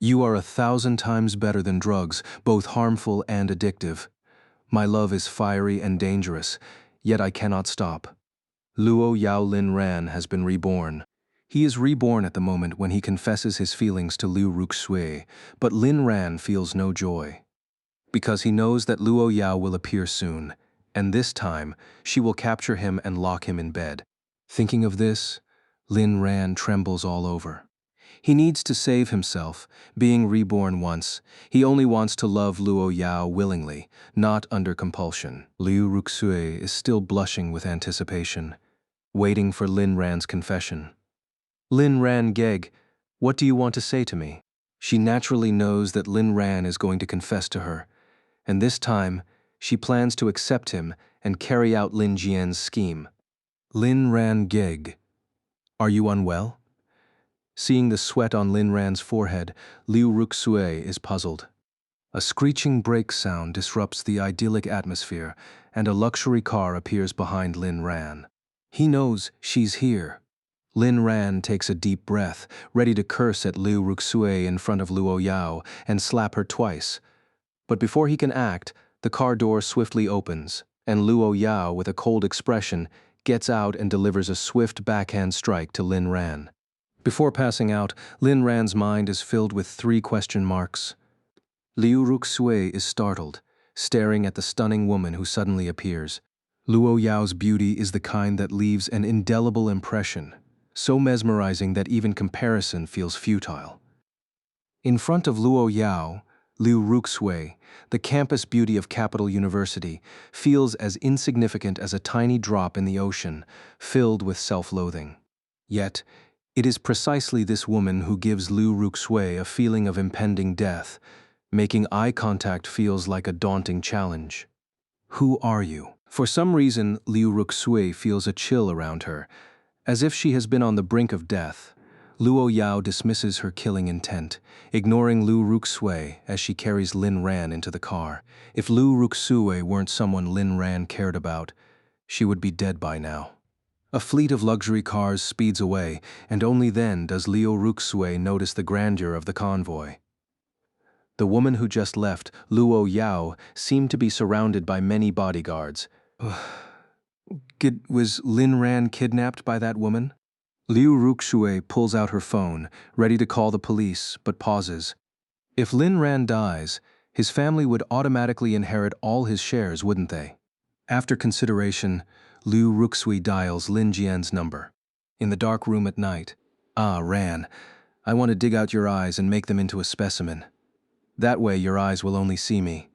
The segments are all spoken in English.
You are 1,000 times better than drugs, both harmful and addictive. My love is fiery and dangerous, yet I cannot stop. Luo Yao Lin Ran has been reborn. He is reborn at the moment when he confesses his feelings to Liu Ruxue, but Lin Ran feels no joy. Because he knows that Luo Yao will appear soon, and this time she will capture him and lock him in bed. Thinking of this, Lin Ran trembles all over. He needs to save himself, being reborn once. He only wants to love Luo Yao willingly, not under compulsion. Liu Ruxue is still blushing with anticipation, waiting for Lin Ran's confession. Lin Ran Geg, what do you want to say to me? She naturally knows that Lin Ran is going to confess to her, and this time she plans to accept him and carry out Lin Jian's scheme. Lin Ran Geg, are you unwell? Seeing the sweat on Lin Ran's forehead, Liu Ruxue is puzzled. A screeching brake sound disrupts the idyllic atmosphere, and a luxury car appears behind Lin Ran. He knows she's here. Lin Ran takes a deep breath, ready to curse at Liu Ruxue in front of Luo Yao and slap her twice. But before he can act, the car door swiftly opens, and Luo Yao, with a cold expression, gets out and delivers a swift backhand strike to Lin Ran. Before passing out, Lin Ran's mind is filled with 3 question marks. Liu Ruxue is startled, staring at the stunning woman who suddenly appears. Luo Yao's beauty is the kind that leaves an indelible impression, so mesmerizing that even comparison feels futile. In front of Luo Yao, Liu Ruxue, the campus beauty of Capital University, feels as insignificant as a tiny drop in the ocean, filled with self-loathing. Yet, it is precisely this woman who gives Liu Ruxue a feeling of impending death, making eye contact feels like a daunting challenge. Who are you? For some reason, Liu Ruxue feels a chill around her, as if she has been on the brink of death. Luo Yao dismisses her killing intent, ignoring Liu Ruxue as she carries Lin Ran into the car. If Liu Ruxue weren't someone Lin Ran cared about, she would be dead by now. A fleet of luxury cars speeds away, and only then does Liu Ruxue notice the grandeur of the convoy. The woman who just left, Luo Yao, seemed to be surrounded by many bodyguards. Was Lin Ran kidnapped by that woman? Liu Ruxue pulls out her phone, ready to call the police, but pauses. If Lin Ran dies, his family would automatically inherit all his shares, wouldn't they? After consideration, Liu Ruxue dials Lin Jian's number. In the dark room at night. Ah, Ran, I want to dig out your eyes and make them into a specimen. That way your eyes will only see me.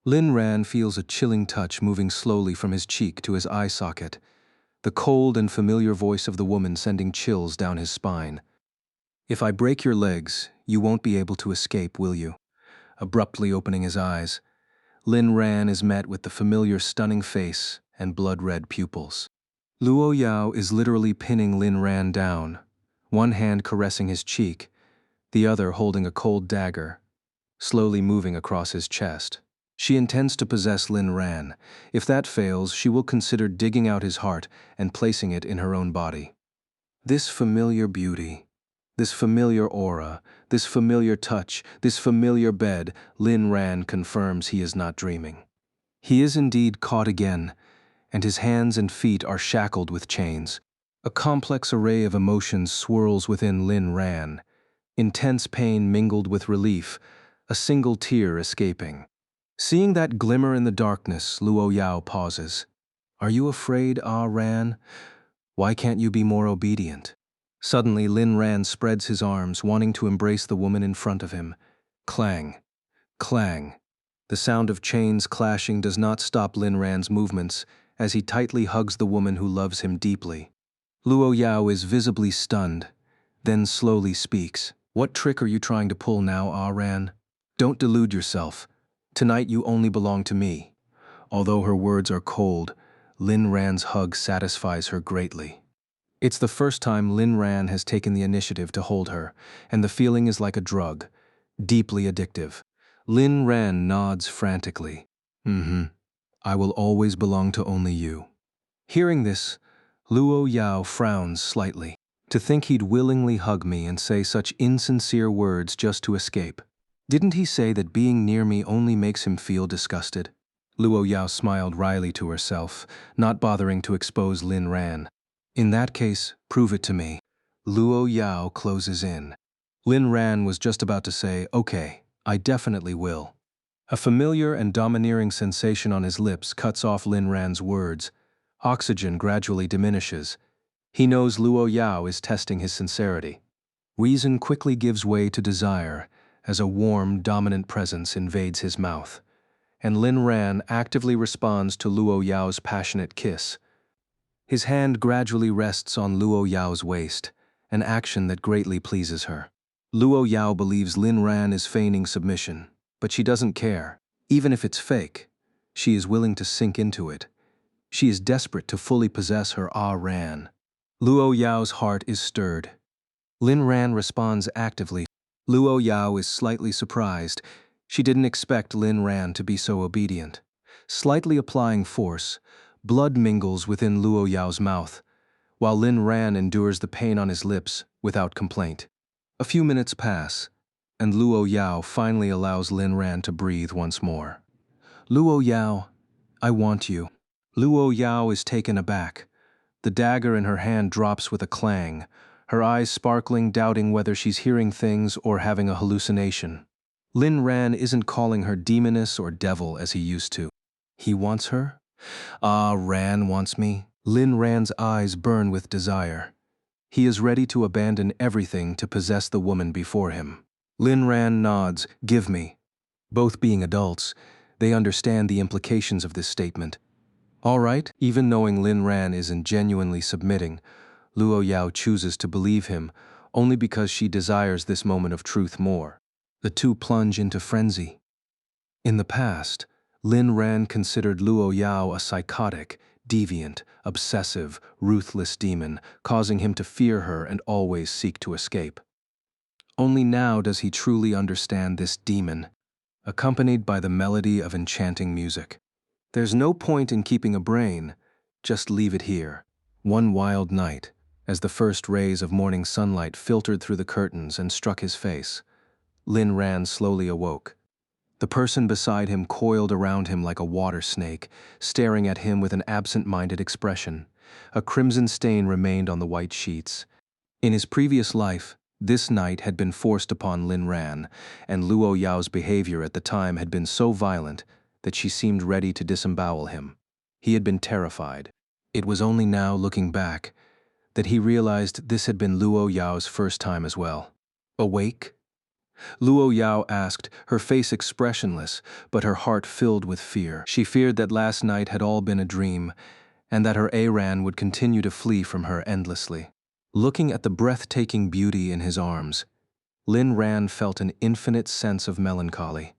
Lin Ran feels a chilling touch moving slowly from his cheek to his eye socket, the cold and familiar voice of the woman sending chills down his spine. If I break your legs, you won't be able to escape, will you? Abruptly opening his eyes, Lin Ran is met with the familiar stunning face and blood-red pupils. Luo Yao is literally pinning Lin Ran down, one hand caressing his cheek, the other holding a cold dagger, slowly moving across his chest. She intends to possess Lin Ran. If that fails, she will consider digging out his heart and placing it in her own body. This familiar beauty, this familiar aura, this familiar touch, this familiar bed, Lin Ran confirms he is not dreaming. He is indeed caught again, and his hands and feet are shackled with chains. A complex array of emotions swirls within Lin Ran, intense pain mingled with relief, a single tear escaping. Seeing that glimmer in the darkness, Luo Yao pauses. Are you afraid, Ah Ran? Why can't you be more obedient? Suddenly, Lin Ran spreads his arms, wanting to embrace the woman in front of him. Clang, clang. The sound of chains clashing does not stop Lin Ran's movements as he tightly hugs the woman who loves him deeply. Luo Yao is visibly stunned, then slowly speaks. What trick are you trying to pull now, Ah Ran? Don't delude yourself. Tonight you only belong to me. Although her words are cold, Lin Ran's hug satisfies her greatly. It's the first time Lin Ran has taken the initiative to hold her, and the feeling is like a drug, deeply addictive. Lin Ran nods frantically. I will always belong to only you. Hearing this, Luo Yao frowns slightly. To think he'd willingly hug me and say such insincere words just to escape. Didn't he say that being near me only makes him feel disgusted? Luo Yao smiled wryly to herself, not bothering to expose Lin Ran. In that case, prove it to me. Luo Yao closes in. Lin Ran was just about to say, okay, I definitely will. A familiar and domineering sensation on his lips cuts off Lin Ran's words. Oxygen gradually diminishes. He knows Luo Yao is testing his sincerity. Reason quickly gives way to desire as a warm, dominant presence invades his mouth. And Lin Ran actively responds to Luo Yao's passionate kiss. His hand gradually rests on Luo Yao's waist, an action that greatly pleases her. Luo Yao believes Lin Ran is feigning submission, but she doesn't care. Even if it's fake, she is willing to sink into it. She is desperate to fully possess her Ran. Luo Yao's heart is stirred. Lin Ran responds actively. Luo Yao is slightly surprised. She didn't expect Lin Ran to be so obedient. Slightly applying force, blood mingles within Luo Yao's mouth, while Lin Ran endures the pain on his lips without complaint. A few minutes pass, and Luo Yao finally allows Lin Ran to breathe once more. Luo Yao, I want you. Luo Yao is taken aback. The dagger in her hand drops with a clang, her eyes sparkling, doubting whether she's hearing things or having a hallucination. Lin Ran isn't calling her demoness or devil as he used to. He wants her? Ran wants me. Lin Ran's eyes burn with desire. He is ready to abandon everything to possess the woman before him. Lin Ran nods, give me. Both being adults, they understand the implications of this statement. All right, even knowing Lin Ran isn't genuinely submitting, Luo Yao chooses to believe him only because she desires this moment of truth more. The two plunge into frenzy. In the past, Lin Ran considered Luo Yao a psychotic, deviant, obsessive, ruthless demon, causing him to fear her and always seek to escape. Only now does he truly understand this demon, accompanied by the melody of enchanting music. There's no point in keeping a brain, just leave it here. One wild night, as the first rays of morning sunlight filtered through the curtains and struck his face, Lin Ran slowly awoke. The person beside him coiled around him like a water snake, staring at him with an absent-minded expression. A crimson stain remained on the white sheets. In his previous life, this night had been forced upon Lin Ran, and Luo Yao's behavior at the time had been so violent that she seemed ready to disembowel him. He had been terrified. It was only now, looking back, that he realized this had been Luo Yao's first time as well. Awake? Luo Yao asked, her face expressionless, but her heart filled with fear. She feared that last night had all been a dream, and that her Ran would continue to flee from her endlessly. Looking at the breathtaking beauty in his arms, Lin Ran felt an infinite sense of melancholy.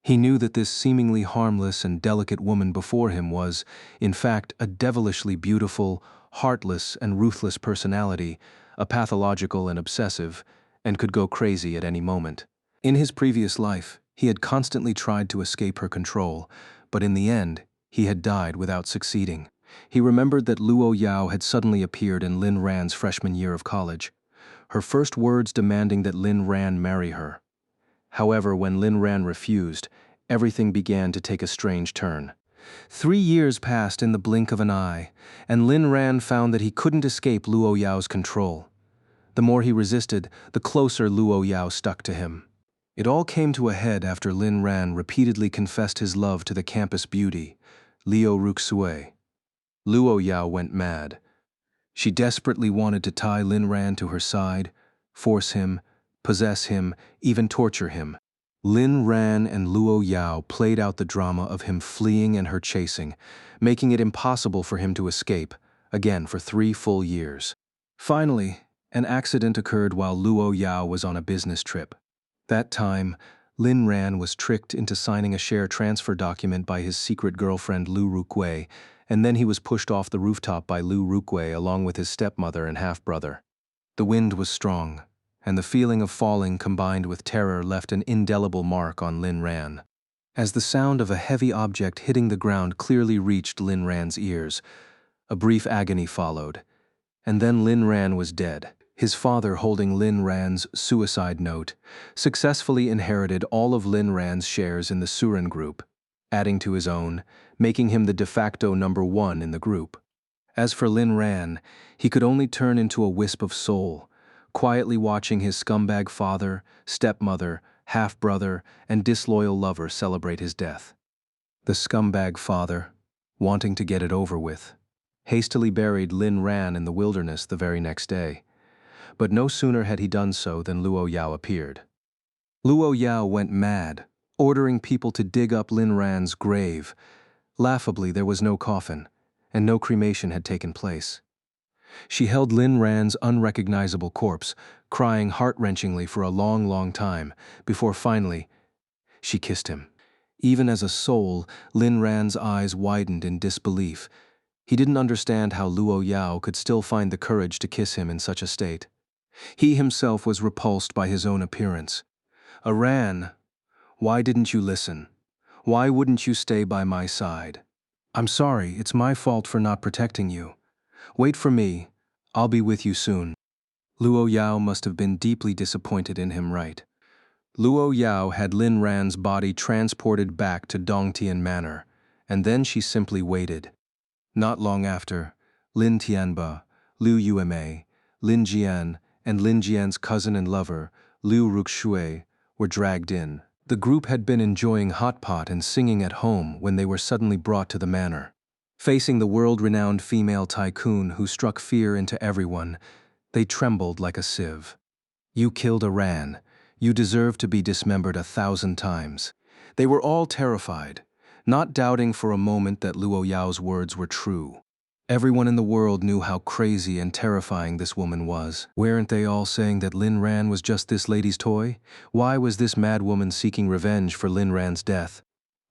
He knew that this seemingly harmless and delicate woman before him was, in fact, a devilishly beautiful, heartless and ruthless personality, a pathological and obsessive, and could go crazy at any moment. In his previous life, he had constantly tried to escape her control, but in the end, he had died without succeeding. He remembered that Luo Yao had suddenly appeared in Lin Ran's freshman year of college, her first words demanding that Lin Ran marry her. However, when Lin Ran refused, everything began to take a strange turn. 3 years passed in the blink of an eye, and Lin Ran found that he couldn't escape Luo Yao's control. The more he resisted, the closer Luo Yao stuck to him. It all came to a head after Lin Ran repeatedly confessed his love to the campus beauty, Liu Ruxue. Luo Yao went mad. She desperately wanted to tie Lin Ran to her side, force him, possess him, even torture him. Lin Ran and Luo Yao played out the drama of him fleeing and her chasing, making it impossible for him to escape, again for 3 full years. Finally, an accident occurred while Luo Yao was on a business trip. That time, Lin Ran was tricked into signing a share transfer document by his secret girlfriend Liu Ruxue, and then he was pushed off the rooftop by Liu Ruxue along with his stepmother and half-brother. The wind was strong, and the feeling of falling combined with terror left an indelible mark on Lin Ran. As the sound of a heavy object hitting the ground clearly reached Lin Ran's ears, a brief agony followed, and then Lin Ran was dead. His father, holding Lin Ran's suicide note, successfully inherited all of Lin Ran's shares in the Surin group, adding to his own, making him the de facto #1 in the group. As for Lin Ran, he could only turn into a wisp of soul, quietly watching his scumbag father, stepmother, half-brother, and disloyal lover celebrate his death. The scumbag father, wanting to get it over with, hastily buried Lin Ran in the wilderness the very next day. But no sooner had he done so than Luo Yao appeared. Luo Yao went mad, ordering people to dig up Lin Ran's grave. Laughably, there was no coffin, and no cremation had taken place. She held Lin Ran's unrecognizable corpse, crying heart-wrenchingly for a long, long time, before finally, she kissed him. Even as a soul, Lin Ran's eyes widened in disbelief. He didn't understand how Luo Yao could still find the courage to kiss him in such a state. He himself was repulsed by his own appearance. "Aran, why didn't you listen? Why wouldn't you stay by my side? I'm sorry, it's my fault for not protecting you. Wait for me, I'll be with you soon." Luo Yao must have been deeply disappointed in him, right? Luo Yao had Lin Ran's body transported back to Dongtian Manor, and then she simply waited. Not long after, Lin Tianba, Liu Yueme, Lin Jian, and Lin Jian's cousin and lover, Liu Ruxue, were dragged in. The group had been enjoying hot pot and singing at home when they were suddenly brought to the manor. Facing the world-renowned female tycoon who struck fear into everyone, they trembled like a sieve. "You killed Aran. You deserve to be dismembered 1,000 times." They were all terrified, not doubting for a moment that Luo Yao's words were true. Everyone in the world knew how crazy and terrifying this woman was. Weren't they all saying that Lin Ran was just this lady's toy? Why was this mad woman seeking revenge for Lin Ran's death?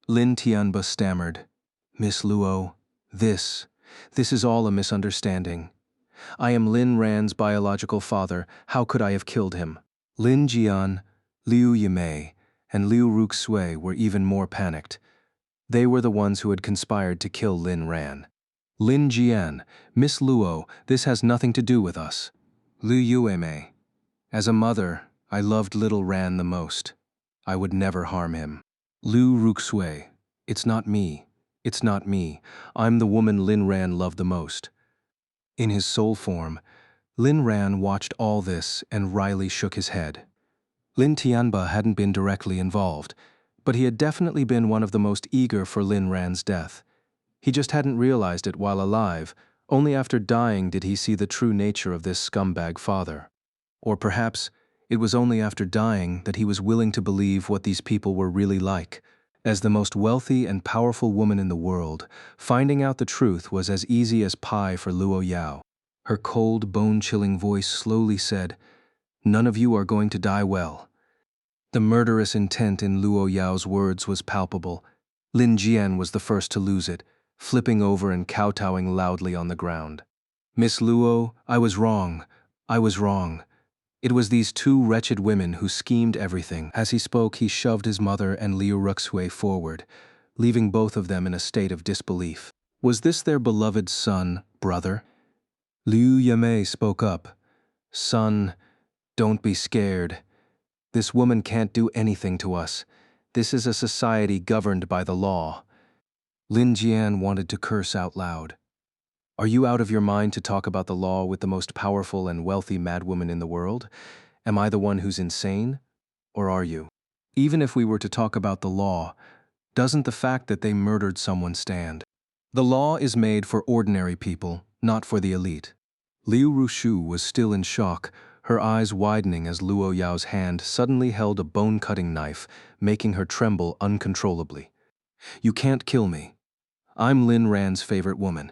Lin Tianba stammered, "Miss Luo, this is all a misunderstanding. I am Lin Ran's biological father. How could I have killed him?" Lin Jian, Liu Yimei, and Liu Ruxue were even more panicked. They were the ones who had conspired to kill Lin Ran. "Lin Jian, Miss Luo, this has nothing to do with us." Liu Yueme, "As a mother, I loved little Ran the most. I would never harm him." Liu Ruxue, "It's not me. It's not me. I'm the woman Lin Ran loved the most." In his soul form, Lin Ran watched all this and wryly shook his head. Lin Tianba hadn't been directly involved, but he had definitely been one of the most eager for Lin Ran's death. He just hadn't realized it while alive. Only after dying did he see the true nature of this scumbag father. Or perhaps it was only after dying that he was willing to believe what these people were really like. As the most wealthy and powerful woman in the world, finding out the truth was as easy as pie for Luo Yao. Her cold, bone-chilling voice slowly said, "None of you are going to die well." The murderous intent in Luo Yao's words was palpable. Lin Jian was the first to lose it, flipping over and kowtowing loudly on the ground. "Miss Luo, I was wrong. I was wrong. It was these two wretched women who schemed everything." As he spoke, he shoved his mother and Liu Ruxue forward, leaving both of them in a state of disbelief. Was this their beloved son, brother? Liu Yimei spoke up. "Son, don't be scared. This woman can't do anything to us. This is a society governed by the law." Lin Jian wanted to curse out loud. "Are you out of your mind to talk about the law with the most powerful and wealthy madwoman in the world? Am I the one who's insane? Or are you? Even if we were to talk about the law, doesn't the fact that they murdered someone stand? The law is made for ordinary people, not for the elite." Liu Rushu was still in shock, her eyes widening as Luo Yao's hand suddenly held a bone-cutting knife, making her tremble uncontrollably. "You can't kill me. I'm Lin Ran's favorite woman.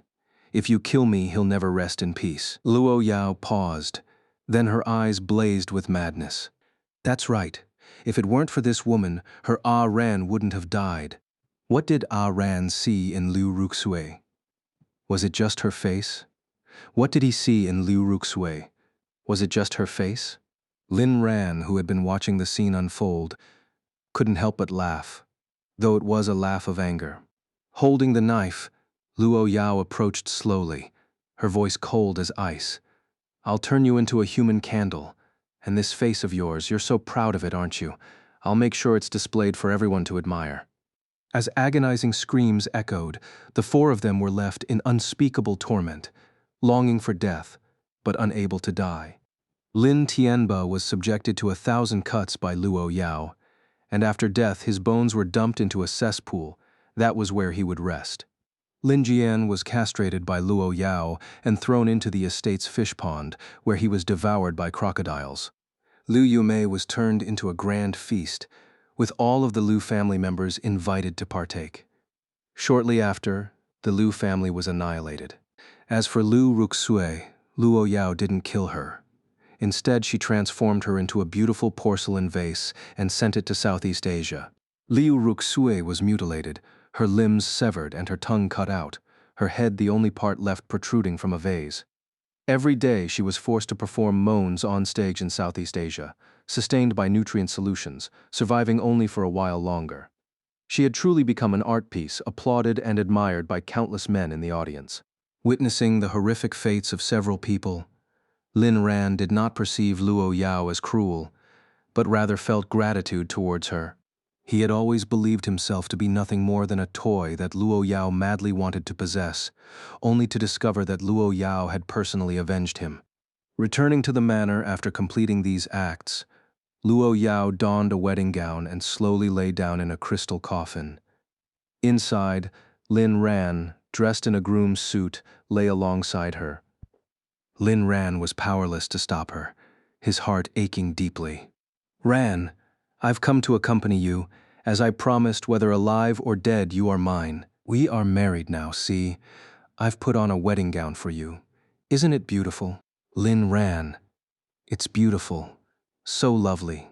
If you kill me, he'll never rest in peace." Luo Yao paused. Then her eyes blazed with madness. "That's right. If it weren't for this woman, her Ran wouldn't have died." What did Ran see in Liu Ruxue? Was it just her face? What did he see in Liu Ruxue? Was it just her face? Lin Ran, who had been watching the scene unfold, couldn't help but laugh, though it was a laugh of anger. Holding the knife, Luo Yao approached slowly, her voice cold as ice. I'll turn you into a human candle. And this face of yours, you're so proud of it, aren't you? I'll make sure it's displayed for everyone to admire." As agonizing screams echoed, the four of them were left in unspeakable torment, longing for death, but unable to die. Lin Tianba was subjected to 1,000 cuts by Luo Yao, and after death his bones were dumped into a cesspool. That was where he would rest. Lin Jian was castrated by Luo Yao and thrown into the estate's fish pond, where he was devoured by crocodiles. Liu Yumei was turned into a grand feast, with all of the Liu family members invited to partake. Shortly after, the Liu family was annihilated. As for Liu Ruxue, Luo Yao didn't kill her. Instead, she transformed her into a beautiful porcelain vase and sent it to Southeast Asia. Liu Ruxue was mutilated, her limbs severed and her tongue cut out, her head the only part left protruding from a vase. Every day she was forced to perform moans on stage in Southeast Asia, sustained by nutrient solutions, surviving only for a while longer. She had truly become an art piece, applauded and admired by countless men in the audience. Witnessing the horrific fates of several people, Lin Ran did not perceive Luo Yao as cruel, but rather felt gratitude towards her. He had always believed himself to be nothing more than a toy that Luo Yao madly wanted to possess, only to discover that Luo Yao had personally avenged him. Returning to the manor after completing these acts, Luo Yao donned a wedding gown and slowly lay down in a crystal coffin. Inside, Lin Ran, dressed in a groom's suit, lay alongside her. Lin Ran was powerless to stop her, his heart aching deeply. "Ran, I've come to accompany you. As I promised, whether alive or dead, you are mine. We are married now, see? I've put on a wedding gown for you. Isn't it beautiful?" Lin Ran, "It's beautiful. So lovely.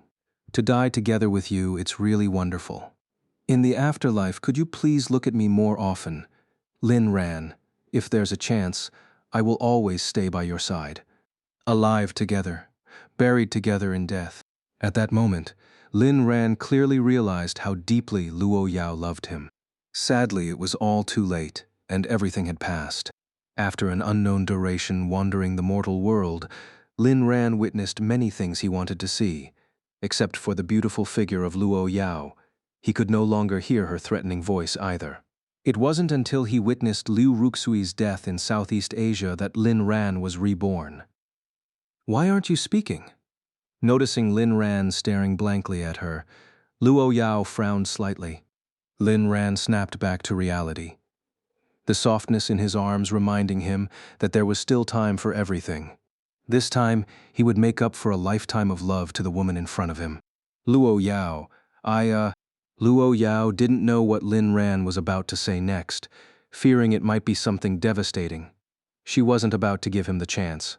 To die together with you, it's really wonderful. In the afterlife, could you please look at me more often? Lin Ran, if there's a chance, I will always stay by your side. Alive together, buried together in death." At that moment, Lin Ran clearly realized how deeply Luo Yao loved him. Sadly, it was all too late, and everything had passed. After an unknown duration wandering the mortal world, Lin Ran witnessed many things he wanted to see. Except for the beautiful figure of Luo Yao, he could no longer hear her threatening voice either. It wasn't until he witnessed Liu Ruxui's death in Southeast Asia that Lin Ran was reborn. "Why aren't you speaking?" Noticing Lin Ran staring blankly at her, Luo Yao frowned slightly. Lin Ran snapped back to reality, the softness in his arms reminding him that there was still time for everything. This time, he would make up for a lifetime of love to the woman in front of him. "Luo Yao, Luo Yao didn't know what Lin Ran was about to say next, fearing it might be something devastating. She wasn't about to give him the chance.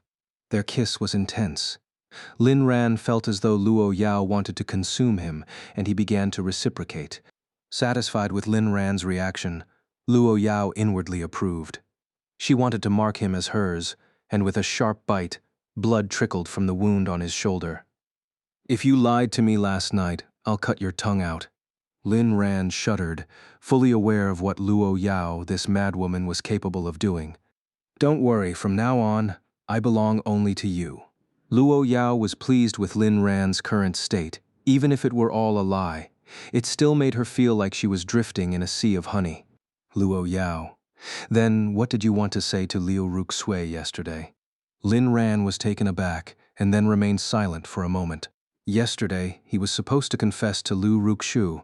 Their kiss was intense. Lin Ran felt as though Luo Yao wanted to consume him, and he began to reciprocate. Satisfied with Lin Ran's reaction, Luo Yao inwardly approved. She wanted to mark him as hers, and with a sharp bite, blood trickled from the wound on his shoulder. "If you lied to me last night, I'll cut your tongue out." Lin Ran shuddered, fully aware of what Luo Yao, this madwoman, was capable of doing. "Don't worry, from now on, I belong only to you." Luo Yao was pleased with Lin Ran's current state, even if it were all a lie. It still made her feel like she was drifting in a sea of honey. "Luo Yao, then what did you want to say to Liu Ruxue yesterday?" Lin Ran was taken aback and then remained silent for a moment. Yesterday, he was supposed to confess to Liu Ruxu,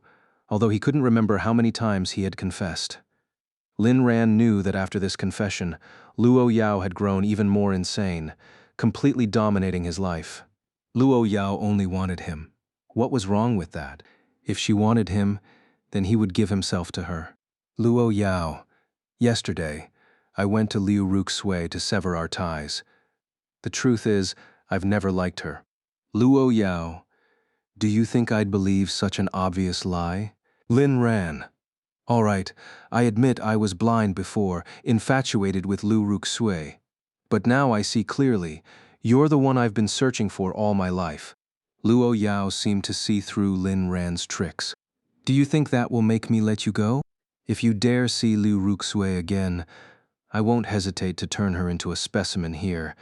although he couldn't remember how many times he had confessed. Lin Ran knew that after this confession, Luo Yao had grown even more insane, completely dominating his life. Luo Yao only wanted him. What was wrong with that? If she wanted him, then he would give himself to her. "Luo Yao, yesterday, I went to Liu Ruxue to sever our ties. The truth is, I've never liked her." "Luo Yao, do you think I'd believe such an obvious lie?" Lin Ran, "All right, I admit I was blind before, infatuated with Liu Ruxue. But now I see clearly, you're the one I've been searching for all my life." Luo Yao seemed to see through Lin Ran's tricks. "Do you think that will make me let you go? If you dare see Liu Ruxue again, I won't hesitate to turn her into a specimen here.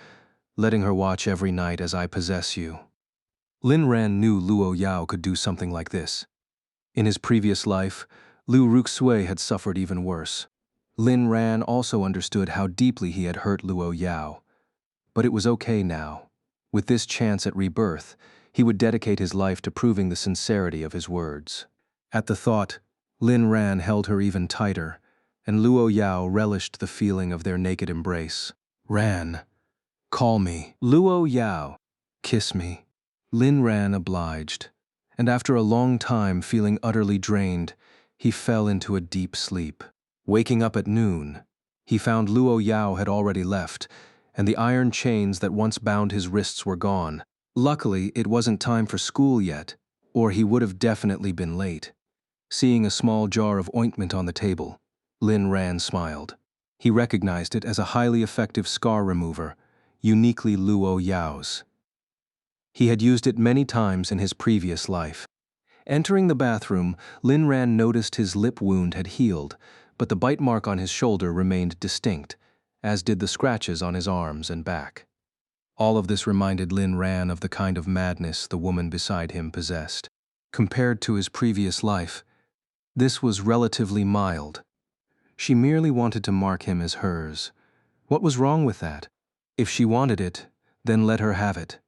letting her watch every night as I possess you. Lin Ran knew Luo Yao could do something like this. In his previous life, Liu Ruxui had suffered even worse. Lin Ran also understood how deeply he had hurt Luo Yao. But it was okay now. With this chance at rebirth, he would dedicate his life to proving the sincerity of his words. At the thought, Lin Ran held her even tighter, and Luo Yao relished the feeling of their naked embrace. Ran, call me. Luo Yao, kiss me. Lin Ran obliged, and after a long time feeling utterly drained, he fell into a deep sleep. Waking up at noon, he found Luo Yao had already left, and the iron chains that once bound his wrists were gone. Luckily, it wasn't time for school yet, or he would have definitely been late. Seeing a small jar of ointment on the table, Lin Ran smiled. He recognized it as a highly effective scar remover, uniquely Luo Yao's. He had used it many times in his previous life. Entering the bathroom, Lin Ran noticed his lip wound had healed, but the bite mark on his shoulder remained distinct, as did the scratches on his arms and back. All of this reminded Lin Ran of the kind of madness the woman beside him possessed. Compared to his previous life, this was relatively mild. She merely wanted to mark him as hers. What was wrong with that? If she wanted it, then let her have it.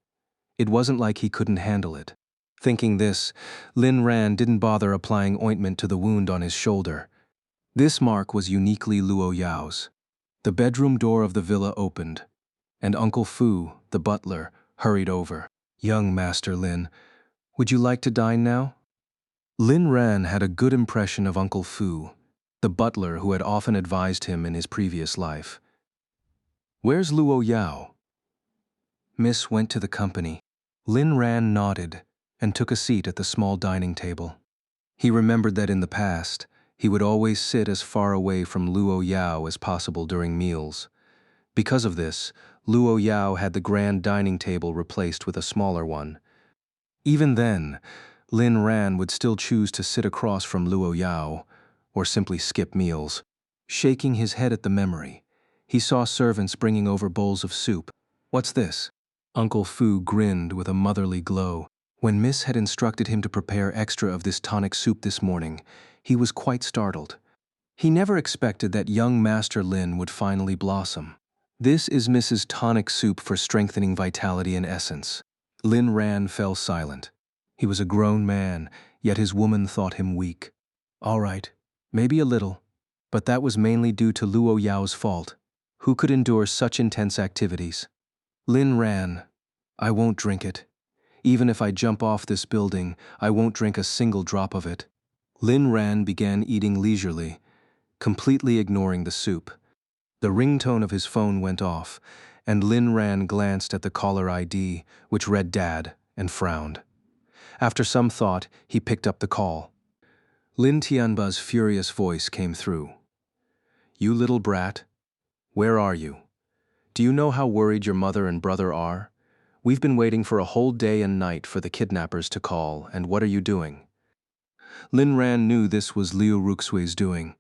It wasn't like he couldn't handle it. Thinking this, Lin Ran didn't bother applying ointment to the wound on his shoulder. This mark was uniquely Luo Yao's. The bedroom door of the villa opened, and Uncle Fu, the butler, hurried over. "Young Master Lin, would you like to dine now?" Lin Ran had a good impression of Uncle Fu, the butler who had often advised him in his previous life. "Where's Luo Yao?" "Miss went to the company." Lin Ran nodded and took a seat at the small dining table. He remembered that in the past, he would always sit as far away from Luo Yao as possible during meals. Because of this, Luo Yao had the grand dining table replaced with a smaller one. Even then, Lin Ran would still choose to sit across from Luo Yao, or simply skip meals. Shaking his head at the memory, he saw servants bringing over bowls of soup. "What's this?" Uncle Fu grinned with a motherly glow. When Miss had instructed him to prepare extra of this tonic soup this morning, he was quite startled. He never expected that young Master Lin would finally blossom. "This is Mrs. Tonic Soup for strengthening vitality and essence." Lin Ran fell silent. He was a grown man, yet his woman thought him weak. "All right, maybe a little, but that was mainly due to Luo Yao's fault. Who could endure such intense activities?" Lin Ran, "I won't drink it. Even if I jump off this building, I won't drink a single drop of it." Lin Ran began eating leisurely, completely ignoring the soup. The ringtone of his phone went off, and Lin Ran glanced at the caller ID, which read Dad, and frowned. After some thought, he picked up the call. Lin Tianba's furious voice came through. "You little brat, where are you? Do you know how worried your mother and brother are? We've been waiting for a whole day and night for the kidnappers to call, and what are you doing?" Lin Ran knew this was Liu Ruxui's doing.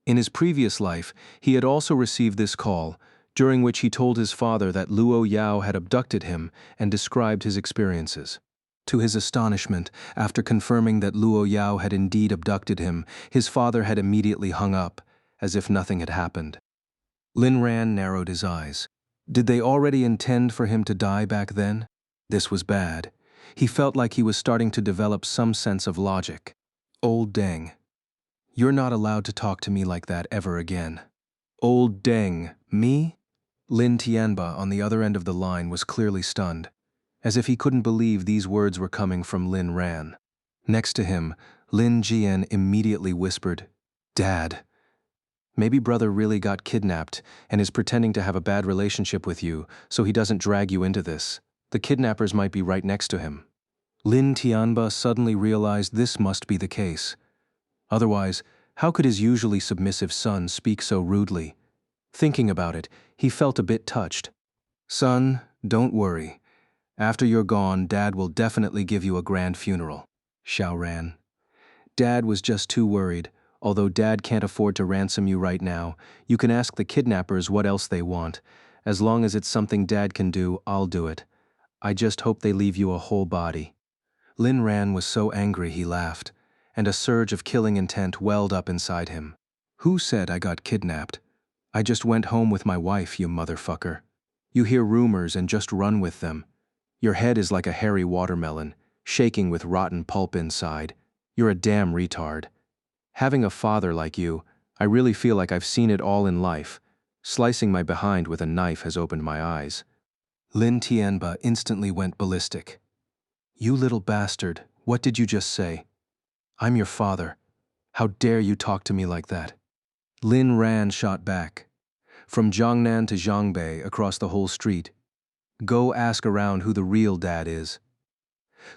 In his previous life, he had also received this call, during which he told his father that Luo Yao had abducted him and described his experiences. To his astonishment, after confirming that Luo Yao had indeed abducted him, his father had immediately hung up, as if nothing had happened. Lin Ran narrowed his eyes. Did they already intend for him to die back then? This was bad. He felt like he was starting to develop some sense of logic. "Old Deng. You're not allowed to talk to me like that ever again." "Old Deng, me?" Lin Tianba on the other end of the line was clearly stunned, as if he couldn't believe these words were coming from Lin Ran. Next to him, Lin Jian immediately whispered, "Dad. Maybe brother really got kidnapped and is pretending to have a bad relationship with you so he doesn't drag you into this. The kidnappers might be right next to him." Lin Tianba suddenly realized this must be the case. Otherwise, how could his usually submissive son speak so rudely? Thinking about it, he felt a bit touched. "Son, don't worry. After you're gone, Dad will definitely give you a grand funeral." Xiao ran. "Dad was just too worried. Although Dad can't afford to ransom you right now, you can ask the kidnappers what else they want. As long as it's something Dad can do, I'll do it. I just hope they leave you a whole body." Lin Ran was so angry he laughed, and a surge of killing intent welled up inside him. "Who said I got kidnapped? I just went home with my wife, you motherfucker. You hear rumors and just run with them. Your head is like a hairy watermelon, shaking with rotten pulp inside. You're a damn retard. Having a father like you, I really feel like I've seen it all in life. Slicing my behind with a knife has opened my eyes." Lin Tianba instantly went ballistic. "You little bastard, what did you just say? I'm your father. How dare you talk to me like that?" Lin Ran shot back. "From Jiangnan to Zhangbei, across the whole street. Go ask around who the real dad is.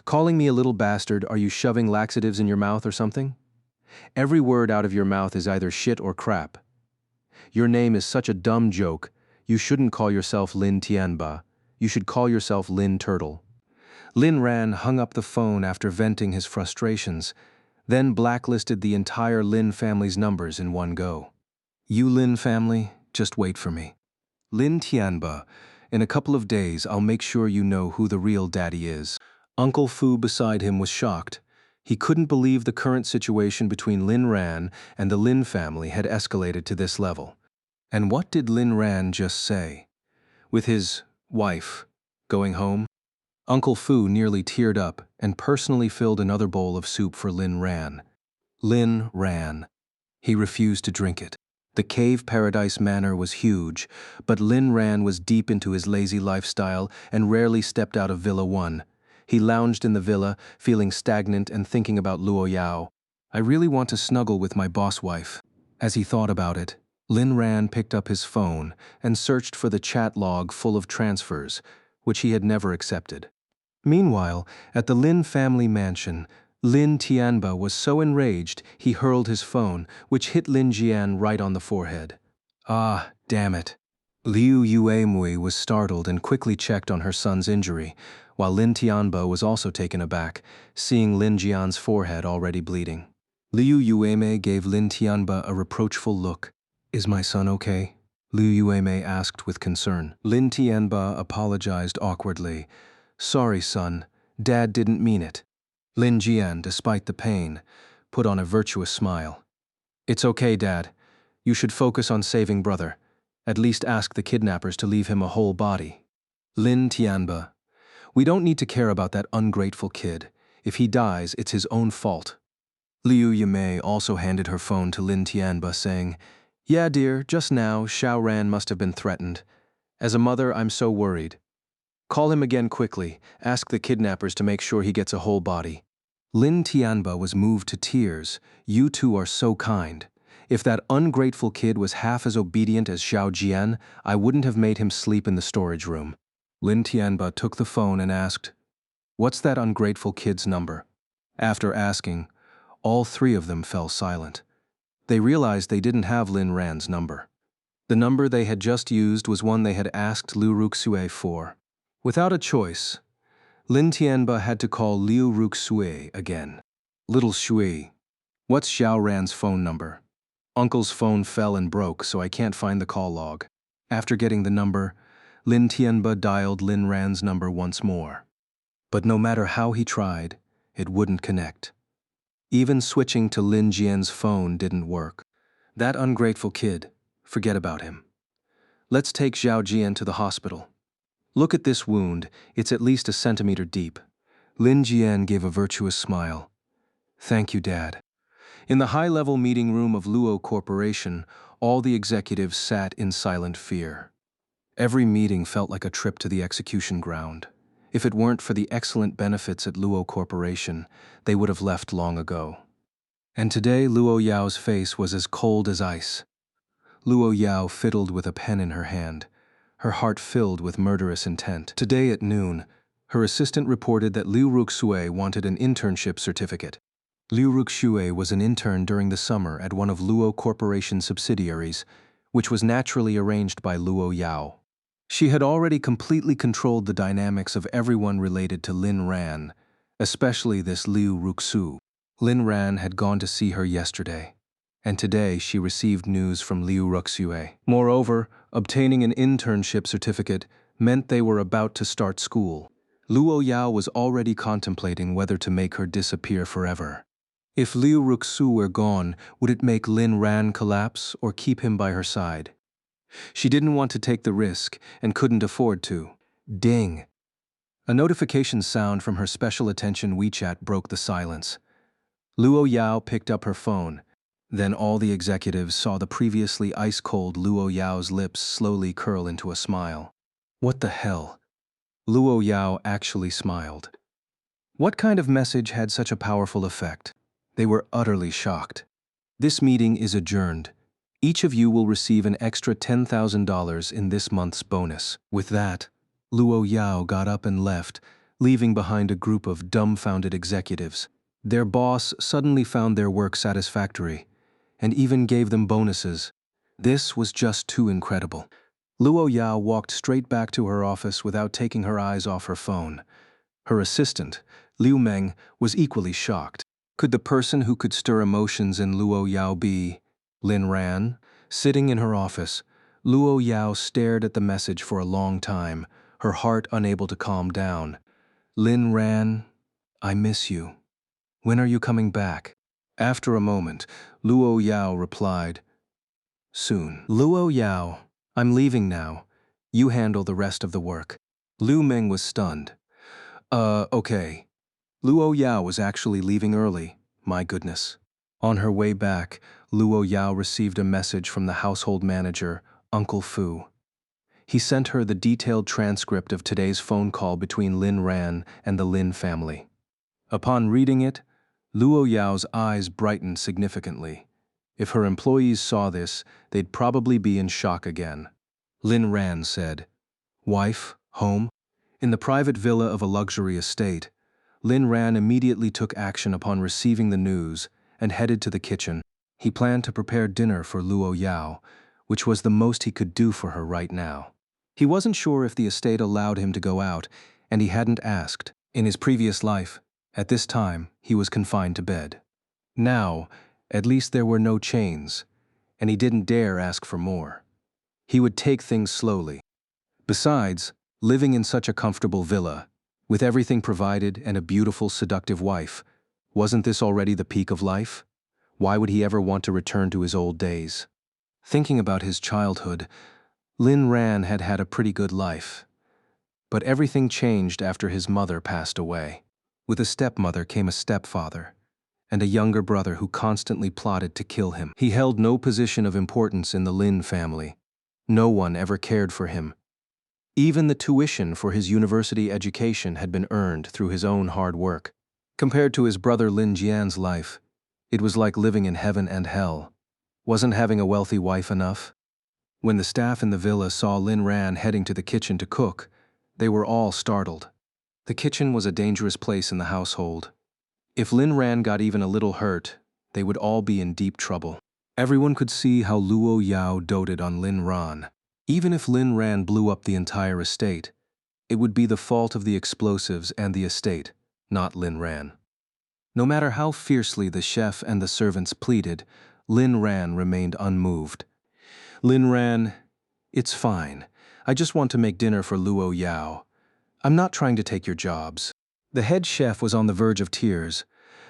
Calling me a little bastard, are you shoving laxatives in your mouth or something? Every word out of your mouth is either shit or crap. Your name is such a dumb joke, you shouldn't call yourself Lin Tianba. You should call yourself Lin Turtle." Lin Ran hung up the phone after venting his frustrations, then blacklisted the entire Lin family's numbers in one go. "You Lin family, just wait for me. Lin Tianba, in a couple of days I'll make sure you know who the real daddy is." Uncle Fu beside him was shocked. He couldn't believe the current situation between Lin Ran and the Lin family had escalated to this level. And what did Lin Ran just say? With his wife going home? Uncle Fu nearly teared up and personally filled another bowl of soup for Lin Ran. Lin ran. He refused to drink it. The Cave Paradise Manor was huge, but Lin Ran was deep into his lazy lifestyle and rarely stepped out of Villa 1. He lounged in the villa, feeling stagnant and thinking about Luo Yao. "I really want to snuggle with my boss wife." As he thought about it, Lin Ran picked up his phone and searched for the chat log full of transfers, which he had never accepted. Meanwhile, at the Lin family mansion, Lin Tianba was so enraged he hurled his phone, which hit Lin Jian right on the forehead. "Ah, damn it." Liu Yuemui was startled and quickly checked on her son's injury, while Lin Tianba was also taken aback, seeing Lin Jian's forehead already bleeding. Liu Yuemei gave Lin Tianba a reproachful look. "Is my son okay?" Liu Yuemei asked with concern. Lin Tianba apologized awkwardly. "Sorry, son. Dad didn't mean it." Lin Jian, despite the pain, put on a virtuous smile. "It's okay, Dad. You should focus on saving brother. At least ask the kidnappers to leave him a whole body." Lin Tianba, "We don't need to care about that ungrateful kid. If he dies, it's his own fault." Liu Yimei also handed her phone to Lin Tianba, saying, "Yeah, dear, just now, Xiao Ran must have been threatened. As a mother, I'm so worried. Call him again quickly. Ask the kidnappers to make sure he gets a whole body." Lin Tianba was moved to tears. "You two are so kind. If that ungrateful kid was half as obedient as Xiao Jian, I wouldn't have made him sleep in the storage room." Lin Tianba took the phone and asked, "What's that ungrateful kid's number?" After asking, all three of them fell silent. They realized they didn't have Lin Ran's number. The number they had just used was one they had asked Liu Ruxue for. Without a choice, Lin Tianba had to call Liu Ruxue again. "Little Shui, what's Xiao Ran's phone number?" "Uncle's phone fell and broke, so I can't find the call log." After getting the number, Lin Tianba dialed Lin Ran's number once more. But no matter how he tried, it wouldn't connect. Even switching to Lin Jian's phone didn't work. "That ungrateful kid, forget about him. Let's take Xiao Jian to the hospital. Look at this wound, it's at least a centimeter deep." Lin Jian gave a virtuous smile. "Thank you, Dad." In the high-level meeting room of Luo Corporation, all the executives sat in silent fear. Every meeting felt like a trip to the execution ground. If it weren't for the excellent benefits at Luo Corporation, they would have left long ago. And today Luo Yao's face was as cold as ice. Luo Yao fiddled with a pen in her hand, her heart filled with murderous intent. Today at noon, her assistant reported that Liu Ruxue wanted an internship certificate. Liu Ruxue was an intern during the summer at one of Luo Corporation's subsidiaries, which was naturally arranged by Luo Yao. She had already completely controlled the dynamics of everyone related to Lin Ran, especially this Liu Ruxu. Lin Ran had gone to see her yesterday. and today she received news from Liu Ruxue. Moreover, obtaining an internship certificate meant they were about to start school. Luo Yao was already contemplating whether to make her disappear forever. If Liu Ruxu were gone, would it make Lin Ran collapse or keep him by her side? She didn't want to take the risk and couldn't afford to. Ding! A notification sound from her special attention WeChat broke the silence. Luo Yao picked up her phone. Then all the executives saw the previously ice-cold Luo Yao's lips slowly curl into a smile. What the hell? Luo Yao actually smiled. What kind of message had such a powerful effect? They were utterly shocked. This meeting is adjourned. Each of you will receive an extra $10,000 in this month's bonus. With that, Luo Yao got up and left, leaving behind a group of dumbfounded executives. Their boss suddenly found their work satisfactory, and even gave them bonuses. This was just too incredible. Luo Yao walked straight back to her office without taking her eyes off her phone. Her assistant, Liu Meng, was equally shocked. Could the person who could stir emotions in Luo Yao be Lin Ran? Sitting in her office, Luo Yao stared at the message for a long time, her heart unable to calm down. Lin Ran, I miss you. When are you coming back? After a moment, Luo Yao replied, soon. Luo Yao, I'm leaving now. You handle the rest of the work. Liu Meng was stunned. Okay. Luo Yao was actually leaving early. My goodness. On her way back, Luo Yao received a message from the household manager, Uncle Fu. He sent her the detailed transcript of today's phone call between Lin Ran and the Lin family. Upon reading it, Luo Yao's eyes brightened significantly. If her employees saw this, they'd probably be in shock again. Lin Ran said, Wife, home? In the private villa of a luxury estate, Lin Ran immediately took action upon receiving the news and headed to the kitchen. He planned to prepare dinner for Luo Yao, which was the most he could do for her right now. He wasn't sure if the estate allowed him to go out, and he hadn't asked. In his previous life, at this time, he was confined to bed. Now, at least there were no chains, and he didn't dare ask for more. He would take things slowly. Besides, living in such a comfortable villa, with everything provided and a beautiful, seductive wife, wasn't this already the peak of life? Why would he ever want to return to his old days? Thinking about his childhood, Lin Ran had had a pretty good life. But everything changed after his mother passed away. With a stepmother came a stepfather, and a younger brother who constantly plotted to kill him. He held no position of importance in the Lin family. No one ever cared for him. Even the tuition for his university education had been earned through his own hard work. Compared to his brother Lin Jian's life, it was like living in heaven and hell. Wasn't having a wealthy wife enough? When the staff in the villa saw Lin Ran heading to the kitchen to cook, they were all startled. The kitchen was a dangerous place in the household. If Lin Ran got even a little hurt, they would all be in deep trouble. Everyone could see how Luo Yao doted on Lin Ran. Even if Lin Ran blew up the entire estate, it would be the fault of the explosives and the estate, not Lin Ran. No matter how fiercely the chef and the servants pleaded, Lin Ran remained unmoved. Lin Ran, it's fine. I just want to make dinner for Luo Yao. I'm not trying to take your jobs. The head chef was on the verge of tears.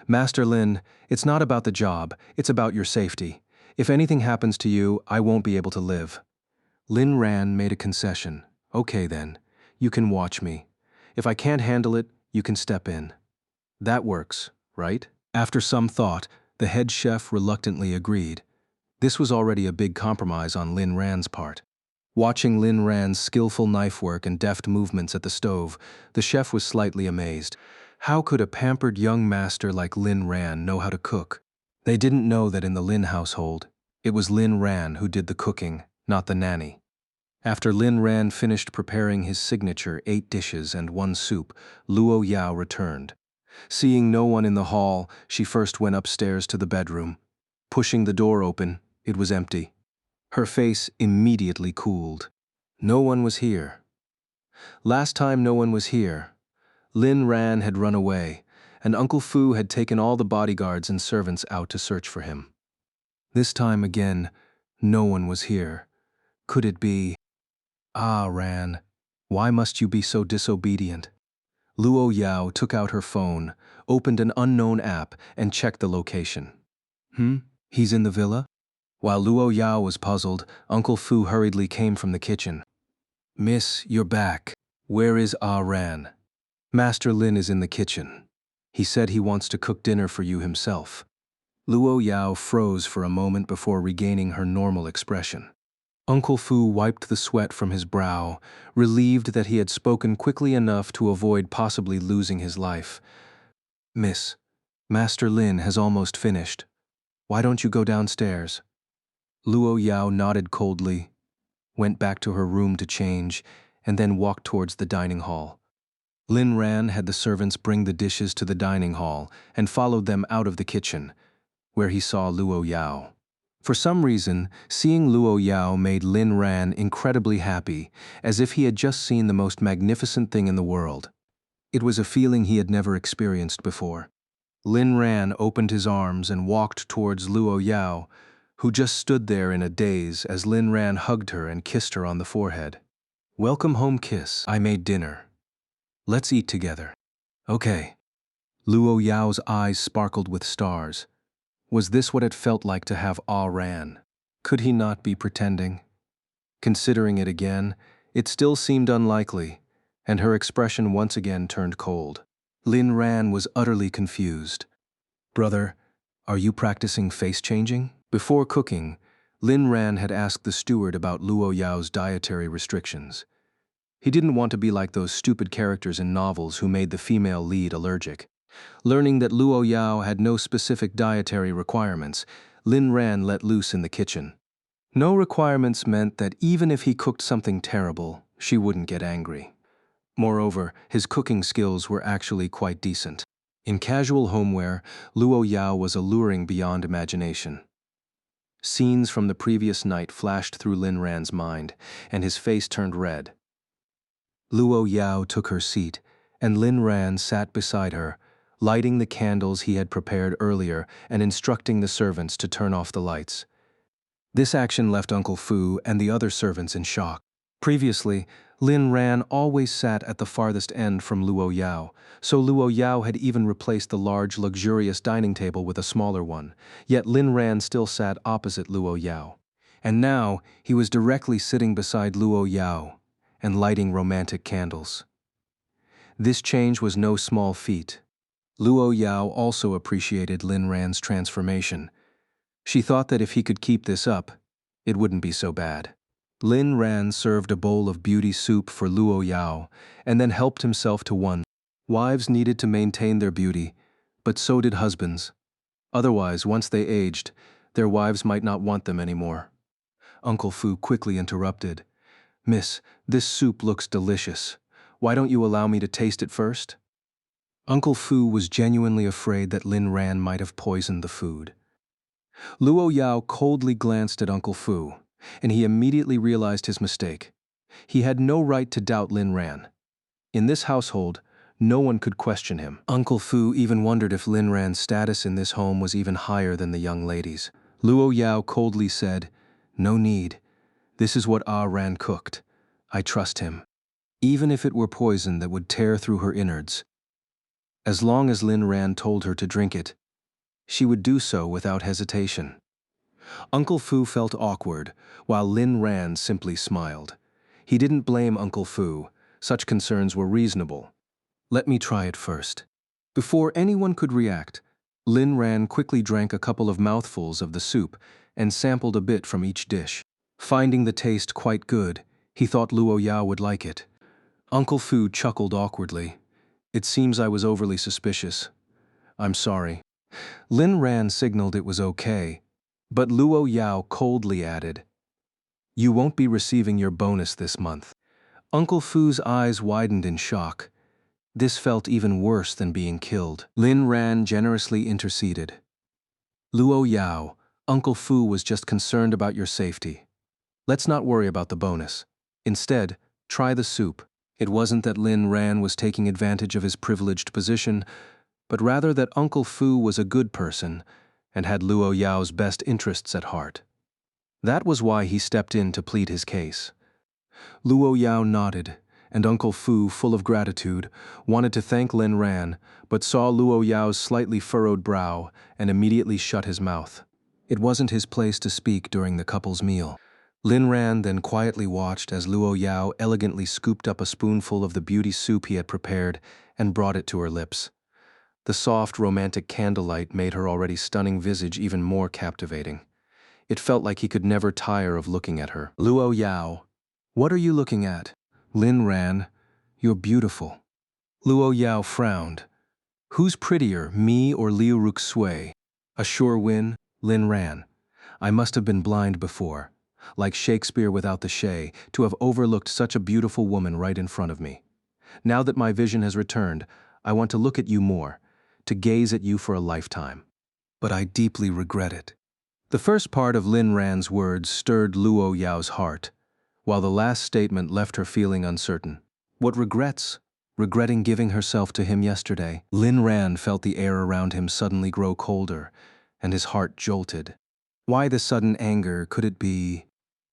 Master Lin, it's not about the job, it's about your safety. If anything happens to you, I won't be able to live. Lin Ran made a concession. Okay then, you can watch me. If I can't handle it, you can step in. That works, right? After some thought, the head chef reluctantly agreed. This was already a big compromise on Lin Ran's part. Watching Lin Ran's skillful knife work and deft movements at the stove, the chef was slightly amazed. How could a pampered young master like Lin Ran know how to cook? They didn't know that in the Lin household, it was Lin Ran who did the cooking, not the nanny. After Lin Ran finished preparing his signature 8 dishes and 1 soup, Luo Yao returned. Seeing no one in the hall, she first went upstairs to the bedroom. Pushing the door open, it was empty. Her face immediately cooled. No one was here. Last time no one was here, Lin Ran had run away, and Uncle Fu had taken all the bodyguards and servants out to search for him. This time again, no one was here. Could it be? Ah, Ran, why must you be so disobedient? Luo Yao took out her phone, opened an unknown app, and checked the location. He's in the villa? While Luo Yao was puzzled, Uncle Fu hurriedly came from the kitchen. Miss, you're back. Where is Ah Ran? Master Lin is in the kitchen. He said he wants to cook dinner for you himself. Luo Yao froze for a moment before regaining her normal expression. Uncle Fu wiped the sweat from his brow, relieved that he had spoken quickly enough to avoid possibly losing his life. Miss, Master Lin has almost finished. Why don't you go downstairs? Luo Yao nodded coldly, went back to her room to change, and then walked towards the dining hall. Lin Ran had the servants bring the dishes to the dining hall and followed them out of the kitchen, where he saw Luo Yao. For some reason, seeing Luo Yao made Lin Ran incredibly happy, as if he had just seen the most magnificent thing in the world. It was a feeling he had never experienced before. Lin Ran opened his arms and walked towards Luo Yao, who just stood there in a daze as Lin Ran hugged her and kissed her on the forehead. Welcome home kiss. I made dinner. Let's eat together. Okay. Luo Yao's eyes sparkled with stars. Was this what it felt like to have Ah Ran? Could he not be pretending? Considering it again, it still seemed unlikely, and her expression once again turned cold. Lin Ran was utterly confused. Brother, are you practicing face-changing? Before cooking, Lin Ran had asked the steward about Luo Yao's dietary restrictions. He didn't want to be like those stupid characters in novels who made the female lead allergic. Learning that Luo Yao had no specific dietary requirements, Lin Ran let loose in the kitchen. No requirements meant that even if he cooked something terrible, she wouldn't get angry. Moreover, his cooking skills were actually quite decent. In casual homeware, Luo Yao was alluring beyond imagination. Scenes from the previous night flashed through Lin Ran's mind, and his face turned red. Luo Yao took her seat, and Lin Ran sat beside her, lighting the candles he had prepared earlier and instructing the servants to turn off the lights. This action left Uncle Fu and the other servants in shock. Previously, Lin Ran always sat at the farthest end from Luo Yao, so Luo Yao had even replaced the large, luxurious dining table with a smaller one, yet Lin Ran still sat opposite Luo Yao. And now, he was directly sitting beside Luo Yao and lighting romantic candles. This change was no small feat. Luo Yao also appreciated Lin Ran's transformation. She thought that if he could keep this up, it wouldn't be so bad. Lin Ran served a bowl of beauty soup for Luo Yao and then helped himself to one. Wives needed to maintain their beauty, but so did husbands. Otherwise, once they aged, their wives might not want them anymore. Uncle Fu quickly interrupted. Miss, this soup looks delicious. Why don't you allow me to taste it first? Uncle Fu was genuinely afraid that Lin Ran might have poisoned the food. Luo Yao coldly glanced at Uncle Fu, and he immediately realized his mistake. He had no right to doubt Lin Ran. In this household, no one could question him. Uncle Fu even wondered if Lin Ran's status in this home was even higher than the young ladies. Luo Yao coldly said, No need. This is what Ah Ran cooked. I trust him. Even if it were poison that would tear through her innards. As long as Lin Ran told her to drink it, she would do so without hesitation. Uncle Fu felt awkward, while Lin Ran simply smiled. He didn't blame Uncle Fu. Such concerns were reasonable. Let me try it first. Before anyone could react, Lin Ran quickly drank a couple of mouthfuls of the soup and sampled a bit from each dish. Finding the taste quite good, he thought Luo Yao would like it. Uncle Fu chuckled awkwardly. It seems I was overly suspicious. I'm sorry. Lin Ran signaled it was okay, but Luo Yao coldly added, You won't be receiving your bonus this month. Uncle Fu's eyes widened in shock. This felt even worse than being killed. Lin Ran generously interceded. Luo Yao, Uncle Fu was just concerned about your safety. Let's not worry about the bonus. Instead, try the soup. It wasn't that Lin Ran was taking advantage of his privileged position, but rather that Uncle Fu was a good person, and had Luo Yao's best interests at heart. That was why he stepped in to plead his case. Luo Yao nodded, and Uncle Fu, full of gratitude, wanted to thank Lin Ran, but saw Luo Yao's slightly furrowed brow and immediately shut his mouth. It wasn't his place to speak during the couple's meal. Lin Ran then quietly watched as Luo Yao elegantly scooped up a spoonful of the beauty soup he had prepared and brought it to her lips. The soft, romantic candlelight made her already stunning visage even more captivating. It felt like he could never tire of looking at her. Luo Yao, what are you looking at? Lin Ran, you're beautiful. Luo Yao frowned. Who's prettier, me or Liu Ruxui? A sure win, Lin Ran. I must have been blind before, like Shakespeare without the shay, to have overlooked such a beautiful woman right in front of me. Now that my vision has returned, I want to look at you more, to gaze at you for a lifetime. But I deeply regret it. The first part of Lin Ran's words stirred Luo Yao's heart, while the last statement left her feeling uncertain. What regrets? Regretting giving herself to him yesterday. Lin Ran felt the air around him suddenly grow colder, and his heart jolted. Why the sudden anger? Could it be?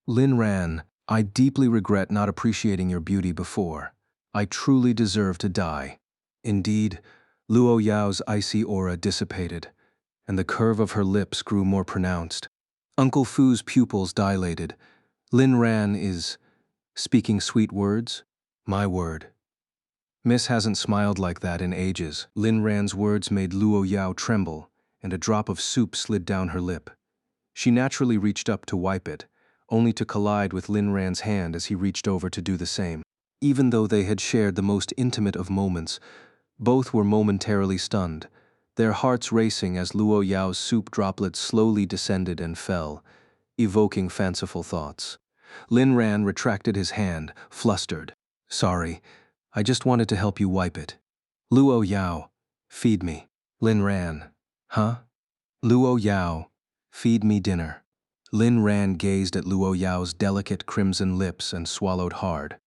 Lin Ran, I deeply regret not appreciating your beauty before. I truly deserve to die. Indeed, Luo Yao's icy aura dissipated, and the curve of her lips grew more pronounced. Uncle Fu's pupils dilated. Lin Ran is speaking sweet words? My word. Miss hasn't smiled like that in ages. Lin Ran's words made Luo Yao tremble, and a drop of soup slid down her lip. She naturally reached up to wipe it, only to collide with Lin Ran's hand as he reached over to do the same. Even though they had shared the most intimate of moments, both were momentarily stunned, their hearts racing as Luo Yao's soup droplets slowly descended and fell, evoking fanciful thoughts. Lin Ran retracted his hand, flustered. Sorry, I just wanted to help you wipe it. Luo Yao, feed me. Lin Ran, huh? Luo Yao, feed me dinner. Lin Ran gazed at Luo Yao's delicate crimson lips and swallowed hard.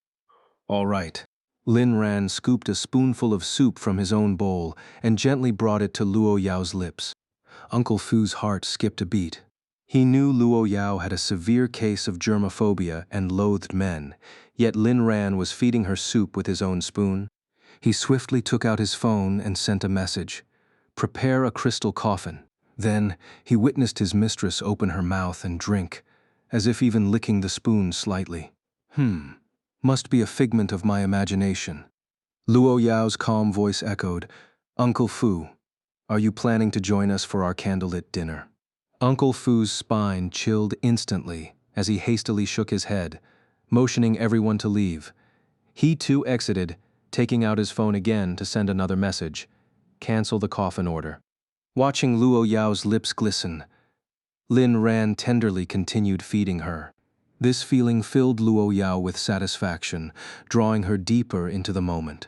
All right. Lin Ran scooped a spoonful of soup from his own bowl and gently brought it to Luo Yao's lips. Uncle Fu's heart skipped a beat. He knew Luo Yao had a severe case of germophobia and loathed men, yet Lin Ran was feeding her soup with his own spoon. He swiftly took out his phone and sent a message. Prepare a crystal coffin. Then he witnessed his mistress open her mouth and drink, as if even licking the spoon slightly. Must be a figment of my imagination. Luo Yao's calm voice echoed, Uncle Fu, are you planning to join us for our candlelit dinner? Uncle Fu's spine chilled instantly as he hastily shook his head, motioning everyone to leave. He too exited, taking out his phone again to send another message. Cancel the coffin order. Watching Luo Yao's lips glisten, Lin Ran tenderly continued feeding her. This feeling filled Luo Yao with satisfaction, drawing her deeper into the moment.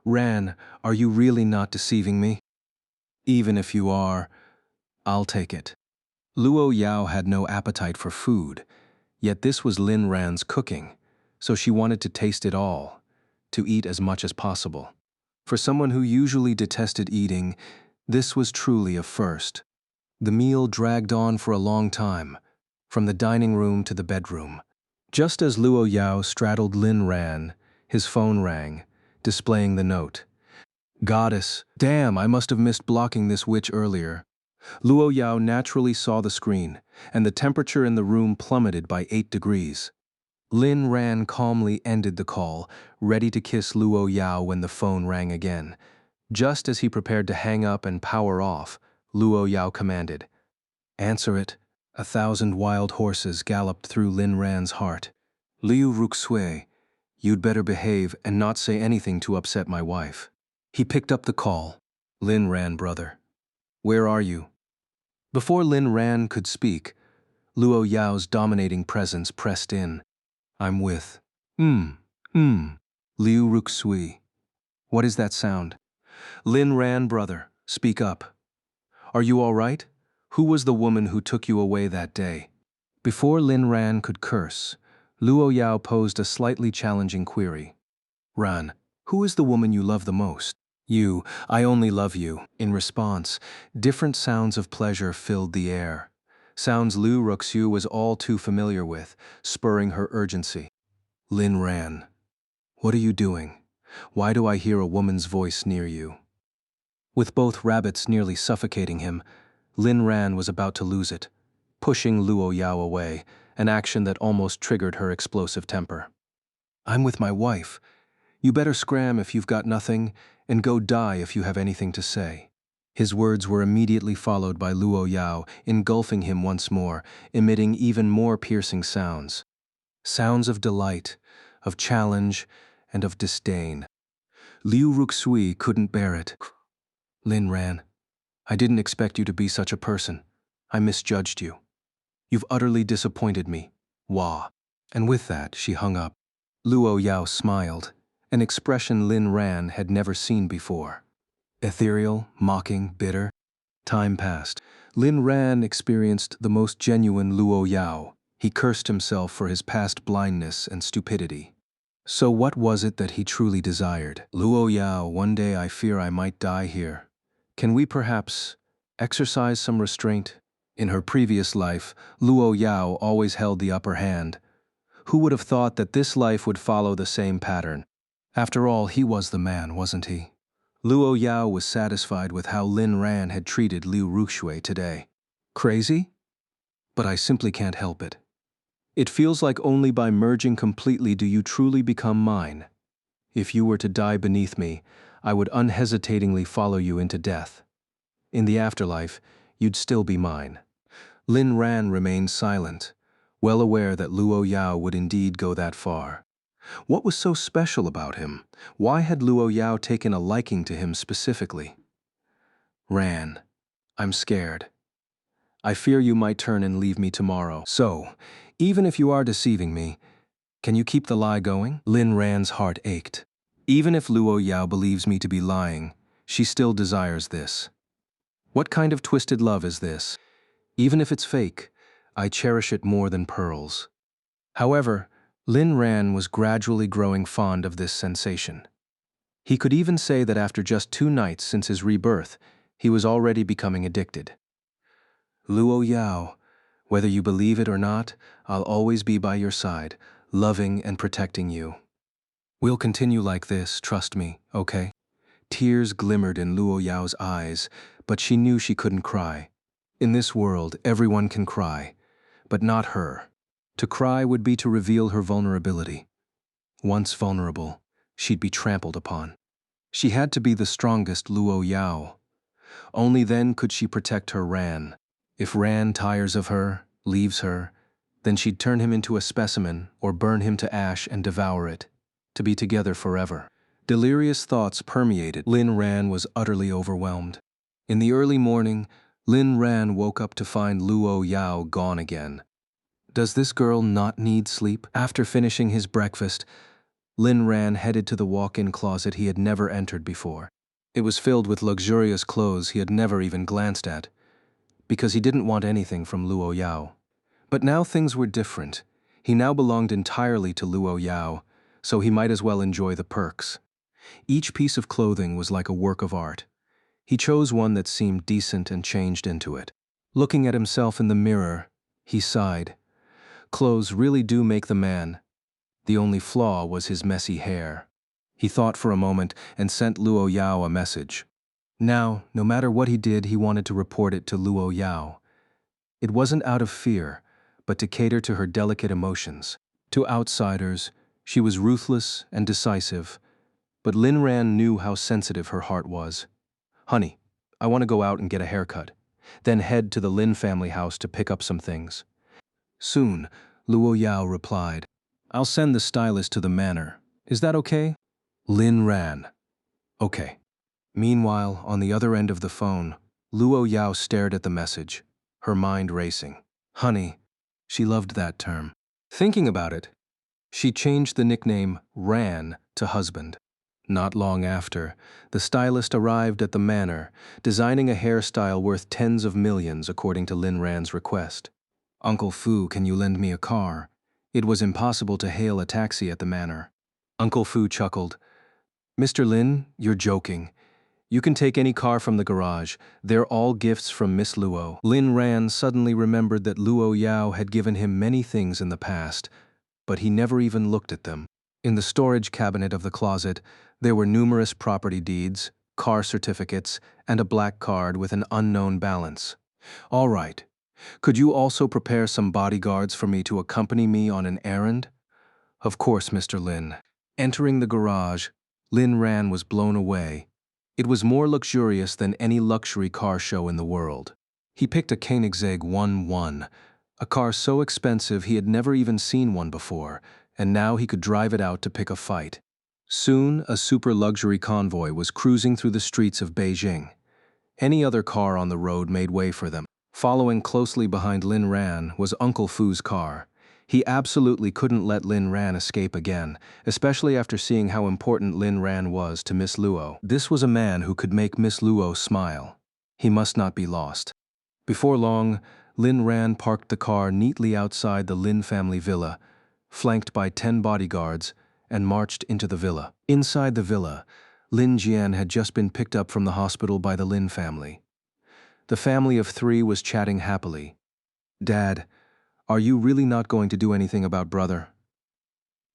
Ran, are you really not deceiving me? Even if you are, I'll take it. Luo Yao had no appetite for food, yet this was Lin Ran's cooking, so she wanted to taste it all, to eat as much as possible. For someone who usually detested eating, this was truly a first. The meal dragged on for a long time, from the dining room to the bedroom. Just as Luo Yao straddled Lin Ran, his phone rang, displaying the note. Goddess, damn, I must have missed blocking this witch earlier. Luo Yao naturally saw the screen, and the temperature in the room plummeted by 8 degrees. Lin Ran calmly ended the call, ready to kiss Luo Yao when the phone rang again. Just as he prepared to hang up and power off, Luo Yao commanded, Answer it. 1,000 wild horses galloped through Lin Ran's heart. Liu Ruxui, you'd better behave and not say anything to upset my wife. He picked up the call. Lin Ran, brother. Where are you? Before Lin Ran could speak, Luo Yao's dominating presence pressed in. I'm with. Liu Ruxui. What is that sound? Lin Ran, brother, speak up. Are you all right? Who was the woman who took you away that day? Before Lin Ran could curse, Luo Yao posed a slightly challenging query. Ran, who is the woman you love the most? You, I only love you. In response, different sounds of pleasure filled the air. Sounds Liu Ruxiu was all too familiar with, spurring her urgency. Lin ran. What are you doing? Why do I hear a woman's voice near you? With both rabbits nearly suffocating him, Lin Ran was about to lose it, pushing Luo Yao away, an action that almost triggered her explosive temper. I'm with my wife. You better scram if you've got nothing, and go die if you have anything to say. His words were immediately followed by Luo Yao, engulfing him once more, emitting even more piercing sounds. Sounds of delight, of challenge, and of disdain. Liu Ruxui couldn't bear it. Lin Ran, I didn't expect you to be such a person. I misjudged you. You've utterly disappointed me. Wah. And with that, she hung up. Luo Yao smiled, an expression Lin Ran had never seen before. Ethereal, mocking, bitter. Time passed. Lin Ran experienced the most genuine Luo Yao. He cursed himself for his past blindness and stupidity. So what was it that he truly desired? Luo Yao, one day I fear I might die here. Can we perhaps exercise some restraint? In her previous life, Luo Yao always held the upper hand. Who would have thought that this life would follow the same pattern? After all, he was the man, wasn't he? Luo Yao was satisfied with how Lin Ran had treated Liu Ruxue today. Crazy? But I simply can't help it. It feels like only by merging completely do you truly become mine. If you were to die beneath me, I would unhesitatingly follow you into death. In the afterlife, you'd still be mine. Lin Ran remained silent, well aware that Luo Yao would indeed go that far. What was so special about him? Why had Luo Yao taken a liking to him specifically? Ran, I'm scared. I fear you might turn and leave me tomorrow. So, even if you are deceiving me, can you keep the lie going? Lin Ran's heart ached. Even if Luo Yao believes me to be lying, she still desires this. What kind of twisted love is this? Even if it's fake, I cherish it more than pearls. However, Lin Ran was gradually growing fond of this sensation. He could even say that after just 2 nights since his rebirth, he was already becoming addicted. Luo Yao, whether you believe it or not, I'll always be by your side, loving and protecting you. We'll continue like this, trust me, okay? Tears glimmered in Luo Yao's eyes, but she knew she couldn't cry. In this world, everyone can cry, but not her. To cry would be to reveal her vulnerability. Once vulnerable, she'd be trampled upon. She had to be the strongest Luo Yao. Only then could she protect her Ran. If Ran tires of her, leaves her, then she'd turn him into a specimen or burn him to ash and devour it, to be together forever. Delirious thoughts permeated. Lin Ran was utterly overwhelmed. In the early morning, Lin Ran woke up to find Luo Yao gone again. Does this girl not need sleep? After finishing his breakfast, Lin Ran headed to the walk-in closet he had never entered before. It was filled with luxurious clothes he had never even glanced at, because he didn't want anything from Luo Yao. But now things were different. He now belonged entirely to Luo Yao, so he might as well enjoy the perks. Each piece of clothing was like a work of art. He chose one that seemed decent and changed into it. Looking at himself in the mirror, he sighed. Clothes really do make the man. The only flaw was his messy hair. He thought for a moment and sent Luo Yao a message. Now, no matter what he did, he wanted to report it to Luo Yao. It wasn't out of fear, but to cater to her delicate emotions. To outsiders, she was ruthless and decisive, but Lin Ran knew how sensitive her heart was. Honey, I want to go out and get a haircut, then head to the Lin family house to pick up some things. Soon, Luo Yao replied, I'll send the stylist to the manor. Is that okay? Lin Ran. Okay. Meanwhile, on the other end of the phone, Luo Yao stared at the message, her mind racing. Honey, she loved that term. Thinking about it, she changed the nickname Ran to husband. Not long after, the stylist arrived at the manor, designing a hairstyle worth tens of millions according to Lin Ran's request. Uncle Fu, can you lend me a car? It was impossible to hail a taxi at the manor. Uncle Fu chuckled. Mr. Lin, you're joking. You can take any car from the garage. They're all gifts from Miss Luo. Lin Ran suddenly remembered that Luo Yao had given him many things in the past, but he never even looked at them. In the storage cabinet of the closet, there were numerous property deeds, car certificates, and a black card with an unknown balance. All right. Could you also prepare some bodyguards for me to accompany me on an errand? Of course, Mr. Lin. Entering the garage, Lin Ran was blown away. It was more luxurious than any luxury car show in the world. He picked a Koenigsegg 1-1, a car so expensive he had never even seen one before, and now he could drive it out to pick a fight. Soon, a super luxury convoy was cruising through the streets of Beijing. Any other car on the road made way for them. Following closely behind Lin Ran was Uncle Fu's car. He absolutely couldn't let Lin Ran escape again, especially after seeing how important Lin Ran was to Miss Luo. This was a man who could make Miss Luo smile. He must not be lost. Before long, Lin Ran parked the car neatly outside the Lin family villa, flanked by 10 bodyguards, and marched into the villa. Inside the villa, Lin Jian had just been picked up from the hospital by the Lin family. The family of 3 was chatting happily. "Dad, are you really not going to do anything about brother?"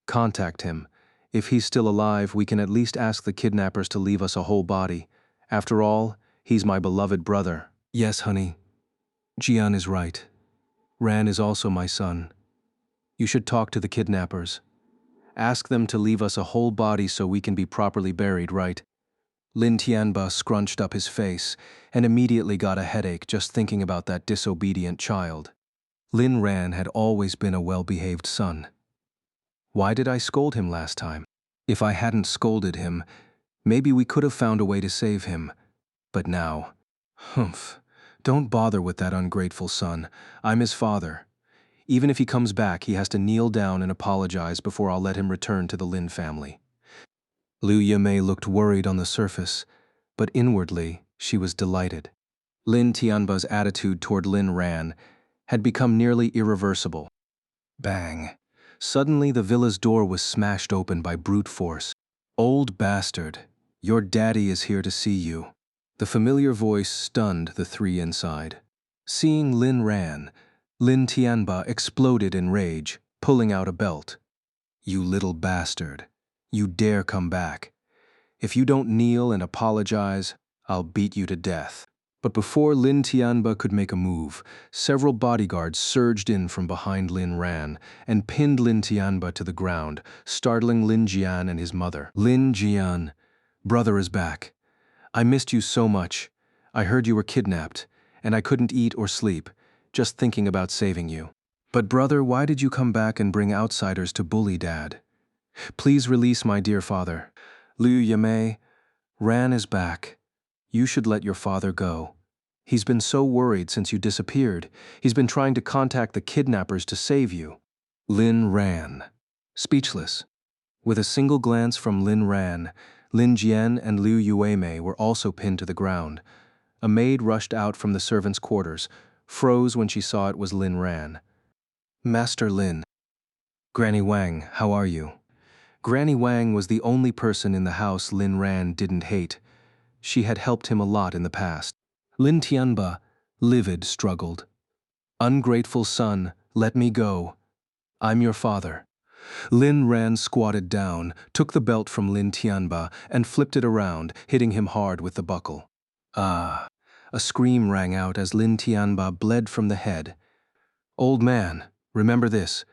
"Contact him. If he's still alive, we can at least ask the kidnappers to leave us a whole body. After all, he's my beloved brother." "Yes, honey. Jian is right. Ran is also my son. You should talk to the kidnappers. Ask them to leave us a whole body so we can be properly buried, right?" Lin Tianba scrunched up his face and immediately got a headache just thinking about that disobedient child. Lin Ran had always been a well-behaved son. Why did I scold him last time? If I hadn't scolded him, maybe we could have found a way to save him. But now, humph, don't bother with that ungrateful son. I'm his father. Even if he comes back, he has to kneel down and apologize before I'll let him return to the Lin family. Liu Yimei looked worried on the surface, but inwardly she was delighted. Lin Tianba's attitude toward Lin Ran had become nearly irreversible. Bang! Suddenly the villa's door was smashed open by brute force. "Old bastard, your daddy is here to see you." The familiar voice stunned the 3 inside. Seeing Lin Ran, Lin Tianba exploded in rage, pulling out a belt. "You little bastard. You dare come back. If you don't kneel and apologize, I'll beat you to death." But before Lin Tianba could make a move, several bodyguards surged in from behind Lin Ran and pinned Lin Tianba to the ground, startling Lin Jian and his mother. "Lin Jian, brother is back. I missed you so much. I heard you were kidnapped, and I couldn't eat or sleep, just thinking about saving you. But brother, why did you come back and bring outsiders to bully Dad? Please release my dear father. Liu Yimei, Ran is back. You should let your father go. He's been so worried since you disappeared. He's been trying to contact the kidnappers to save you." Lin Ran. Speechless. With a single glance from Lin Ran, Lin Jian and Liu Yuemei were also pinned to the ground. A maid rushed out from the servants' quarters, froze when she saw it was Lin Ran. "Master Lin." "Granny Wang, how are you?" Granny Wang was the only person in the house Lin Ran didn't hate. She had helped him a lot in the past. Lin Tianba, livid, struggled. "Ungrateful son, let me go. I'm your father." Lin Ran squatted down, took the belt from Lin Tianba, and flipped it around, hitting him hard with the buckle. "Ah!" A scream rang out as Lin Tianba bled from the head. "Old man, remember this.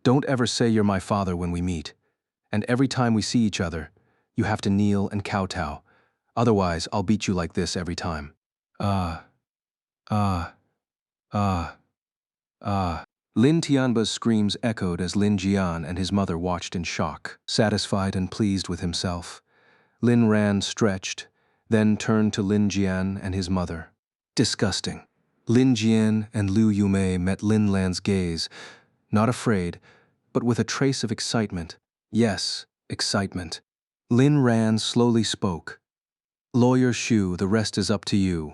Don't ever say you're my father when we meet. And every time we see each other, you have to kneel and kowtow. Otherwise, I'll beat you like this every time." "Ah, ah, ah, ah." Lin Tianba's screams echoed as Lin Jian and his mother watched in shock. Satisfied and pleased with himself, Lin Ran stretched, then turned to Lin Jian and his mother. Disgusting. Lin Jian and Liu Yumei met Lin Lan's gaze, not afraid, but with a trace of excitement. Yes, excitement. Lin Ran slowly spoke. "Lawyer Shu, the rest is up to you."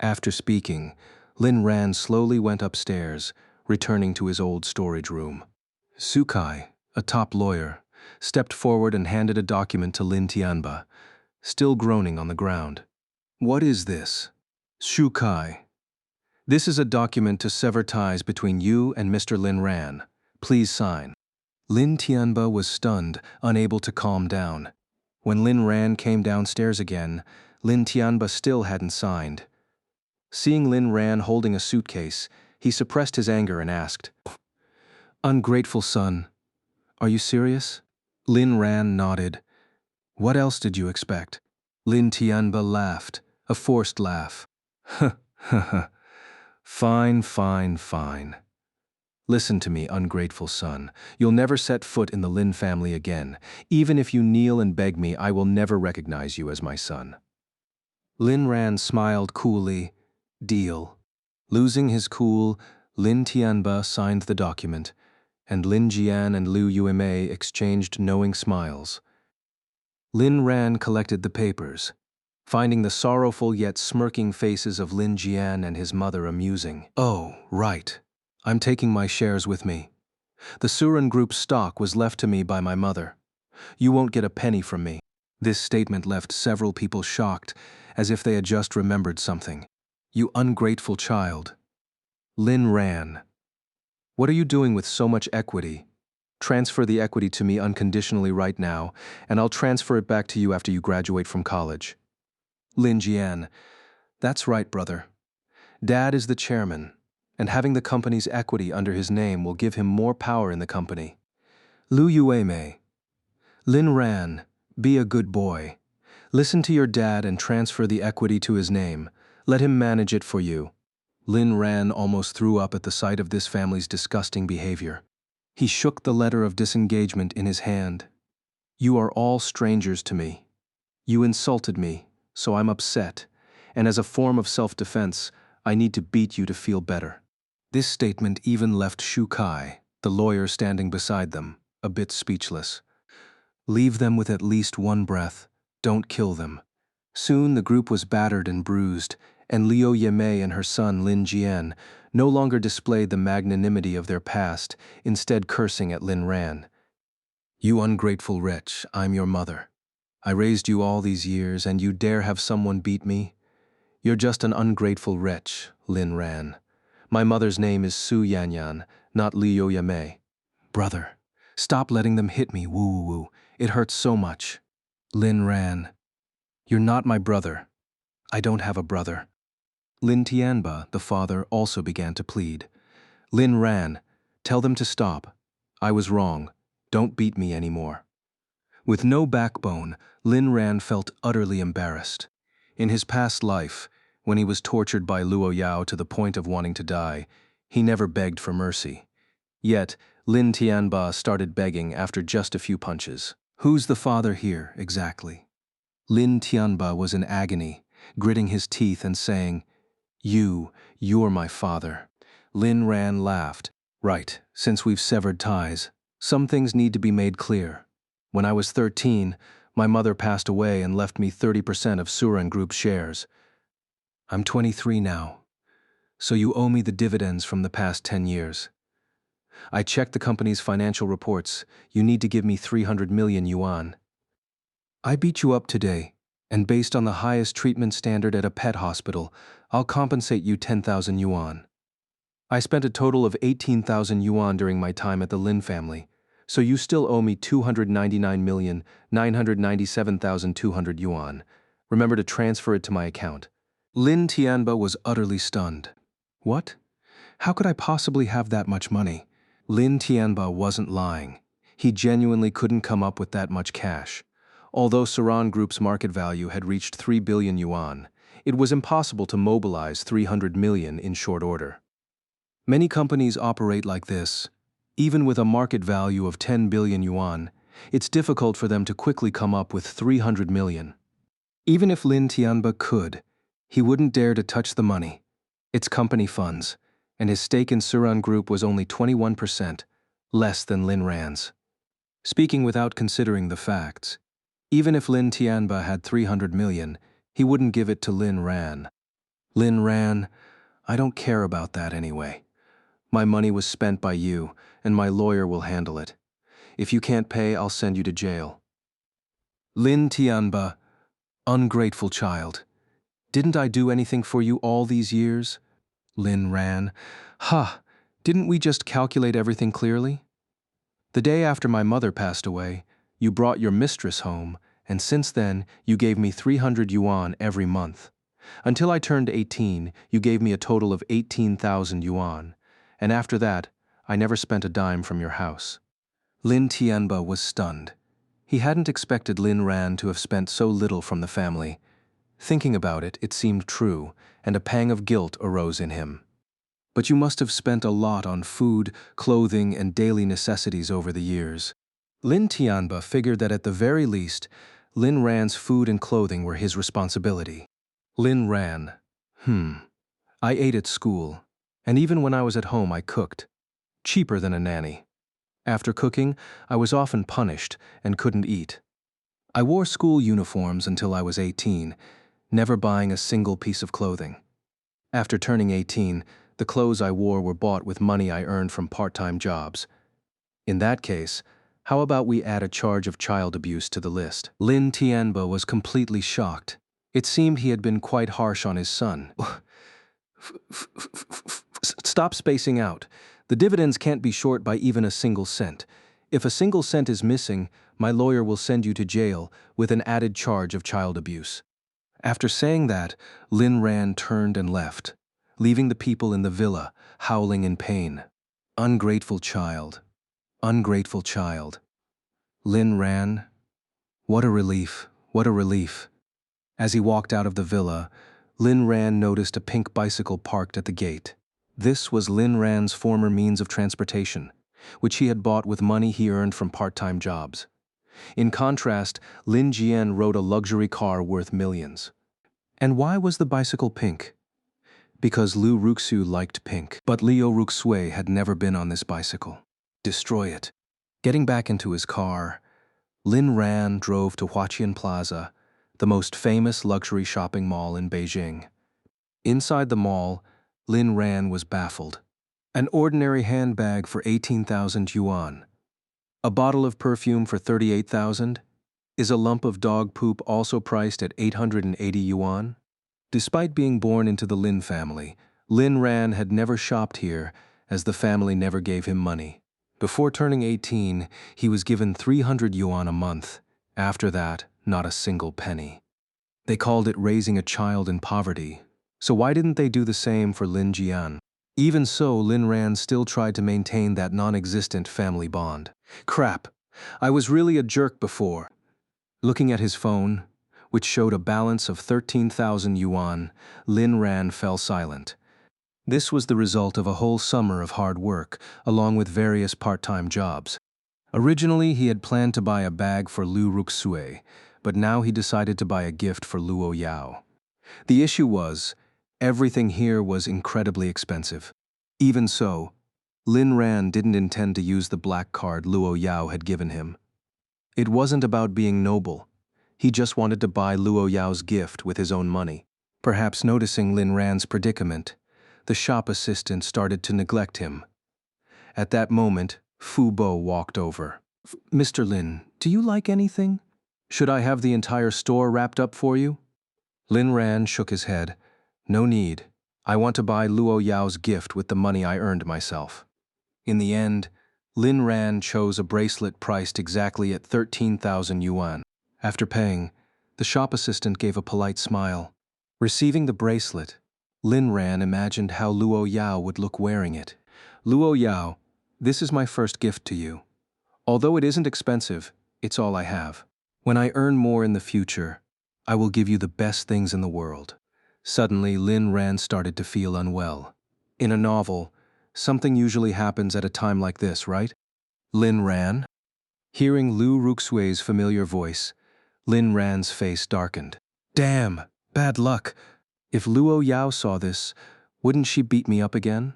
After speaking, Lin Ran slowly went upstairs, returning to his old storage room. Sukai, a top lawyer, stepped forward and handed a document to Lin Tianba. still groaning on the ground. What is this? Shukai. This is a document to sever ties between you and Mr. Lin Ran. Please sign. Lin Tianba was stunned, unable to calm down. When Lin Ran came downstairs again, Lin Tianba still hadn't signed. Seeing Lin Ran holding a suitcase, he suppressed his anger and asked, "Ungrateful son, are you serious?" Lin Ran nodded. "What else did you expect?" Lin Tianba laughed, a forced laugh. Fine, fine, fine. Listen to me, ungrateful son. You'll never set foot in the Lin family again. Even if you kneel and beg me, I will never recognize you as my son. Lin Ran smiled coolly. Deal. Losing his cool, Lin Tianba signed the document, and Lin Jian and Liu Yuemei exchanged knowing smiles. Lin Ran collected the papers, finding the sorrowful yet smirking faces of Lin Jian and his mother amusing. "Oh, right. I'm taking my shares with me. The Suran Group's stock was left to me by my mother. You won't get a penny from me." This statement left several people shocked, as if they had just remembered something. "You ungrateful child." Lin Ran. "What are you doing with so much equity? Transfer the equity to me unconditionally right now, and I'll transfer it back to you after you graduate from college." Lin Jian. "That's right, brother. Dad is the chairman, and having the company's equity under his name will give him more power in the company." Liu Yuemei. "Lin Ran, be a good boy. Listen to your dad and transfer the equity to his name. Let him manage it for you." Lin Ran almost threw up at the sight of this family's disgusting behavior. He shook the letter of disengagement in his hand. "You are all strangers to me. You insulted me, so I'm upset, and as a form of self-defense, I need to beat you to feel better." This statement even left Shu Kai, the lawyer standing beside them, a bit speechless. "Leave them with at least one breath. Don't kill them." Soon the group was battered and bruised, and Liu Yemei and her son Lin Jian no longer displayed the magnanimity of their past, instead cursing at Lin Ran. "You ungrateful wretch, I'm your mother. I raised you all these years, and you dare have someone beat me? You're just an ungrateful wretch, Lin Ran. My mother's name is Su Yanyan, not Liu Yemei." "Brother, stop letting them hit me, woo-woo-woo. It hurts so much." Lin Ran. "You're not my brother. I don't have a brother." Lin Tianba, the father, also began to plead. "Lin Ran, tell them to stop. I was wrong. Don't beat me anymore." With no backbone, Lin Ran felt utterly embarrassed. In his past life, when he was tortured by Luo Yao to the point of wanting to die, he never begged for mercy. Yet, Lin Tianba started begging after just a few punches. Who's the father here, exactly? Lin Tianba was in agony, gritting his teeth and saying, You're my father." Lin Ran laughed. "Right, since we've severed ties, some things need to be made clear. When I was 13, my mother passed away and left me 30% of Suran Group's shares. I'm 23 now, so you owe me the dividends from the past 10 years. I checked the company's financial reports. You need to give me 300 million yuan. I beat you up today, and based on the highest treatment standard at a pet hospital, I'll compensate you 10,000 yuan. I spent a total of 18,000 yuan during my time at the Lin family, so you still owe me 299,997,200 yuan. Remember to transfer it to my account." Lin Tianba was utterly stunned. "What? How could I possibly have that much money?" Lin Tianba wasn't lying. He genuinely couldn't come up with that much cash. Although Suran Group's market value had reached 3 billion yuan, it was impossible to mobilize 300 million in short order. Many companies operate like this. Even with a market value of 10 billion yuan, it's difficult for them to quickly come up with 300 million. Even if Lin Tianba could, he wouldn't dare to touch the money. It's company funds, and his stake in Suran Group was only 21%, less than Lin Ran's. Speaking without considering the facts, even if Lin Tianba had 300 million, he wouldn't give it to Lin Ran. "Lin Ran, I don't care about that anyway. My money was spent by you, and my lawyer will handle it. If you can't pay, I'll send you to jail." Lin Tianba. Ungrateful child. Didn't I do anything for you all these years? Lin ran. Ha! Didn't we just calculate everything clearly? The day after my mother passed away, you brought your mistress home, and since then, you gave me 300 yuan every month. Until I turned 18, you gave me a total of 18,000 yuan, and after that, I never spent a dime from your house. Lin Tianba was stunned. He hadn't expected Lin Ran to have spent so little from the family. Thinking about it, it seemed true, and a pang of guilt arose in him. But you must have spent a lot on food, clothing, and daily necessities over the years. Lin Tianba figured that at the very least, Lin Ran's food and clothing were his responsibility. Lin Ran. I ate at school, and even when I was at home I cooked. Cheaper than a nanny. After cooking, I was often punished and couldn't eat. I wore school uniforms until I was 18, never buying a single piece of clothing. After turning 18, the clothes I wore were bought with money I earned from part-time jobs. In that case, how about we add a charge of child abuse to the list? Lin Tianba was completely shocked. It seemed he had been quite harsh on his son. Stop spacing out. The dividends can't be short by even a single cent. If a single cent is missing, my lawyer will send you to jail with an added charge of child abuse. After saying that, Lin Ran turned and left, leaving the people in the villa howling in pain. Ungrateful child. Ungrateful child. Lin Ran. What a relief, what a relief. As he walked out of the villa, Lin Ran noticed a pink bicycle parked at the gate. This was Lin Ran's former means of transportation, which he had bought with money he earned from part-time jobs. In contrast, Lin Jian rode a luxury car worth millions. And why was the bicycle pink? Because Liu Ruxu liked pink, but Liu Ruxue had never been on this bicycle. Destroy it. Getting back into his car, Lin Ran drove to Huaqian Plaza, the most famous luxury shopping mall in Beijing. Inside the mall, Lin Ran was baffled. An ordinary handbag for 18,000 yuan. A bottle of perfume for 38,000? Is a lump of dog poop also priced at 880 yuan? Despite being born into the Lin family, Lin Ran had never shopped here, as the family never gave him money. Before turning 18, he was given 300 yuan a month. After that, not a single penny. They called it raising a child in poverty. So why didn't they do the same for Lin Jian? Even so, Lin Ran still tried to maintain that non-existent family bond. Crap, I was really a jerk before. Looking at his phone, which showed a balance of 13,000 yuan, Lin Ran fell silent. This was the result of a whole summer of hard work, along with various part-time jobs. Originally, he had planned to buy a bag for Liu Ruxue, but now he decided to buy a gift for Luo Yao. The issue was, everything here was incredibly expensive. Even so, Lin Ran didn't intend to use the black card Luo Yao had given him. It wasn't about being noble. He just wanted to buy Luo Yao's gift with his own money. Perhaps noticing Lin Ran's predicament, the shop assistant started to neglect him. At that moment, Fu Bo walked over. "Mr. Lin, do you like anything? Should I have the entire store wrapped up for you?" Lin Ran shook his head. "No need. I want to buy Luo Yao's gift with the money I earned myself." In the end, Lin Ran chose a bracelet priced exactly at 13,000 yuan. After paying, the shop assistant gave a polite smile. Receiving the bracelet, Lin Ran imagined how Luo Yao would look wearing it. "Luo Yao, this is my first gift to you. Although it isn't expensive, it's all I have. When I earn more in the future, I will give you the best things in the world." Suddenly, Lin Ran started to feel unwell. In a novel, something usually happens at a time like this, right? Lin Ran? Hearing Liu Ruxue's familiar voice, Lin Ran's face darkened. Damn, bad luck. If Luo Yao saw this, wouldn't she beat me up again?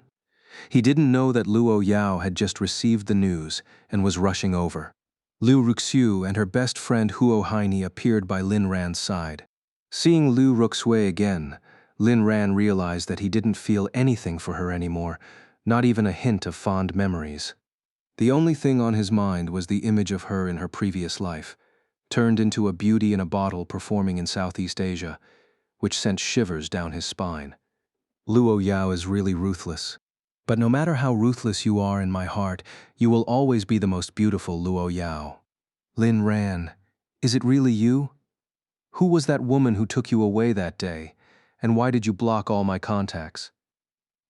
He didn't know that Luo Yao had just received the news and was rushing over. Liu Ruxu and her best friend Huo Haini appeared by Lin Ran's side. Seeing Liu Ruxue again, Lin Ran realized that he didn't feel anything for her anymore, not even a hint of fond memories. The only thing on his mind was the image of her in her previous life. turned into a beauty in a bottle performing in Southeast Asia, which sent shivers down his spine. Luo Yao is really ruthless. But no matter how ruthless you are in my heart, you will always be the most beautiful, Luo Yao. Lin Ran, is it really you? Who was that woman who took you away that day? And why did you block all my contacts?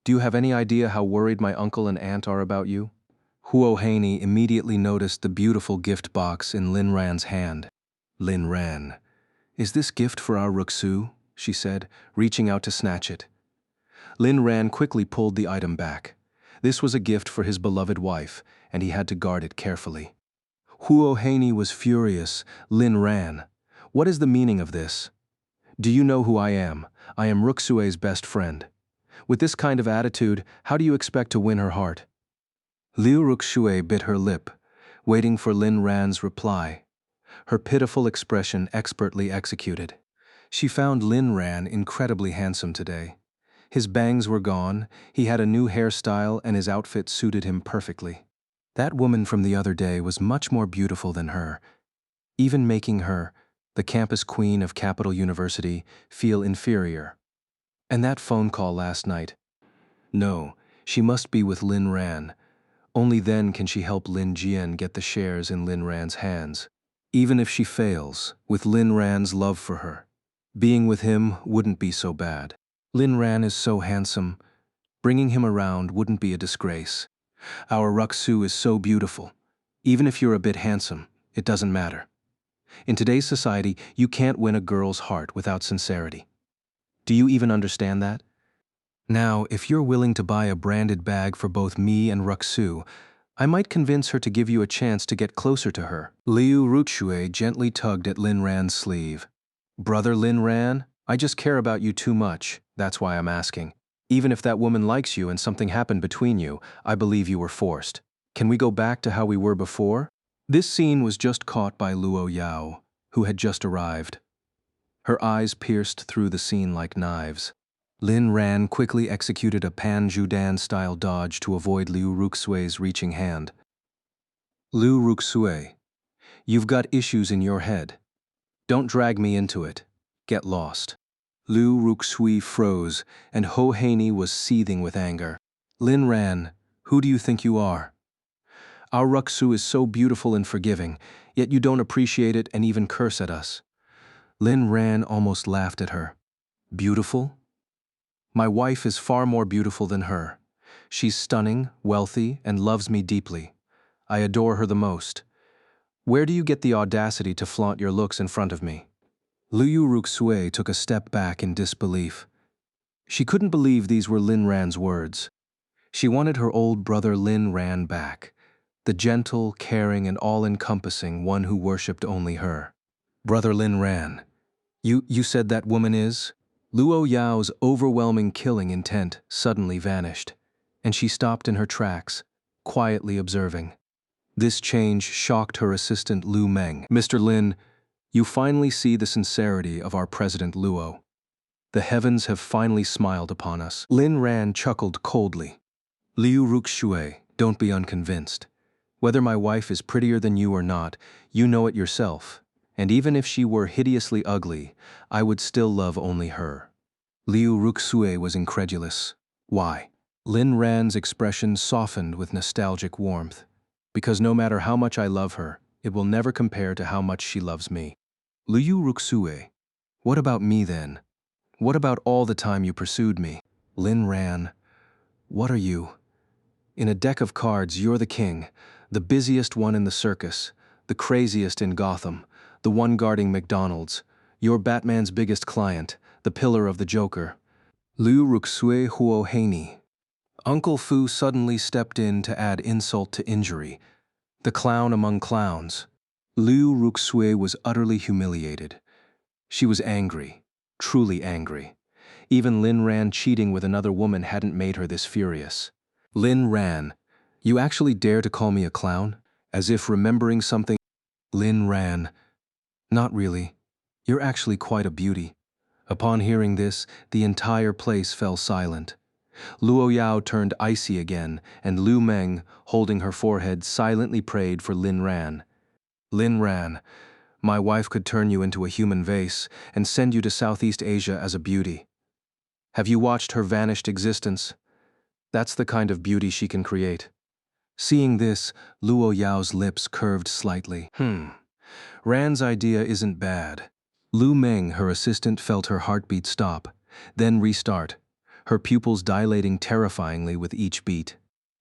Do you have any idea how worried my uncle and aunt are about you? Huo Haney immediately noticed the beautiful gift box in Lin Ran's hand. Lin Ran, is this gift for our Ruxu? She said, reaching out to snatch it. Lin Ran quickly pulled the item back. This was a gift for his beloved wife, and he had to guard it carefully. Huo Haney was furious. Lin Ran, what is the meaning of this? Do you know who I am? I am Ruxue's best friend. With this kind of attitude, how do you expect to win her heart? Liu Ruxue bit her lip, waiting for Lin Ran's reply. Her pitiful expression expertly executed. She found Lin Ran incredibly handsome today. His bangs were gone, he had a new hairstyle, and his outfit suited him perfectly. That woman from the other day was much more beautiful than her, even making her, the campus queen of Capital University, feel inferior. And that phone call last night. No, she must be with Lin Ran. Only then can she help Lin Jian get the shares in Lin Ran's hands. Even if she fails, with Lin Ran's love for her, being with him wouldn't be so bad. Lin Ran is so handsome. Bringing him around wouldn't be a disgrace. Our Ruxu is so beautiful. Even if you're a bit handsome, it doesn't matter. In today's society, you can't win a girl's heart without sincerity. Do you even understand that? Now, if you're willing to buy a branded bag for both me and Ruxu, I might convince her to give you a chance to get closer to her. Liu Ruxue gently tugged at Lin Ran's sleeve. Brother Lin Ran, I just care about you too much, that's why I'm asking. Even if that woman likes you and something happened between you, I believe you were forced. Can we go back to how we were before? This scene was just caught by Luo Yao, who had just arrived. Her eyes pierced through the scene like knives. Lin Ran quickly executed a Pan Judan-style dodge to avoid Liu Ruxue's reaching hand. Liu Ruxue, you've got issues in your head. Don't drag me into it. Get lost. Liu Ruxui froze, and Ho Haney was seething with anger. Lin Ran, who do you think you are? Our Ruxu is so beautiful and forgiving, yet you don't appreciate it and even curse at us. Lin Ran almost laughed at her. Beautiful? My wife is far more beautiful than her. She's stunning, wealthy, and loves me deeply. I adore her the most. Where do you get the audacity to flaunt your looks in front of me? Liu Ruxue took a step back in disbelief. She couldn't believe these were Lin Ran's words. She wanted her old brother Lin Ran back, the gentle, caring, and all-encompassing one who worshipped only her. Brother Lin Ran, you said that woman is? Luo Yao's overwhelming killing intent suddenly vanished, and she stopped in her tracks, quietly observing. This change shocked her assistant Lu Meng. Mr. Lin, you finally see the sincerity of our President Luo. The heavens have finally smiled upon us. Lin Ran chuckled coldly. Liu Ruxue, don't be unconvinced. Whether my wife is prettier than you or not, you know it yourself. And even if she were hideously ugly, I would still love only her. Liu Ruxue was incredulous. Why? Lin Ran's expression softened with nostalgic warmth. Because no matter how much I love her, it will never compare to how much she loves me. Liu Ruxue, what about me then? What about all the time you pursued me? Lin Ran, what are you? In a deck of cards, you're the king, the busiest one in the circus, the craziest in Gotham, the one guarding McDonald's. You're Batman's biggest client, the pillar of the Joker. Liu Ruxue Huo Haney. Uncle Fu suddenly stepped in to add insult to injury. The clown among clowns. Liu Ruxue was utterly humiliated. She was angry, truly angry. Even Lin Ran cheating with another woman hadn't made her this furious. Lin Ran, you actually dare to call me a clown? As if remembering something. Lin Ran, not really. You're actually quite a beauty. Upon hearing this, the entire place fell silent. Luo Yao turned icy again, and Lu Meng, holding her forehead, silently prayed for Lin Ran. Lin Ran, My wife could turn you into a human vase and send you to Southeast Asia as a beauty. Have you watched her vanished existence? That's the kind of beauty she can create. Seeing this, Luo Yao's lips curved slightly. Ran's idea isn't bad. Lu Meng, her assistant, felt her heartbeat stop, then restart, her pupils dilating terrifyingly with each beat.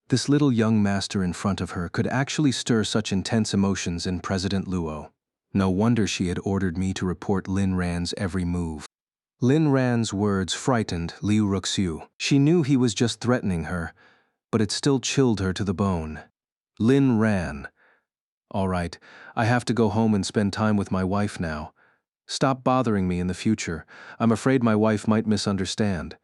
This little young master in front of her could actually stir such intense emotions in President Luo. No wonder she had ordered me to report Lin Ran's every move. Lin Ran's words frightened Liu Ruxiu. She knew he was just threatening her, but it still chilled her to the bone. Lin Ran. All right, I have to go home and spend time with my wife now. Stop bothering me in the future. I'm afraid my wife might misunderstand.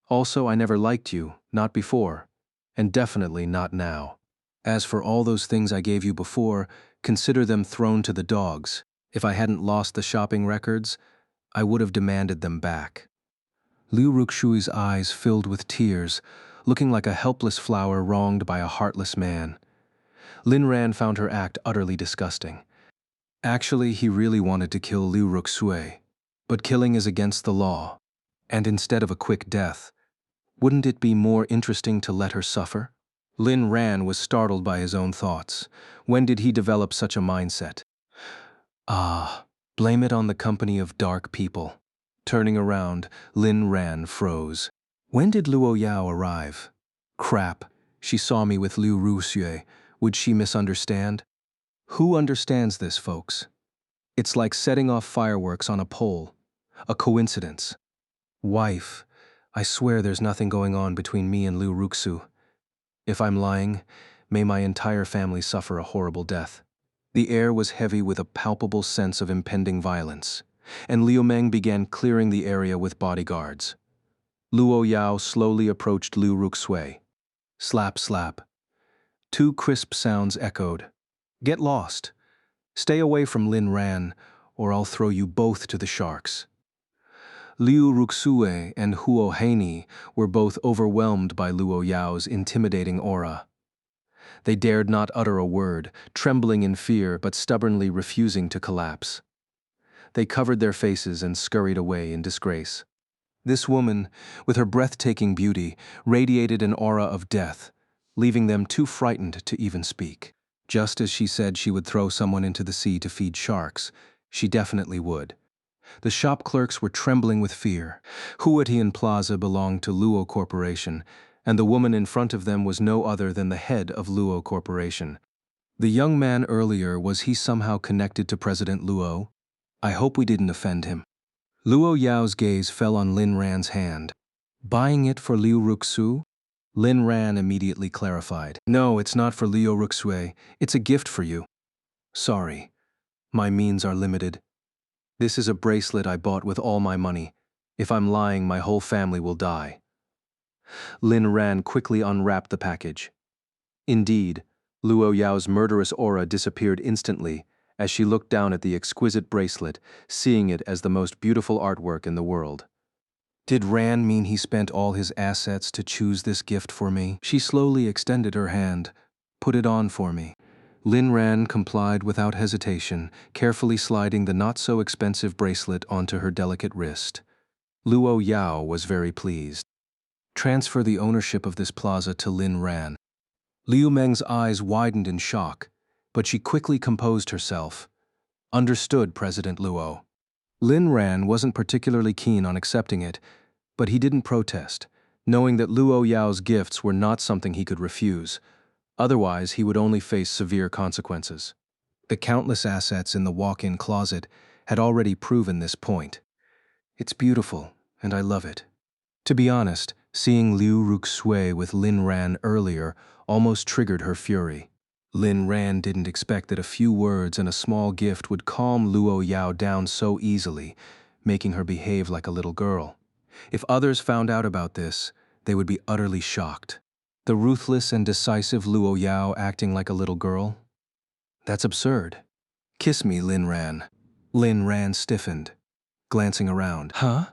Also, I never liked you, not before, and definitely not now. As for all those things I gave you before, consider them thrown to the dogs. If I hadn't lost the shopping records, I would have demanded them back. Liu Ruxui's eyes filled with tears, looking like a helpless flower wronged by a heartless man. Lin Ran found her act utterly disgusting. Actually, he really wanted to kill Liu Ruxui, but killing is against the law. And instead of a quick death, wouldn't it be more interesting to let her suffer? Lin Ran was startled by his own thoughts. When did he develop such a mindset? Blame it on the company of dark people. Turning around, Lin Ran froze. When did Luo Yao arrive? Crap, she saw me with Liu Ruxue. Would she misunderstand? Who understands this, folks? It's like setting off fireworks on a pole. A coincidence. Wife, I swear there's nothing going on between me and Liu Ruxu. If I'm lying, may my entire family suffer a horrible death. The air was heavy with a palpable sense of impending violence, and Liu Meng began clearing the area with bodyguards. Luo Yao slowly approached Liu Ruxue. Slap, slap. Two crisp sounds echoed. Get lost. Stay away from Lin Ran, or I'll throw you both to the sharks. Liu Ruxue and Huo Heini were both overwhelmed by Luo Yao's intimidating aura. They dared not utter a word, trembling in fear but stubbornly refusing to collapse. They covered their faces and scurried away in disgrace. This woman, with her breathtaking beauty, radiated an aura of death, leaving them too frightened to even speak. Just as she said she would throw someone into the sea to feed sharks, she definitely would. The shop clerks were trembling with fear. Huatian Plaza belonged to Luo Corporation, and the woman in front of them was no other than the head of Luo Corporation. The young man earlier, was he somehow connected to President Luo? I hope we didn't offend him. Luo Yao's gaze fell on Lin Ran's hand. Buying it for Liu Ruxu? Lin Ran immediately clarified. No, it's not for Liu Ruxue. It's a gift for you. Sorry. My means are limited. This is a bracelet I bought with all my money. If I'm lying, my whole family will die. Lin Ran quickly unwrapped the package. Indeed, Luo Yao's murderous aura disappeared instantly as she looked down at the exquisite bracelet, seeing it as the most beautiful artwork in the world. Did Ran mean he spent all his assets to choose this gift for me? She slowly extended her hand. Put it on for me. Lin Ran complied without hesitation, carefully sliding the not-so-expensive bracelet onto her delicate wrist. Luo Yao was very pleased. Transfer the ownership of this plaza to Lin Ran. Liu Meng's eyes widened in shock, but she quickly composed herself. Understood, President Luo. Lin Ran wasn't particularly keen on accepting it, but he didn't protest, knowing that Luo Yao's gifts were not something he could refuse. Otherwise, he would only face severe consequences. The countless assets in the walk-in closet had already proven this point. It's beautiful, and I love it. To be honest, seeing Liu Ruxue with Lin Ran earlier almost triggered her fury. Lin Ran didn't expect that a few words and a small gift would calm Luo Yao down so easily, making her behave like a little girl. If others found out about this, they would be utterly shocked. The ruthless and decisive Luo Yao acting like a little girl? That's absurd. Kiss me, Lin Ran. Lin Ran stiffened, glancing around. Huh?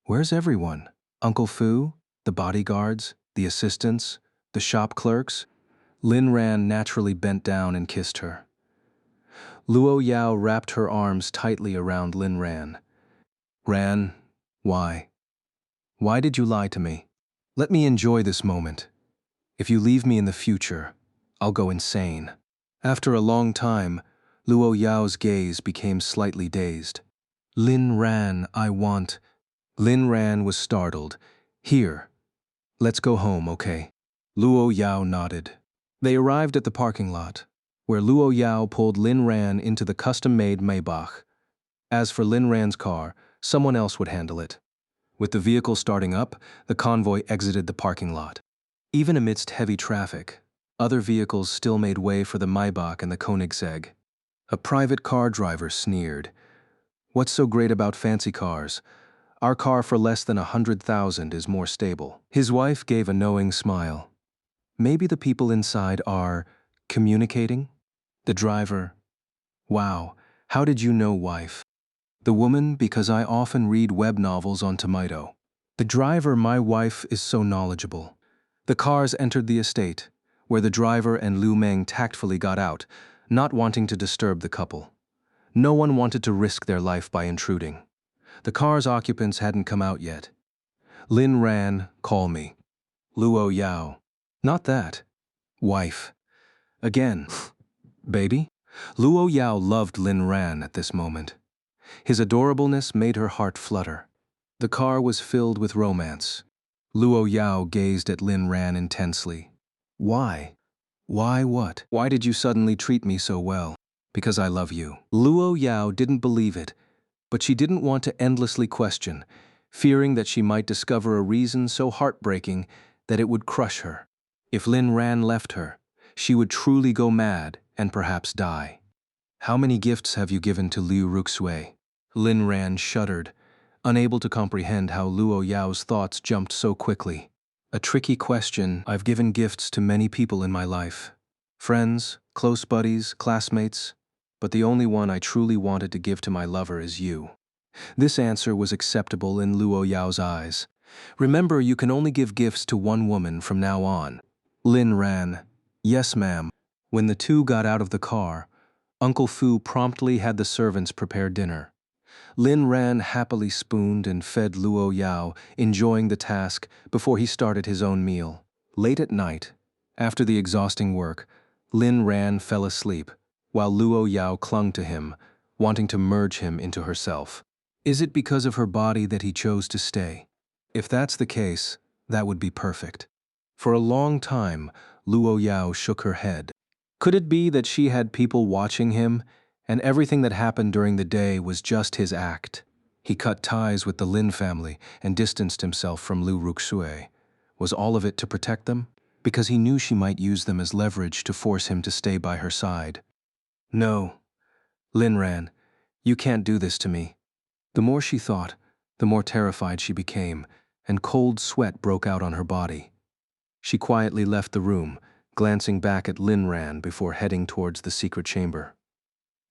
Where's everyone? Uncle Fu? The bodyguards? The assistants? The shop clerks? Lin Ran naturally bent down and kissed her. Luo Yao wrapped her arms tightly around Lin Ran. Ran, why? Why did you lie to me? Let me enjoy this moment. If you leave me in the future, I'll go insane. After a long time, Luo Yao's gaze became slightly dazed. Lin Ran, I want. Lin Ran was startled. Here, let's go home, okay? Luo Yao nodded. They arrived at the parking lot, where Luo Yao pulled Lin Ran into the custom-made Maybach. As for Lin Ran's car, someone else would handle it. With the vehicle starting up, the convoy exited the parking lot. Even amidst heavy traffic, other vehicles still made way for the Maybach and the Koenigsegg. A private car driver sneered. What's so great about fancy cars? Our car for less than 100,000 is more stable. His wife gave a knowing smile. Maybe the people inside are communicating? The driver. Wow, how did you know, wife? The woman, because I often read web novels on Tomato. The driver, my wife, is so knowledgeable. The cars entered the estate, where the driver and Lu Meng tactfully got out, not wanting to disturb the couple. No one wanted to risk their life by intruding. The car's occupants hadn't come out yet. Lin Ran, call me. Luo Yao. Not that. Wife. Again. Baby? Luo Yao loved Lin Ran at this moment. His adorableness made her heart flutter. The car was filled with romance. Luo Yao gazed at Lin Ran intensely. Why? Why what? Why did you suddenly treat me so well? Because I love you. Luo Yao didn't believe it, but she didn't want to endlessly question, fearing that she might discover a reason so heartbreaking that it would crush her. If Lin Ran left her, she would truly go mad and perhaps die. How many gifts have you given to Liu Ruxue? Lin Ran shuddered, unable to comprehend how Luo Yao's thoughts jumped so quickly. A tricky question. I've given gifts to many people in my life. Friends, close buddies, classmates, but the only one I truly wanted to give to my lover is you. This answer was acceptable in Luo Yao's eyes. Remember, you can only give gifts to one woman from now on. Lin Ran. Yes, ma'am. When the two got out of the car, Uncle Fu promptly had the servants prepare dinner. Lin Ran happily spooned and fed Luo Yao, enjoying the task before he started his own meal. Late at night, after the exhausting work, Lin Ran fell asleep, while Luo Yao clung to him, wanting to merge him into herself. Is it because of her body that he chose to stay? If that's the case, that would be perfect. For a long time, Luo Yao shook her head. Could it be that she had people watching him, and everything that happened during the day was just his act? He cut ties with the Lin family and distanced himself from Liu Ruxue. Was all of it to protect them? Because he knew she might use them as leverage to force him to stay by her side. No, Lin Ran, you can't do this to me. The more she thought, the more terrified she became, and cold sweat broke out on her body. She quietly left the room, glancing back at Lin Ran before heading towards the secret chamber.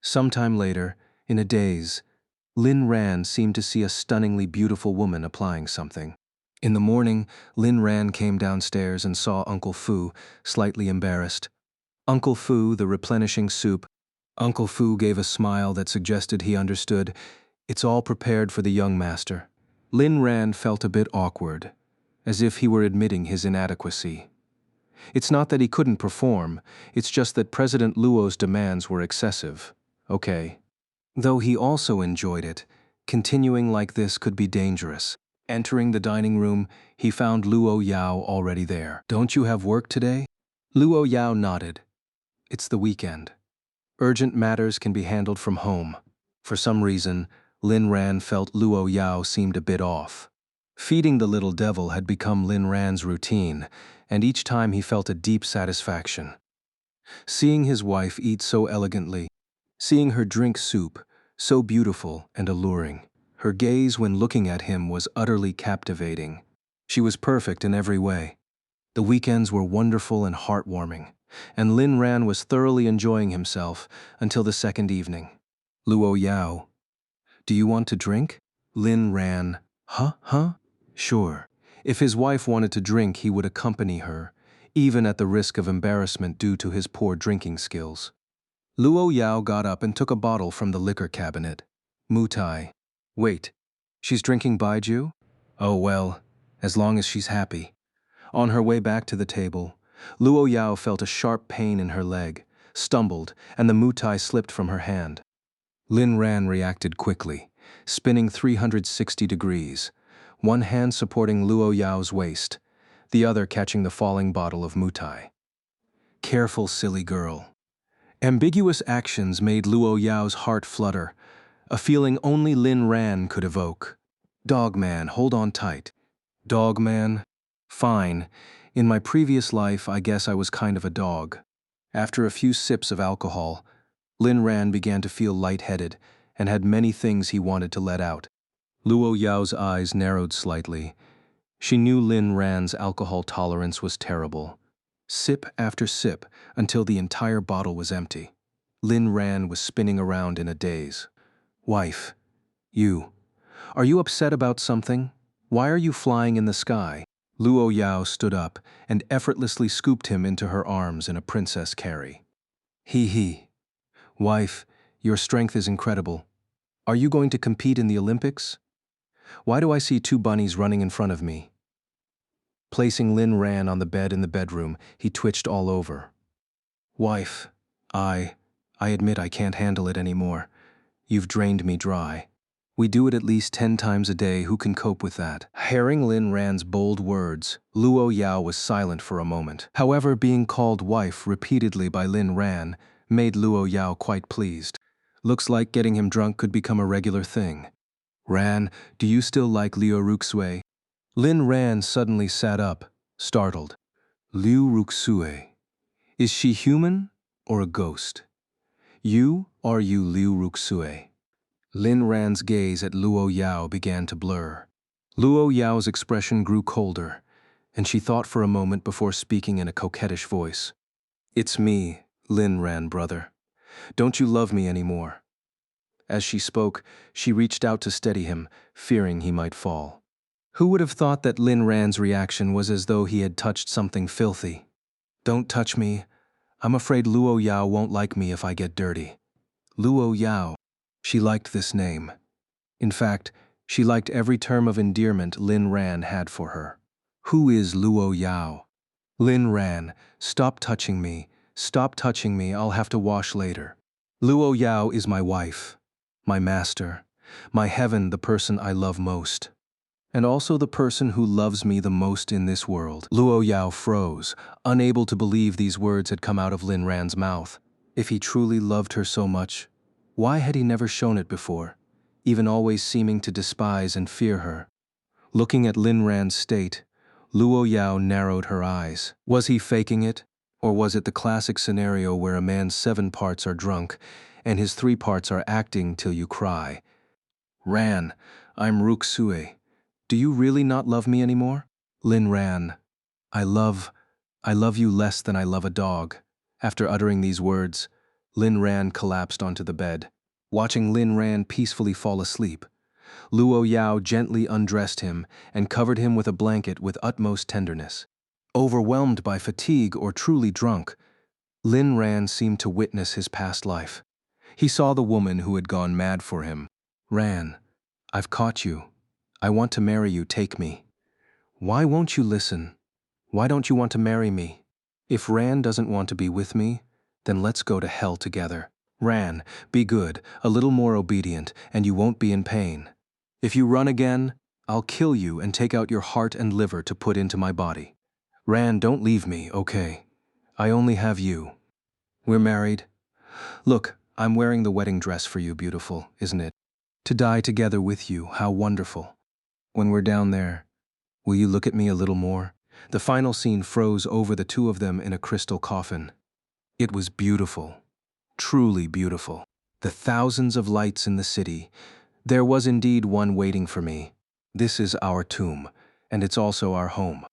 Sometime later, in a daze, Lin Ran seemed to see a stunningly beautiful woman applying something. In the morning, Lin Ran came downstairs and saw Uncle Fu, slightly embarrassed. Uncle Fu, the replenishing soup. Uncle Fu gave a smile that suggested he understood. It's all prepared for the young master. Lin Ran felt a bit awkward, as if he were admitting his inadequacy. It's not that he couldn't perform, it's just that President Luo's demands were excessive. Okay. Though he also enjoyed it, continuing like this could be dangerous. Entering the dining room, he found Luo Yao already there. Don't you have work today? Luo Yao nodded. It's the weekend. Urgent matters can be handled from home. For some reason, Lin Ran felt Luo Yao seemed a bit off. Feeding the little devil had become Lin Ran's routine, and each time he felt a deep satisfaction. Seeing his wife eat so elegantly, seeing her drink soup, so beautiful and alluring. Her gaze when looking at him was utterly captivating. She was perfect in every way. The weekends were wonderful and heartwarming, and Lin Ran was thoroughly enjoying himself until the second evening. Luo Yao, do you want to drink? Lin Ran, huh? Sure. If his wife wanted to drink, he would accompany her, even at the risk of embarrassment due to his poor drinking skills. Luo Yao got up and took a bottle from the liquor cabinet. Mutai. Wait, she's drinking baijiu? Oh well, as long as she's happy. On her way back to the table, Luo Yao felt a sharp pain in her leg, stumbled, and the mutai slipped from her hand. Lin Ran reacted quickly, spinning 360 degrees, one hand supporting Luo Yao's waist, the other catching the falling bottle of mutai. Careful, silly girl. Ambiguous actions made Luo Yao's heart flutter, a feeling only Lin Ran could evoke. Dogman, hold on tight. Dogman? Fine. In my previous life, I guess I was kind of a dog. After a few sips of alcohol, Lin Ran began to feel lightheaded and had many things he wanted to let out. Luo Yao's eyes narrowed slightly. She knew Lin Ran's alcohol tolerance was terrible. Sip after sip until the entire bottle was empty. Lin Ran was spinning around in a daze. Wife, are you upset about something? Why are you flying in the sky? Luo Yao stood up and effortlessly scooped him into her arms in a princess carry. He. Wife, your strength is incredible. Are you going to compete in the Olympics? Why do I see two bunnies running in front of me? Placing Lin Ran on the bed in the bedroom, he twitched all over. Wife, I admit I can't handle it anymore. You've drained me dry. We do it at least 10 times a day. Who can cope with that? Hearing Lin Ran's bold words, Luo Yao was silent for a moment. However, being called wife repeatedly by Lin Ran made Luo Yao quite pleased. Looks like getting him drunk could become a regular thing. Ran, do you still like Liu Ruxue? Lin Ran suddenly sat up, startled. Liu Ruxue. Is she human or a ghost? Are you Liu Ruxue? Lin Ran's gaze at Luo Yao began to blur. Luo Yao's expression grew colder, and she thought for a moment before speaking in a coquettish voice. It's me, Lin Ran, brother. Don't you love me anymore? As she spoke, she reached out to steady him, fearing he might fall. Who would have thought that Lin Ran's reaction was as though he had touched something filthy? Don't touch me. I'm afraid Luo Yao won't like me if I get dirty. Luo Yao. She liked this name. In fact, she liked every term of endearment Lin Ran had for her. Who is Luo Yao? Lin Ran, stop touching me. Stop touching me, I'll have to wash later. Luo Yao is my wife, my master, my heaven, the person I love most. And also the person who loves me the most in this world. Luo Yao froze, unable to believe these words had come out of Lin Ran's mouth. If he truly loved her so much, why had he never shown it before, even always seeming to despise and fear her? Looking at Lin Ran's state, Luo Yao narrowed her eyes. Was he faking it? Or was it the classic scenario where a man's 7 parts are drunk and his 3 parts are acting till you cry? Ran, I'm Ruxue. Do you really not love me anymore? Lin Ran, I love you less than I love a dog. After uttering these words, Lin Ran collapsed onto the bed. Watching Lin Ran peacefully fall asleep, Luo Yao gently undressed him and covered him with a blanket with utmost tenderness. Overwhelmed by fatigue or truly drunk, Lin Ran seemed to witness his past life. He saw the woman who had gone mad for him. Ran, I've caught you. I want to marry you, take me. Why won't you listen? Why don't you want to marry me? If Ran doesn't want to be with me, then let's go to hell together. Ran, be good, a little more obedient, and you won't be in pain. If you run again, I'll kill you and take out your heart and liver to put into my body. Ran, don't leave me, okay? I only have you. We're married. Look, I'm wearing the wedding dress for you, beautiful, isn't it? To die together with you, how wonderful. When we're down there, will you look at me a little more? The final scene froze over the two of them in a crystal coffin. It was beautiful, truly beautiful. The thousands of lights in the city. There was indeed one waiting for me. This is our tomb, and it's also our home.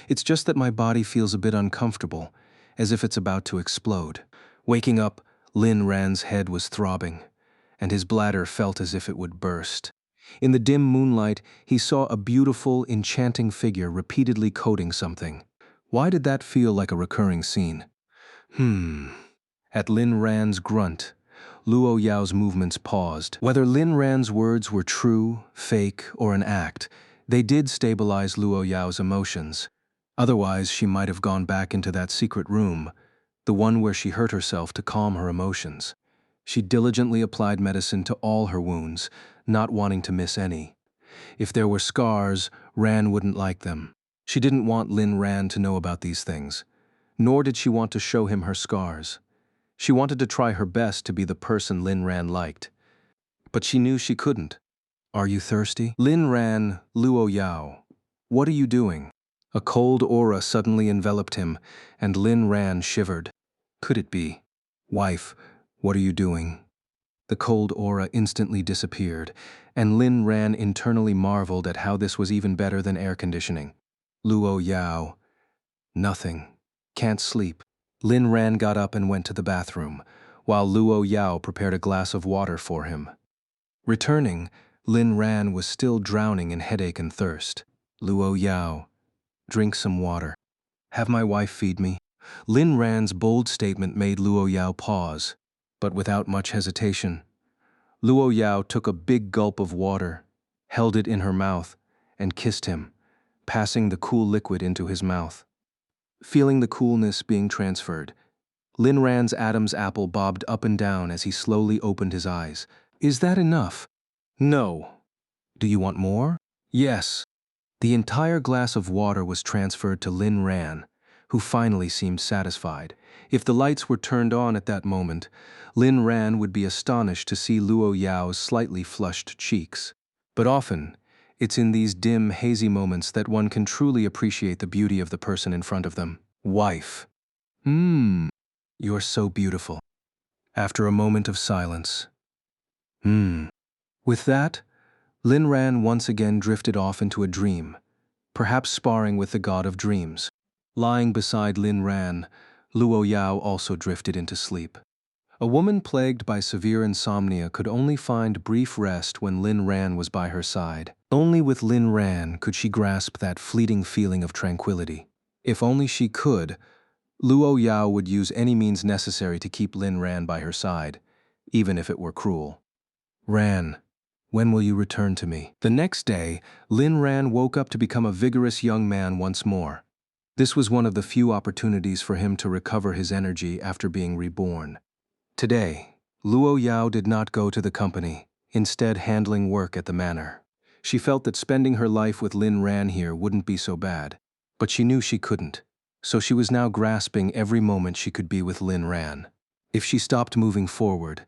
It's just that my body feels a bit uncomfortable, as if it's about to explode. Waking up, Lin Ran's head was throbbing, and his bladder felt as if it would burst. In the dim moonlight, he saw a beautiful, enchanting figure repeatedly coding something. Why did that feel like a recurring scene? At Lin Ran's grunt, Luo Yao's movements paused. Whether Lin Ran's words were true, fake, or an act, they did stabilize Luo Yao's emotions. Otherwise, she might have gone back into that secret room, the one where she hurt herself to calm her emotions. She diligently applied medicine to all her wounds, not wanting to miss any. If there were scars, Ran wouldn't like them. She didn't want Lin Ran to know about these things, nor did she want to show him her scars. She wanted to try her best to be the person Lin Ran liked. But she knew she couldn't. Are you thirsty? Lin Ran, Luo Yao. What are you doing? A cold aura suddenly enveloped him, and Lin Ran shivered. Could it be? Wife, what are you doing? The cold aura instantly disappeared, and Lin Ran internally marveled at how this was even better than air conditioning. Luo Yao. Nothing. Can't sleep. Lin Ran got up and went to the bathroom, while Luo Yao prepared a glass of water for him. Returning, Lin Ran was still drowning in headache and thirst. Luo Yao. Drink some water. Have my wife feed me. Lin Ran's bold statement made Luo Yao pause, but without much hesitation. Luo Yao took a big gulp of water, held it in her mouth, and kissed him, passing the cool liquid into his mouth. Feeling the coolness being transferred, Lin Ran's Adam's apple bobbed up and down as he slowly opened his eyes. Is that enough? No. Do you want more? Yes. The entire glass of water was transferred to Lin Ran, who finally seemed satisfied. If the lights were turned on at that moment, Lin Ran would be astonished to see Luo Yao's slightly flushed cheeks. But often, it's in these dim, hazy moments that one can truly appreciate the beauty of the person in front of them. Wife. You're so beautiful. After a moment of silence. With that, Lin Ran once again drifted off into a dream, perhaps sparring with the god of dreams. Lying beside Lin Ran, Luo Yao also drifted into sleep. A woman plagued by severe insomnia could only find brief rest when Lin Ran was by her side. Only with Lin Ran could she grasp that fleeting feeling of tranquility. If only she could, Luo Yao would use any means necessary to keep Lin Ran by her side, even if it were cruel. Ran, when will you return to me? The next day, Lin Ran woke up to become a vigorous young man once more. This was one of the few opportunities for him to recover his energy after being reborn. Today, Luo Yao did not go to the company, instead handling work at the manor. She felt that spending her life with Lin Ran here wouldn't be so bad, but she knew she couldn't, so she was now grasping every moment she could be with Lin Ran. If she stopped moving forward,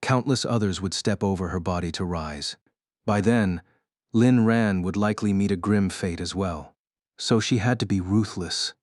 countless others would step over her body to rise. By then, Lin Ran would likely meet a grim fate as well. So she had to be ruthless,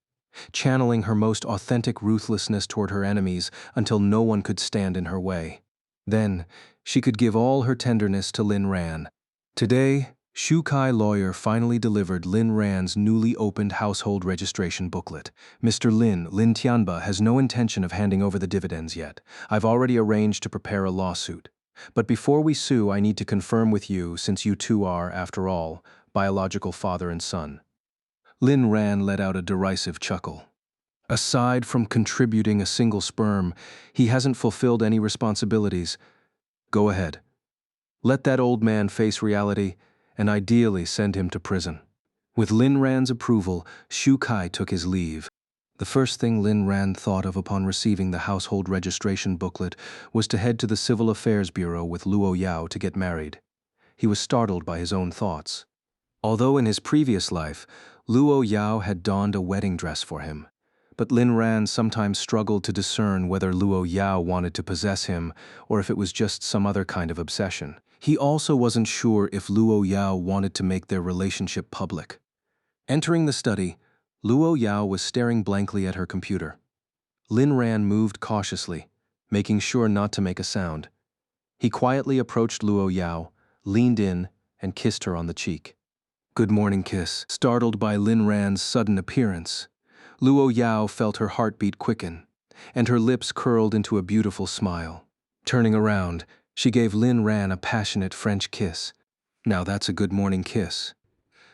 channeling her most authentic ruthlessness toward her enemies until no one could stand in her way. Then, she could give all her tenderness to Lin Ran. Today, Shu Kai lawyer finally delivered Lin Ran's newly opened household registration booklet. Mr. Lin Tianba has no intention of handing over the dividends yet. I've already arranged to prepare a lawsuit. But before we sue, I need to confirm with you, since you two are, after all, biological father and son. Lin Ran let out a derisive chuckle. Aside from contributing a single sperm, he hasn't fulfilled any responsibilities. Go ahead. Let that old man face reality, and ideally send him to prison. With Lin Ran's approval, Shu Kai took his leave. The first thing Lin Ran thought of upon receiving the household registration booklet was to head to the Civil Affairs Bureau with Luo Yao to get married. He was startled by his own thoughts. Although in his previous life, Luo Yao had donned a wedding dress for him, but Lin Ran sometimes struggled to discern whether Luo Yao wanted to possess him or if it was just some other kind of obsession. He also wasn't sure if Luo Yao wanted to make their relationship public. Entering the study, Luo Yao was staring blankly at her computer. Lin Ran moved cautiously, making sure not to make a sound. He quietly approached Luo Yao, leaned in, and kissed her on the cheek. Good morning kiss. Startled by Lin Ran's sudden appearance, Luo Yao felt her heartbeat quicken, and her lips curled into a beautiful smile. Turning around, she gave Lin Ran a passionate French kiss. Now that's a good morning kiss.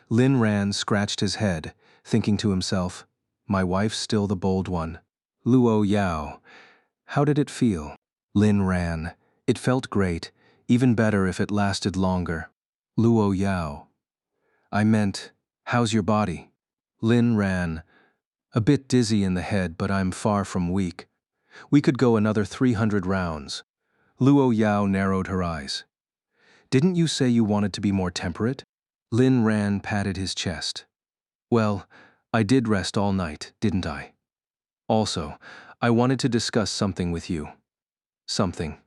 Lin Ran scratched his head, thinking to himself, my wife's still the bold one. Luo Yao, How did it feel? Lin ran. It felt great, even better if it lasted longer. Luo Yao. I meant, how's your body? Lin ran. A bit dizzy in the head, but I'm far from weak. We could go another 300 rounds. Luo Yao narrowed her eyes. Didn't you say you wanted to be more temperate? Lin ran patted his chest. Well, I did rest all night, didn't I? Also, I wanted to discuss something with you. Something.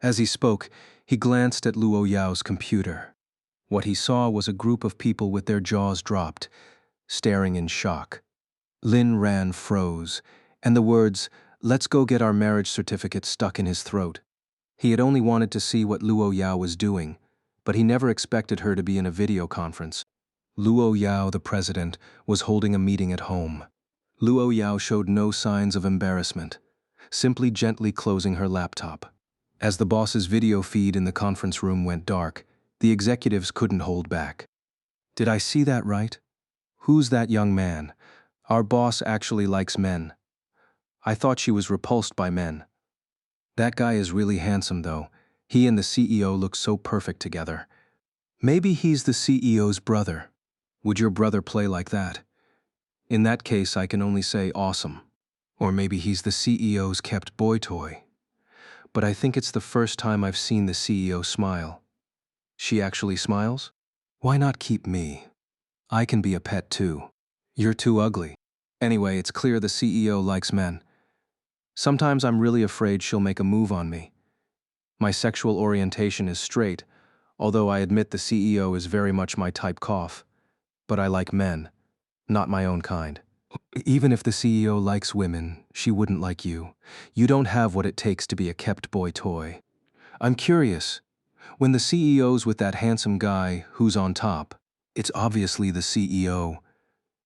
As he spoke, he glanced at Luo Yao's computer. What he saw was a group of people with their jaws dropped, staring in shock. Lin ran froze, and the words, "Let's go get our marriage certificate," stuck in his throat. He had only wanted to see what Luo Yao was doing, but he never expected her to be in a video conference. Luo Yao, the president, was holding a meeting at home. Luo Yao showed no signs of embarrassment, simply gently closing her laptop. As the boss's video feed in the conference room went dark, the executives couldn't hold back. Did I see that right? Who's that young man? Our boss actually likes men. I thought she was repulsed by men. That guy is really handsome, though. He and the CEO look so perfect together. Maybe he's the CEO's brother. Would your brother play like that? In that case, I can only say awesome. Or maybe he's the CEO's kept boy toy. But I think it's the first time I've seen the CEO smile. She actually smiles? Why not keep me? I can be a pet too. You're too ugly. Anyway, it's clear the CEO likes men. Sometimes I'm really afraid she'll make a move on me. My sexual orientation is straight, although I admit the CEO is very much my type cough. But I like men, not my own kind. Even if the CEO likes women, she wouldn't like you. You don't have what it takes to be a kept boy toy. I'm curious. When the CEO's with that handsome guy, who's on top? It's obviously the CEO.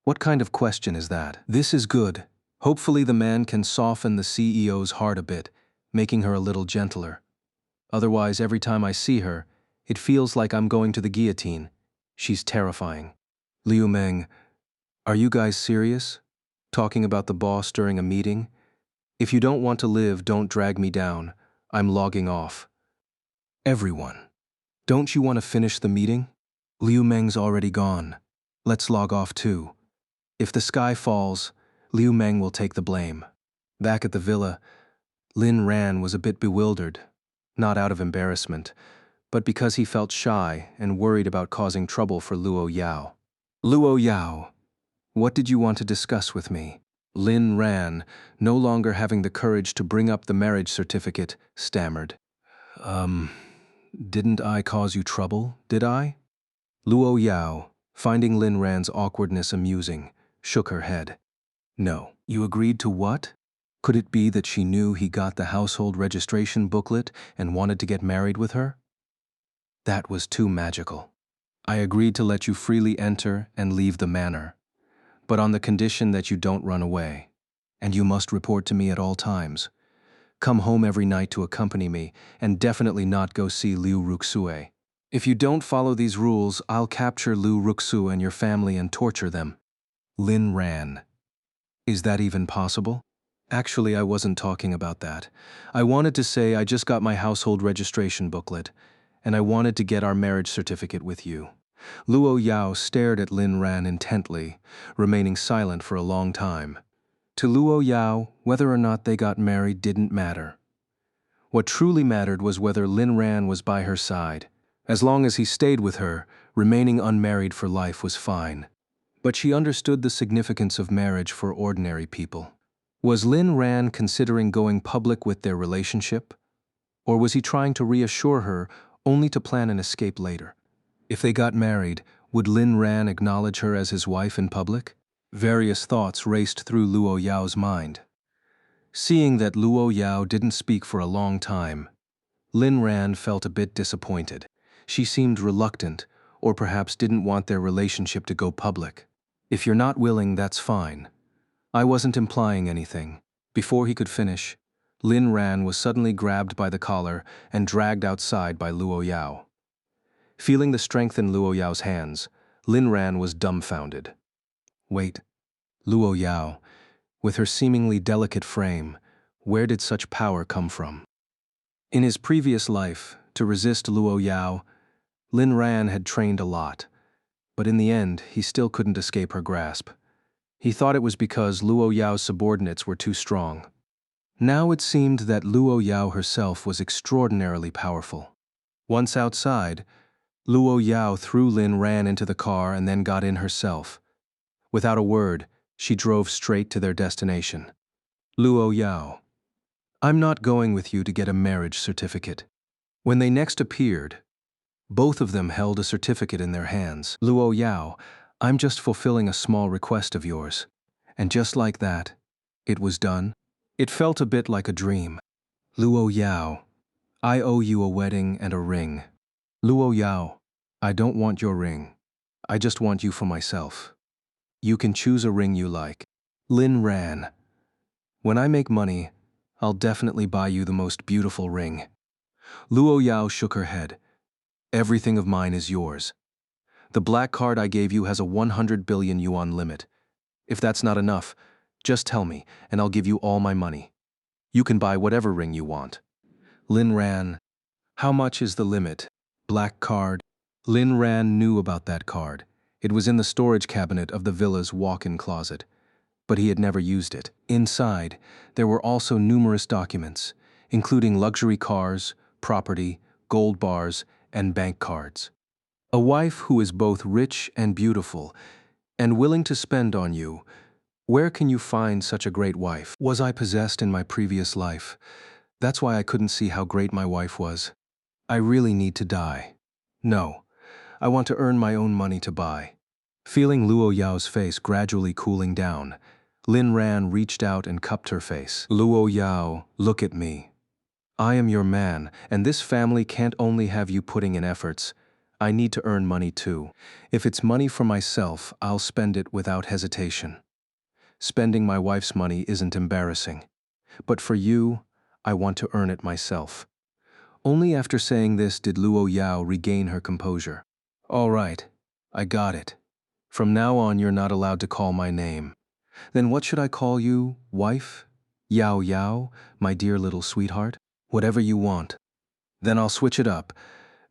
What kind of question is that? This is good. Hopefully the man can soften the CEO's heart a bit, making her a little gentler. Otherwise, every time I see her, it feels like I'm going to the guillotine. She's terrifying. Liu Meng, are you guys serious? Talking about the boss during a meeting? If you don't want to live, don't drag me down. I'm logging off. Everyone, don't you want to finish the meeting? Liu Meng's already gone. Let's log off too. If the sky falls, Liu Meng will take the blame. Back at the villa, Lin Ran was a bit bewildered, not out of embarrassment, but because he felt shy and worried about causing trouble for Luo Yao. Luo Yao, what did you want to discuss with me? Lin Ran, no longer having the courage to bring up the marriage certificate, stammered. Didn't I cause you trouble, did I? Luo Yao, finding Lin Ran's awkwardness amusing, shook her head. No. You agreed to what? Could it be that she knew he got the household registration booklet and wanted to get married with her? That was too magical. I agreed to let you freely enter and leave the manor, but on the condition that you don't run away. And you must report to me at all times. Come home every night to accompany me, and definitely not go see Liu Ruxue. If you don't follow these rules, I'll capture Liu Ruxue and your family and torture them. Lin ran. Is that even possible? Actually, I wasn't talking about that. I wanted to say I just got my household registration booklet, and I wanted to get our marriage certificate with you. Luo Yao stared at Lin Ran intently, remaining silent for a long time. To Luo Yao, whether or not they got married didn't matter. What truly mattered was whether Lin Ran was by her side. As long as he stayed with her, remaining unmarried for life was fine. But she understood the significance of marriage for ordinary people. Was Lin Ran considering going public with their relationship? Or was he trying to reassure her only to plan an escape later? If they got married, would Lin Ran acknowledge her as his wife in public? Various thoughts raced through Luo Yao's mind. Seeing that Luo Yao didn't speak for a long time, Lin Ran felt a bit disappointed. She seemed reluctant, or perhaps didn't want their relationship to go public. If you're not willing, that's fine. I wasn't implying anything. Before he could finish, Lin Ran was suddenly grabbed by the collar and dragged outside by Luo Yao. Feeling the strength in Luo Yao's hands, Lin Ran was dumbfounded. Wait, Luo Yao, with her seemingly delicate frame, Where did such power come from? In his previous life, to resist Luo Yao, Lin Ran had trained a lot, but in the end, he still couldn't escape her grasp. He thought it was because Luo Yao's subordinates were too strong. Now it seemed that Luo Yao herself was extraordinarily powerful. Once outside, Luo Yao threw Lin Ran into the car and then got in herself. Without a word, she drove straight to their destination. Luo Yao, I'm not going with you to get a marriage certificate. When they next appeared, both of them held a certificate in their hands. Luo Yao, I'm just fulfilling a small request of yours. And just like that, it was done. It felt a bit like a dream. Luo Yao, I owe you a wedding and a ring. Luo Yao, I don't want your ring. I just want you for myself. You can choose a ring you like. Lin Ran, when I make money, I'll definitely buy you the most beautiful ring. Luo Yao shook her head. Everything of mine is yours. The black card I gave you has a 100 billion yuan limit. If that's not enough, just tell me, and I'll give you all my money. You can buy whatever ring you want. Lin Ran, how much is the limit? Black card. Lin Ran knew about that card. It was in the storage cabinet of the villa's walk-in closet, but he had never used it. Inside, there were also numerous documents, including luxury cars, property, gold bars, and bank cards. A wife who is both rich and beautiful, and willing to spend on you. Where can you find such a great wife? Was I possessed in my previous life? That's why I couldn't see how great my wife was. I really need to die. No, I want to earn my own money to buy. Feeling Luo Yao's face gradually cooling down, Lin Ran reached out and cupped her face. Luo Yao, look at me. I am your man, and this family can't only have you putting in efforts. I need to earn money too. If it's money for myself, I'll spend it without hesitation. Spending my wife's money isn't embarrassing. But for you, I want to earn it myself. Only after saying this did Luo Yao regain her composure. All right, I got it. From now on, you're not allowed to call my name. Then what should I call you, wife? Yao Yao, my dear little sweetheart? Whatever you want. Then I'll switch it up.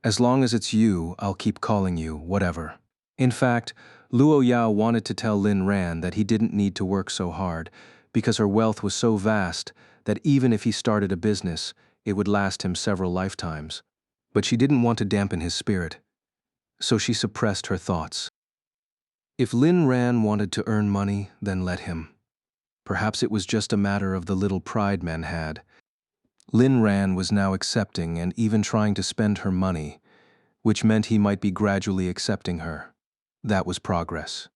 As long as it's you, I'll keep calling you whatever. In fact, Luo Yao wanted to tell Lin Ran that he didn't need to work so hard, because her wealth was so vast that even if he started a business, it would last him several lifetimes. But she didn't want to dampen his spirit, so she suppressed her thoughts. If Lin Ran wanted to earn money, then let him. Perhaps it was just a matter of the little pride men had. Lin Ran was now accepting and even trying to spend her money, which meant he might be gradually accepting her. That was progress.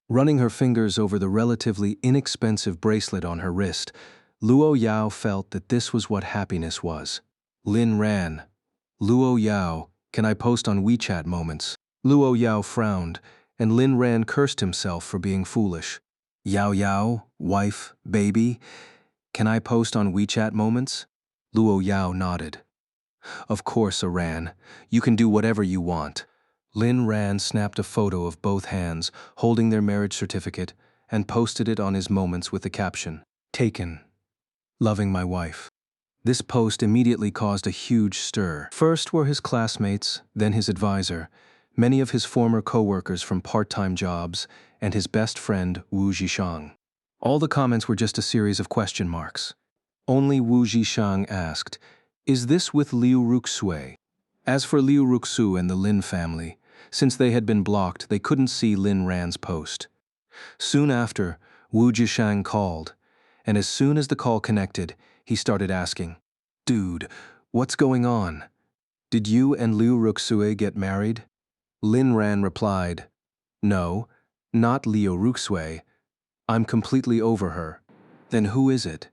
Running her fingers over the relatively inexpensive bracelet on her wrist, Luo Yao felt that this was what happiness was. Lin Ran, Luo Yao, can I post on WeChat moments? Luo Yao frowned, and Lin Ran cursed himself for being foolish. Yao Yao, wife, baby, can I post on WeChat moments? Luo Yao nodded. Of course, Ran, you can do whatever you want. Lin Ran snapped a photo of both hands, holding their marriage certificate, and posted it on his moments with the caption, Taken. Loving my wife. This post immediately caused a huge stir. First were his classmates, then his advisor, many of his former co-workers from part-time jobs, and his best friend, Wu Zhishang. All the comments were just a series of question marks. Only Wu Zhishang asked, is this with Liu Ruxue? As for Liu Ruxu and the Lin family, since they had been blocked, they couldn't see Lin Ran's post. Soon after, Wu Zhishang called, and as soon as the call connected, he started asking, Dude, what's going on? Did you and Liu Ruxue get married? Lin Ran replied, No, not Liu Ruxue. I'm completely over her. Then who is it?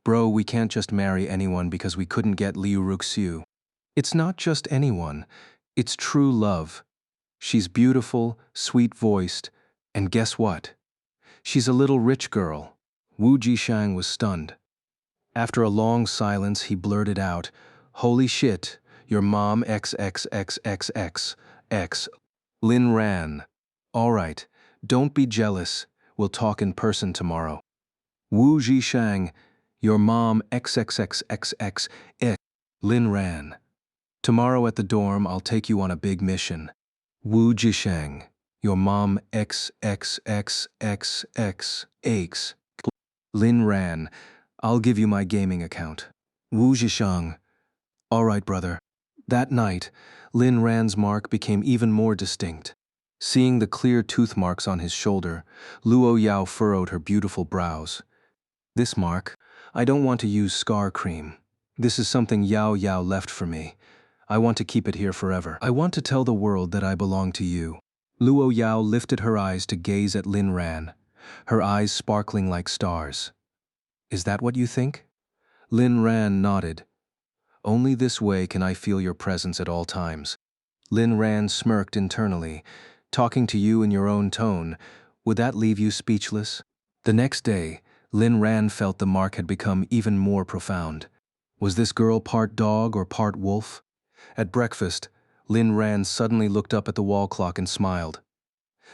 Bro, we can't just marry anyone because we couldn't get Liu Ruxu. It's not just anyone, it's true love. She's beautiful, sweet-voiced, and guess what? She's a little rich girl. Wu Jishang was stunned. After a long silence, he blurted out, Holy shit, your mom XXXXX. Lin Ran. All right, don't be jealous. We'll talk in person tomorrow. Wu Jishang, Your mom XXXXX. Lin ran. Tomorrow at the dorm, I'll take you on a big mission. Wu Jisheng. Your mom XXXXX. Lin ran. I'll give you my gaming account. Wu Jisheng. All right, brother. That night, Lin Ran's mark became even more distinct. Seeing the clear tooth marks on his shoulder, Luo Yao furrowed her beautiful brows. This mark, I don't want to use scar cream. This is something Yao Yao left for me. I want to keep it here forever. I want to tell the world that I belong to you. Luo Yao lifted her eyes to gaze at Lin Ran, her eyes sparkling like stars. Is that what you think? Lin Ran nodded. Only this way can I feel your presence at all times. Lin Ran smirked internally. Talking to you in your own tone, would that leave you speechless? The next day, Lin Ran felt the mark had become even more profound. Was this girl part dog or part wolf? At breakfast, Lin Ran suddenly looked up at the wall clock and smiled.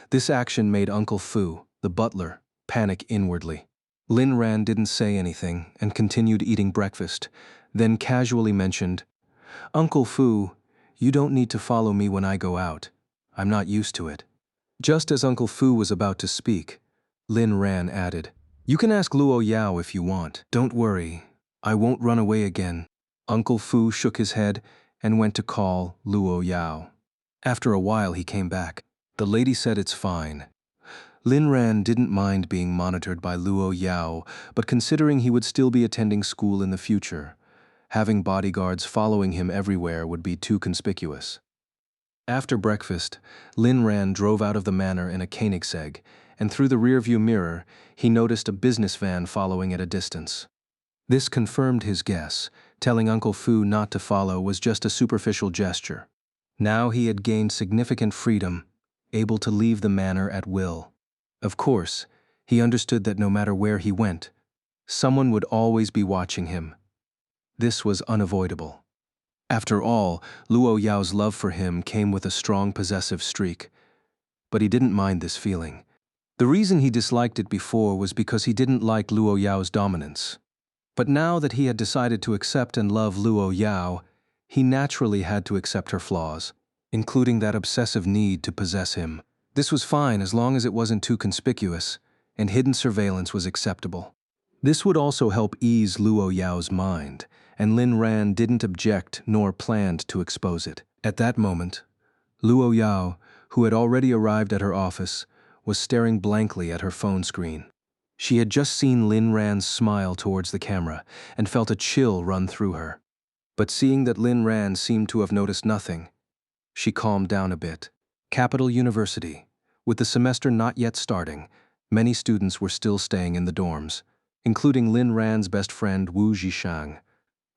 This action made Uncle Fu, the butler, panic inwardly. Lin Ran didn't say anything and continued eating breakfast, then casually mentioned, Uncle Fu, you don't need to follow me when I go out. I'm not used to it. Just as Uncle Fu was about to speak, Lin Ran added, You can ask Luo Yao if you want. Don't worry, I won't run away again. Uncle Fu shook his head and went to call Luo Yao. After a while he came back. The lady said it's fine. Lin Ran didn't mind being monitored by Luo Yao, but considering he would still be attending school in the future, having bodyguards following him everywhere would be too conspicuous. After breakfast, Lin Ran drove out of the manor in a Koenigsegg, and through the rearview mirror, he noticed a business van following at a distance. This confirmed his guess. Telling Uncle Fu not to follow was just a superficial gesture. Now he had gained significant freedom, able to leave the manor at will. Of course, he understood that no matter where he went, someone would always be watching him. This was unavoidable. After all, Luo Yao's love for him came with a strong possessive streak. But he didn't mind this feeling. The reason he disliked it before was because he didn't like Luo Yao's dominance. But now that he had decided to accept and love Luo Yao, he naturally had to accept her flaws, including that obsessive need to possess him. This was fine as long as it wasn't too conspicuous, and hidden surveillance was acceptable. This would also help ease Luo Yao's mind, and Lin Ran didn't object nor planned to expose it. At that moment, Luo Yao, who had already arrived at her office, was staring blankly at her phone screen. She had just seen Lin Ran's smile towards the camera and felt a chill run through her. But seeing that Lin Ran seemed to have noticed nothing, she calmed down a bit. Capital University. With the semester not yet starting, many students were still staying in the dorms, including Lin Ran's best friend Wu Jishang.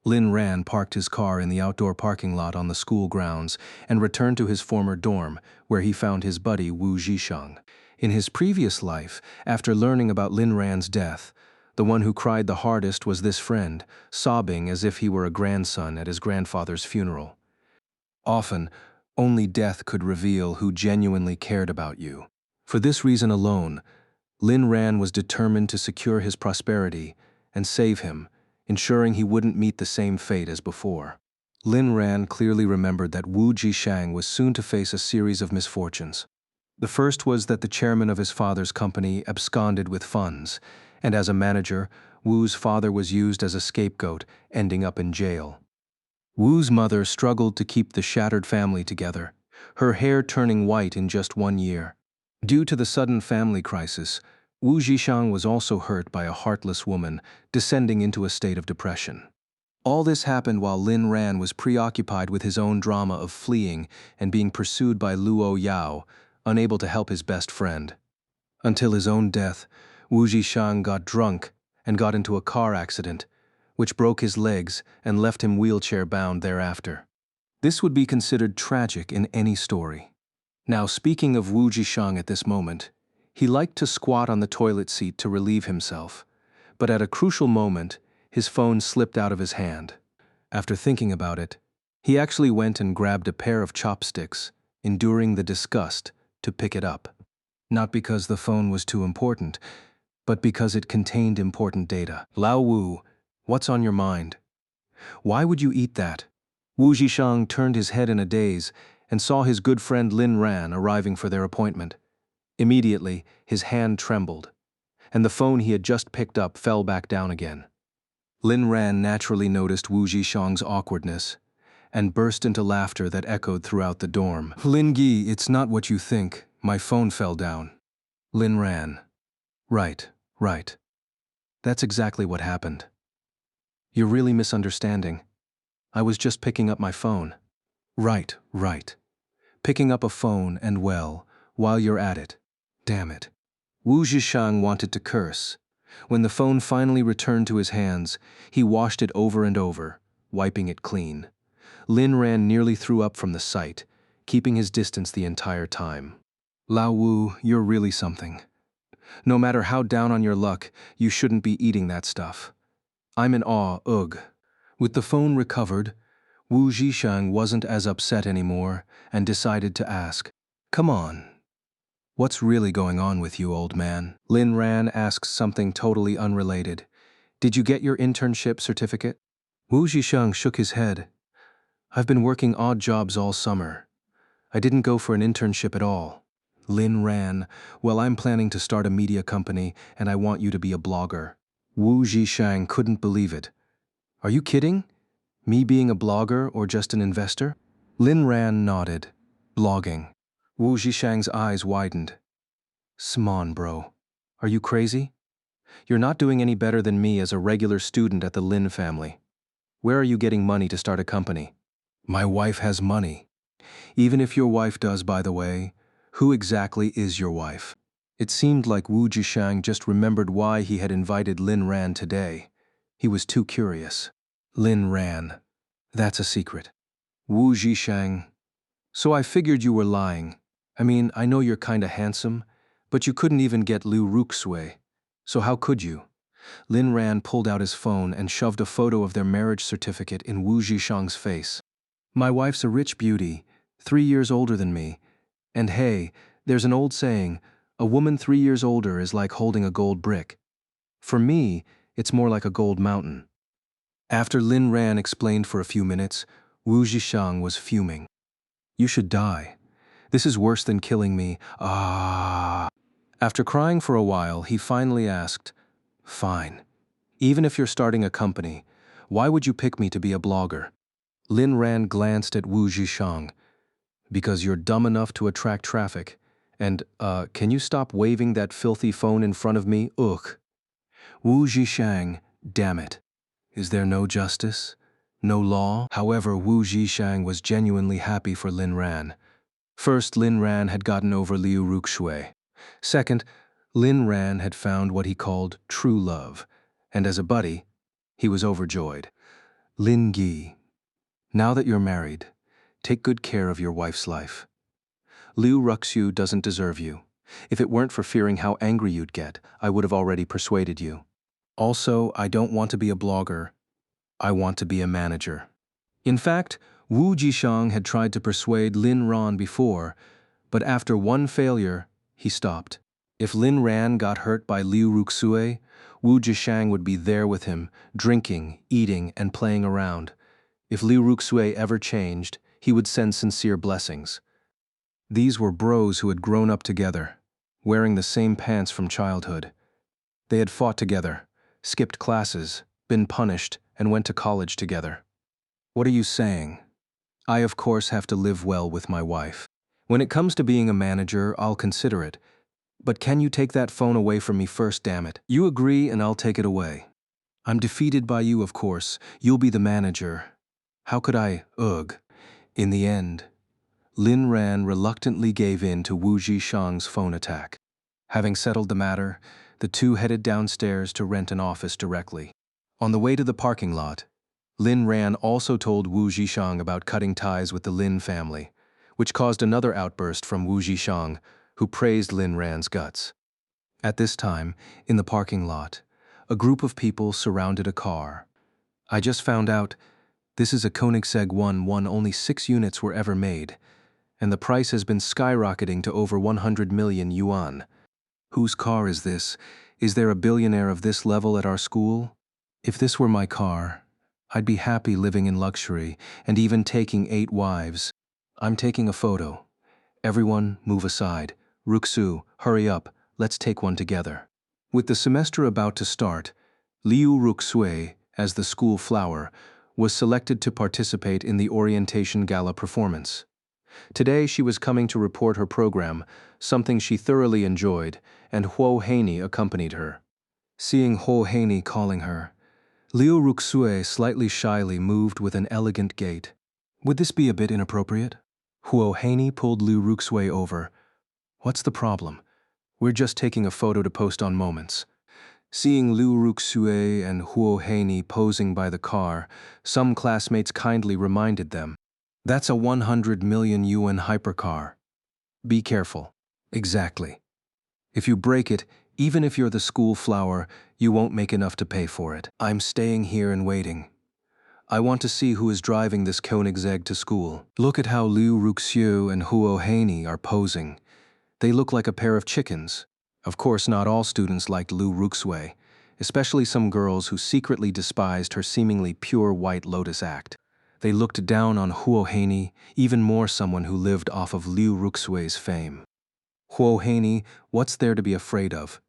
Lin Ran parked his car in the outdoor parking lot on the school grounds and returned to his former dorm, where he found his buddy Wu Jishang. In his previous life, after learning about Lin Ran's death, the one who cried the hardest was this friend, sobbing as if he were a grandson at his grandfather's funeral. Often, only death could reveal who genuinely cared about you. For this reason alone, Lin Ran was determined to secure his prosperity and save him, ensuring he wouldn't meet the same fate as before. Lin Ran clearly remembered that Wu Jishang was soon to face a series of misfortunes. The first was that the chairman of his father's company absconded with funds, and as a manager, Wu's father was used as a scapegoat, ending up in jail. Wu's mother struggled to keep the shattered family together, her hair turning white in just 1 year. Due to the sudden family crisis, Wu Jishang was also hurt by a heartless woman, descending into a state of depression. All this happened while Lin Ran was preoccupied with his own drama of fleeing and being pursued by Luo Yao, unable to help his best friend. Until his own death, Wu Jishang got drunk and got into a car accident, which broke his legs and left him wheelchair-bound thereafter. This would be considered tragic in any story. Now, speaking of Wu Jishang at this moment, he liked to squat on the toilet seat to relieve himself, but at a crucial moment, his phone slipped out of his hand. After thinking about it, he actually went and grabbed a pair of chopsticks, enduring the disgust to pick it up. Not because the phone was too important, but because it contained important data. Lao Wu, What's on your mind? Why would you eat that? Wu Zhishang turned his head in a daze and saw his good friend Lin Ran arriving for their appointment. Immediately, his hand trembled, and the phone he had just picked up fell back down again. Lin Ran naturally noticed Wu Zhishang's awkwardness and burst into laughter that echoed throughout the dorm. Lin Gi, it's not what you think. My phone fell down. Lin Ran. Right, right. That's exactly what happened. You're really misunderstanding. I was just picking up my phone. Right, right. Picking up a phone and well, while you're at it. Damn it. Wu Zhishang wanted to curse. When the phone finally returned to his hands, he washed it over and over, wiping it clean. Lin Ran nearly threw up from the sight, keeping his distance the entire time. Lao Wu, you're really something. No matter how down on your luck, you shouldn't be eating that stuff. I'm in awe, ugh. With the phone recovered, Wu Zhishang wasn't as upset anymore and decided to ask, "Come on. What's really going on with you, old man?" Lin Ran asks something totally unrelated. "Did you get your internship certificate?" Wu Zhishang shook his head. "I've been working odd jobs all summer. I didn't go for an internship at all." Lin Ran, "Well, I'm planning to start a media company and I want you to be a blogger." Wu Zhishang couldn't believe it. "Are you kidding? Me being a blogger or just an investor?" Lin Ran nodded. "Blogging." Wu Zhishang's eyes widened. "S'mon, bro. Are you crazy? You're not doing any better than me as a regular student at the Lin family. Where are you getting money to start a company?" "My wife has money." "Even if your wife does, by the way, who exactly is your wife?" It seemed like Wu Zhishang just remembered why he had invited Lin Ran today. He was too curious. Lin Ran. "That's a secret." Wu Zhishang. "So I figured you were lying. I mean, I know you're kinda handsome, but you couldn't even get Liu Ruxue. So how could you?" Lin Ran pulled out his phone and shoved a photo of their marriage certificate in Wu Zhishang's face. "My wife's a rich beauty, 3 years older than me. And hey, there's an old saying, a woman 3 years older is like holding a gold brick. For me, it's more like a gold mountain." After Lin Ran explained for a few minutes, Wu Zhishang was fuming. "You should die. This is worse than killing me. Ah." After crying for a while, he finally asked, "Fine. Even if you're starting a company, why would you pick me to be a blogger?" Lin Ran glanced at Wu Zhishang. "Because you're dumb enough to attract traffic. And, can you stop waving that filthy phone in front of me? Ugh." Wu Zhishang, damn it. Is there no justice? No law? However, Wu Zhishang was genuinely happy for Lin Ran. First, Lin Ran had gotten over Liu Ruxue. Second, Lin Ran had found what he called true love, and as a buddy, he was overjoyed. "Lin Gi, now that you're married, take good care of your wife's life. Liu Ruxue doesn't deserve you. If it weren't for fearing how angry you'd get, I would have already persuaded you. Also, I don't want to be a blogger. I want to be a manager." In fact, Wu Jishang had tried to persuade Lin Ran before, but after one failure, he stopped. If Lin Ran got hurt by Liu Ruxue, Wu Jishang would be there with him, drinking, eating, and playing around. If Liu Ruxue ever changed, he would send sincere blessings. These were bros who had grown up together, wearing the same pants from childhood. They had fought together, skipped classes, been punished, and went to college together. What are you saying? I, of course, have to live well with my wife. When it comes to being a manager, I'll consider it. But can you take that phone away from me first, damn it? You agree and I'll take it away. I'm defeated by you, of course. You'll be the manager. How could I, ugh. In the end, Lin Ran reluctantly gave in to Wu Zhishang's phone attack. Having settled the matter, the two headed downstairs to rent an office directly. On the way to the parking lot, Lin Ran also told Wu Zhishang about cutting ties with the Lin family, which caused another outburst from Wu Zhishang, who praised Lin Ran's guts. At this time, in the parking lot, a group of people surrounded a car. "I just found out this is a Koenigsegg 1 only 6 units were ever made, and the price has been skyrocketing to over 100 million yuan. Whose car is this? Is there a billionaire of this level at our school?" If this were my car, I'd be happy living in luxury and even taking 8 wives. I'm taking a photo. Everyone, move aside. Ruxu, hurry up, let's take one together. With the semester about to start, Liu Ruxue, as the school flower, was selected to participate in the orientation gala performance. Today she was coming to report her program, something she thoroughly enjoyed, and Huo Haney accompanied her. Seeing Huo Haney calling her, Liu Ruxue slightly shyly moved with an elegant gait. Would this be a bit inappropriate? Huo Haney pulled Liu Ruxue over. What's the problem? We're just taking a photo to post on Moments. Seeing Liu Ruxue and Huo Haney posing by the car, some classmates kindly reminded them, "That's a 100 million yuan hypercar. Be careful." Exactly. If you break it, even if you're the school flower, you won't make enough to pay for it. I'm staying here and waiting. I want to see who is driving this Koenigsegg to school. Look at how Liu Ruxue and Huo Haney are posing. They look like a pair of chickens. Of course, not all students liked Liu Ruxue, especially some girls who secretly despised her seemingly pure white lotus act. They looked down on Huo Haney, even more someone who lived off of Liu Ruxue's fame. Huo Haney, what's there to be afraid of?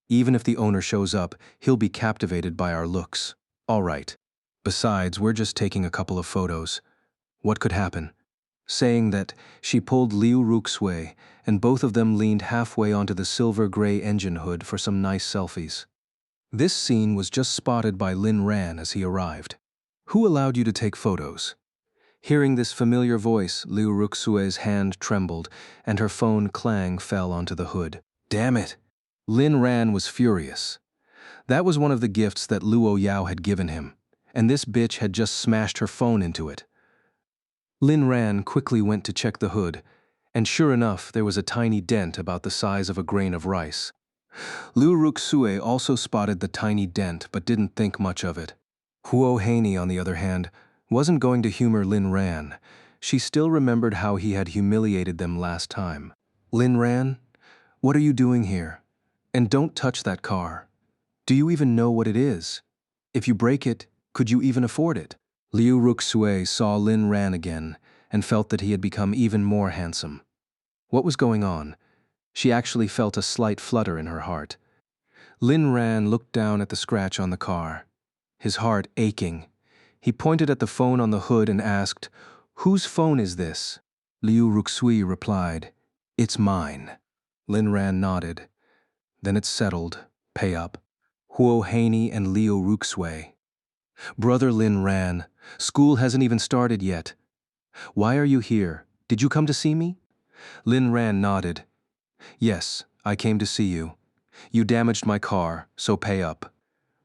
Even if the owner shows up, he'll be captivated by our looks. All right. Besides, we're just taking a couple of photos. What could happen? Saying that, she pulled Liu Ruxue, and both of them leaned halfway onto the silver-gray engine hood for some nice selfies. This scene was just spotted by Lin Ran as he arrived. Who allowed you to take photos? Hearing this familiar voice, Liu Ruxue's hand trembled, and her phone clang fell onto the hood. Damn it! Lin Ran was furious. That was one of the gifts that Luo Yao had given him, and this bitch had just smashed her phone into it. Lin Ran quickly went to check the hood, and sure enough, there was a tiny dent about the size of a grain of rice. Liu Ruxue also spotted the tiny dent but didn't think much of it. Huo Haney, on the other hand, wasn't going to humor Lin Ran. She still remembered how he had humiliated them last time. Lin Ran, what are you doing here? And don't touch that car. Do you even know what it is? If you break it, could you even afford it? Liu Ruxue saw Lin Ran again and felt that he had become even more handsome. What was going on? She actually felt a slight flutter in her heart. Lin Ran looked down at the scratch on the car, his heart aching. He pointed at the phone on the hood and asked, "Whose phone is this?" Liu Ruxui replied, "It's mine." Lin Ran nodded. Then it settled, pay up. Huo Haney and Liu Ruxue. Brother Lin Ran, school hasn't even started yet. Why are you here? Did you come to see me? Lin Ran nodded. Yes, I came to see you. You damaged my car, so pay up.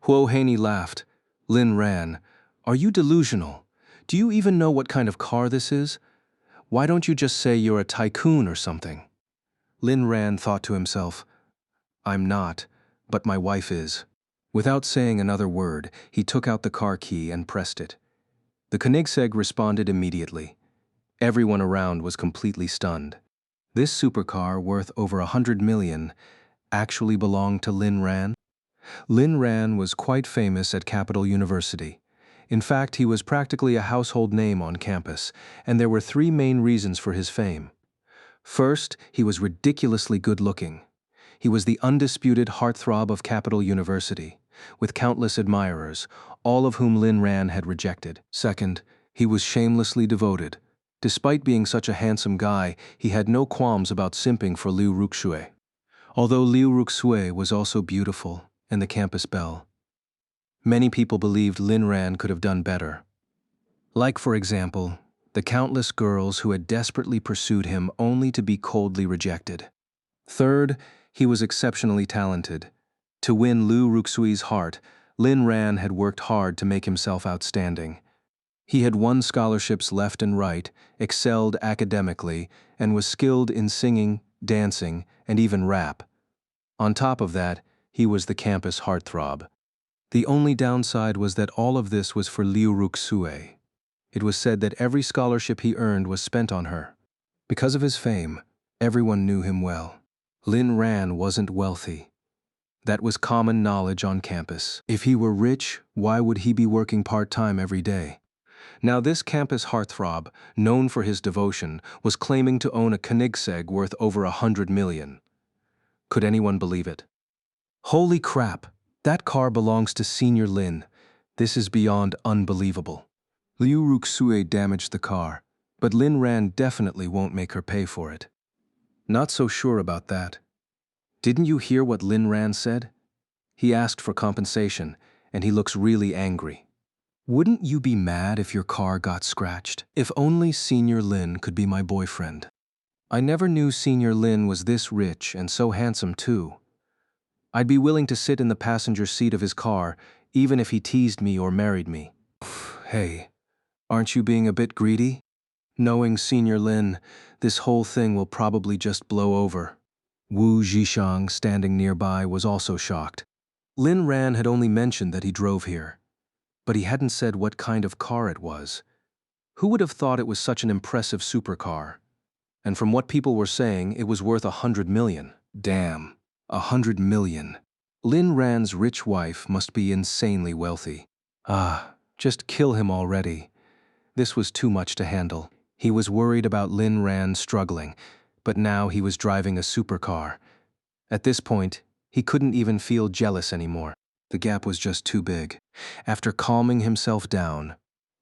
Huo Haney laughed. Lin Ran, are you delusional? Do you even know what kind of car this is? Why don't you just say you're a tycoon or something? Lin Ran thought to himself, I'm not, but my wife is. Without saying another word, he took out the car key and pressed it. The Koenigsegg responded immediately. Everyone around was completely stunned. This supercar, worth over 100 million, actually belonged to Lin Ran? Lin Ran was quite famous at Capital University. In fact, he was practically a household name on campus, and there were 3 main reasons for his fame. First, he was ridiculously good-looking. He was the undisputed heartthrob of Capital University, with countless admirers, all of whom Lin Ran had rejected. Second, he was shamelessly devoted. Despite being such a handsome guy, he had no qualms about simping for Liu Ruxue. Although Liu Ruxue was also beautiful and the campus belle, many people believed Lin Ran could have done better. Like, for example, the countless girls who had desperately pursued him only to be coldly rejected. Third, he was exceptionally talented. To win Liu Ruxui's heart, Lin Ran had worked hard to make himself outstanding. He had won scholarships left and right, excelled academically, and was skilled in singing, dancing, and even rap. On top of that, he was the campus heartthrob. The only downside was that all of this was for Liu Ruxue. It was said that every scholarship he earned was spent on her. Because of his fame, everyone knew him well. Lin Ran wasn't wealthy. That was common knowledge on campus. If he were rich, why would he be working part-time every day? Now this campus heartthrob, known for his devotion, was claiming to own a Koenigsegg worth over 100 million. Could anyone believe it? Holy crap! That car belongs to Senior Lin. This is beyond unbelievable. Liu Ruxue damaged the car, but Lin Ran definitely won't make her pay for it. Not so sure about that. Didn't you hear what Lin Ran said? He asked for compensation, and he looks really angry. Wouldn't you be mad if your car got scratched? If only Senior Lin could be my boyfriend. I never knew Senior Lin was this rich and so handsome too. I'd be willing to sit in the passenger seat of his car, even if he teased me or married me. Hey, aren't you being a bit greedy? Knowing Senior Lin, this whole thing will probably just blow over. Wu Zhishang, standing nearby, was also shocked. Lin Ran had only mentioned that he drove here, but he hadn't said what kind of car it was. Who would have thought it was such an impressive supercar? And from what people were saying, it was worth 100 million. Damn, 100 million. Lin Ran's rich wife must be insanely wealthy. Just kill him already. This was too much to handle. He was worried about Lin Ran struggling, but now he was driving a supercar. At this point, he couldn't even feel jealous anymore. The gap was just too big. After calming himself down,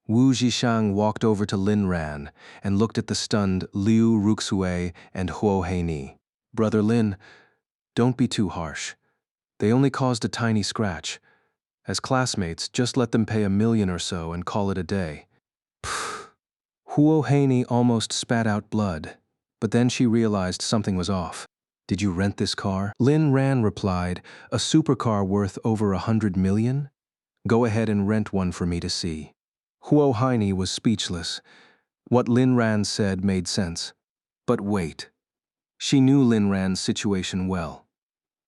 Wu Zhishang walked over to Lin Ran and looked at the stunned Liu Ruxue and Huo Heini. Brother Lin, don't be too harsh. They only caused a tiny scratch. As classmates, just let them pay 1 million or so and call it a day. Huo Heini almost spat out blood, but then she realized something was off. Did you rent this car? Lin Ran replied, a supercar worth over 100 million? Go ahead and rent one for me to see. Huo Heini was speechless. What Lin Ran said made sense. But wait. She knew Lin Ran's situation well.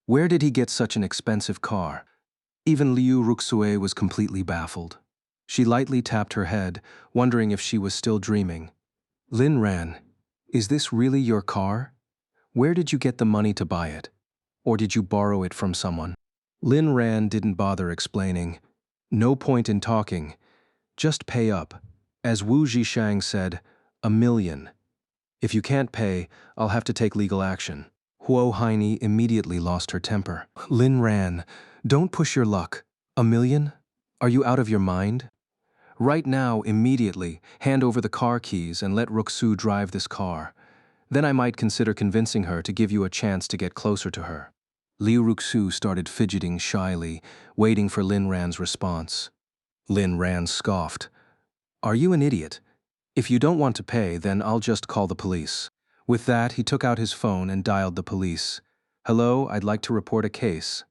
Where did he get such an expensive car? Even Liu Ruxue was completely baffled. She lightly tapped her head, wondering if she was still dreaming. Lin Ran, is this really your car? Where did you get the money to buy it? Or did you borrow it from someone? Lin Ran didn't bother explaining. No point in talking. Just pay up. As Wu Zhishang said, 1 million. If you can't pay, I'll have to take legal action. Huo Heini immediately lost her temper. Lin Ran, don't push your luck. 1 million? Are you out of your mind? Right now, immediately, hand over the car keys and let Ruxu drive this car. Then I might consider convincing her to give you a chance to get closer to her. Liu Ruxu started fidgeting shyly, waiting for Lin Ran's response. Lin Ran scoffed. Are you an idiot? If you don't want to pay, then I'll just call the police. With that, he took out his phone and dialed the police. Hello, I'd like to report a case.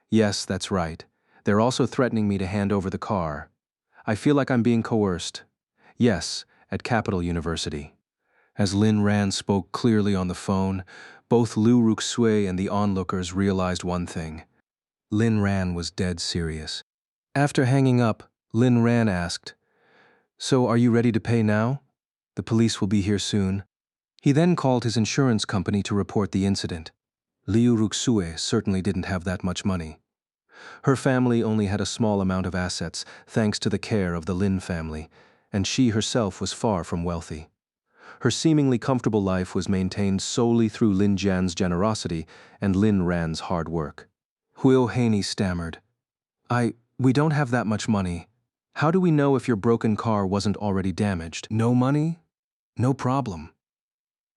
Yes, that's right. They're also threatening me to hand over the car. I feel like I'm being coerced. Yes, at Capital University. As Lin Ran spoke clearly on the phone, both Liu Ruxue and the onlookers realized one thing. Lin Ran was dead serious. After hanging up, Lin Ran asked, So are you ready to pay now? The police will be here soon. He then called his insurance company to report the incident. Liu Ruxue certainly didn't have that much money. Her family only had a small amount of assets thanks to the care of the Lin family, and she herself was far from wealthy. Her seemingly comfortable life was maintained solely through Lin Jian's generosity and Lin Ran's hard work. Huo Heini stammered, We don't have that much money. How do we know if your broken car wasn't already damaged? No money? No problem.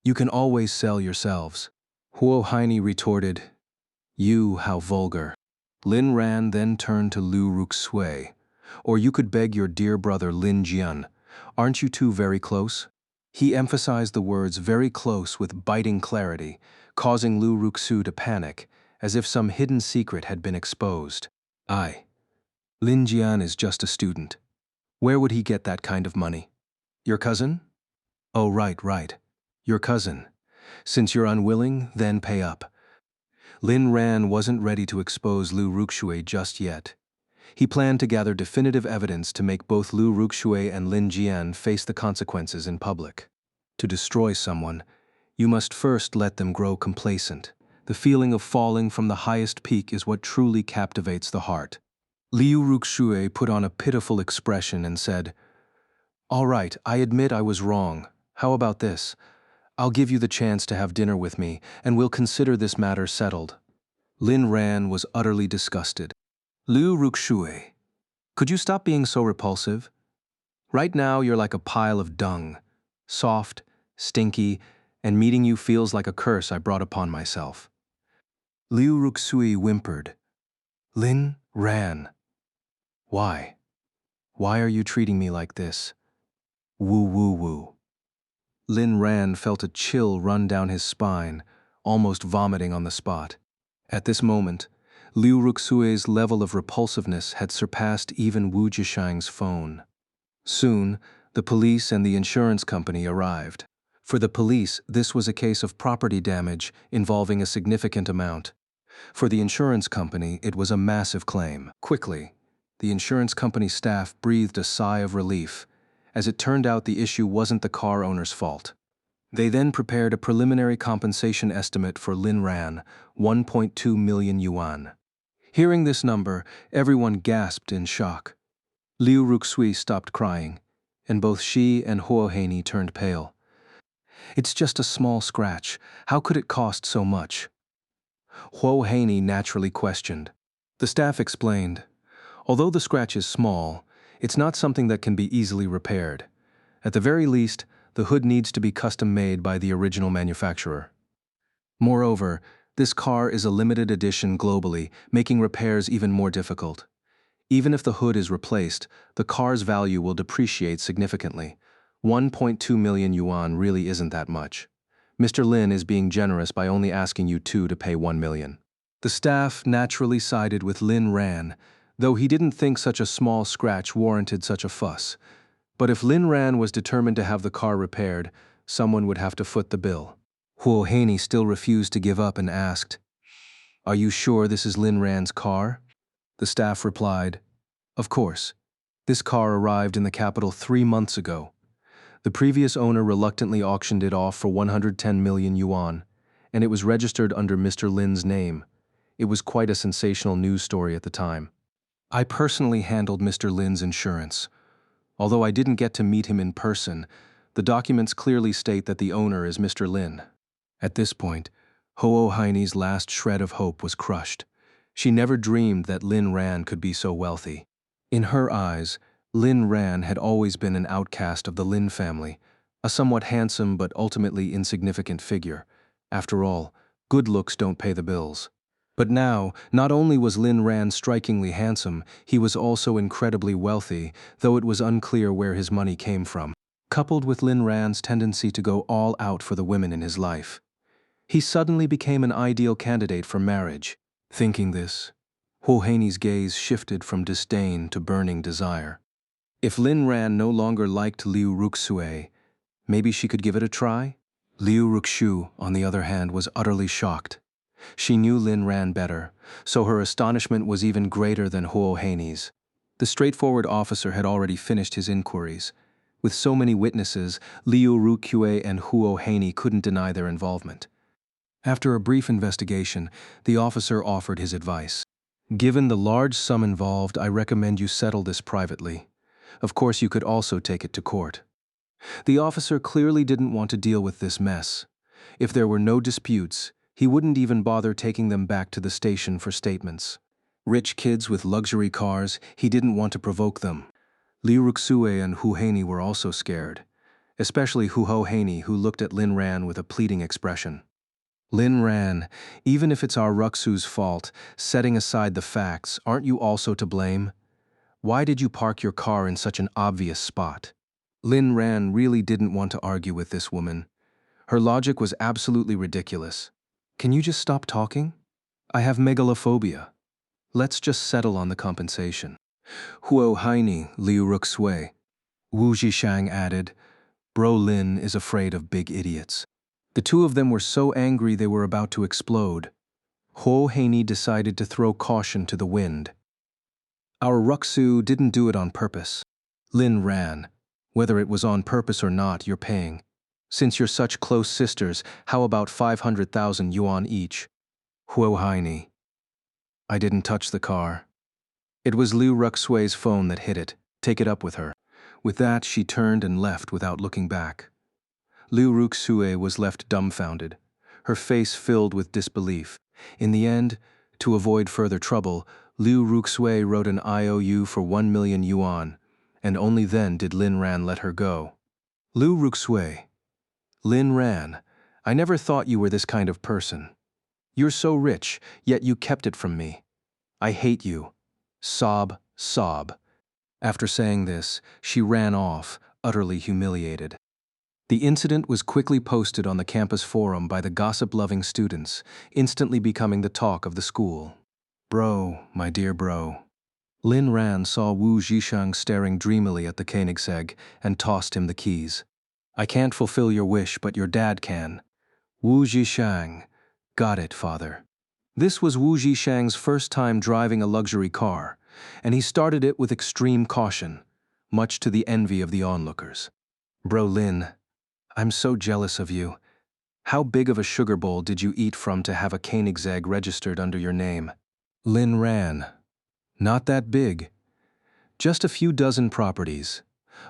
You can always sell yourselves. Huo Heini retorted, You, how vulgar. Lin Ran then turned to Liu Ruxue. Or you could beg your dear brother Lin Jian. Aren't you two very close? He emphasized the words very close with biting clarity, causing Liu Ruxu to panic, as if some hidden secret had been exposed. Lin Jian is just a student. Where would he get that kind of money? Your cousin? Oh, right. Your cousin. Since you're unwilling, then pay up. Lin Ran wasn't ready to expose Liu Ruxue just yet. He planned to gather definitive evidence to make both Liu Ruxue and Lin Jian face the consequences in public. To destroy someone, you must first let them grow complacent. The feeling of falling from the highest peak is what truly captivates the heart. Liu Ruxue put on a pitiful expression and said, "All right, I admit I was wrong. How about this? I'll give you the chance to have dinner with me, and we'll consider this matter settled." Lin Ran was utterly disgusted. "Liu Ruxue, could you stop being so repulsive? Right now you're like a pile of dung, soft, stinky, and meeting you feels like a curse I brought upon myself." Liu Ruxui whimpered. "Lin Ran, why? Why are you treating me like this? Woo woo woo." Lin Ran felt a chill run down his spine, almost vomiting on the spot. At this moment, Liu Ruxue's level of repulsiveness had surpassed even Wu Jishang's phone. Soon, the police and the insurance company arrived. For the police, this was a case of property damage involving a significant amount. For the insurance company, it was a massive claim. Quickly, the insurance company staff breathed a sigh of relief, as it turned out the issue wasn't the car owner's fault. They then prepared a preliminary compensation estimate for Lin Ran, 1.2 million yuan. Hearing this number, everyone gasped in shock. Liu Ruxui stopped crying, and both she and Huo Haney turned pale. "It's just a small scratch. How could it cost so much?" Huo Haney naturally questioned. The staff explained, "Although the scratch is small, it's not something that can be easily repaired. At the very least, the hood needs to be custom-made by the original manufacturer. Moreover, this car is a limited edition globally, making repairs even more difficult. Even if the hood is replaced, the car's value will depreciate significantly. 1.2 million yuan really isn't that much. Mr. Lin is being generous by only asking you two to pay 1 million. The staff naturally sided with Lin Ran, though he didn't think such a small scratch warranted such a fuss. But if Lin Ran was determined to have the car repaired, someone would have to foot the bill. Huo Haney still refused to give up and asked, "Are you sure this is Lin Ran's car?" The staff replied, "Of course. This car arrived in the capital 3 months ago. The previous owner reluctantly auctioned it off for 110 million yuan, and it was registered under Mr. Lin's name. It was quite a sensational news story at the time. I personally handled Mr. Lin's insurance. Although I didn't get to meet him in person, the documents clearly state that the owner is Mr. Lin." At this point, Huo Haney's last shred of hope was crushed. She never dreamed that Lin Ran could be so wealthy. In her eyes, Lin Ran had always been an outcast of the Lin family, a somewhat handsome but ultimately insignificant figure. After all, good looks don't pay the bills. But now, not only was Lin Ran strikingly handsome, he was also incredibly wealthy, though it was unclear where his money came from. Coupled with Lin Ran's tendency to go all out for the women in his life, he suddenly became an ideal candidate for marriage. Thinking this, Huo Haney's gaze shifted from disdain to burning desire. If Lin Ran no longer liked Liu Ruxue, maybe she could give it a try? Liu Ruxu, on the other hand, was utterly shocked. She knew Lin Ran better, so her astonishment was even greater than Huo Haney's. The straightforward officer had already finished his inquiries. With so many witnesses, Liu Ruxue and Huo Haney couldn't deny their involvement. After a brief investigation, the officer offered his advice. "Given the large sum involved, I recommend you settle this privately. Of course, you could also take it to court." The officer clearly didn't want to deal with this mess. If there were no disputes, he wouldn't even bother taking them back to the station for statements. Rich kids with luxury cars, he didn't want to provoke them. Liu Ruxue and Hu Haney were also scared, especially Huo Haney, who looked at Lin Ran with a pleading expression. "Lin Ran, even if it's our Ruxu's fault, setting aside the facts, aren't you also to blame? Why did you park your car in such an obvious spot?" Lin Ran really didn't want to argue with this woman. Her logic was absolutely ridiculous. "Can you just stop talking? I have megalophobia. Let's just settle on the compensation." Huo Haney, Liu Ruxue. Wu Jishang added, "Bro Lin is afraid of big idiots." The two of them were so angry they were about to explode. Huo Haney decided to throw caution to the wind. "Our Ruxu didn't do it on purpose. Lin Ran, whether it was on purpose or not, you're paying. Since you're such close sisters, how about 500,000 yuan each?" Huo Haini. I didn't touch the car. It was Liu Ruxui's phone that hit it. Take it up with her. With that, she turned and left without looking back. Liu Ruxui was left dumbfounded, her face filled with disbelief. In the end, to avoid further trouble, Liu Ruxui wrote an IOU for 1 million yuan, and only then did Lin Ran let her go. Liu Ruxui. Lin Ran, I never thought you were this kind of person. You're so rich, yet you kept it from me. I hate you. Sob, sob. After saying this, she ran off, utterly humiliated. The incident was quickly posted on the campus forum by the gossip-loving students, instantly becoming the talk of the school. Bro, my dear bro. Lin Ran saw Wu Zhisheng staring dreamily at the Koenigsegg and tossed him the keys. I can't fulfill your wish, but your dad can. Wu Zhisheng. Got it, father. This was Wu Zhisheng's first time driving a luxury car, and he started it with extreme caution, much to the envy of the onlookers. Bro Lin, I'm so jealous of you. How big of a sugar bowl did you eat from to have a Koenigsegg registered under your name? Lin Ran. Not that big. Just a few dozen properties,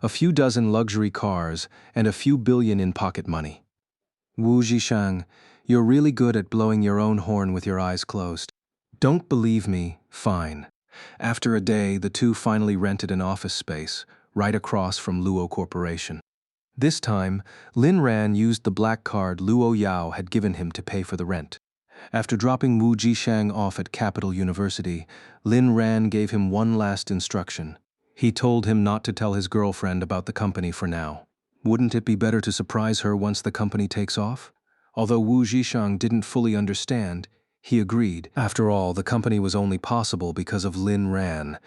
a few dozen luxury cars, and a few billion in pocket money. Wu Zhisheng, you're really good at blowing your own horn with your eyes closed. Don't believe me? Fine. After a day, the two finally rented an office space, right across from Luo Corporation. This time, Lin Ran used the black card Luo Yao had given him to pay for the rent. After dropping Wu Zhisheng off at Capital University, Lin Ran gave him one last instruction. He told him not to tell his girlfriend about the company for now. Wouldn't it be better to surprise her once the company takes off? Although Wu Zhisheng didn't fully understand, he agreed. After all, the company was only possible because of Lin Ran.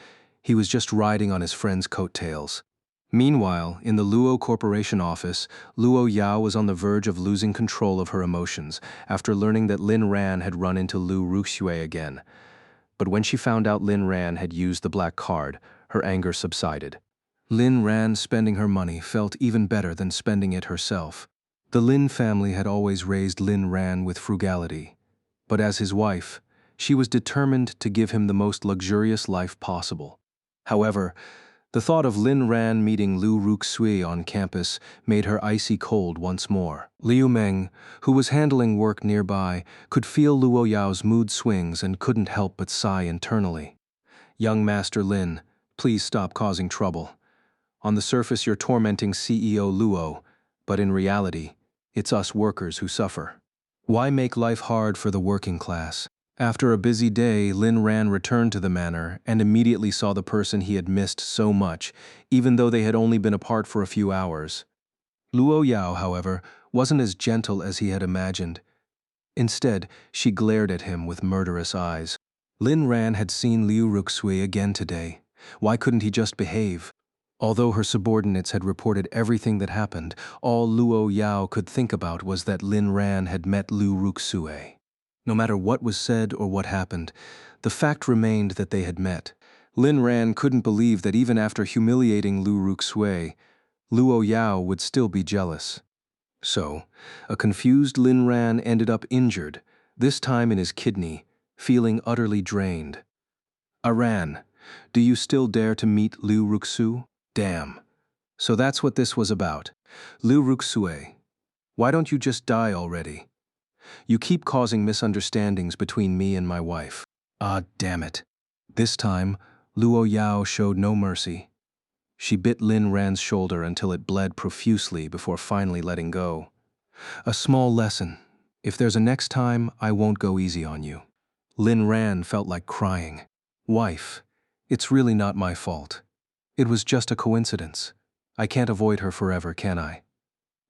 He was just riding on his friend's coattails. Meanwhile, in the Luo Corporation office, Luo Yao was on the verge of losing control of her emotions after learning that Lin Ran had run into Liu Ruxue again. But when she found out Lin Ran had used the black card, her anger subsided. Lin Ran spending her money felt even better than spending it herself. The Lin family had always raised Lin Ran with frugality, but as his wife, she was determined to give him the most luxurious life possible. However, the thought of Lin Ran meeting Liu Ruxui on campus made her icy cold once more. Liu Meng, who was handling work nearby, could feel Luo Yao's mood swings and couldn't help but sigh internally. Young Master Lin, please stop causing trouble. On the surface you're tormenting CEO Luo, but in reality, it's us workers who suffer. Why make life hard for the working class? After a busy day, Lin Ran returned to the manor and immediately saw the person he had missed so much, even though they had only been apart for a few hours. Luo Yao, however, wasn't as gentle as he had imagined. Instead, she glared at him with murderous eyes. Lin Ran had seen Liu Ruxui again today. Why couldn't he just behave? Although her subordinates had reported everything that happened, all Luo Yao could think about was that Lin Ran had met Liu Ruxui. No matter what was said or what happened, the fact remained that they had met. Lin Ran couldn't believe that even after humiliating Liu Ruxui, Luo Yao would still be jealous. So, a confused Lin Ran ended up injured, this time in his kidney, feeling utterly drained. Aran, do you still dare to meet Liu Ruxu? Damn. So that's what this was about. Liu Ruxue, why don't you just die already? You keep causing misunderstandings between me and my wife. Ah, damn it. This time, Luo Yao showed no mercy. She bit Lin Ran's shoulder until it bled profusely before finally letting go. A small lesson. If there's a next time, I won't go easy on you. Lin Ran felt like crying. Wife, it's really not my fault. It was just a coincidence. I can't avoid her forever, can I?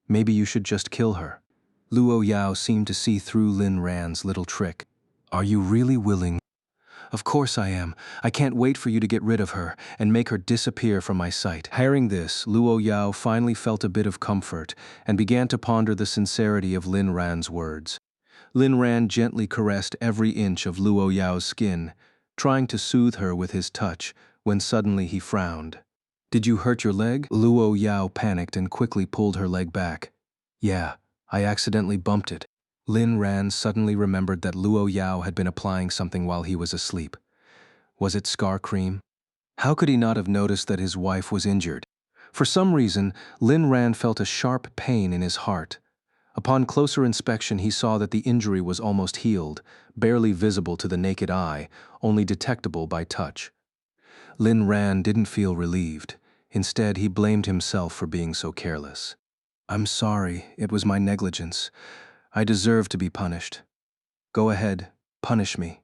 Maybe you should just kill her. Luo Yao seemed to see through Lin Ran's little trick. Are you really willing? Of course I am. I can't wait for you to get rid of her and make her disappear from my sight. Hearing this, Luo Yao finally felt a bit of comfort and began to ponder the sincerity of Lin Ran's words. Lin Ran gently caressed every inch of Luo Yao's skin, trying to soothe her with his touch, when suddenly he frowned. Did you hurt your leg? Luo Yao panicked and quickly pulled her leg back. Yeah, I accidentally bumped it. Lin Ran suddenly remembered that Luo Yao had been applying something while he was asleep. Was it scar cream? How could he not have noticed that his wife was injured? For some reason, Lin Ran felt a sharp pain in his heart. Upon closer inspection, he saw that the injury was almost healed, barely visible to the naked eye, only detectable by touch. Lin Ran didn't feel relieved. Instead, he blamed himself for being so careless. "I'm sorry, it was my negligence. I deserve to be punished. Go ahead, punish me."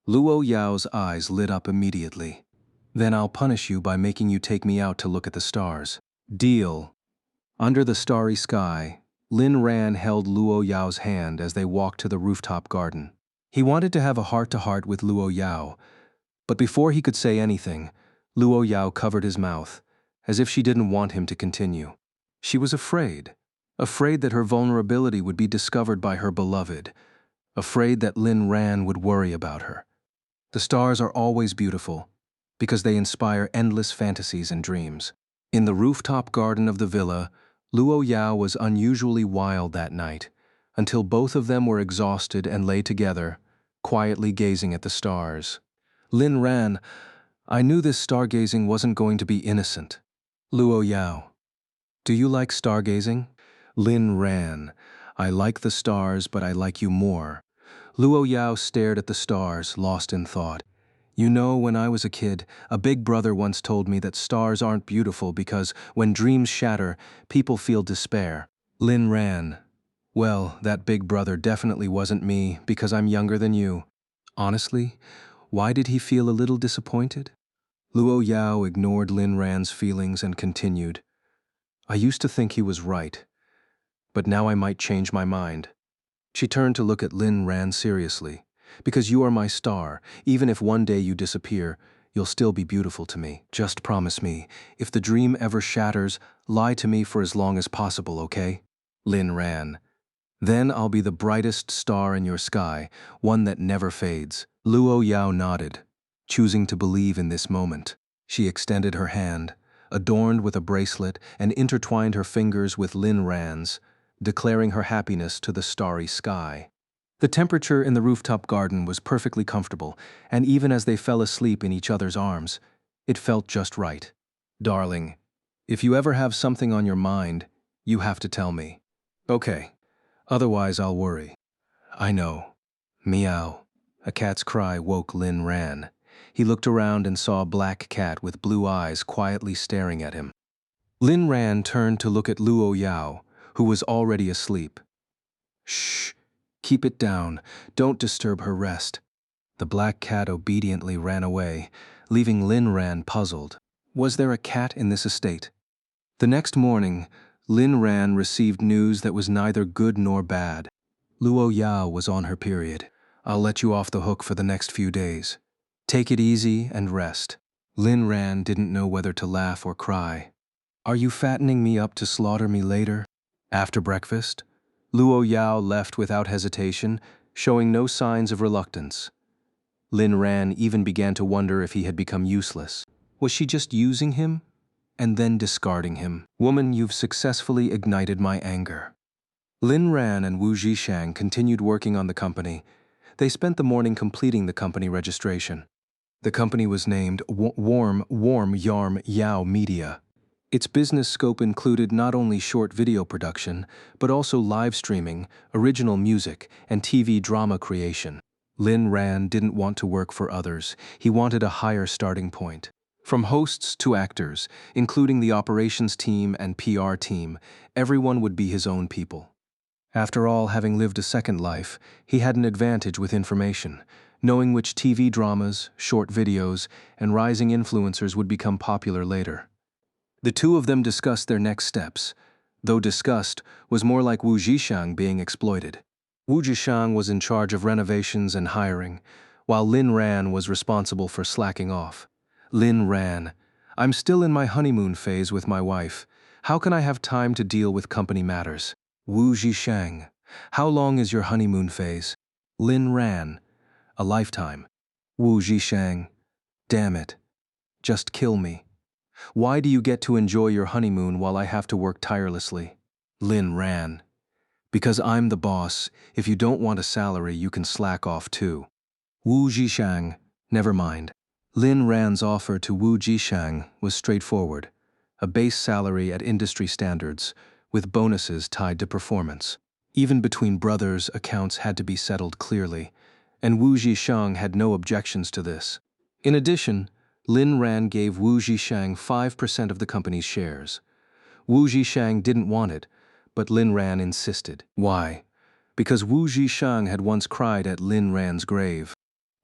Luo Yao's eyes lit up immediately. "Then I'll punish you by making you take me out to look at the stars." "Deal." Under the starry sky, Lin Ran held Luo Yao's hand as they walked to the rooftop garden. He wanted to have a heart-to-heart with Luo Yao, but before he could say anything, Luo Yao covered his mouth, as if she didn't want him to continue. She was afraid that her vulnerability would be discovered by her beloved, afraid that Lin Ran would worry about her. The stars are always beautiful, because they inspire endless fantasies and dreams. In the rooftop garden of the villa, Luo Yao was unusually wild that night, until both of them were exhausted and lay together, quietly gazing at the stars. "Lin Ran, I knew this stargazing wasn't going to be innocent." "Luo Yao, do you like stargazing?" "Lin Ran, I like the stars, but I like you more." Luo Yao stared at the stars, lost in thought. "You know, when I was a kid, a big brother once told me that stars aren't beautiful because when dreams shatter, people feel despair." Lin Ran, "Well, that big brother definitely wasn't me because I'm younger than you." Honestly, why did he feel a little disappointed? Luo Yao ignored Lin Ran's feelings and continued. "I used to think he was right, but now I might change my mind." She turned to look at Lin Ran seriously. "Because you are my star, even if one day you disappear, you'll still be beautiful to me. Just promise me, if the dream ever shatters, lie to me for as long as possible, okay?" Lin Ran, "Then I'll be the brightest star in your sky, one that never fades." Luo Yao nodded, choosing to believe in this moment. She extended her hand, adorned with a bracelet, and intertwined her fingers with Lin Ran's, declaring her happiness to the starry sky. The temperature in the rooftop garden was perfectly comfortable, and even as they fell asleep in each other's arms, it felt just right. "Darling, if you ever have something on your mind, you have to tell me." "Okay, otherwise I'll worry." "I know." Meow. A cat's cry woke Lin Ran. He looked around and saw a black cat with blue eyes quietly staring at him. Lin Ran turned to look at Luo Yao, who was already asleep. "Shh, keep it down. Don't disturb her rest." The black cat obediently ran away, leaving Lin Ran puzzled. Was there a cat in this estate? The next morning, Lin Ran received news that was neither good nor bad. Luo Yao was on her period. "I'll let you off the hook for the next few days. Take it easy and rest." Lin Ran didn't know whether to laugh or cry. "Are you fattening me up to slaughter me later?" After breakfast, Luo Yao left without hesitation, showing no signs of reluctance. Lin Ran even began to wonder if he had become useless. Was she just using him and then discarding him? "Woman, you've successfully ignited my anger." Lin Ran and Wu Zhishang continued working on the company. They spent the morning completing the company registration. The company was named Warm Yarm Yao Media. Its business scope included not only short video production, but also live streaming, original music, and TV drama creation. Lin Ran didn't want to work for others. He wanted a higher starting point. From hosts to actors, including the operations team and PR team, everyone would be his own people. After all, having lived a second life, he had an advantage with information, knowing which TV dramas, short videos, and rising influencers would become popular later. The two of them discussed their next steps, though discussed was more like Wu Zhishang being exploited. Wu Zhishang was in charge of renovations and hiring, while Lin Ran was responsible for slacking off. Lin Ran, "I'm still in my honeymoon phase with my wife. How can I have time to deal with company matters?" Wu Zhishang, "How long is your honeymoon phase?" Lin Ran, "A lifetime." Wu Zhishang, "Damn it. Just kill me. Why do you get to enjoy your honeymoon while I have to work tirelessly?" Lin Ran, Because I'm the boss, if you don't want a salary, you can slack off too. Wu Jishang, never mind. Lin Ran's offer to Wu Jishang was straightforward, a base salary at industry standards, with bonuses tied to performance. Even between brothers, accounts had to be settled clearly, and Wu Jishang had no objections to this. In addition, Lin Ran gave Wu Jishang 5% of the company's shares. Wu Jishang didn't want it, but Lin Ran insisted. Why? Because Wu Jishang had once cried at Lin Ran's grave.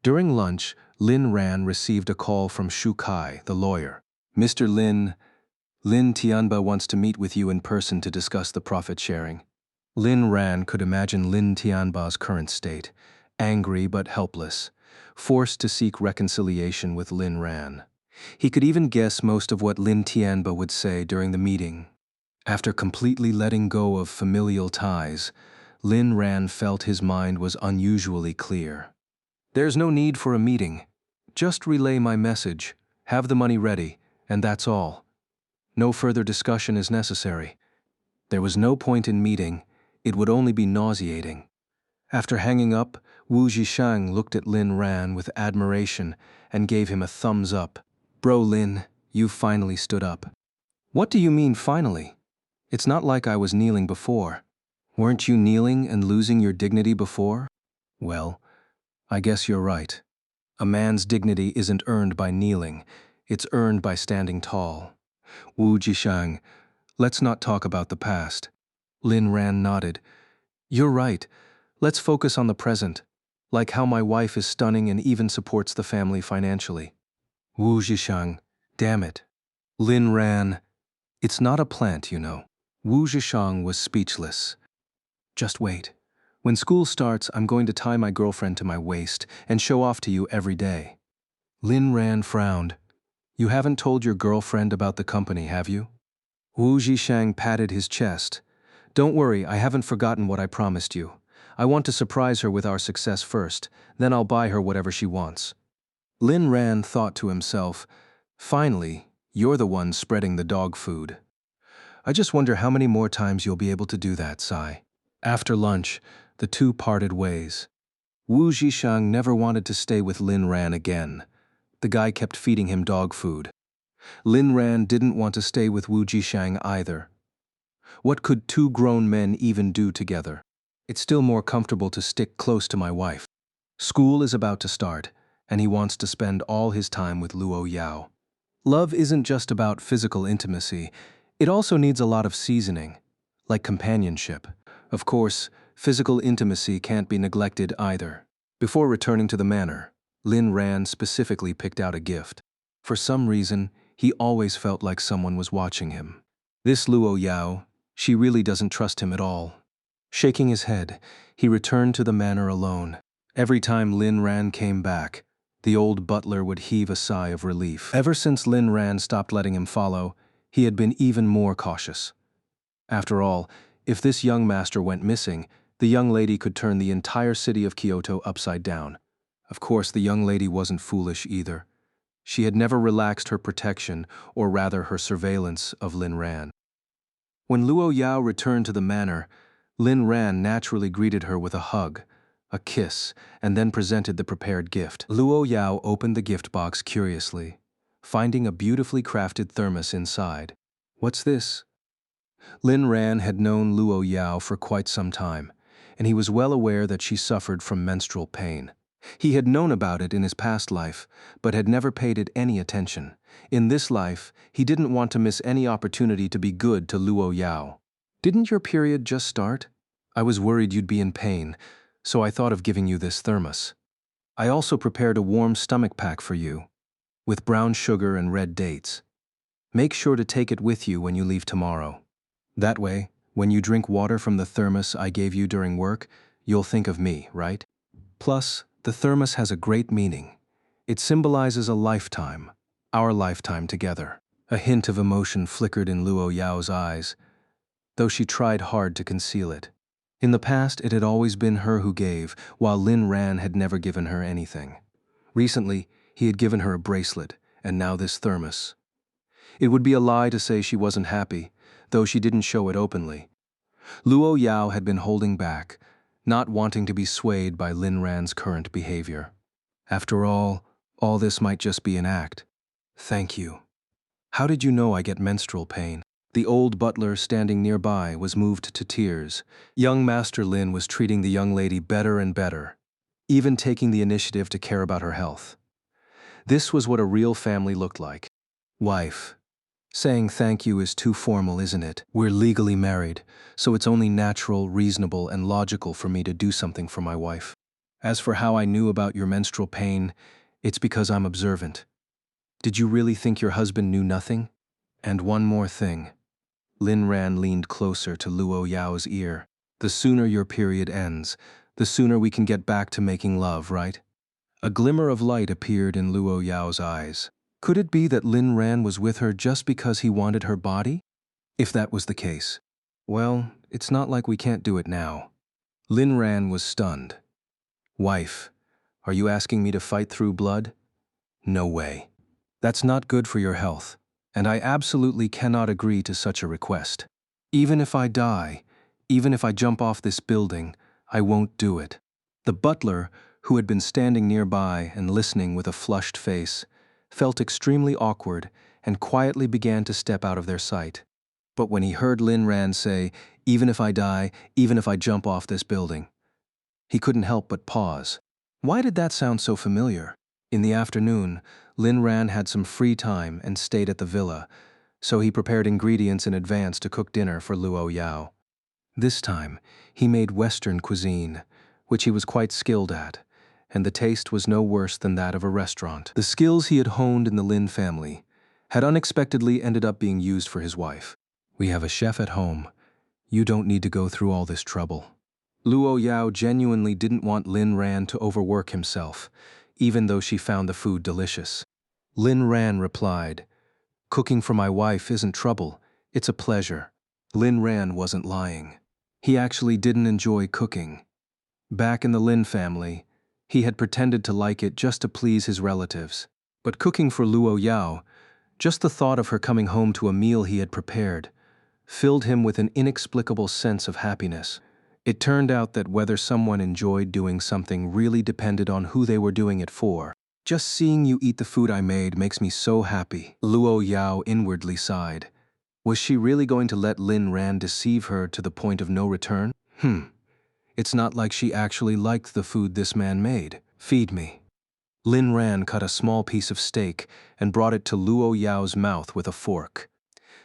During lunch, Lin Ran received a call from Shu Kai, the lawyer. Mr. Lin Tianba wants to meet with you in person to discuss the profit sharing. Lin Ran could imagine Lin Tianba's current state, angry but helpless, forced to seek reconciliation with Lin Ran. He could even guess most of what Lin Tianba would say during the meeting. After completely letting go of familial ties, Lin Ran felt his mind was unusually clear. There's no need for a meeting. Just relay my message, have the money ready, and that's all. No further discussion is necessary. There was no point in meeting, it would only be nauseating. After hanging up, Wu Jishang looked at Lin Ran with admiration and gave him a thumbs up. Bro Lin, you finally stood up. What do you mean finally? It's not like I was kneeling before. Weren't you kneeling and losing your dignity before? Well, I guess you're right. A man's dignity isn't earned by kneeling, it's earned by standing tall. Wu Jishang, let's not talk about the past. Lin Ran nodded. You're right. Let's focus on the present, like how my wife is stunning and even supports the family financially. Wu Jishang, damn it. Lin Ran, it's not a plant, you know. Wu Jishang was speechless. Just wait. When school starts, I'm going to tie my girlfriend to my waist and show off to you every day. Lin Ran frowned. You haven't told your girlfriend about the company, have you? Wu Jishang patted his chest. Don't worry, I haven't forgotten what I promised you. I want to surprise her with our success first, then I'll buy her whatever she wants. Lin Ran thought to himself, finally, you're the one spreading the dog food. I just wonder how many more times you'll be able to do that, Sai. After lunch, the two parted ways. Wu Jishang never wanted to stay with Lin Ran again. The guy kept feeding him dog food. Lin Ran didn't want to stay with Wu Jishang either. What could two grown men even do together? It's still more comfortable to stick close to my wife. School is about to start, and he wants to spend all his time with Luo Yao. Love isn't just about physical intimacy, it also needs a lot of seasoning, like companionship. Of course, physical intimacy can't be neglected either. Before returning to the manor, Lin Ran specifically picked out a gift. For some reason, he always felt like someone was watching him. This Luo Yao, she really doesn't trust him at all. Shaking his head, he returned to the manor alone. Every time Lin Ran came back, the old butler would heave a sigh of relief. Ever since Lin Ran stopped letting him follow, he had been even more cautious. After all, if this young master went missing, the young lady could turn the entire city of Kyoto upside down. Of course, the young lady wasn't foolish either. She had never relaxed her protection, or rather her surveillance, of Lin Ran. When Luo Yao returned to the manor, Lin Ran naturally greeted her with a hug, a kiss, and then presented the prepared gift. Luo Yao opened the gift box curiously, finding a beautifully crafted thermos inside. What's this? Lin Ran had known Luo Yao for quite some time, and he was well aware that she suffered from menstrual pain. He had known about it in his past life, but had never paid it any attention. In this life, he didn't want to miss any opportunity to be good to Luo Yao. Didn't your period just start? I was worried you'd be in pain, so I thought of giving you this thermos. I also prepared a warm stomach pack for you, with brown sugar and red dates. Make sure to take it with you when you leave tomorrow. That way, when you drink water from the thermos I gave you during work, you'll think of me, right? Plus, the thermos has a great meaning. It symbolizes a lifetime, our lifetime together. A hint of emotion flickered in Luo Yao's eyes, though she tried hard to conceal it. In the past, it had always been her who gave, while Lin Ran had never given her anything. Recently, he had given her a bracelet, and now this thermos. It would be a lie to say she wasn't happy, though she didn't show it openly. Luo Yao had been holding back, not wanting to be swayed by Lin Ran's current behavior. After all this might just be an act. Thank you. How did you know I get menstrual pain? The old butler standing nearby was moved to tears. Young Master Lin was treating the young lady better and better, even taking the initiative to care about her health. This was what a real family looked like. Wife. Saying thank you is too formal, isn't it? We're legally married, so it's only natural, reasonable, and logical for me to do something for my wife. As for how I knew about your menstrual pain, it's because I'm observant. Did you really think your husband knew nothing? And one more thing. Lin Ran leaned closer to Luo Yao's ear. The sooner your period ends, the sooner we can get back to making love, right? A glimmer of light appeared in Luo Yao's eyes. Could it be that Lin Ran was with her just because he wanted her body? If that was the case, well, it's not like we can't do it now. Lin Ran was stunned. Wife, are you asking me to fight through blood? No way. That's not good for your health, and I absolutely cannot agree to such a request. Even if I die, even if I jump off this building, I won't do it. The butler, who had been standing nearby and listening with a flushed face, felt extremely awkward and quietly began to step out of their sight. But when he heard Lin Ran say, even if I die, even if I jump off this building, he couldn't help but pause. Why did that sound so familiar? In the afternoon, Lin Ran had some free time and stayed at the villa, so he prepared ingredients in advance to cook dinner for Luo Yao. This time, he made Western cuisine, which he was quite skilled at, and the taste was no worse than that of a restaurant. The skills he had honed in the Lin family had unexpectedly ended up being used for his wife. We have a chef at home. You don't need to go through all this trouble. Luo Yao genuinely didn't want Lin Ran to overwork himself, even though she found the food delicious. Lin Ran replied, cooking for my wife isn't trouble, it's a pleasure. Lin Ran wasn't lying. He actually didn't enjoy cooking. Back in the Lin family, he had pretended to like it just to please his relatives. But cooking for Luo Yao, just the thought of her coming home to a meal he had prepared, filled him with an inexplicable sense of happiness. It turned out that whether someone enjoyed doing something really depended on who they were doing it for. Just seeing you eat the food I made makes me so happy, Luo Yao inwardly sighed. Was she really going to let Lin Ran deceive her to the point of no return? It's not like she actually liked the food this man made. Feed me. Lin Ran cut a small piece of steak and brought it to Luo Yao's mouth with a fork.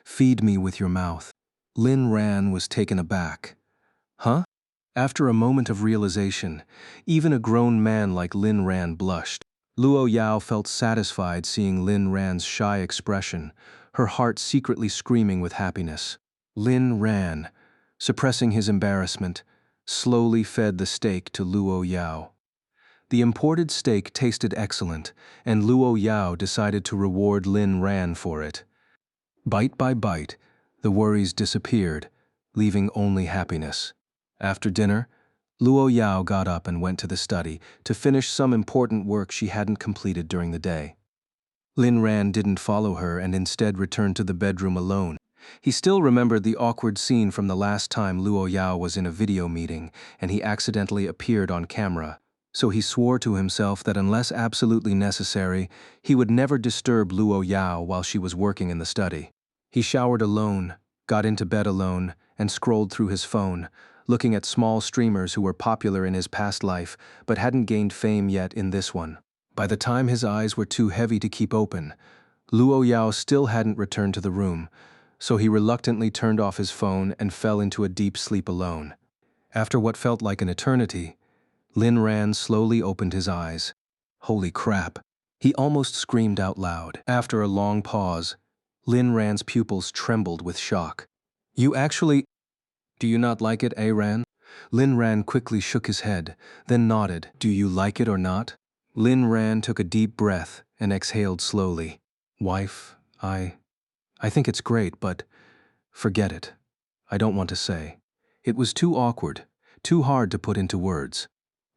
Feed me with your mouth. Lin Ran was taken aback. Huh? After a moment of realization, even a grown man like Lin Ran blushed. Luo Yao felt satisfied seeing Lin Ran's shy expression, her heart secretly screaming with happiness. Lin Ran, suppressing his embarrassment, slowly fed the steak to Luo Yao. The imported steak tasted excellent, and Luo Yao decided to reward Lin Ran for it. Bite by bite, the worries disappeared, leaving only happiness. After dinner, Luo Yao got up and went to the study to finish some important work she hadn't completed during the day. Lin Ran didn't follow her and instead returned to the bedroom alone. He still remembered the awkward scene from the last time Luo Yao was in a video meeting and he accidentally appeared on camera, so he swore to himself that unless absolutely necessary, he would never disturb Luo Yao while she was working in the study. He showered alone, got into bed alone, and scrolled through his phone, looking at small streamers who were popular in his past life but hadn't gained fame yet in this one. By the time his eyes were too heavy to keep open, Luo Yao still hadn't returned to the room, so he reluctantly turned off his phone and fell into a deep sleep alone. After what felt like an eternity, Lin Ran slowly opened his eyes. Holy crap! He almost screamed out loud. After a long pause, Lin Ran's pupils trembled with shock. You actually... Do you not like it, Ran? Lin Ran quickly shook his head, then nodded. Do you like it or not? Lin Ran took a deep breath and exhaled slowly. Wife, I think it's great, but forget it. I don't want to say. It was too awkward, too hard to put into words.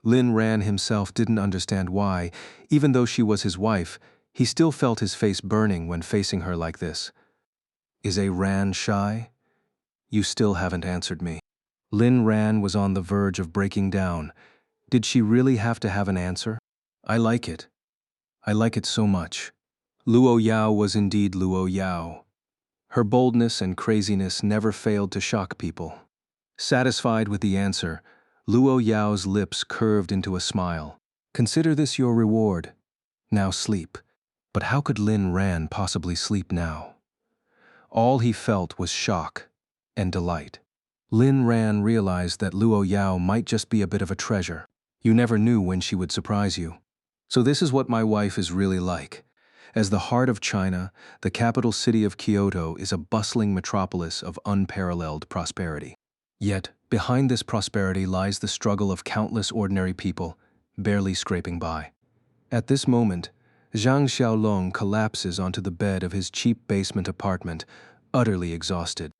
Lin Ran himself didn't understand why, even though she was his wife, he still felt his face burning when facing her like this. Is Ran shy? You still haven't answered me. Lin Ran was on the verge of breaking down. Did she really have to have an answer? I like it. I like it so much. Luo Yao was indeed Luo Yao. Her boldness and craziness never failed to shock people. Satisfied with the answer, Luo Yao's lips curved into a smile. Consider this your reward. Now sleep. But how could Lin Ran possibly sleep now? All he felt was shock and delight. Lin Ran realized that Luo Yao might just be a bit of a treasure. You never knew when she would surprise you. So this is what my wife is really like. As the heart of China, the capital city of Kyoto is a bustling metropolis of unparalleled prosperity. Yet, behind this prosperity lies the struggle of countless ordinary people, barely scraping by. At this moment, Zhang Xiaolong collapses onto the bed of his cheap basement apartment, utterly exhausted.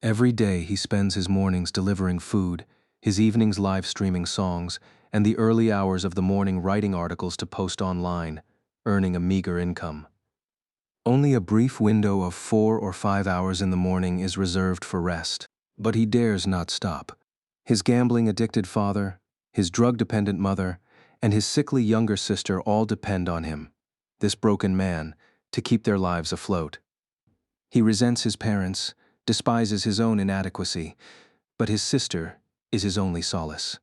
Every day he spends his mornings delivering food, his evenings live streaming songs, and the early hours of the morning writing articles to post online, earning a meager income. Only a brief window of 4 or 5 hours in the morning is reserved for rest, but he dares not stop. His gambling-addicted father, his drug-dependent mother, and his sickly younger sister all depend on him, this broken man, to keep their lives afloat. He resents his parents, despises his own inadequacy, but his sister is his only solace.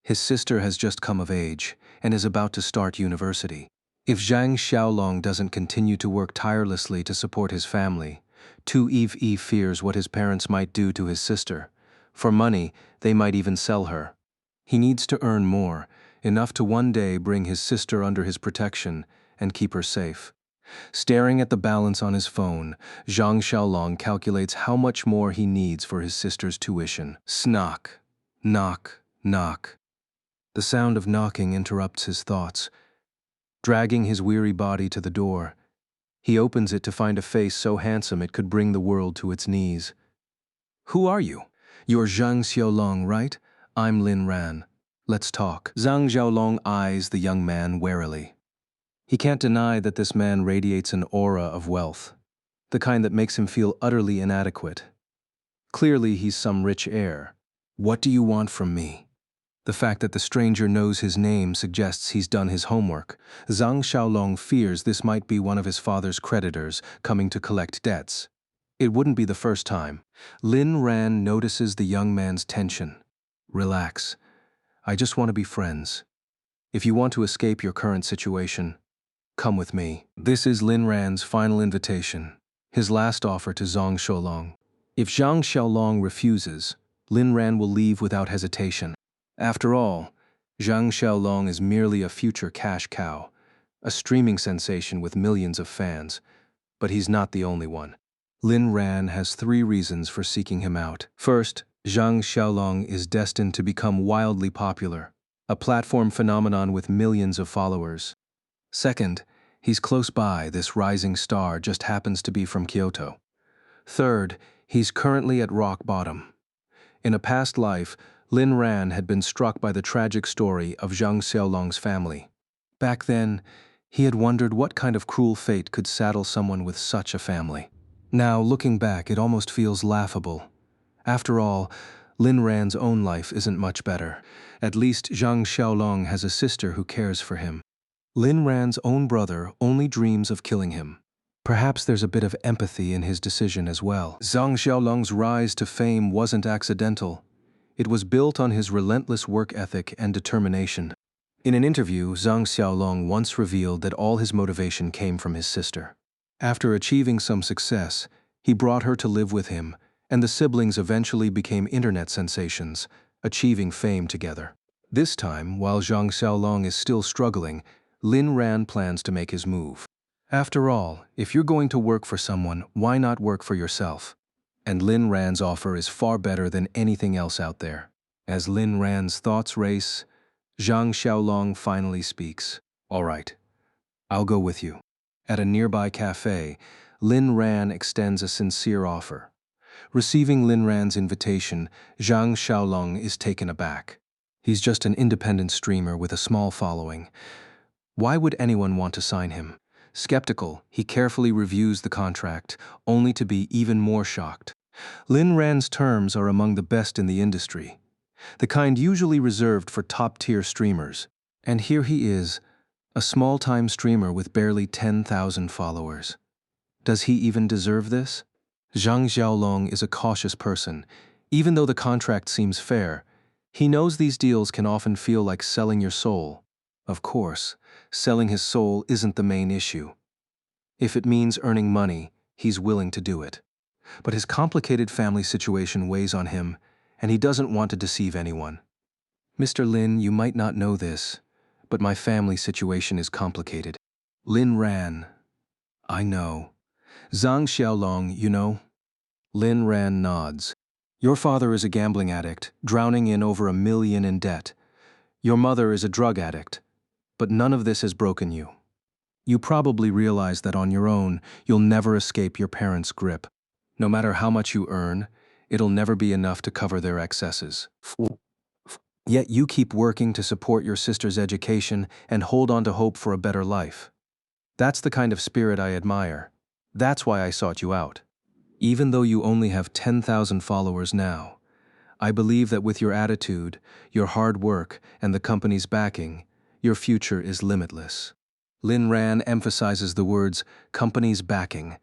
His sister has just come of age and is about to start university. If Zhang Xiaolong doesn't continue to work tirelessly to support his family, Tu Eve fears what his parents might do to his sister. For money, they might even sell her. He needs to earn more, enough to one day bring his sister under his protection and keep her safe. Staring at the balance on his phone, Zhang Xiaolong calculates how much more he needs for his sister's tuition. Knock, knock, knock. The sound of knocking interrupts his thoughts. Dragging his weary body to the door, he opens it to find a face so handsome it could bring the world to its knees. Who are you? You're Zhang Xiaolong, right? I'm Lin Ran. Let's talk. Zhang Xiaolong eyes the young man warily. He can't deny that this man radiates an aura of wealth, the kind that makes him feel utterly inadequate. Clearly, he's some rich heir. What do you want from me? The fact that the stranger knows his name suggests he's done his homework. Zhang Xiaolong fears this might be one of his father's creditors coming to collect debts. It wouldn't be the first time. Lin Ran notices the young man's tension. Relax. I just want to be friends. If you want to escape your current situation, come with me. This is Lin Ran's final invitation, his last offer to Zhang Xiaolong. If Zhang Xiaolong refuses, Lin Ran will leave without hesitation. After all, Zhang Xiaolong is merely a future cash cow, a streaming sensation with millions of fans. But he's not the only one. Lin Ran has 3 reasons for seeking him out. First, Zhang Xiaolong is destined to become wildly popular, a platform phenomenon with millions of followers. Second, he's close by, this rising star just happens to be from Kyoto. Third, he's currently at rock bottom. In a past life, Lin Ran had been struck by the tragic story of Zhang Xiaolong's family. Back then, he had wondered what kind of cruel fate could saddle someone with such a family. Now, looking back, it almost feels laughable. After all, Lin Ran's own life isn't much better. At least Zhang Xiaolong has a sister who cares for him. Lin Ran's own brother only dreams of killing him. Perhaps there's a bit of empathy in his decision as well. Zhang Xiaolong's rise to fame wasn't accidental. It was built on his relentless work ethic and determination. In an interview, Zhang Xiaolong once revealed that all his motivation came from his sister. After achieving some success, he brought her to live with him, and the siblings eventually became internet sensations, achieving fame together. This time, while Zhang Xiaolong is still struggling, Lin Ran plans to make his move. After all, if you're going to work for someone, why not work for yourself? And Lin Ran's offer is far better than anything else out there. As Lin Ran's thoughts race, Zhang Xiaolong finally speaks. All right, I'll go with you. At a nearby cafe, Lin Ran extends a sincere offer. Receiving Lin Ran's invitation, Zhang Xiaolong is taken aback. He's just an independent streamer with a small following. Why would anyone want to sign him? Skeptical, he carefully reviews the contract, only to be even more shocked. Lin Ran's terms are among the best in the industry, the kind usually reserved for top-tier streamers. And here he is, a small-time streamer with barely 10,000 followers. Does he even deserve this? Zhang Xiaolong is a cautious person. Even though the contract seems fair, he knows these deals can often feel like selling your soul. Of course, selling his soul isn't the main issue. If it means earning money, he's willing to do it. But his complicated family situation weighs on him, and he doesn't want to deceive anyone. Mr. Lin, you might not know this, but my family situation is complicated. Lin Ran. I know. Zhang Xiaolong, you know? Lin Ran nods. Your father is a gambling addict, drowning in over $1 million in debt. Your mother is a drug addict. But none of this has broken you. You probably realize that on your own, you'll never escape your parents' grip. No matter how much you earn, it'll never be enough to cover their excesses. Yet you keep working to support your sister's education and hold on to hope for a better life. That's the kind of spirit I admire. That's why I sought you out. Even though you only have 10,000 followers now, I believe that with your attitude, your hard work, and the company's backing, your future is limitless. Lin Ran emphasizes the words, company's backing.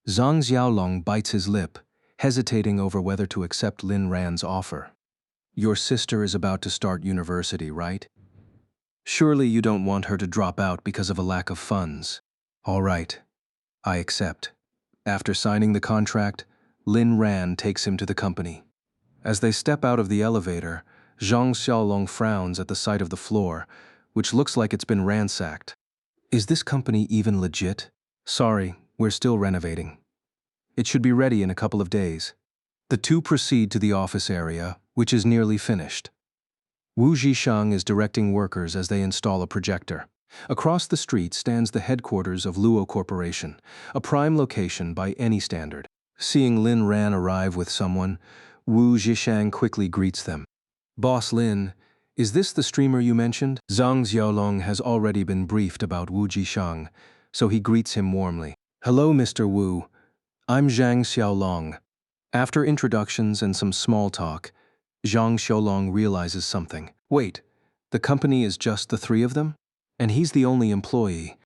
Zhang Xiaolong bites his lip, hesitating over whether to accept Lin Ran's offer. Your sister is about to start university, right? Surely you don't want her to drop out because of a lack of funds. All right, I accept. After signing the contract, Lin Ran takes him to the company. As they step out of the elevator, Zhang Xiaolong frowns at the sight of the floor, which looks like it's been ransacked. Is this company even legit? Sorry, we're still renovating. It should be ready in a couple of days. The two proceed to the office area, which is nearly finished. Wu Zhishang is directing workers as they install a projector. Across the street stands the headquarters of Luo Corporation, a prime location by any standard. Seeing Lin Ran arrive with someone, Wu Zhishang quickly greets them. Boss Lin, is this the streamer you mentioned? Zhang Xiaolong has already been briefed about Wu Zhishang, so he greets him warmly. Hello, Mr. Wu. I'm Zhang Xiaolong. After introductions and some small talk, Zhang Xiaolong realizes something. Wait, the company is just the three of them? And he's the only employee.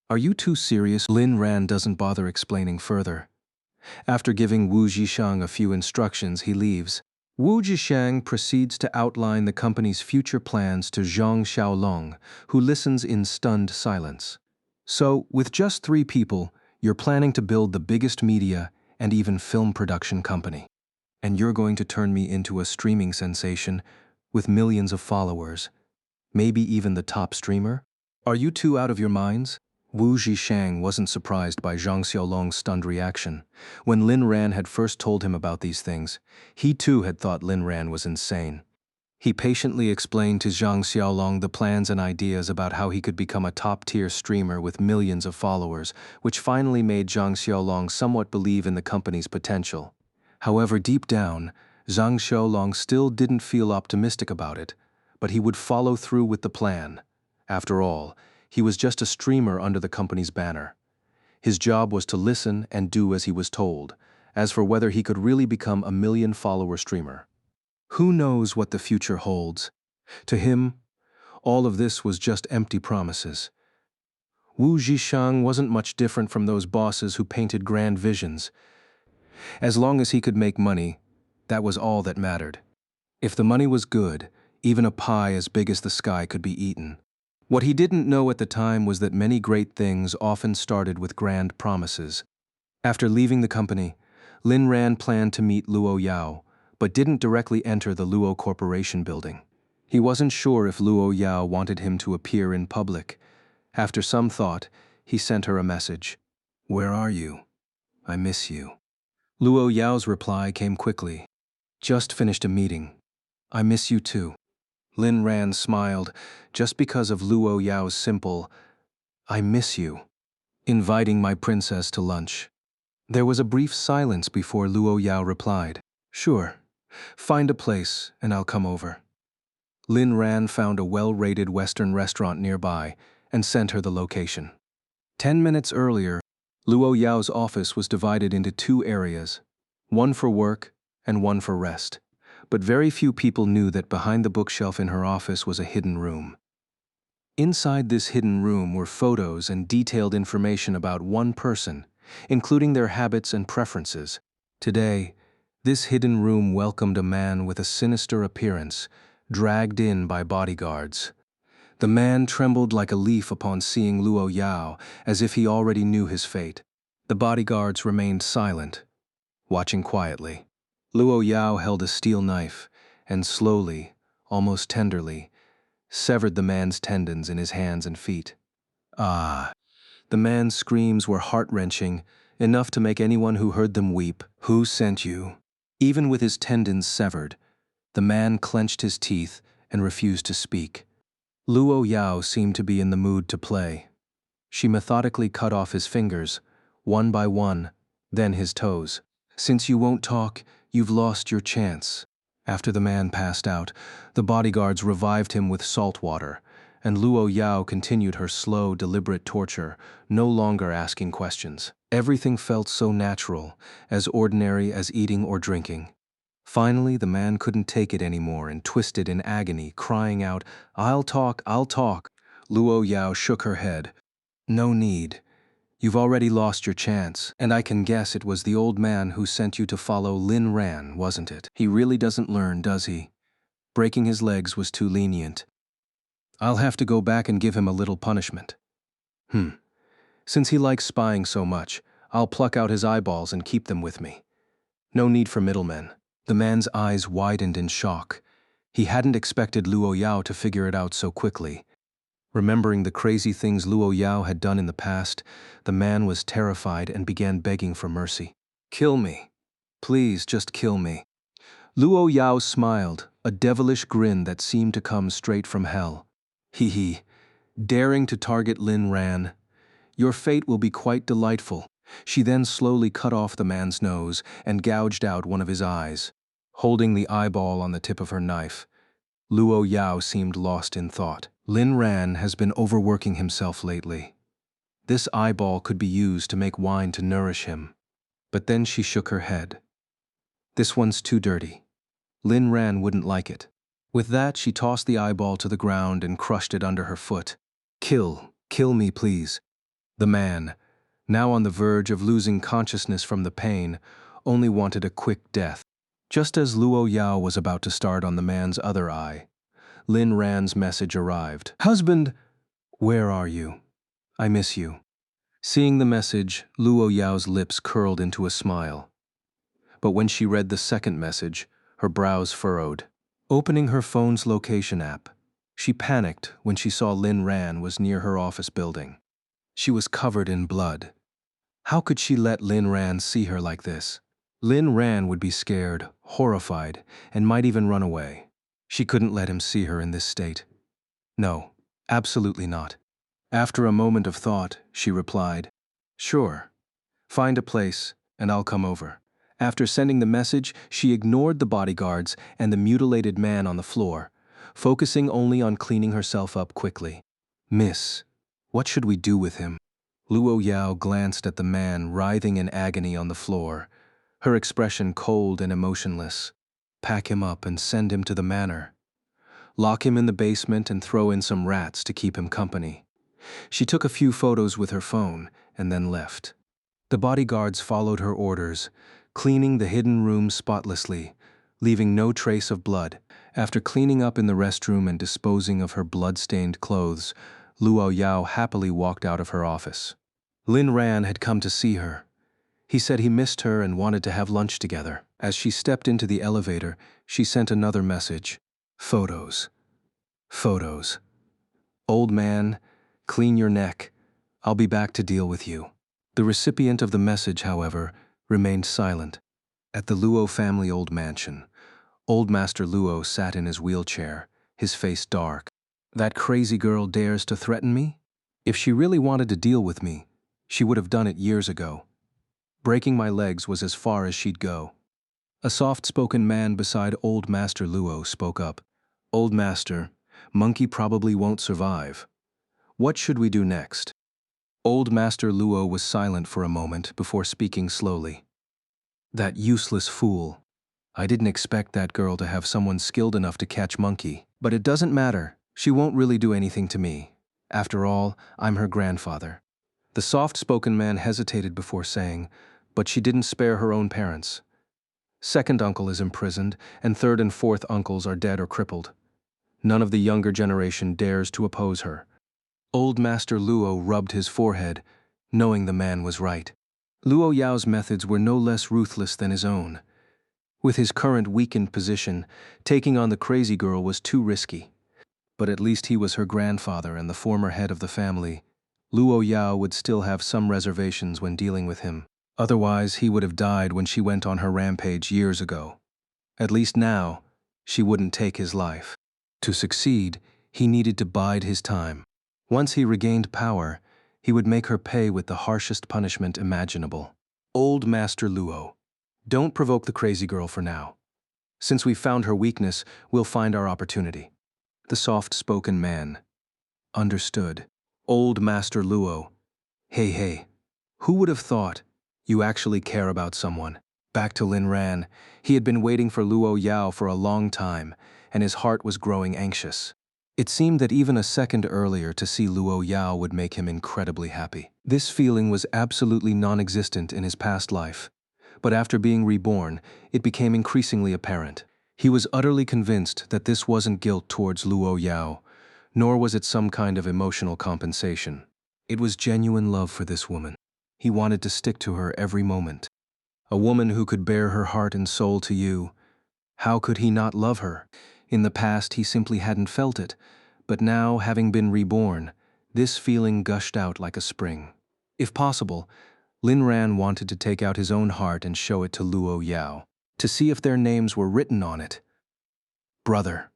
Are you too serious? Lin Ran doesn't bother explaining further. After giving Wu Zhishang a few instructions, he leaves. Wu Zhishang proceeds to outline the company's future plans to Zhang Xiaolong, who listens in stunned silence. So, with just 3 people, you're planning to build the biggest media and even film production company. And you're going to turn me into a streaming sensation with millions of followers, maybe even the top streamer? Are you two out of your minds? Wu Zhishang wasn't surprised by Zhang Xiaolong's stunned reaction. When Lin Ran had first told him about these things, he too had thought Lin Ran was insane. He patiently explained to Zhang Xiaolong the plans and ideas about how he could become a top-tier streamer with millions of followers, which finally made Zhang Xiaolong somewhat believe in the company's potential. However, deep down, Zhang Xiaolong still didn't feel optimistic about it, but he would follow through with the plan. After all, he was just a streamer under the company's banner. His job was to listen and do as he was told. As for whether he could really become a million-follower streamer, who knows what the future holds? To him, all of this was just empty promises. Wu Zhishang wasn't much different from those bosses who painted grand visions. As long as he could make money, that was all that mattered. If the money was good, even a pie as big as the sky could be eaten. What he didn't know at the time was that many great things often started with grand promises. After leaving the company, Lin Ran planned to meet Luo Yao, but didn't directly enter the Luo Corporation building. He wasn't sure if Luo Yao wanted him to appear in public. After some thought, he sent her a message. Where are you? I miss you. Luo Yao's reply came quickly. Just finished a meeting. I miss you too. Lin Ran smiled, just because of Luo Yao's simple, I miss you, inviting my princess to lunch. There was a brief silence before Luo Yao replied, Sure, find a place and I'll come over. Lin Ran found a well-rated Western restaurant nearby and sent her the location. 10 minutes earlier, Luo Yao's office was divided into 2 areas. one for work and one for rest. But very few people knew that behind the bookshelf in her office was a hidden room. Inside this hidden room were photos and detailed information about one person, including their habits and preferences. Today, this hidden room welcomed a man with a sinister appearance, dragged in by bodyguards. The man trembled like a leaf upon seeing Luo Yao, as if he already knew his fate. The bodyguards remained silent, watching quietly. Luo Yao held a steel knife and slowly, almost tenderly, severed the man's tendons in his hands and feet. Ah! The man's screams were heart-wrenching, enough to make anyone who heard them weep. Who sent you? Even with his tendons severed, the man clenched his teeth and refused to speak. Luo Yao seemed to be in the mood to play. She methodically cut off his fingers, one by one, then his toes. Since you won't talk, you've lost your chance. After the man passed out, the bodyguards revived him with salt water, and Luo Yao continued her slow, deliberate torture, no longer asking questions. Everything felt so natural, as ordinary as eating or drinking. Finally, the man couldn't take it anymore and twisted in agony, crying out, "I'll talk, I'll talk." Luo Yao shook her head. "No need. You've already lost your chance, and I can guess it was the old man who sent you to follow Lin Ran, wasn't it? He really doesn't learn, does he? Breaking his legs was too lenient. I'll have to go back and give him a little punishment. Since he likes spying so much, I'll pluck out his eyeballs and keep them with me. No need for middlemen." The man's eyes widened in shock. He hadn't expected Luo Yao to figure it out so quickly. Remembering the crazy things Luo Yao had done in the past, the man was terrified and began begging for mercy. "Kill me. Please, just kill me." Luo Yao smiled, a devilish grin that seemed to come straight from hell. "Hee, daring to target Lin Ran. Your fate will be quite delightful." She then slowly cut off the man's nose and gouged out one of his eyes. Holding the eyeball on the tip of her knife, Luo Yao seemed lost in thought. Lin Ran has been overworking himself lately. This eyeball could be used to make wine to nourish him. But then she shook her head. This one's too dirty. Lin Ran wouldn't like it. With that, she tossed the eyeball to the ground and crushed it under her foot. Kill me, please." The man, now on the verge of losing consciousness from the pain, only wanted a quick death. Just as Luo Yao was about to start on the man's other eye, Lin Ran's message arrived. "Husband, where are you? I miss you." Seeing the message, Luo Yao's lips curled into a smile. But when she read the second message, her brows furrowed. Opening her phone's location app, she panicked when she saw Lin Ran was near her office building. She was covered in blood. How could she let Lin Ran see her like this? Lin Ran would be scared, horrified, and might even run away. She couldn't let him see her in this state. No, absolutely not. After a moment of thought, she replied, "Sure. Find a place, and I'll come over." After sending the message, she ignored the bodyguards and the mutilated man on the floor, focusing only on cleaning herself up quickly. "Miss, what should we do with him?" Luo Yao glanced at the man writhing in agony on the floor, her expression cold and emotionless. "Pack him up and send him to the manor. Lock him in the basement and throw in some rats to keep him company." She took a few photos with her phone and then left. The bodyguards followed her orders, cleaning the hidden room spotlessly, leaving no trace of blood. After cleaning up in the restroom and disposing of her blood-stained clothes, Luo Yao happily walked out of her office. Lin Ran had come to see her. He said he missed her and wanted to have lunch together. As she stepped into the elevator, she sent another message. "Photos. Photos. Old man, clean your neck. I'll be back to deal with you." The recipient of the message, however, remained silent. At the Luo family old mansion, Old Master Luo sat in his wheelchair, his face dark. "That crazy girl dares to threaten me? If she really wanted to deal with me, she would have done it years ago. Breaking my legs was as far as she'd go." A soft-spoken man beside Old Master Luo spoke up. "Old Master, Monkey probably won't survive. What should we do next?" Old Master Luo was silent for a moment before speaking slowly. That useless fool. I didn't expect that girl to have someone skilled enough to catch monkey. But it doesn't matter. She won't really do anything to me. After all, I'm her grandfather. The soft-spoken man hesitated before saying, but she didn't spare her own parents. Second uncle is imprisoned, and third and fourth uncles are dead or crippled. None of the younger generation dares to oppose her. Old Master Luo rubbed his forehead, knowing the man was right. Luo Yao's methods were no less ruthless than his own. With his current weakened position, taking on the crazy girl was too risky. But at least he was her grandfather and the former head of the family. Luo Yao would still have some reservations when dealing with him. Otherwise, he would have died when she went on her rampage years ago. At least now, she wouldn't take his life. To succeed, he needed to bide his time. Once he regained power, he would make her pay with the harshest punishment imaginable. Old Master Luo, don't provoke the crazy girl for now. Since we've found her weakness, we'll find our opportunity. The soft-spoken man. Understood. Old Master Luo. Hey, who would have thought you actually care about someone? Back to Lin Ran. He had been waiting for Luo Yao for a long time, and his heart was growing anxious. It seemed that even a second earlier to see Luo Yao would make him incredibly happy. This feeling was absolutely non-existent in his past life, but after being reborn, it became increasingly apparent. He was utterly convinced that this wasn't guilt towards Luo Yao, nor was it some kind of emotional compensation. It was genuine love for this woman. He wanted to stick to her every moment. A woman who could bare her heart and soul to you. How could he not love her? In the past, he simply hadn't felt it, but now, having been reborn, this feeling gushed out like a spring. If possible, Lin Ran wanted to take out his own heart and show it to Luo Yao, to see if their names were written on it. Brother,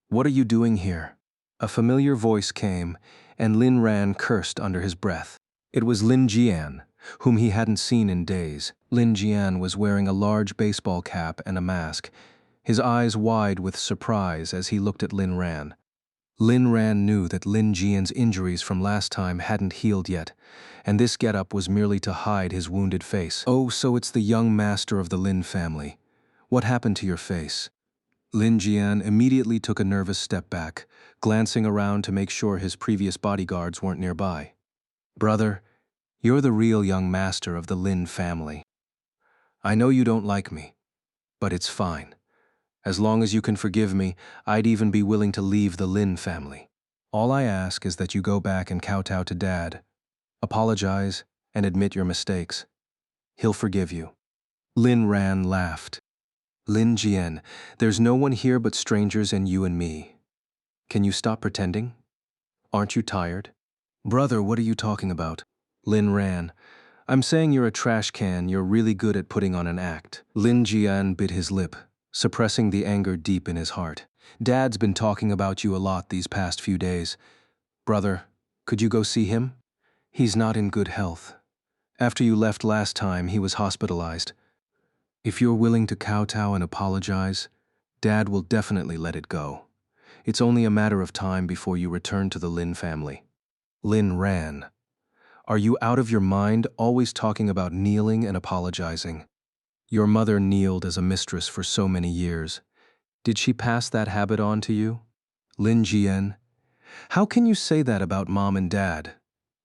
what are you doing here? A familiar voice came, and Lin Ran cursed under his breath. It was Lin Jian, whom he hadn't seen in days. Lin Jian was wearing a large baseball cap and a mask, his eyes wide with surprise as he looked at Lin Ran. Lin Ran knew that Lin Jian's injuries from last time hadn't healed yet, and this getup was merely to hide his wounded face. Oh, so it's the young master of the Lin family. What happened to your face? Lin Jian immediately took a nervous step back, glancing around to make sure his previous bodyguards weren't nearby. Brother, you're the real young master of the Lin family. I know you don't like me, but it's fine. As long as you can forgive me, I'd even be willing to leave the Lin family. All I ask is that you go back and kowtow to Dad, apologize, and admit your mistakes. He'll forgive you. Lin Ran laughed. Lin Jian, there's no one here but strangers and you and me. Can you stop pretending? Aren't you tired? Brother, what are you talking about? Lin Ran, I'm saying you're a trash can, you're really good at putting on an act. Lin Jian bit his lip, suppressing the anger deep in his heart. Dad's been talking about you a lot these past few days. Brother, could you go see him? He's not in good health. After you left last time, he was hospitalized. If you're willing to kowtow and apologize, Dad will definitely let it go. It's only a matter of time before you return to the Lin family. Lin Ran, are you out of your mind always talking about kneeling and apologizing? Your mother kneeled as a mistress for so many years. Did she pass that habit on to you? Lin Jian, how can you say that about Mom and Dad?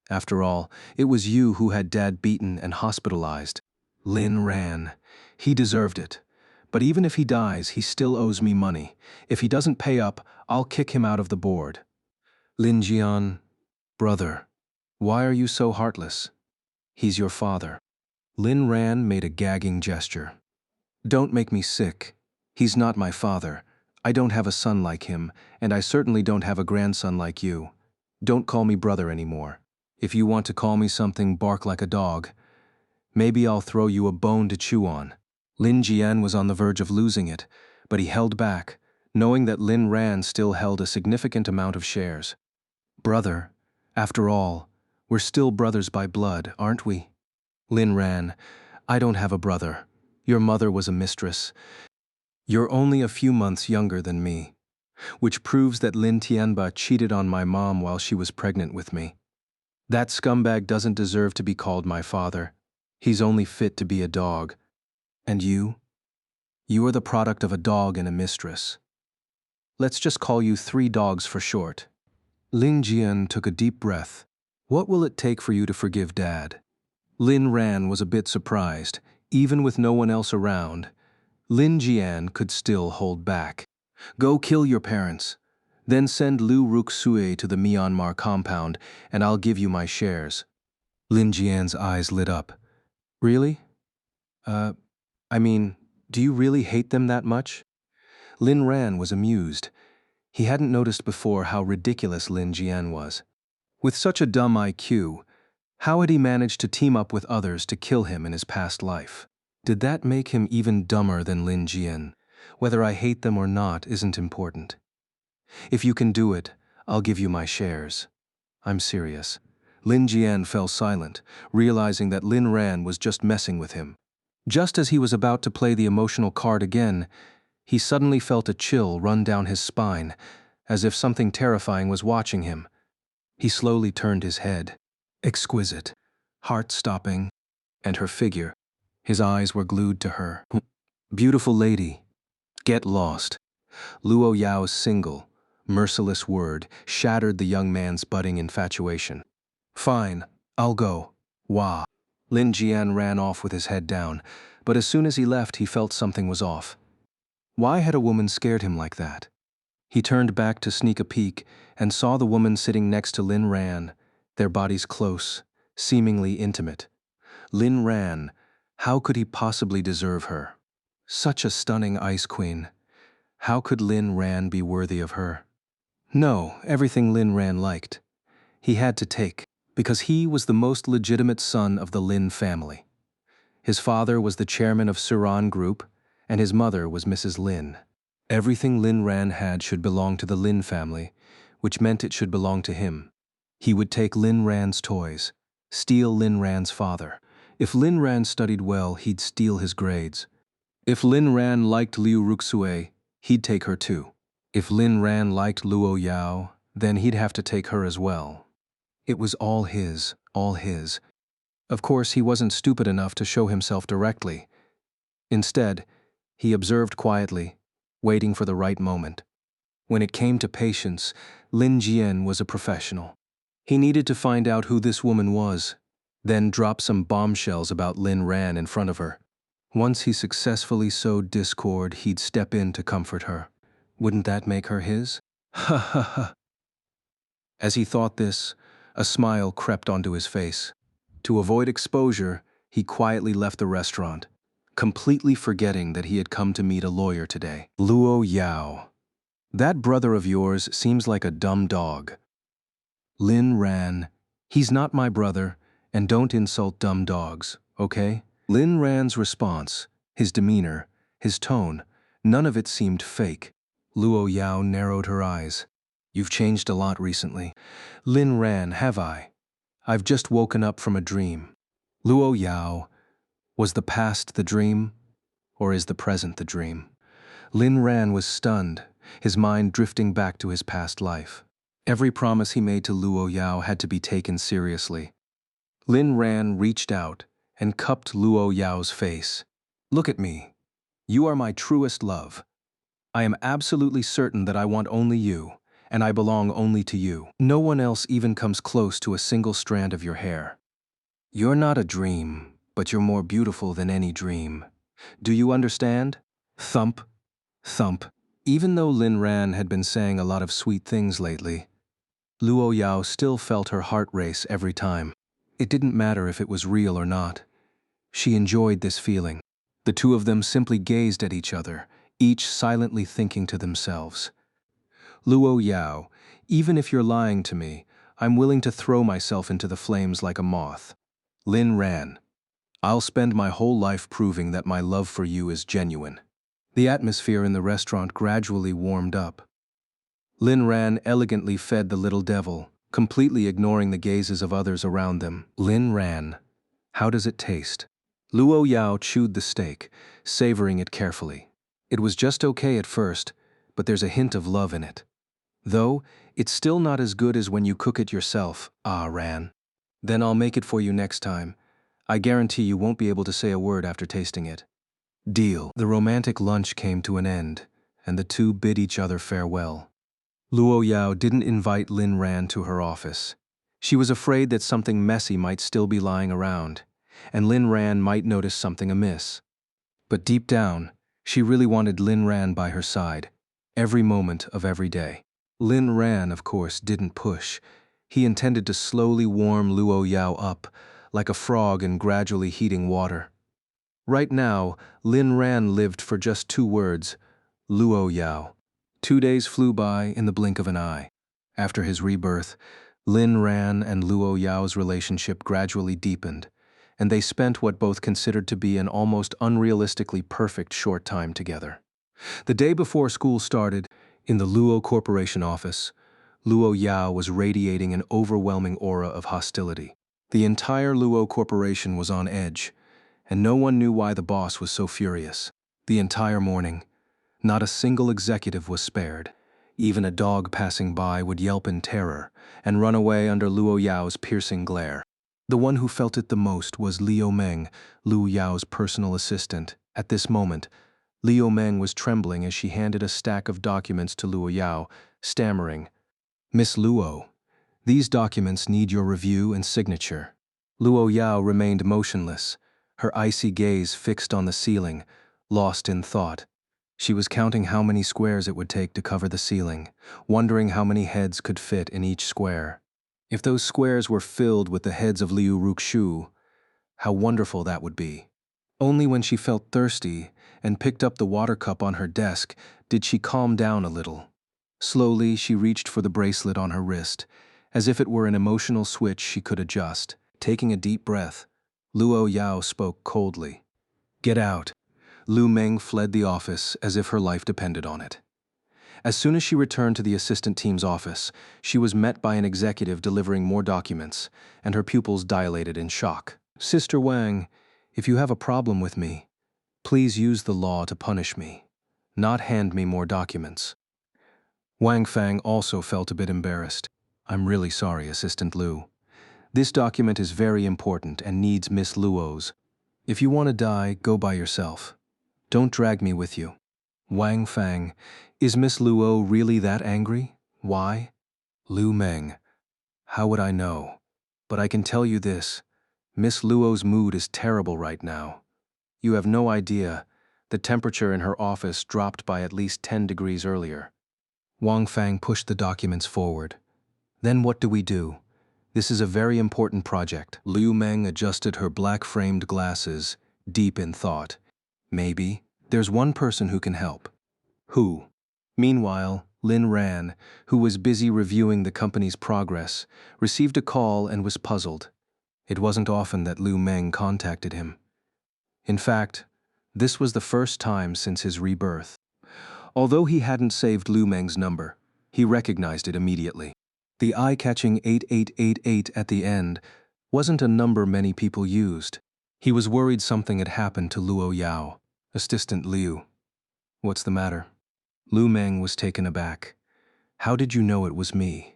After all, it was you who had Dad beaten and hospitalized. Lin Ran, he deserved it. But even if he dies, he still owes me money. If he doesn't pay up, I'll kick him out of the board. Lin Jian, brother, why are you so heartless? He's your father. Lin Ran made a gagging gesture. Don't make me sick. He's not my father. I don't have a son like him, and I certainly don't have a grandson like you. Don't call me brother anymore. If you want to call me something, bark like a dog. Maybe I'll throw you a bone to chew on. Lin Jian was on the verge of losing it, but he held back, knowing that Lin Ran still held a significant amount of shares. Brother, after all, we're still brothers by blood, aren't we? Lin Ran, I don't have a brother. Your mother was a mistress. You're only a few months younger than me, which proves that Lin Tianba cheated on my mom while she was pregnant with me. That scumbag doesn't deserve to be called my father. He's only fit to be a dog. And you? You are the product of a dog and a mistress. Let's just call you 3 dogs for short. Lin Jian took a deep breath. What will it take for you to forgive Dad? Lin Ran was a bit surprised. Even with no one else around, Lin Jian could still hold back. Go kill your parents. Then send Liu Ruxue to the Myanmar compound, and I'll give you my shares. Lin Jian's eyes lit up. Really? Uh, I mean, do you really hate them that much? Lin Ran was amused. He hadn't noticed before how ridiculous Lin Jian was. With such a dumb IQ, how had he managed to team up with others to kill him in his past life? Did that make him even dumber than Lin Jian? Whether I hate them or not isn't important. If you can do it, I'll give you my shares. I'm serious. Lin Jian fell silent, realizing that Lin Ran was just messing with him. Just as he was about to play the emotional card again, he suddenly felt a chill run down his spine, as if something terrifying was watching him. He slowly turned his head. Exquisite, heart-stopping, and her figure. His eyes were glued to her. Beautiful lady. Get lost. Luo Yao's single, merciless word shattered the young man's budding infatuation. Fine, I'll go. Wah. Lin Jian ran off with his head down, but as soon as he left, he felt something was off. Why had a woman scared him like that? He turned back to sneak a peek and saw the woman sitting next to Lin Ran, their bodies close, seemingly intimate. Lin Ran, how could he possibly deserve her? Such a stunning ice queen. How could Lin Ran be worthy of her? No, everything Lin Ran liked. He had to take, because he was the most legitimate son of the Lin family. His father was the chairman of Suran Group, and his mother was Mrs. Lin. Everything Lin Ran had should belong to the Lin family, which meant it should belong to him. He would take Lin Ran's toys, steal Lin Ran's father. If Lin Ran studied well, he'd steal his grades. If Lin Ran liked Liu Ruxue, he'd take her too. If Lin Ran liked Luo Yao, then he'd have to take her as well. It was all his, all his. Of course, he wasn't stupid enough to show himself directly. Instead, he observed quietly, waiting for the right moment. When it came to patience, Lin Jian was a professional. He needed to find out who this woman was, then drop some bombshells about Lin Ran in front of her. Once he successfully sowed discord, he'd step in to comfort her. Wouldn't that make her his? Ha ha ha. As he thought this, a smile crept onto his face. To avoid exposure, he quietly left the restaurant, completely forgetting that he had come to meet a lawyer today. Luo Yao. That brother of yours seems like a dumb dog. Lin Ran. He's not my brother, and don't insult dumb dogs, okay? Lin Ran's response, his demeanor, his tone, none of it seemed fake. Luo Yao narrowed her eyes. You've changed a lot recently. Lin Ran, have I? I've just woken up from a dream. Luo Yao, was the past the dream, or is the present the dream? Lin Ran was stunned, his mind drifting back to his past life. Every promise he made to Luo Yao had to be taken seriously. Lin Ran reached out and cupped Luo Yao's face. Look at me. You are my truest love. I am absolutely certain that I want only you, and I belong only to you. No one else even comes close to a single strand of your hair. You're not a dream, but you're more beautiful than any dream. Do you understand? Thump, thump. Even though Lin Ran had been saying a lot of sweet things lately, Luo Yao still felt her heart race every time. It didn't matter if it was real or not. She enjoyed this feeling. The two of them simply gazed at each other, each silently thinking to themselves. Luo Yao, even if you're lying to me, I'm willing to throw myself into the flames like a moth. Lin Ran, I'll spend my whole life proving that my love for you is genuine. The atmosphere in the restaurant gradually warmed up. Lin Ran elegantly fed the little devil, completely ignoring the gazes of others around them. Lin Ran, how does it taste? Luo Yao chewed the steak, savoring it carefully. It was just okay at first, but there's a hint of love in it. Though, it's still not as good as when you cook it yourself, Ran. Then I'll make it for you next time. I guarantee you won't be able to say a word after tasting it. Deal. The romantic lunch came to an end, and the two bid each other farewell. Luo Yao didn't invite Lin Ran to her office. She was afraid that something messy might still be lying around, and Lin Ran might notice something amiss. But deep down, she really wanted Lin Ran by her side, every moment of every day. Lin Ran, of course, didn't push. He intended to slowly warm Luo Yao up, like a frog in gradually heating water. Right now, Lin Ran lived for just 2 words, Luo Yao. 2 days flew by in the blink of an eye. After his rebirth, Lin Ran and Luo Yao's relationship gradually deepened, and they spent what both considered to be an almost unrealistically perfect short time together. The day before school started, in the Luo Corporation office, Luo Yao was radiating an overwhelming aura of hostility. The entire Luo Corporation was on edge, and no one knew why the boss was so furious. The entire morning, not a single executive was spared. Even a dog passing by would yelp in terror and run away under Luo Yao's piercing glare. The one who felt it the most was Liu Meng, Luo Yao's personal assistant. At this moment, Liu Meng was trembling as she handed a stack of documents to Luo Yao, stammering, "Miss Luo, these documents need your review and signature." Luo Yao remained motionless, her icy gaze fixed on the ceiling, lost in thought. She was counting how many squares it would take to cover the ceiling, wondering how many heads could fit in each square. If those squares were filled with the heads of Liu Ruxu, how wonderful that would be. Only when she felt thirsty and picked up the water cup on her desk did she calm down a little. Slowly, she reached for the bracelet on her wrist, as if it were an emotional switch she could adjust. Taking a deep breath, Luo Yao spoke coldly. "Get out." Lu Meng fled the office as if her life depended on it. As soon as she returned to the assistant team's office, she was met by an executive delivering more documents, and her pupils dilated in shock. "Sister Wang, if you have a problem with me, please use the law to punish me, not hand me more documents." Wang Fang also felt a bit embarrassed. "I'm really sorry, Assistant Lu. This document is very important and needs Miss Luo's. If you want to die, go by yourself. Don't drag me with you." Wang Fang, is Miss Luo really that angry? Why? Lu Meng, how would I know? But I can tell you this, Miss Luo's mood is terrible right now. You have no idea, the temperature in her office dropped by at least 10 degrees earlier. Wang Fang pushed the documents forward. "Then what do we do? This is a very important project." Liu Meng adjusted her black-framed glasses, deep in thought. "Maybe there's one person who can help." "Who?" Meanwhile, Lin Ran, who was busy reviewing the company's progress, received a call and was puzzled. It wasn't often that Liu Meng contacted him. In fact, this was the first time since his rebirth. Although he hadn't saved Liu Meng's number, he recognized it immediately. The eye-catching 8888 at the end wasn't a number many people used. He was worried something had happened to Luo Yao. "Assistant Liu, what's the matter?" Lu Meng was taken aback. "How did you know it was me?"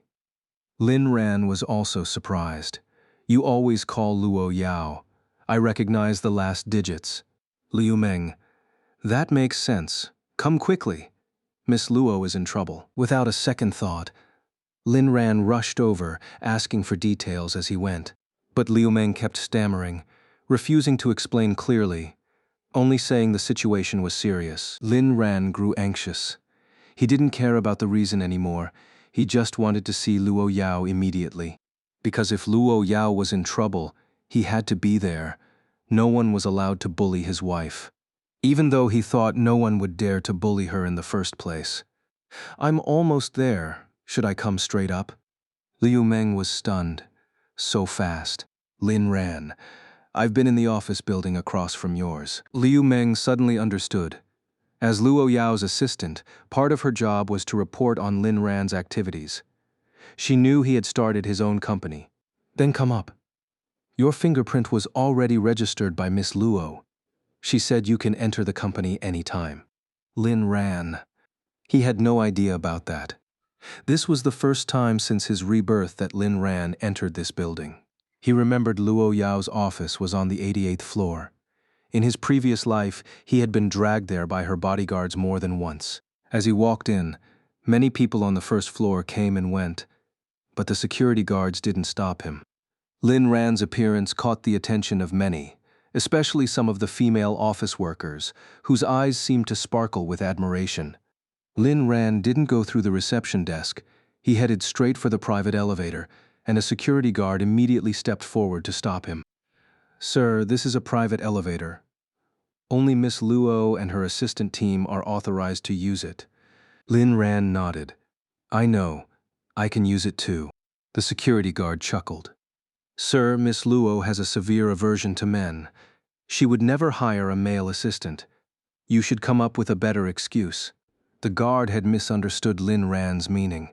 Lin Ran was also surprised. "You always call Luo Yao. I recognize the last digits." Liu Meng, "That makes sense. Come quickly. Miss Luo is in trouble." Without a second thought, Lin Ran rushed over, asking for details as he went. But Liu Meng kept stammering, refusing to explain clearly, only saying the situation was serious. Lin Ran grew anxious. He didn't care about the reason anymore. He just wanted to see Luo Yao immediately. Because if Luo Yao was in trouble, he had to be there. No one was allowed to bully his wife. Even though he thought no one would dare to bully her in the first place. "I'm almost there. Should I come straight up?" Liu Meng was stunned. So fast. Lin Ran, "I've been in the office building across from yours." Liu Meng suddenly understood. As Luo Yao's assistant, part of her job was to report on Lin Ran's activities. She knew he had started his own company. "Then come up. Your fingerprint was already registered by Miss Luo. She said you can enter the company anytime." Lin Ran. He had no idea about that. This was the first time since his rebirth that Lin Ran entered this building. He remembered Luo Yao's office was on the 88th floor. In his previous life, he had been dragged there by her bodyguards more than once. As he walked in, many people on the first floor came and went, but the security guards didn't stop him. Lin Ran's appearance caught the attention of many, especially some of the female office workers, whose eyes seemed to sparkle with admiration. Lin Ran didn't go through the reception desk. He headed straight for the private elevator, and a security guard immediately stepped forward to stop him. "Sir, this is a private elevator. Only Miss Luo and her assistant team are authorized to use it." Lin Ran nodded. "I know. I can use it too." The security guard chuckled. "Sir, Miss Luo has a severe aversion to men. She would never hire a male assistant. You should come up with a better excuse." The guard had misunderstood Lin Ran's meaning.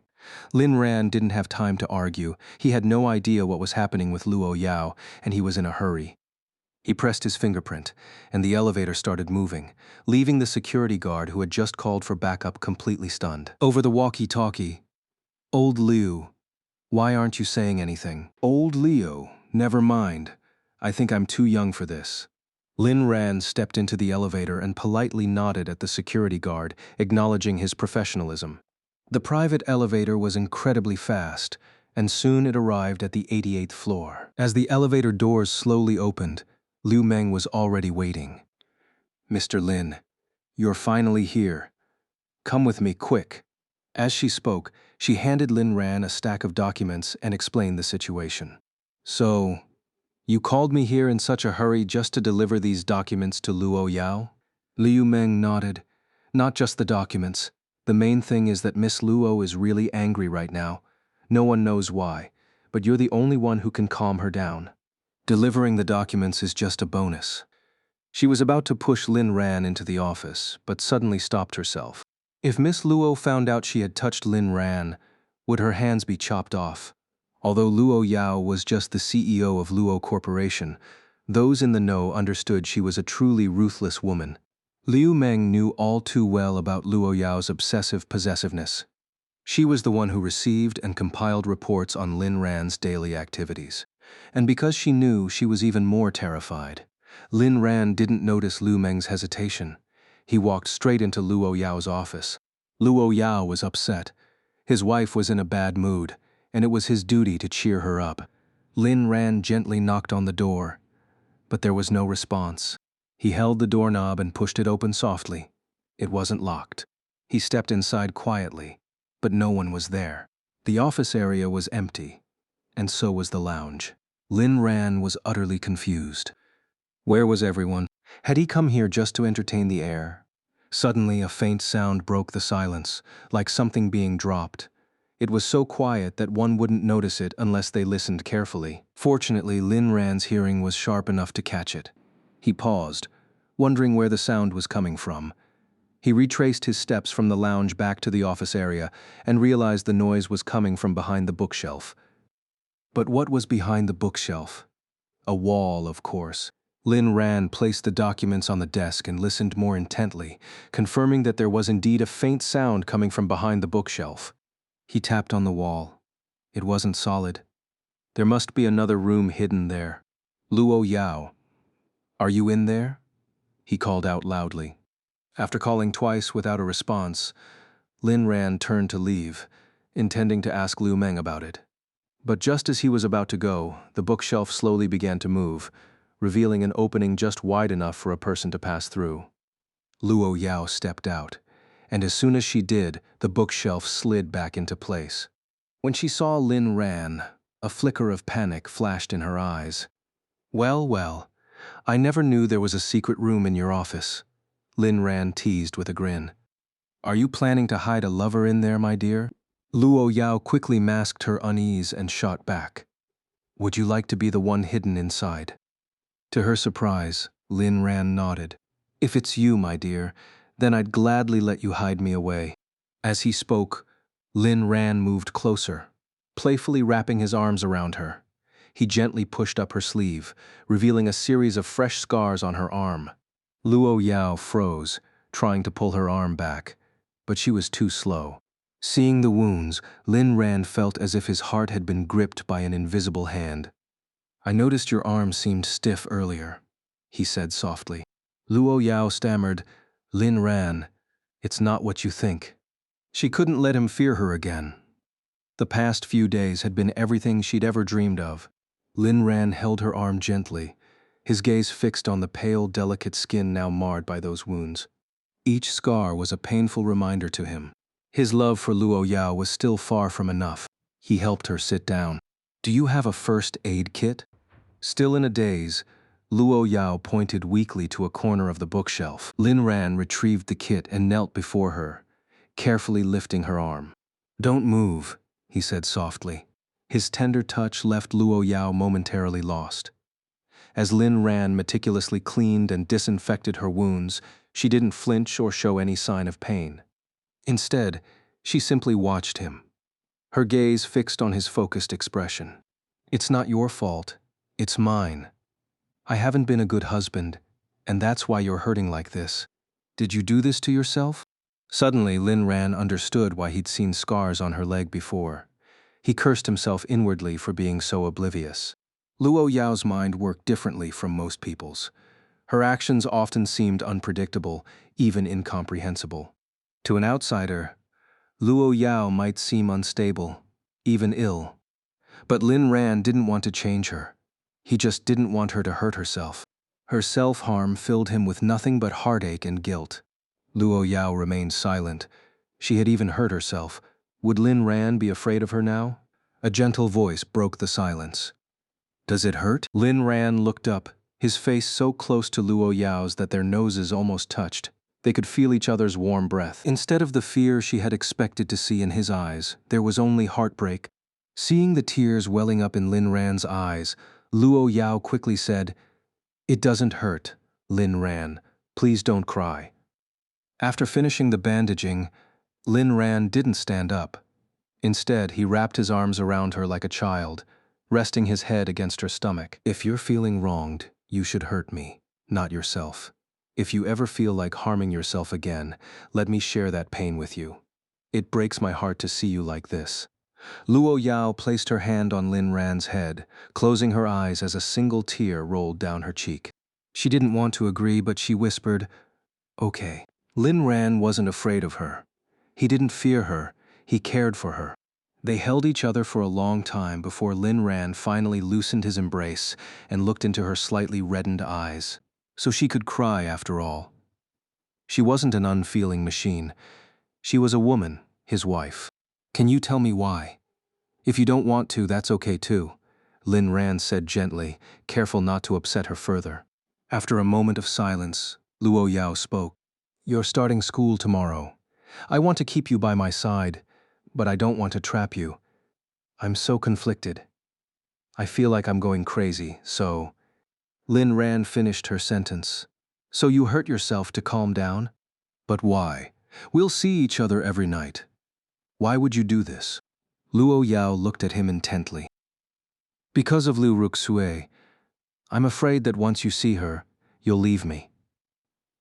Lin Ran didn't have time to argue. He had no idea what was happening with Luo Yao, and he was in a hurry. He pressed his fingerprint, and the elevator started moving, leaving the security guard who had just called for backup completely stunned. Over the walkie-talkie, "Old Liu, why aren't you saying anything?" "Old Leo, never mind. I think I'm too young for this." Lin Ran stepped into the elevator and politely nodded at the security guard, acknowledging his professionalism. The private elevator was incredibly fast, and soon it arrived at the 88th floor. As the elevator doors slowly opened, Liu Meng was already waiting. "Mr. Lin, you're finally here. Come with me, quick." As she spoke, she handed Lin Ran a stack of documents and explained the situation. "So, you called me here in such a hurry just to deliver these documents to Luo Yao?" Liu Meng nodded. "Not just the documents. The main thing is that Miss Luo is really angry right now. No one knows why, but you're the only one who can calm her down. Delivering the documents is just a bonus." She was about to push Lin Ran into the office, but suddenly stopped herself. If Miss Luo found out she had touched Lin Ran, would her hands be chopped off? Although Luo Yao was just the CEO of Luo Corporation, those in the know understood she was a truly ruthless woman. Liu Meng knew all too well about Luo Yao's obsessive possessiveness. She was the one who received and compiled reports on Lin Ran's daily activities. And because she knew, she was even more terrified. Lin Ran didn't notice Liu Meng's hesitation. He walked straight into Luo Yao's office. Luo Yao was upset. His wife was in a bad mood, and it was his duty to cheer her up. Lin Ran gently knocked on the door, but there was no response. He held the doorknob and pushed it open softly. It wasn't locked. He stepped inside quietly, but no one was there. The office area was empty, and so was the lounge. Lin Ran was utterly confused. Where was everyone? Had he come here just to entertain the air? Suddenly, a faint sound broke the silence, like something being dropped. It was so quiet that one wouldn't notice it unless they listened carefully. Fortunately, Lin Ran's hearing was sharp enough to catch it. He paused, wondering where the sound was coming from. He retraced his steps from the lounge back to the office area and realized the noise was coming from behind the bookshelf. But what was behind the bookshelf? A wall, of course. Lin Ran placed the documents on the desk and listened more intently, confirming that there was indeed a faint sound coming from behind the bookshelf. He tapped on the wall. It wasn't solid. There must be another room hidden there. "Luo Yao, are you in there?" he called out loudly. After calling twice without a response, Lin Ran turned to leave, intending to ask Liu Meng about it. But just as he was about to go, the bookshelf slowly began to move, revealing an opening just wide enough for a person to pass through. Luo Yao stepped out, and as soon as she did, the bookshelf slid back into place. When she saw Lin Ran, a flicker of panic flashed in her eyes. "Well, well, I never knew there was a secret room in your office," Lin Ran teased with a grin. "Are you planning to hide a lover in there, my dear?" Luo Yao quickly masked her unease and shot back. "Would you like to be the one hidden inside?" To her surprise, Lin Ran nodded. "If it's you, my dear, then I'd gladly let you hide me away." As he spoke, Lin Ran moved closer, playfully wrapping his arms around her. He gently pushed up her sleeve, revealing a series of fresh scars on her arm. Luo Yao froze, trying to pull her arm back, but she was too slow. Seeing the wounds, Lin Ran felt as if his heart had been gripped by an invisible hand. "I noticed your arm seemed stiff earlier," he said softly. Luo Yao stammered, Lin Ran, it's not what you think. She couldn't let him fear her again. The past few days had been everything she'd ever dreamed of. Lin Ran held her arm gently, his gaze fixed on the pale, delicate skin now marred by those wounds. Each scar was a painful reminder to him. His love for Luo Yao was still far from enough. He helped her sit down. Do you have a first aid kit? Still in a daze, Luo Yao pointed weakly to a corner of the bookshelf. Lin Ran retrieved the kit and knelt before her, carefully lifting her arm. Don't move, he said softly. His tender touch left Luo Yao momentarily lost. As Lin Ran meticulously cleaned and disinfected her wounds, she didn't flinch or show any sign of pain. Instead, she simply watched him, her gaze fixed on his focused expression. It's not your fault, it's mine. I haven't been a good husband, and that's why you're hurting like this. Did you do this to yourself? Suddenly, Lin Ran understood why he'd seen scars on her leg before. He cursed himself inwardly for being so oblivious. Luo Yao's mind worked differently from most people's. Her actions often seemed unpredictable, even incomprehensible. To an outsider, Luo Yao might seem unstable, even ill. But Lin Ran didn't want to change her. He just didn't want her to hurt herself. Her self-harm filled him with nothing but heartache and guilt. Luo Yao remained silent. She had even hurt herself. Would Lin Ran be afraid of her now? A gentle voice broke the silence. Does it hurt? Lin Ran looked up, his face so close to Luo Yao's that their noses almost touched. They could feel each other's warm breath. Instead of the fear she had expected to see in his eyes, there was only heartbreak. Seeing the tears welling up in Lin Ran's eyes, Luo Yao quickly said, It doesn't hurt, Lin Ran. Please don't cry. After finishing the bandaging, Lin Ran didn't stand up. Instead, he wrapped his arms around her like a child, resting his head against her stomach. If you're feeling wronged, you should hurt me, not yourself. If you ever feel like harming yourself again, let me share that pain with you. It breaks my heart to see you like this. Luo Yao placed her hand on Lin Ran's head, closing her eyes as a single tear rolled down her cheek. She didn't want to agree, but she whispered, Okay. Lin Ran wasn't afraid of her. He didn't fear her, he cared for her. They held each other for a long time before Lin Ran finally loosened his embrace and looked into her slightly reddened eyes. So she could cry after all. She wasn't an unfeeling machine. She was a woman, his wife. Can you tell me why? If you don't want to, that's okay too, Lin Ran said gently, careful not to upset her further. After a moment of silence, Luo Yao spoke. You're starting school tomorrow. I want to keep you by my side, but I don't want to trap you. I'm so conflicted. I feel like I'm going crazy, so... Lin Ran finished her sentence. So you hurt yourself to calm down? But why? We'll see each other every night. Why would you do this? Luo Yao looked at him intently. Because of Liu Ruxue, I'm afraid that once you see her, you'll leave me.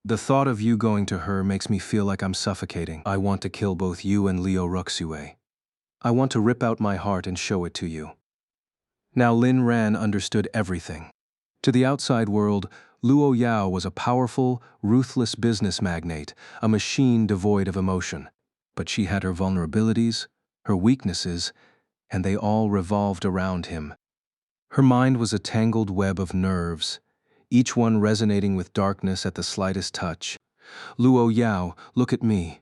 The thought of you going to her makes me feel like I'm suffocating. I want to kill both you and Liu Ruxue. I want to rip out my heart and show it to you. Now Lin Ran understood everything. To the outside world, Luo Yao was a powerful, ruthless business magnate, a machine devoid of emotion. But she had her vulnerabilities, her weaknesses, and they all revolved around him. Her mind was a tangled web of nerves, each one resonating with darkness at the slightest touch. Luo Yao, look at me.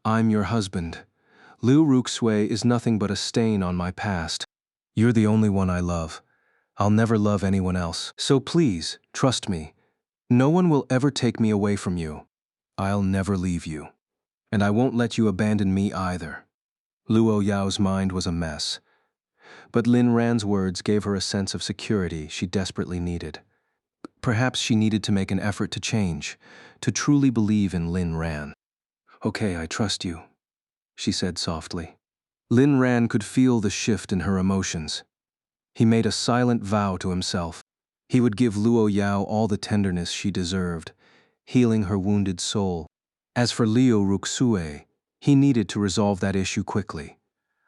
I'm your husband. Liu Ruxue is nothing but a stain on my past. You're the only one I love. I'll never love anyone else. So please, trust me. No one will ever take me away from you. I'll never leave you. And I won't let you abandon me either. Luo Yao's mind was a mess. But Lin Ran's words gave her a sense of security she desperately needed. Perhaps she needed to make an effort to change, to truly believe in Lin Ran. Okay, I trust you, she said softly. Lin Ran could feel the shift in her emotions. He made a silent vow to himself. He would give Luo Yao all the tenderness she deserved, healing her wounded soul. As for Liu Ruxue, he needed to resolve that issue quickly.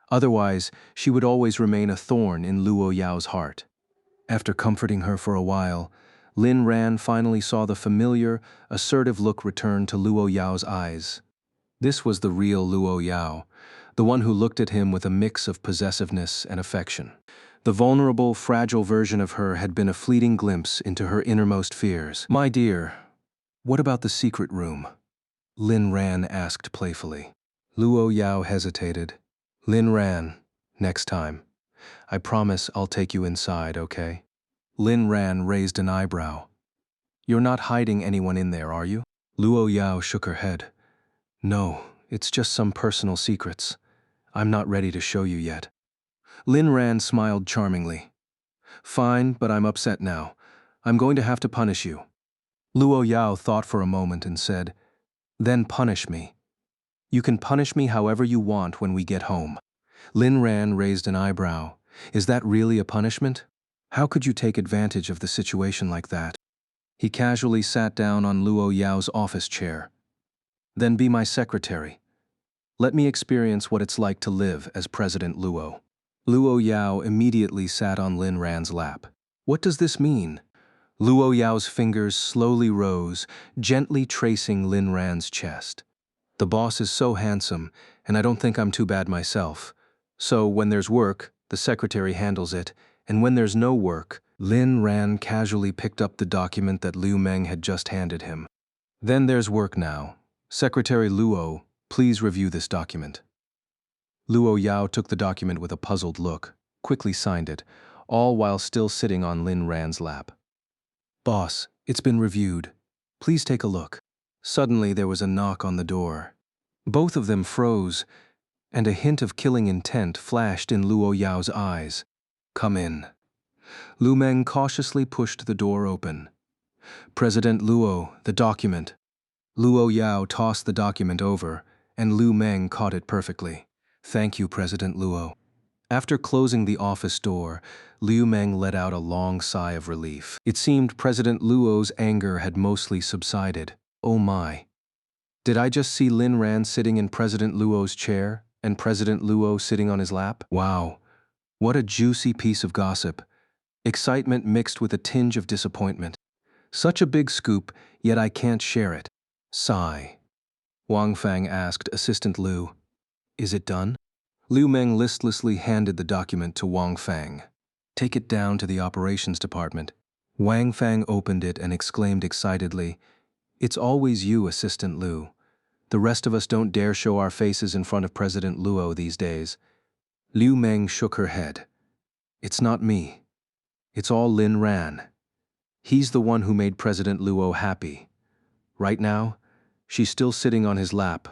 Otherwise, she would always remain a thorn in Luo Yao's heart. After comforting her for a while, Lin Ran finally saw the familiar, assertive look return to Luo Yao's eyes. This was the real Luo Yao, the one who looked at him with a mix of possessiveness and affection. The vulnerable, fragile version of her had been a fleeting glimpse into her innermost fears. "My dear, what about the secret room?" Lin Ran asked playfully. Luo Yao hesitated. "Lin Ran, next time. I promise I'll take you inside, okay?" Lin Ran raised an eyebrow. "You're not hiding anyone in there, are you?" Luo Yao shook her head. "No, it's just some personal secrets. I'm not ready to show you yet." Lin Ran smiled charmingly. "Fine, but I'm upset now. I'm going to have to punish you." Luo Yao thought for a moment and said, "Then punish me. You can punish me however you want when we get home." Lin Ran raised an eyebrow. "Is that really a punishment? How could you take advantage of the situation like that?" He casually sat down on Luo Yao's office chair. "Then be my secretary. Let me experience what it's like to live as President Luo." Luo Yao immediately sat on Lin Ran's lap. "What does this mean?" Luo Yao's fingers slowly rose, gently tracing Lin Ran's chest. "The boss is so handsome, and I don't think I'm too bad myself. So when there's work, the secretary handles it, and when there's no work..." Lin Ran casually picked up the document that Liu Meng had just handed him. "Then there's work now. Secretary Luo, please review this document." Luo Yao took the document with a puzzled look, quickly signed it, all while still sitting on Lin Ran's lap. "Boss, it's been reviewed. Please take a look." Suddenly there was a knock on the door. Both of them froze, and a hint of killing intent flashed in Luo Yao's eyes. "Come in." Liu Meng cautiously pushed the door open. "President Luo, the document." Luo Yao tossed the document over, and Liu Meng caught it perfectly. "Thank you, President Luo." After closing the office door, Liu Meng let out a long sigh of relief. It seemed President Luo's anger had mostly subsided. Oh my. Did I just see Lin Ran sitting in President Luo's chair, and President Luo sitting on his lap? Wow. What a juicy piece of gossip. Excitement mixed with a tinge of disappointment. Such a big scoop, yet I can't share it. Sigh. Wang Fang asked Assistant Liu, "Is it done?" Liu Meng listlessly handed the document to Wang Fang. "Take it down to the operations department." Wang Fang opened it and exclaimed excitedly, "It's always you, Assistant Liu. The rest of us don't dare show our faces in front of President Luo these days." Liu Meng shook her head. "It's not me. It's all Lin Ran. He's the one who made President Luo happy. Right now, she's still sitting on his lap,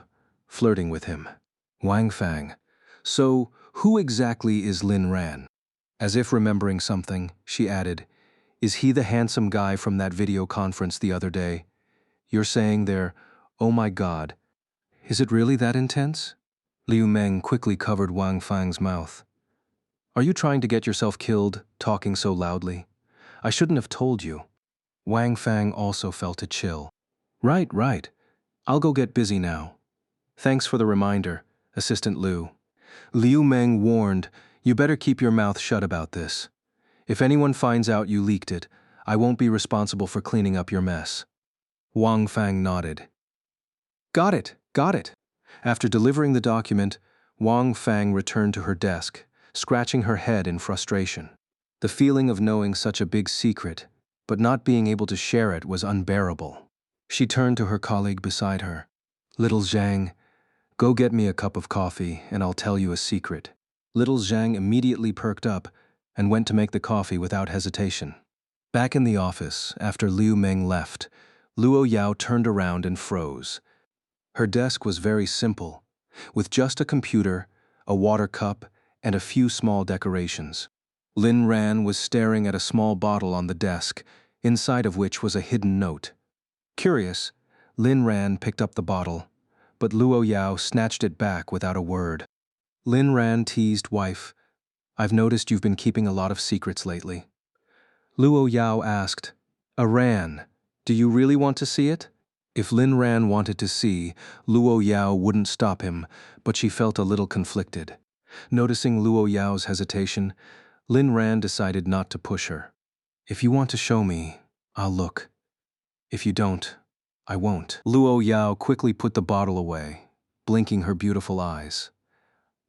flirting with him." Wang Fang, "So, who exactly is Lin Ran?" As if remembering something, she added, "Is he the handsome guy from that video conference the other day? You're saying they're, oh my God, is it really that intense?" Liu Meng quickly covered Wang Fang's mouth. "Are you trying to get yourself killed, talking so loudly? I shouldn't have told you." Wang Fang also felt a chill. Right. I'll go get busy now. Thanks for the reminder, Assistant Liu." Liu Meng warned, "You better keep your mouth shut about this. If anyone finds out you leaked it, I won't be responsible for cleaning up your mess." Wang Fang nodded. Got it. After delivering the document, Wang Fang returned to her desk, scratching her head in frustration. The feeling of knowing such a big secret, but not being able to share it, was unbearable. She turned to her colleague beside her. "Little Zhang, go get me a cup of coffee and I'll tell you a secret." Little Zhang immediately perked up and went to make the coffee without hesitation. Back in the office, after Liu Meng left, Luo Yao turned around and froze. Her desk was very simple, with just a computer, a water cup, and a few small decorations. Lin Ran was staring at a small bottle on the desk, inside of which was a hidden note. Curious, Lin Ran picked up the bottle, but Luo Yao snatched it back without a word. Lin Ran teased wife, "I've noticed you've been keeping a lot of secrets lately." Luo Yao asked, "Ran, do you really want to see it?" If Lin Ran wanted to see, Luo Yao wouldn't stop him, but she felt a little conflicted. Noticing Luo Yao's hesitation, Lin Ran decided not to push her. "If you want to show me, I'll look. If you don't, I won't. Luo Yao quickly put the bottle away, blinking her beautiful eyes.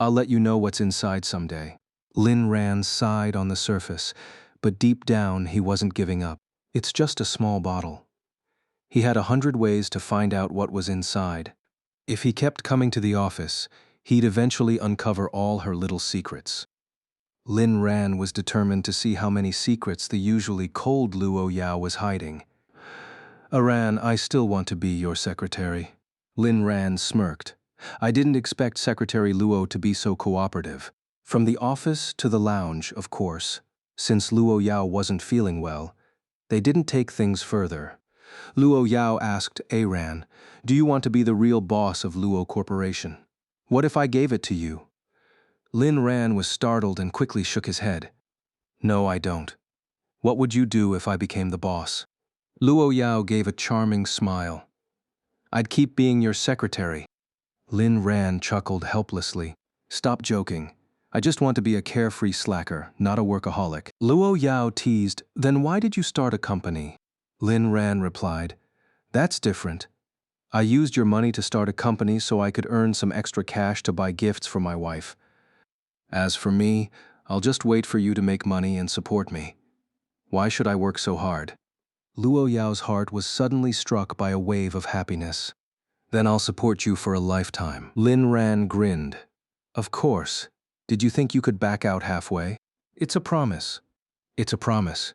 I'll let you know what's inside someday. Lin Ran sighed on the surface, but deep down he wasn't giving up. It's just a small bottle. He had 100 ways to find out what was inside. If he kept coming to the office, he'd eventually uncover all her little secrets. Lin Ran was determined to see how many secrets the usually cold Luo Yao was hiding. Aran, I still want to be your secretary. Lin Ran smirked. I didn't expect Secretary Luo to be so cooperative. From the office to the lounge, of course. Since Luo Yao wasn't feeling well, they didn't take things further. Luo Yao asked Aran, do you want to be the real boss of Luo Corporation? What if I gave it to you? Lin Ran was startled and quickly shook his head. No, I don't. What would you do if I became the boss? Luo Yao gave a charming smile. I'd keep being your secretary. Lin Ran chuckled helplessly. Stop joking. I just want to be a carefree slacker, not a workaholic. Luo Yao teased, then why did you start a company? Lin Ran replied, that's different. I used your money to start a company so I could earn some extra cash to buy gifts for my wife. As for me, I'll just wait for you to make money and support me. Why should I work so hard? Luo Yao's heart was suddenly struck by a wave of happiness. Then I'll support you for a lifetime. Lin Ran grinned. Of course. Did you think you could back out halfway? It's a promise. It's a promise.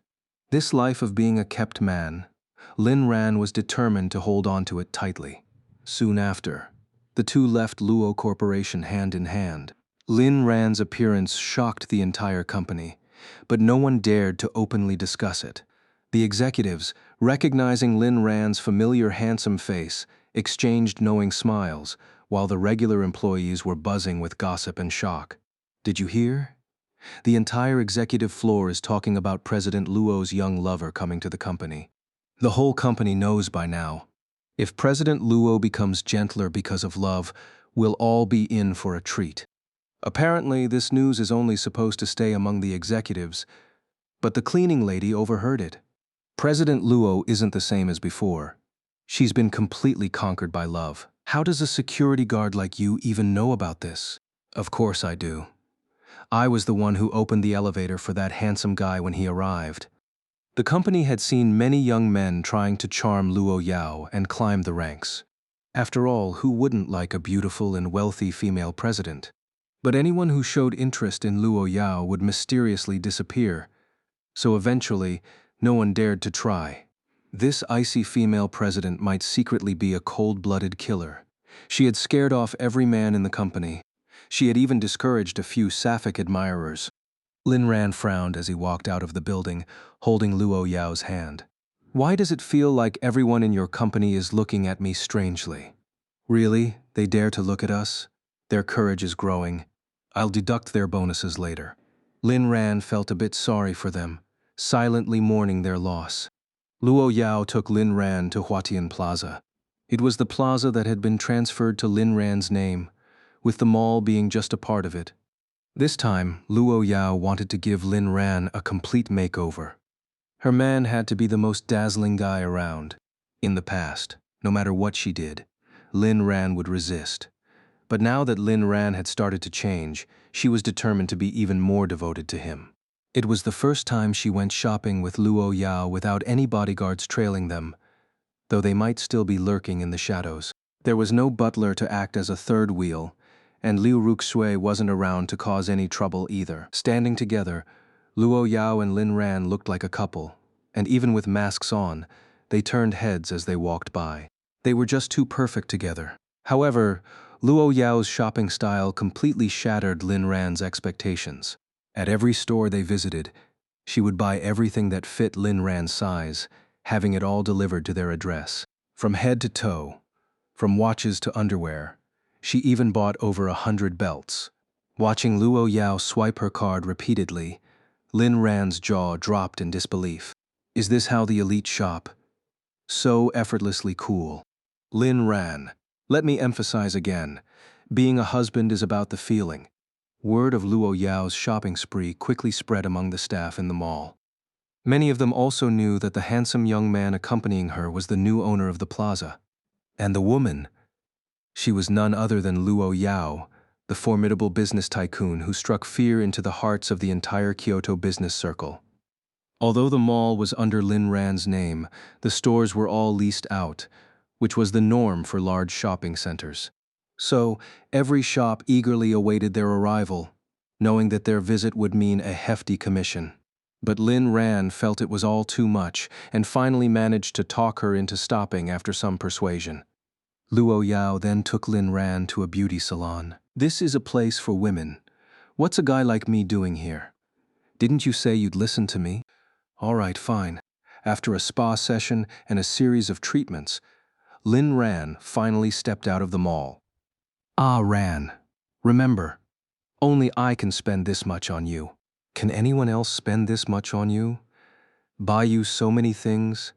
This life of being a kept man, Lin Ran was determined to hold on to it tightly. Soon after, the two left Luo Corporation hand in hand. Lin Ran's appearance shocked the entire company, but no one dared to openly discuss it. The executives, recognizing Lin Ran's familiar handsome face, exchanged knowing smiles, while the regular employees were buzzing with gossip and shock. Did you hear? The entire executive floor is talking about President Luo's young lover coming to the company. The whole company knows by now. If President Luo becomes gentler because of love, we'll all be in for a treat. Apparently, this news is only supposed to stay among the executives, but the cleaning lady overheard it. President Luo isn't the same as before. She's been completely conquered by love. How does a security guard like you even know about this? Of course I do. I was the one who opened the elevator for that handsome guy when he arrived. The company had seen many young men trying to charm Luo Yao and climb the ranks. After all, who wouldn't like a beautiful and wealthy female president? But anyone who showed interest in Luo Yao would mysteriously disappear. So eventually, no one dared to try. This icy female president might secretly be a cold-blooded killer. She had scared off every man in the company. She had even discouraged a few sapphic admirers. Lin Ran frowned as he walked out of the building, holding Luo Yao's hand. Why does it feel like everyone in your company is looking at me strangely? Really? They dare to look at us? Their courage is growing. I'll deduct their bonuses later. Lin Ran felt a bit sorry for them, silently mourning their loss. Luo Yao took Lin Ran to Huatian Plaza. It was the plaza that had been transferred to Lin Ran's name, with the mall being just a part of it. This time, Luo Yao wanted to give Lin Ran a complete makeover. Her man had to be the most dazzling guy around. In the past, no matter what she did, Lin Ran would resist. But now that Lin Ran had started to change, she was determined to be even more devoted to him. It was the first time she went shopping with Luo Yao without any bodyguards trailing them, though they might still be lurking in the shadows. There was no butler to act as a third wheel, and Liu Ruxue wasn't around to cause any trouble either. Standing together, Luo Yao and Lin Ran looked like a couple, and even with masks on, they turned heads as they walked by. They were just too perfect together. However, Luo Yao's shopping style completely shattered Lin Ran's expectations. At every store they visited, she would buy everything that fit Lin Ran's size, having it all delivered to their address. From head to toe, from watches to underwear, she even bought over 100 belts. Watching Luo Yao swipe her card repeatedly, Lin Ran's jaw dropped in disbelief. Is this how the elite shop? So effortlessly cool. Lin Ran, let me emphasize again, being a husband is about the feeling. Word of Luo Yao's shopping spree quickly spread among the staff in the mall. Many of them also knew that the handsome young man accompanying her was the new owner of the plaza. And the woman, she was none other than Luo Yao, the formidable business tycoon who struck fear into the hearts of the entire Kyoto business circle. Although the mall was under Lin Ran's name, the stores were all leased out, which was the norm for large shopping centers. So, every shop eagerly awaited their arrival, knowing that their visit would mean a hefty commission. But Lin Ran felt it was all too much and finally managed to talk her into stopping after some persuasion. Luo Yao then took Lin Ran to a beauty salon. "This is a place for women. What's a guy like me doing here? Didn't you say you'd listen to me? All right, fine." After a spa session and a series of treatments, Lin Ran finally stepped out of the mall. "Ah, Ran. Remember, only I can spend this much on you. Can anyone else spend this much on you? Buy you so many things?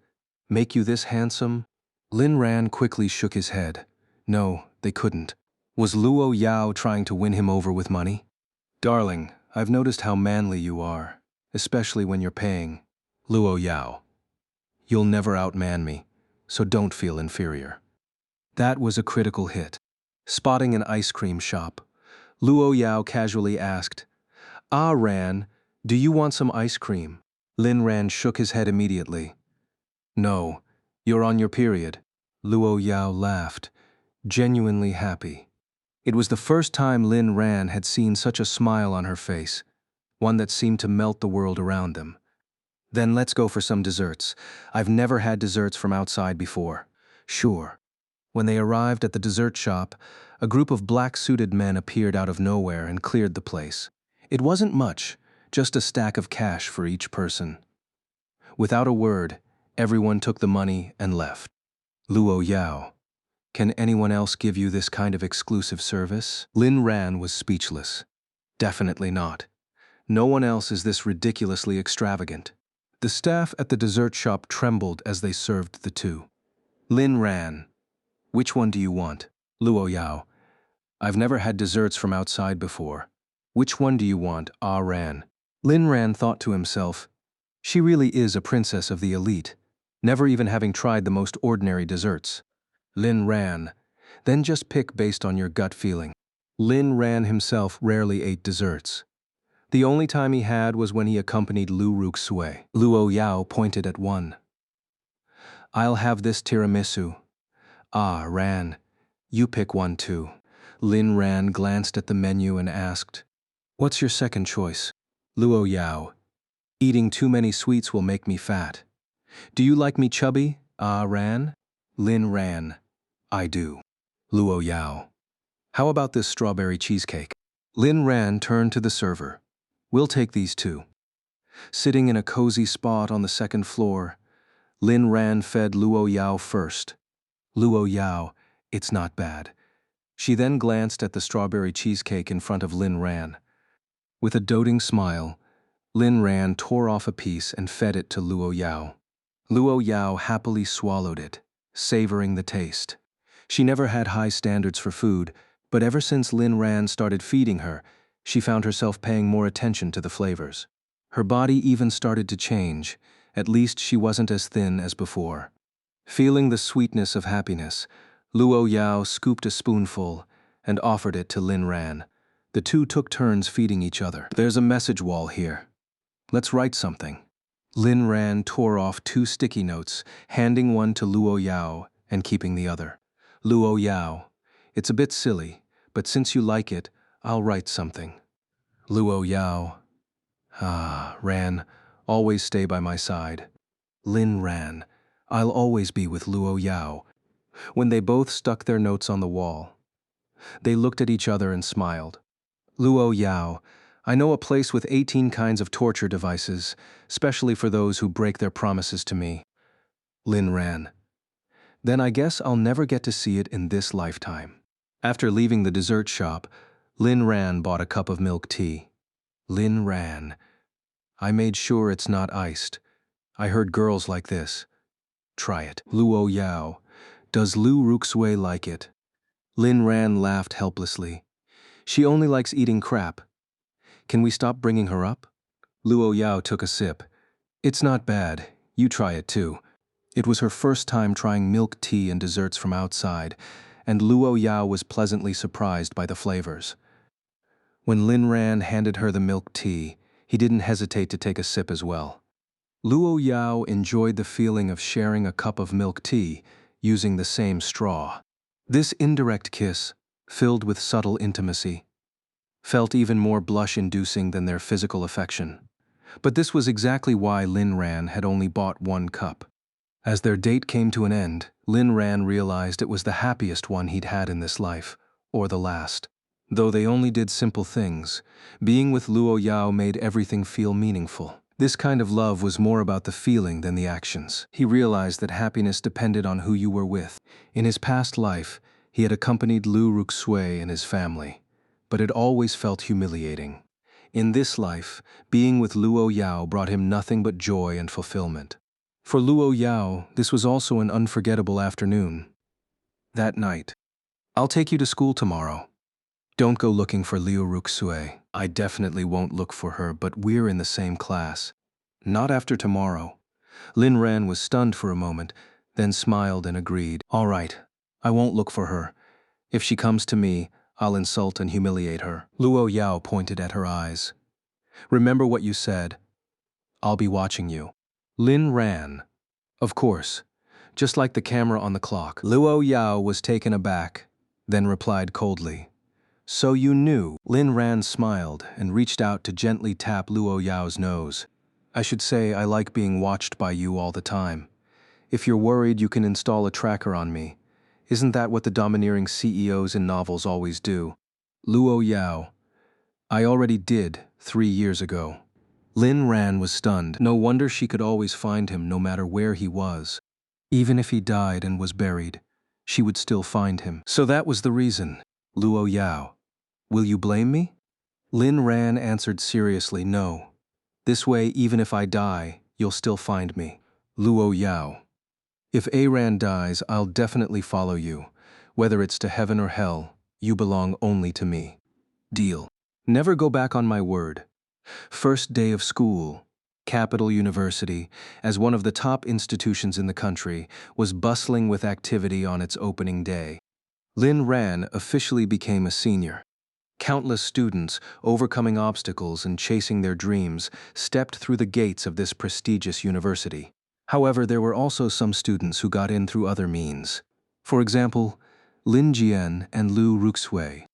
Make you this handsome?" Lin Ran quickly shook his head. No, they couldn't. Was Luo Yao trying to win him over with money? "Darling, I've noticed how manly you are, especially when you're paying." "Luo Yao, you'll never outman me, so don't feel inferior." That was a critical hit. Spotting an ice cream shop, Luo Yao casually asked, "Ah, Ran, do you want some ice cream?" Lin Ran shook his head immediately. "No, you're on your period." Luo Yao laughed, genuinely happy. It was the first time Lin Ran had seen such a smile on her face, one that seemed to melt the world around them. "Then let's go for some desserts. I've never had desserts from outside before." "Sure." When they arrived at the dessert shop, a group of black-suited men appeared out of nowhere and cleared the place. It wasn't much, just a stack of cash for each person. Without a word, everyone took the money and left. "Luo Yao, can anyone else give you this kind of exclusive service?" Lin Ran was speechless. Definitely not. No one else is this ridiculously extravagant. The staff at the dessert shop trembled as they served the two. "Lin Ran, which one do you want?" "Luo Yao, I've never had desserts from outside before. Which one do you want?" "Ah Ran." Lin Ran thought to himself, she really is a princess of the elite, never even having tried the most ordinary desserts. "Lin Ran, then just pick based on your gut feeling." Lin Ran himself rarely ate desserts. The only time he had was when he accompanied Lu Ruxue. Luo Yao pointed at one. "I'll have this tiramisu." "Ah, Ran, you pick one too." Lin Ran glanced at the menu and asked, "What's your second choice?" "Luo Yao, eating too many sweets will make me fat. Do you like me chubby?" "Ah, Ran." Lin Ran, "I do." "Luo Yao, how about this strawberry cheesecake?" Lin Ran turned to the server. "We'll take these two." Sitting in a cozy spot on the second floor, Lin Ran fed Luo Yao first. "Luo Yao, it's not bad." She then glanced at the strawberry cheesecake in front of Lin Ran. With a doting smile, Lin Ran tore off a piece and fed it to Luo Yao. Luo Yao happily swallowed it, savoring the taste. She never had high standards for food, but ever since Lin Ran started feeding her, she found herself paying more attention to the flavors. Her body even started to change, at least she wasn't as thin as before. Feeling the sweetness of happiness, Luo Yao scooped a spoonful and offered it to Lin Ran. The two took turns feeding each other. "There's a message wall here. Let's write something." Lin Ran tore off 2 sticky notes, handing one to Luo Yao and keeping the other. "Luo Yao, it's a bit silly, but since you like it, I'll write something." Luo Yao, "Ah, Ran, always stay by my side." Lin Ran, "I'll always be with Luo Yao." When they both stuck their notes on the wall, they looked at each other and smiled. "Luo Yao, I know a place with 18 kinds of torture devices, especially for those who break their promises to me." Lin Ran, "Then I guess I'll never get to see it in this lifetime." After leaving the dessert shop, Lin Ran bought a cup of milk tea. Lin Ran, "I made sure it's not iced. I heard girls like this. Try it." Luo Yao, "Does Lu Ruxue like it?" Lin Ran laughed helplessly. "She only likes eating crap. Can we stop bringing her up?" Luo Yao took a sip. It's not bad. You try it too. It was her first time trying milk tea and desserts from outside, and Luo Yao was pleasantly surprised by the flavors. When Lin Ran handed her the milk tea, he didn't hesitate to take a sip as well. Luo Yao enjoyed the feeling of sharing a cup of milk tea, using the same straw. This indirect kiss, filled with subtle intimacy, felt even more blush-inducing than their physical affection. But this was exactly why Lin Ran had only bought one cup. As their date came to an end, Lin Ran realized it was the happiest one he'd had in this life, or the last. Though they only did simple things, being with Luo Yao made everything feel meaningful. This kind of love was more about the feeling than the actions. He realized that happiness depended on who you were with. In his past life, he had accompanied Lu Ruxui and his family, but it always felt humiliating. In this life, being with Luo Yao brought him nothing but joy and fulfillment. For Luo Yao, this was also an unforgettable afternoon. That night, "I'll take you to school tomorrow. Don't go looking for Liu Ruxue. I definitely won't look for her, but we're in the same class. Not after tomorrow." Lin Ran was stunned for a moment, then smiled and agreed. "All right, I won't look for her. If she comes to me, I'll insult and humiliate her." Luo Yao pointed at her eyes. "Remember what you said. I'll be watching you." Lin Ran. "Of course, just like the camera on the clock." Luo Yao was taken aback, then replied coldly, "So you knew?" Lin Ran smiled and reached out to gently tap Luo Yao's nose. "I should say I like being watched by you all the time. If you're worried, you can install a tracker on me. Isn't that what the domineering CEOs in novels always do?" Luo Yao. "I already did, 3 years ago." Lin Ran was stunned. No wonder she could always find him no matter where he was. Even if he died and was buried, she would still find him. So that was the reason. Luo Yao. "Will you blame me?" Lin Ran answered seriously, "No. This way, even if I die, you'll still find me." Luo Yao. "If Aran dies, I'll definitely follow you. Whether it's to heaven or hell, you belong only to me. Deal." Never go back on my word. First day of school, Capital University, as one of the top institutions in the country, was bustling with activity on its opening day. Lin Ran officially became a senior. Countless students, overcoming obstacles and chasing their dreams, stepped through the gates of this prestigious university. However, there were also some students who got in through other means. For example, Lin Jian and Lu Ruxui.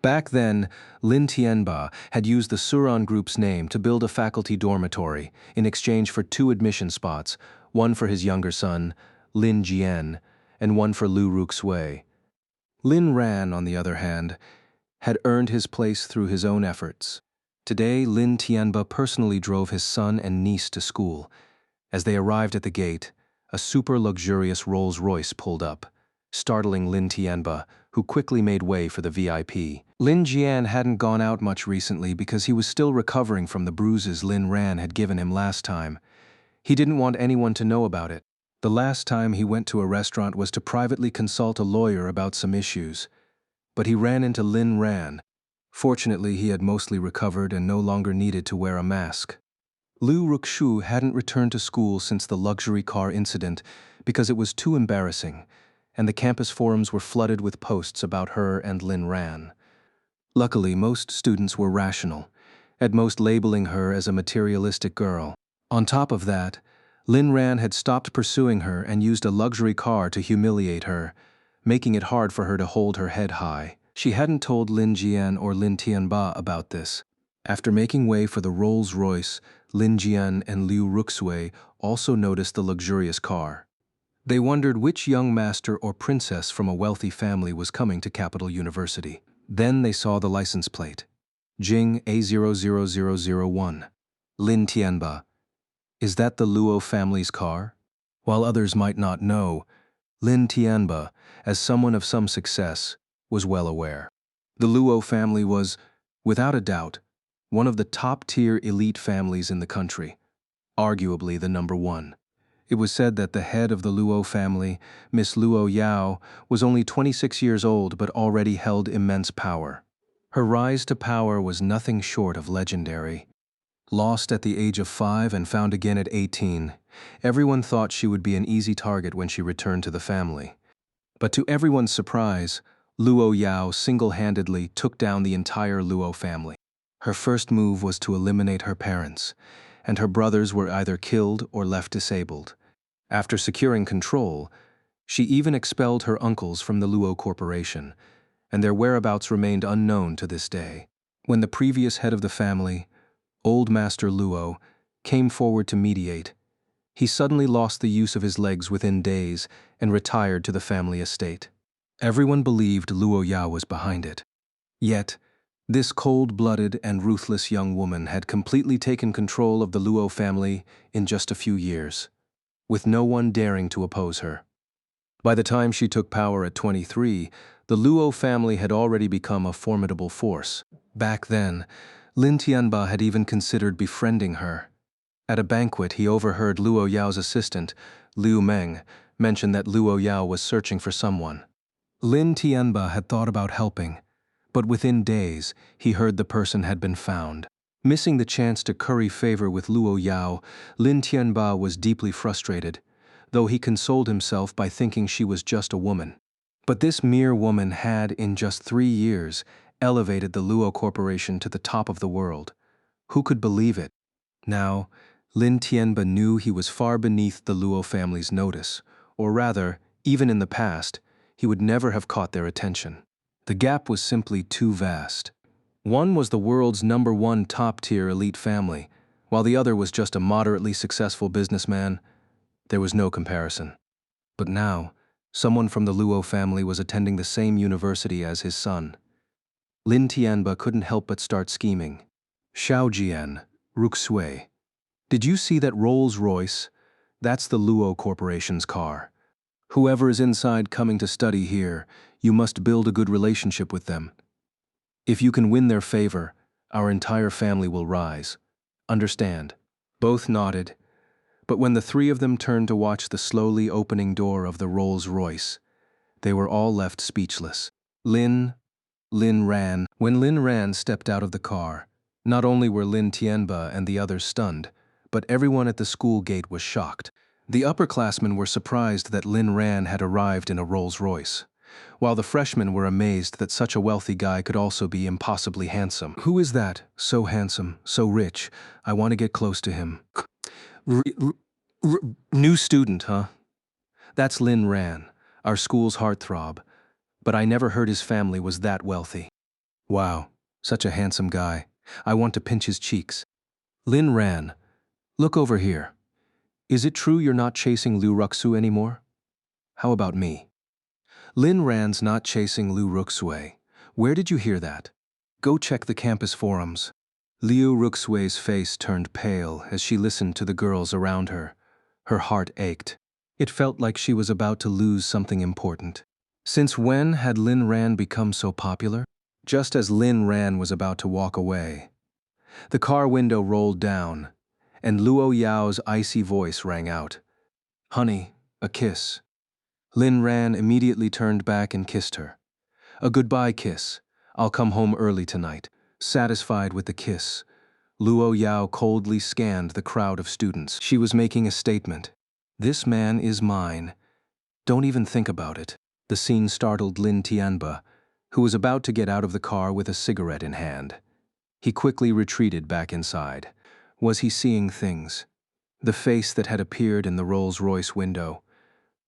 Back then, Lin Tianba had used the Suran Group's name to build a faculty dormitory in exchange for 2 admission spots, one for his younger son, Lin Jian, and one for Lu Ruxui. Lin Ran, on the other hand, had earned his place through his own efforts. Today, Lin Tianba personally drove his son and niece to school. As they arrived at the gate, a super luxurious Rolls-Royce pulled up, startling Lin Tianba, who quickly made way for the VIP. Lin Jian hadn't gone out much recently because he was still recovering from the bruises Lin Ran had given him last time. He didn't want anyone to know about it. The last time he went to a restaurant was to privately consult a lawyer about some issues. But he ran into Lin Ran. Fortunately, he had mostly recovered and no longer needed to wear a mask. Lu Ruxu hadn't returned to school since the luxury car incident because it was too embarrassing, and the campus forums were flooded with posts about her and Lin Ran. Luckily, most students were rational, at most labeling her as a materialistic girl. On top of that, Lin Ran had stopped pursuing her and used a luxury car to humiliate her, making it hard for her to hold her head high. She hadn't told Lin Jian or Lin Tianba about this. After making way for the Rolls-Royce, Lin Jian and Liu Ruxui also noticed the luxurious car. They wondered which young master or princess from a wealthy family was coming to Capital University. Then they saw the license plate. Jing A00001. Lin Tianba. Is that the Luo family's car? While others might not know, Lin Tianba, as someone of some success, was well aware. The Luo family was, without a doubt, one of the top-tier elite families in the country, arguably the number 1. It was said that the head of the Luo family, Miss Luo Yao, was only 26 years old but already held immense power. Her rise to power was nothing short of legendary. Lost at the age of 5 and found again at 18, everyone thought she would be an easy target when she returned to the family. But to everyone's surprise, Luo Yao single-handedly took down the entire Luo family. Her first move was to eliminate her parents, and her brothers were either killed or left disabled. After securing control, she even expelled her uncles from the Luo Corporation, and their whereabouts remained unknown to this day. When the previous head of the family, Old Master Luo, came forward to mediate, he suddenly lost the use of his legs within days and retired to the family estate. Everyone believed Luo Yao was behind it. Yet, this cold-blooded and ruthless young woman had completely taken control of the Luo family in just a few years, with no one daring to oppose her. By the time she took power at 23, the Luo family had already become a formidable force. Back then, Lin Tianba had even considered befriending her. At a banquet, he overheard Luo Yao's assistant, Liu Meng, mention that Luo Yao was searching for someone. Lin Tianba had thought about helping, but within days, he heard the person had been found. Missing the chance to curry favor with Luo Yao, Lin Tianba was deeply frustrated, though he consoled himself by thinking she was just a woman. But this mere woman had, in just 3 years, elevated the Luo Corporation to the top of the world. Who could believe it? Now, Lin Tianba knew he was far beneath the Luo family's notice, or rather, even in the past, he would never have caught their attention. The gap was simply too vast. One was the world's #1 top-tier elite family, while the other was just a moderately successful businessman. There was no comparison. But now, someone from the Luo family was attending the same university as his son. Lin Tianba couldn't help but start scheming. Xiaojian, Ruxue. Did you see that Rolls-Royce? That's the Luo Corporation's car. Whoever is inside coming to study here, you must build a good relationship with them. If you can win their favor, our entire family will rise. Understand? Both nodded, but when the 3 of them turned to watch the slowly opening door of the Rolls-Royce, they were all left speechless. Lin ran. When Lin Ran stepped out of the car, not only were Lin Tianba and the others stunned, but everyone at the school gate was shocked. The upperclassmen were surprised that Lin Ran had arrived in a Rolls-Royce, while the freshmen were amazed that such a wealthy guy could also be impossibly handsome. Who is that? So handsome, so rich. I want to get close to him. New student, huh? That's Lin Ran, our school's heartthrob, but I never heard his family was that wealthy. Wow, such a handsome guy. I want to pinch his cheeks. Lin Ran, look over here. Is it true you're not chasing Liu Ruxu anymore? How about me? Lin Ran's not chasing Liu Ruxue. Where did you hear that? Go check the campus forums. Liu Ruxue's face turned pale as she listened to the girls around her. Her heart ached. It felt like she was about to lose something important. Since when had Lin Ran become so popular? Just as Lin Ran was about to walk away, the car window rolled down, and Luo Yao's icy voice rang out. Honey, a kiss. Lin Ran immediately turned back and kissed her. A goodbye kiss. I'll come home early tonight. Satisfied with the kiss, Luo Yao coldly scanned the crowd of students. She was making a statement. This man is mine. Don't even think about it. The scene startled Lin Tianba, who was about to get out of the car with a cigarette in hand. He quickly retreated back inside. Was he seeing things? The face that had appeared in the Rolls-Royce window.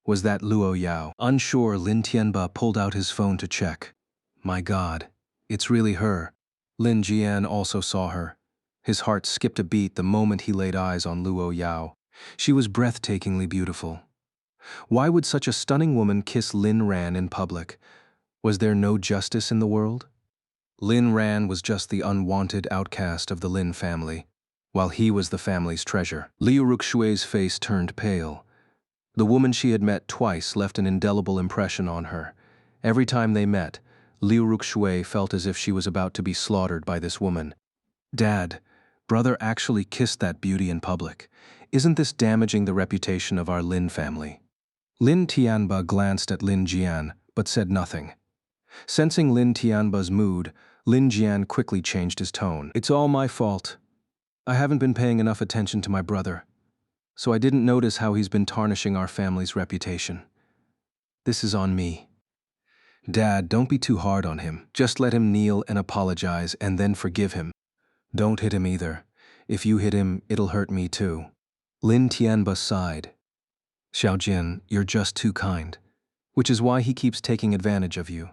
Was that Luo Yao? Unsure, Lin Tianba pulled out his phone to check. My God, it's really her. Lin Jian also saw her. His heart skipped a beat the moment he laid eyes on Luo Yao. She was breathtakingly beautiful. Why would such a stunning woman kiss Lin Ran in public? Was there no justice in the world? Lin Ran was just the unwanted outcast of the Lin family, while he was the family's treasure. Liu Ruxue's face turned pale. The woman she had met twice left an indelible impression on her. Every time they met, Liu Ruxue felt as if she was about to be slaughtered by this woman. Dad, brother actually kissed that beauty in public. Isn't this damaging the reputation of our Lin family? Lin Tianba glanced at Lin Jian, but said nothing. Sensing Lin Tianba's mood, Lin Jian quickly changed his tone. It's all my fault. I haven't been paying enough attention to my brother, so I didn't notice how he's been tarnishing our family's reputation. This is on me. Dad, don't be too hard on him. Just let him kneel and apologize and then forgive him. Don't hit him either. If you hit him, it'll hurt me too. Lin Tianba sighed. Xiaojin, you're just too kind, which is why he keeps taking advantage of you.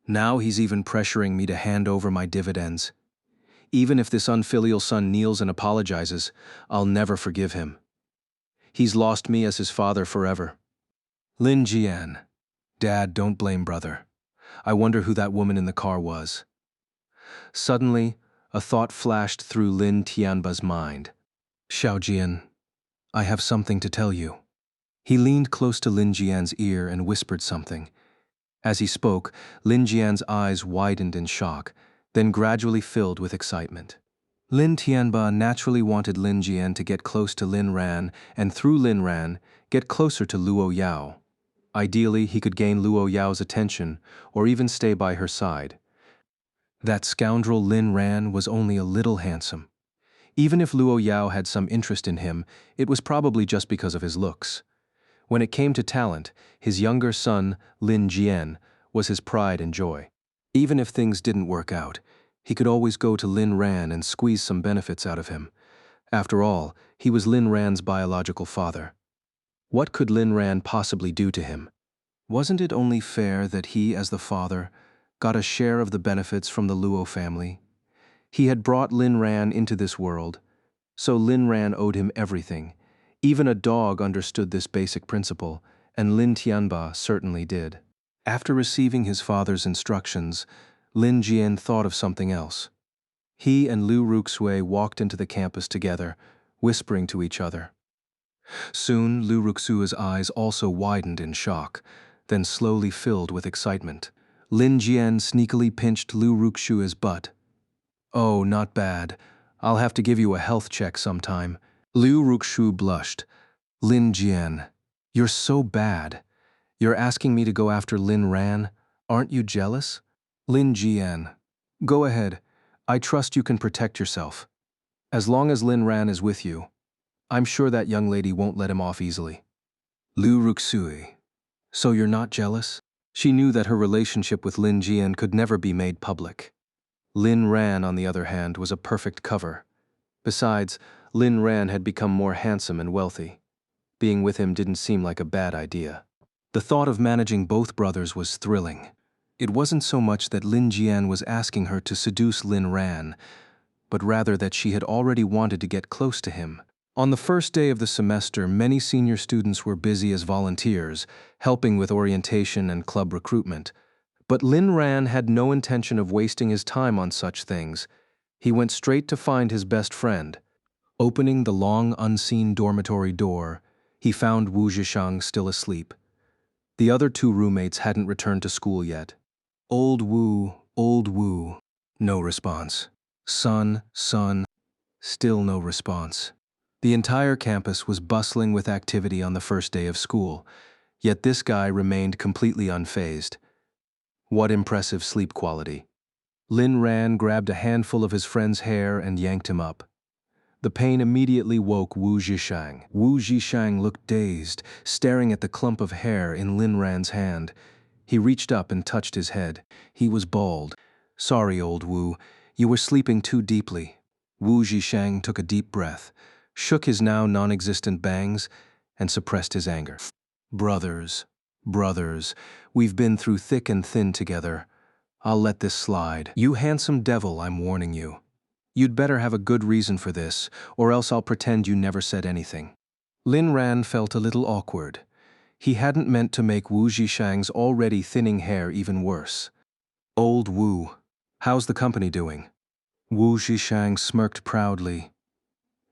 Now he's even pressuring me to hand over my dividends. Even if this unfilial son kneels and apologizes, I'll never forgive him. He's lost me as his father forever. Lin Jian. Dad, don't blame brother. I wonder who that woman in the car was. Suddenly, a thought flashed through Lin Tianba's mind. Xiaojian, I have something to tell you. He leaned close to Lin Jian's ear and whispered something. As he spoke, Lin Jian's eyes widened in shock, then gradually filled with excitement. Lin Tianba naturally wanted Lin Jian to get close to Lin Ran, and through Lin Ran, get closer to Luo Yao. Ideally, he could gain Luo Yao's attention, or even stay by her side. That scoundrel Lin Ran was only a little handsome. Even if Luo Yao had some interest in him, it was probably just because of his looks. When it came to talent, his younger son, Lin Jian, was his pride and joy. Even if things didn't work out, he could always go to Lin Ran and squeeze some benefits out of him. After all, he was Lin Ran's biological father. What could Lin Ran possibly do to him? Wasn't it only fair that he, as the father, got a share of the benefits from the Luo family? He had brought Lin Ran into this world, so Lin Ran owed him everything. Even a dog understood this basic principle, and Lin Tianba certainly did. After receiving his father's instructions, Lin Jian thought of something else. He and Lu Ruxue walked into the campus together, whispering to each other. Soon, Lu Ruxue's eyes also widened in shock, then slowly filled with excitement. Lin Jian sneakily pinched Lu Ruxue's butt. Oh, not bad. I'll have to give you a health check sometime. Lu Ruxu blushed. Lin Jian, you're so bad. You're asking me to go after Lin Ran? Aren't you jealous? Lin Jian, go ahead. I trust you can protect yourself. As long as Lin Ran is with you, I'm sure that young lady won't let him off easily. Lu Ruxui, so you're not jealous? She knew that her relationship with Lin Jian could never be made public. Lin Ran, on the other hand, was a perfect cover. Besides, Lin Ran had become more handsome and wealthy. Being with him didn't seem like a bad idea. The thought of managing both brothers was thrilling. It wasn't so much that Lin Jian was asking her to seduce Lin Ran, but rather that she had already wanted to get close to him. On the first day of the semester, many senior students were busy as volunteers, helping with orientation and club recruitment. But Lin Ran had no intention of wasting his time on such things. He went straight to find his best friend. Opening the long, unseen dormitory door, he found Wu Zhishang still asleep. The other two roommates hadn't returned to school yet. Old Wu, no response. Son, still no response. The entire campus was bustling with activity on the first day of school, yet this guy remained completely unfazed. What impressive sleep quality. Lin Ran grabbed a handful of his friend's hair and yanked him up. The pain immediately woke Wu Zhishang. Wu Zhishang looked dazed, staring at the clump of hair in Lin Ran's hand. He reached up and touched his head. He was bald. Sorry, old Wu, you were sleeping too deeply. Wu Zhishang took a deep breath, shook his now non-existent bangs, and suppressed his anger. Brothers, we've been through thick and thin together. I'll let this slide. You handsome devil, I'm warning you. You'd better have a good reason for this, or else I'll pretend you never said anything. Lin Ran felt a little awkward. He hadn't meant to make Wu Zhishang's already thinning hair even worse. Old Wu, how's the company doing? Wu Zhishang smirked proudly.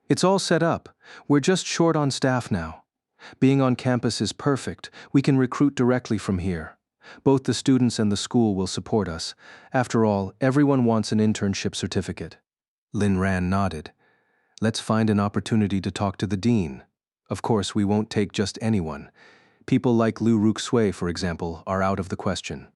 It's all set up. We're just short on staff now. Being on campus is perfect. We can recruit directly from here. Both the students and the school will support us. After all, everyone wants an internship certificate. Lin Ran nodded. Let's find an opportunity to talk to the dean. Of course, we won't take just anyone. People like Lu Ruxue, for example, are out of the question.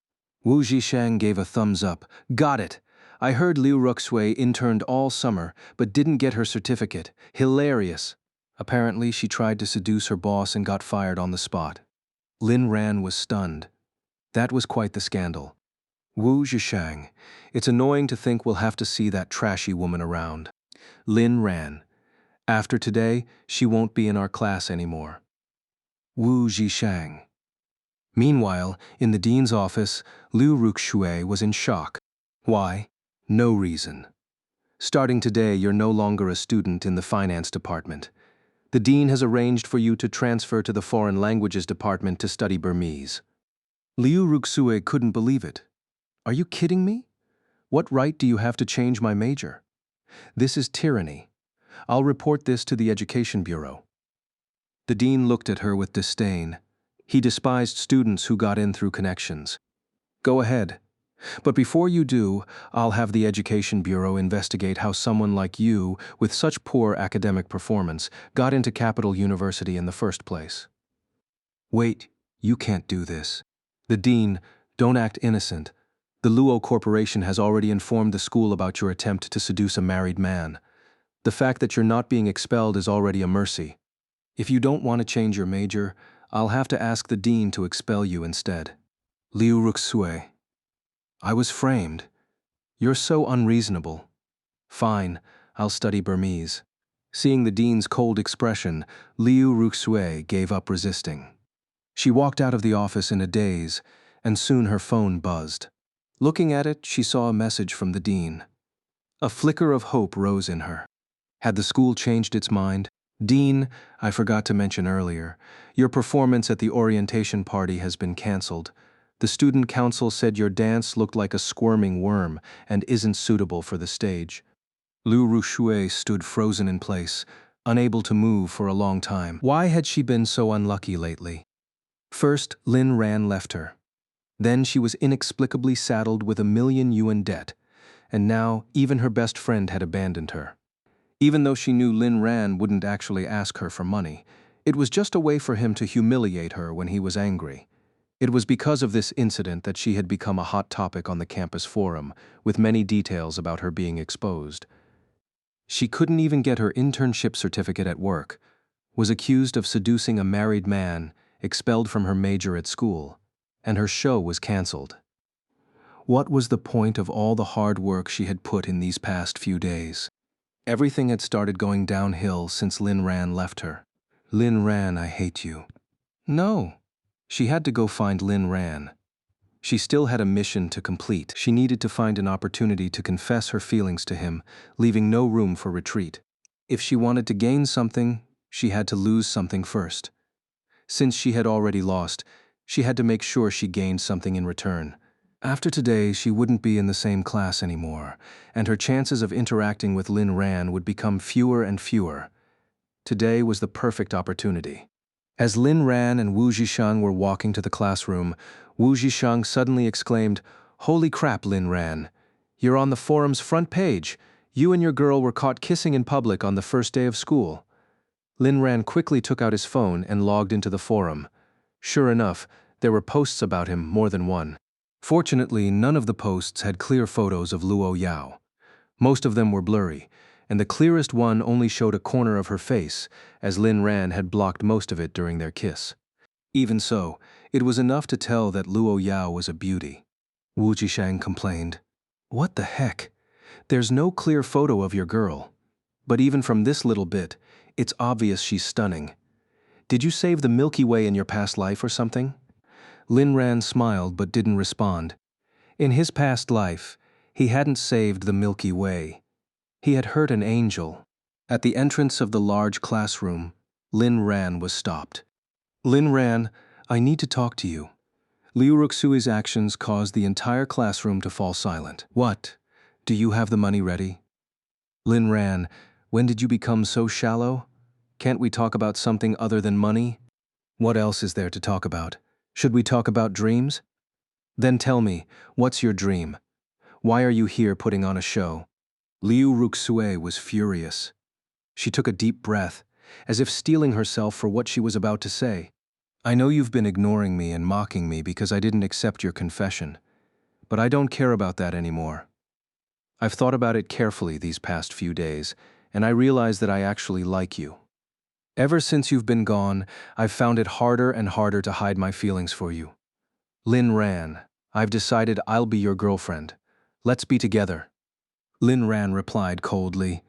Wu Zhishang gave a thumbs up. Got it. I heard Liu Ruxue interned all summer, but didn't get her certificate. Hilarious. Apparently, she tried to seduce her boss and got fired on the spot. Lin Ran was stunned. That was quite the scandal. Wu Zhishang. It's annoying to think we'll have to see that trashy woman around. Lin Ran. After today, she won't be in our class anymore. Wu Zhishang. Meanwhile, in the dean's office, Liu Ruxue was in shock. Why? No reason. Starting today, you're no longer a student in the finance department. The dean has arranged for you to transfer to the foreign languages department to study Burmese. Liu Ruxue couldn't believe it. Are you kidding me? What right do you have to change my major? This is tyranny. I'll report this to the Education Bureau. The dean looked at her with disdain. He despised students who got in through connections. Go ahead. But before you do, I'll have the Education Bureau investigate how someone like you, with such poor academic performance, got into Capital University in the first place. Wait, you can't do this. The dean, don't act innocent. The Luo Corporation has already informed the school about your attempt to seduce a married man. The fact that you're not being expelled is already a mercy. If you don't want to change your major, I'll have to ask the dean to expel you instead. Liu Ruxue. I was framed. You're so unreasonable. Fine, I'll study Burmese. Seeing the dean's cold expression, Liu Ruxue gave up resisting. She walked out of the office in a daze, and soon her phone buzzed. Looking at it, she saw a message from the dean. A flicker of hope rose in her. Had the school changed its mind? Dean, I forgot to mention earlier, your performance at the orientation party has been cancelled. The student council said your dance looked like a squirming worm and isn't suitable for the stage. Liu Ruxue stood frozen in place, unable to move for a long time. Why had she been so unlucky lately? First, Lin Ran left her. Then she was inexplicably saddled with $1,000,000 debt, and now even her best friend had abandoned her. Even though she knew Lin Ran wouldn't actually ask her for money, it was just a way for him to humiliate her when he was angry. It was because of this incident that she had become a hot topic on the campus forum, with many details about her being exposed. She couldn't even get her internship certificate at work, was accused of seducing a married man, expelled from her major at school, and her show was cancelled. What was the point of all the hard work she had put in these past few days? Everything had started going downhill since Lin Ran left her. Lin Ran, I hate you. No. She had to go find Lin Ran. She still had a mission to complete. She needed to find an opportunity to confess her feelings to him, leaving no room for retreat. If she wanted to gain something, she had to lose something first. Since she had already lost, she had to make sure she gained something in return. After today, she wouldn't be in the same class anymore, and her chances of interacting with Lin Ran would become fewer and fewer. Today was the perfect opportunity. As Lin Ran and Wu Zhishang were walking to the classroom, Wu Zhishang suddenly exclaimed, "Holy crap, Lin Ran! You're on the forum's front page. You and your girl were caught kissing in public on the first day of school." Lin Ran quickly took out his phone and logged into the forum. Sure enough, there were posts about him, more than one. Fortunately, none of the posts had clear photos of Luo Yao. Most of them were blurry, and the clearest one only showed a corner of her face, as Lin Ran had blocked most of it during their kiss. Even so, it was enough to tell that Luo Yao was a beauty. Wu Zhishang complained, "What the heck? There's no clear photo of your girl. But even from this little bit, it's obvious she's stunning. Did you save the Milky Way in your past life or something?" Lin Ran smiled but didn't respond. In his past life, he hadn't saved the Milky Way. He had hurt an angel. At the entrance of the large classroom, Lin Ran was stopped. "Lin Ran, I need to talk to you." Liu Ruxue's actions caused the entire classroom to fall silent. "What? Do you have the money ready?" "Lin Ran, when did you become so shallow? Can't we talk about something other than money?" "What else is there to talk about? Should we talk about dreams?" "Then tell me, what's your dream? Why are you here putting on a show?" Liu Ruxue was furious. She took a deep breath, as if steeling herself for what she was about to say. "I know you've been ignoring me and mocking me because I didn't accept your confession, but I don't care about that anymore. I've thought about it carefully these past few days, and I realize that I actually like you. Ever since you've been gone, I've found it harder and harder to hide my feelings for you. Lin Ran, I've decided I'll be your girlfriend. Let's be together. Lin Ran replied coldly.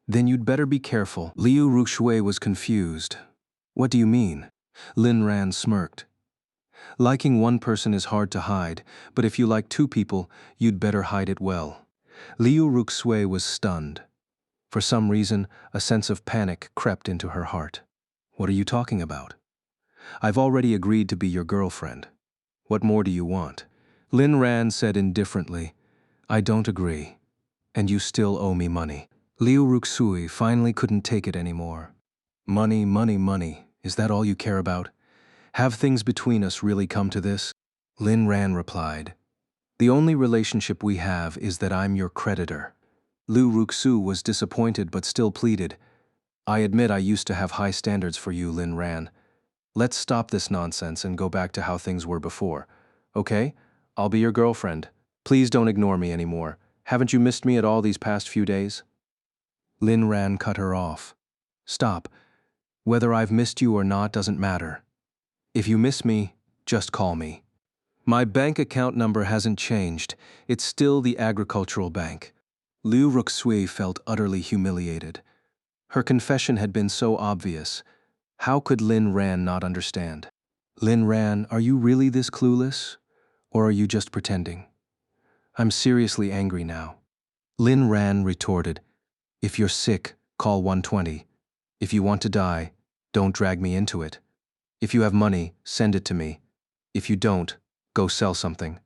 Then you'd better be careful. Liu Ruxue was confused. What do you mean? Lin Ran smirked. Liking one person is hard to hide, but if you like two people, you'd better hide it well. Liu Ruxue was stunned. For some reason, a sense of panic crept into her heart. What are you talking about? I've already agreed to be your girlfriend. What more do you want? Lin Ran said indifferently, I don't agree, and you still owe me money. Liu Ruxue finally couldn't take it anymore. Money, money, money, is that all you care about? Have things between us really come to this? Lin Ran replied, the only relationship we have is that I'm your creditor. Liu Ruxu was disappointed but still pleaded, I admit I used to have high standards for you, Lin Ran. Let's stop this nonsense and go back to how things were before. Okay? I'll be your girlfriend. Please don't ignore me anymore. Haven't you missed me at all these past few days? Lin Ran cut her off. Stop. Whether I've missed you or not doesn't matter. If you miss me, just call me. My bank account number hasn't changed. It's still the agricultural bank. Liu Ruxui felt utterly humiliated. Her confession had been so obvious. How could Lin Ran not understand? Lin Ran, are you really this clueless? Or are you just pretending? I'm seriously angry now. Lin Ran retorted, if you're sick, call 120. If you want to die, don't drag me into it. If you have money, send it to me. If you don't, go sell something.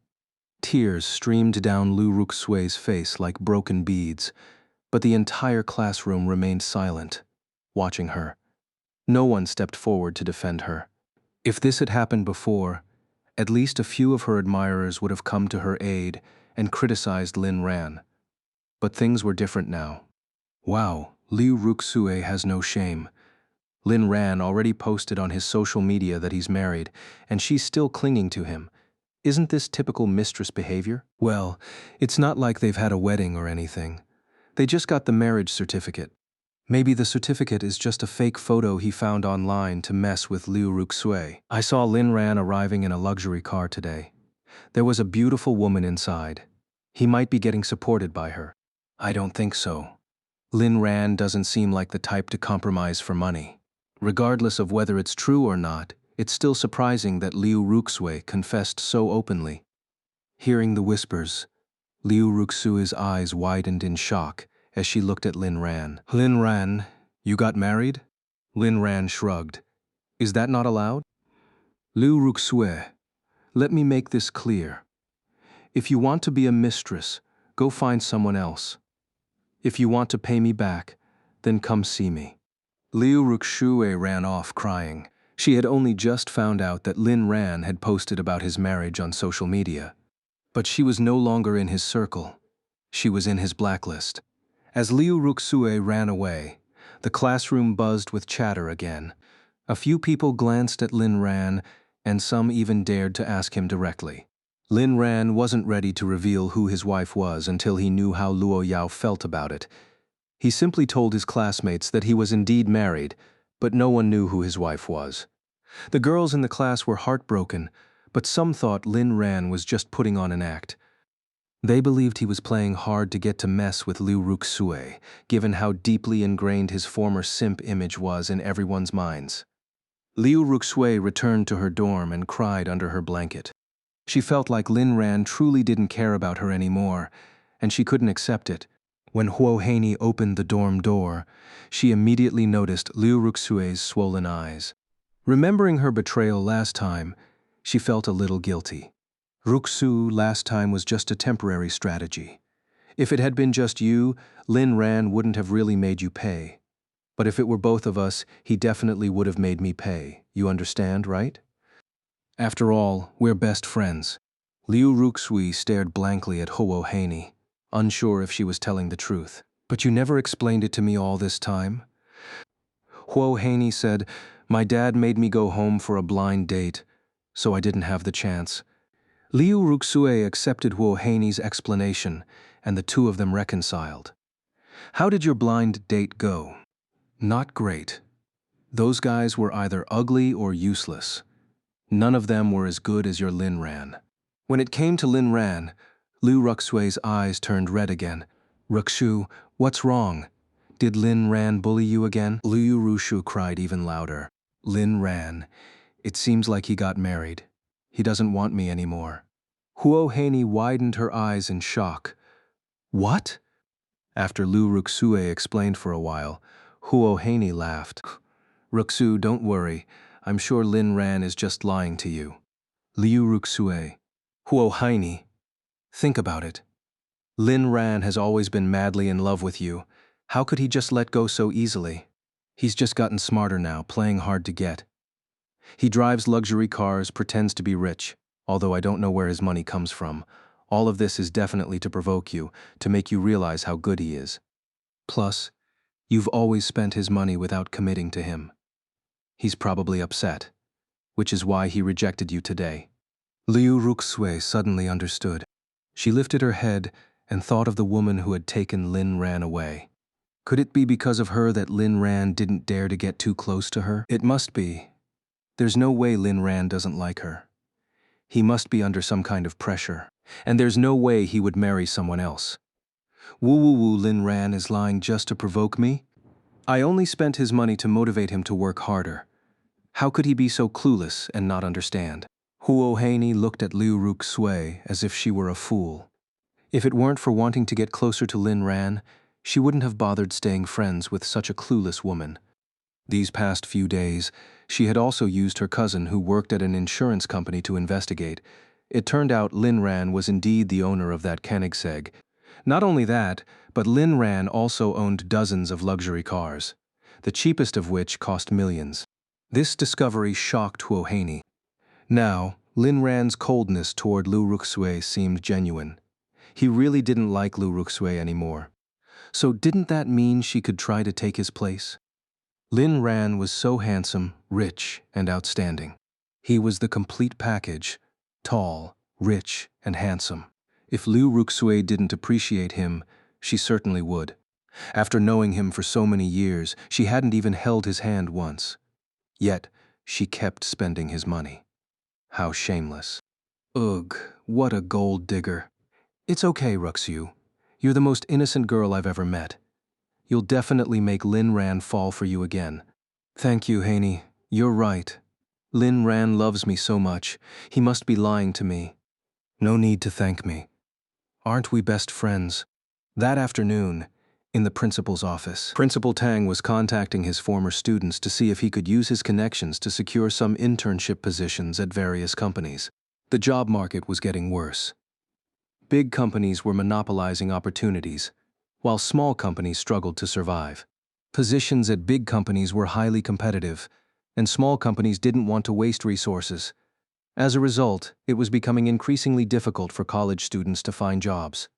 Tears streamed down Liu Ruxui's face like broken beads, but the entire classroom remained silent, watching her. No one stepped forward to defend her. If this had happened before, at least a few of her admirers would have come to her aid and criticized Lin Ran. But things were different now. Wow, Liu Ruxue has no shame. Lin Ran already posted on his social media that he's married, and she's still clinging to him. Isn't this typical mistress behavior? Well, it's not like they've had a wedding or anything. They just got the marriage certificate. Maybe the certificate is just a fake photo he found online to mess with Liu Ruxue. I saw Lin Ran arriving in a luxury car today. There was a beautiful woman inside. He might be getting supported by her. I don't think so. Lin Ran doesn't seem like the type to compromise for money. Regardless of whether it's true or not, it's still surprising that Liu Ruxue confessed so openly. Hearing the whispers, Liu Ruxue's eyes widened in shock as she looked at Lin Ran. Lin Ran, you got married? Lin Ran shrugged. Is that not allowed? Liu Ruxue, let me make this clear. If you want to be a mistress, go find someone else. If you want to pay me back, then come see me. Liu Ruxue ran off crying. She had only just found out that Lin Ran had posted about his marriage on social media. But she was no longer in his circle. She was in his blacklist. As Liu Ruxue ran away, the classroom buzzed with chatter again. A few people glanced at Lin Ran, and some even dared to ask him directly. Lin Ran wasn't ready to reveal who his wife was until he knew how Luo Yao felt about it. He simply told his classmates that he was indeed married, but no one knew who his wife was. The girls in the class were heartbroken, but some thought Lin Ran was just putting on an act. They believed he was playing hard to get to mess with Liu Ruxue, given how deeply ingrained his former simp image was in everyone's minds. Liu Ruxue returned to her dorm and cried under her blanket. She felt like Lin Ran truly didn't care about her anymore, and she couldn't accept it. When Huo Haney opened the dorm door, she immediately noticed Liu Ruxue's swollen eyes. Remembering her betrayal last time, she felt a little guilty. Ruxu last time was just a temporary strategy. If it had been just you, Lin Ran wouldn't have really made you pay. But if it were both of us, he definitely would have made me pay. You understand, right? After all, we're best friends. Liu Ruxui stared blankly at Huo Haney, unsure if she was telling the truth. But you never explained it to me all this time? Huo Haney said, my dad made me go home for a blind date, so I didn't have the chance. Liu Ruxue accepted Huo Haney's explanation, and the two of them reconciled. How did your blind date go? Not great. Those guys were either ugly or useless. None of them were as good as your Lin Ran. When it came to Lin Ran, Liu Ruxui's eyes turned red again. Ruxu, what's wrong? Did Lin Ran bully you again? Liu Rushu cried even louder. Lin Ran, it seems like he got married. He doesn't want me anymore. Huo Haney widened her eyes in shock. What? After Liu Ruxue explained for a while, Huo Haney laughed. Ruxu, don't worry. I'm sure Lin Ran is just lying to you. Liu Ruxue. Huo Haney. Think about it. Lin Ran has always been madly in love with you. How could he just let go so easily? He's just gotten smarter now, playing hard to get. He drives luxury cars, pretends to be rich, although I don't know where his money comes from. All of this is definitely to provoke you, to make you realize how good he is. Plus, you've always spent his money without committing to him. He's probably upset, which is why he rejected you today. Liu Ruxue suddenly understood. She lifted her head and thought of the woman who had taken Lin Ran away. Could it be because of her that Lin Ran didn't dare to get too close to her? It must be. There's no way Lin Ran doesn't like her. He must be under some kind of pressure, and there's no way he would marry someone else. Woo Lin Ran is lying just to provoke me? I only spent his money to motivate him to work harder. How could he be so clueless and not understand? Huo Haney looked at Liu Ruxue as if she were a fool. If it weren't for wanting to get closer to Lin Ran, she wouldn't have bothered staying friends with such a clueless woman. These past few days, she had also used her cousin who worked at an insurance company to investigate. It turned out Lin Ran was indeed the owner of that Koenigsegg. Not only that, but Lin Ran also owned dozens of luxury cars, the cheapest of which cost millions. This discovery shocked Huo Haney. Now, Lin Ran's coldness toward Liu Ruxue seemed genuine. He really didn't like Liu Ruxue anymore. So didn't that mean she could try to take his place? Lin Ran was so handsome, rich, and outstanding. He was the complete package, tall, rich, and handsome. If Liu Ruxue didn't appreciate him, she certainly would. After knowing him for so many years, she hadn't even held his hand once. Yet, she kept spending his money. How shameless. Ugh, what a gold digger. It's okay, Ruxu. You're the most innocent girl I've ever met. You'll definitely make Lin Ran fall for you again. Thank you, Haney. You're right. Lin Ran loves me so much. He must be lying to me. No need to thank me. Aren't we best friends? That afternoon, in the principal's office, Principal Tang was contacting his former students to see if he could use his connections to secure some internship positions at various companies. The job market was getting worse. Big companies were monopolizing opportunities, while small companies struggled to survive. Positions at big companies were highly competitive, and small companies didn't want to waste resources. As a result, it was becoming increasingly difficult for college students to find jobs.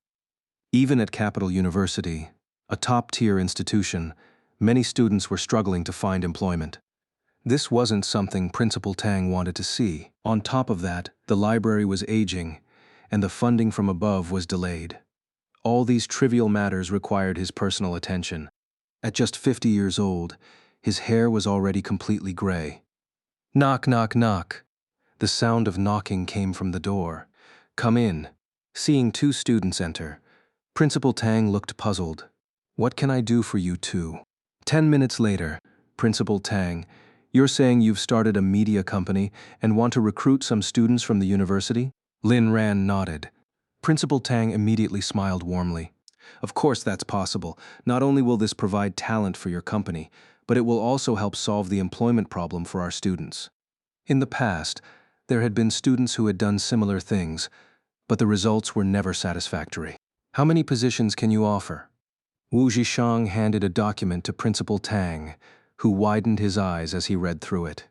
Even at Capital University, a top-tier institution, many students were struggling to find employment. This wasn't something Principal Tang wanted to see. On top of that, the library was aging, and the funding from above was delayed. All these trivial matters required his personal attention. At just 50 years old, his hair was already completely gray. Knock, knock, knock. The sound of knocking came from the door. Come in. Seeing two students enter, Principal Tang looked puzzled. What can I do for you two? 10 minutes later, Principal Tang, you're saying you've started a media company and want to recruit some students from the university? Lin Ran nodded. Principal Tang immediately smiled warmly. Of course that's possible. Not only will this provide talent for your company, but it will also help solve the employment problem for our students. In the past, there had been students who had done similar things, but the results were never satisfactory. How many positions can you offer? Wu Zhishang handed a document to Principal Tang, who widened his eyes as he read through it.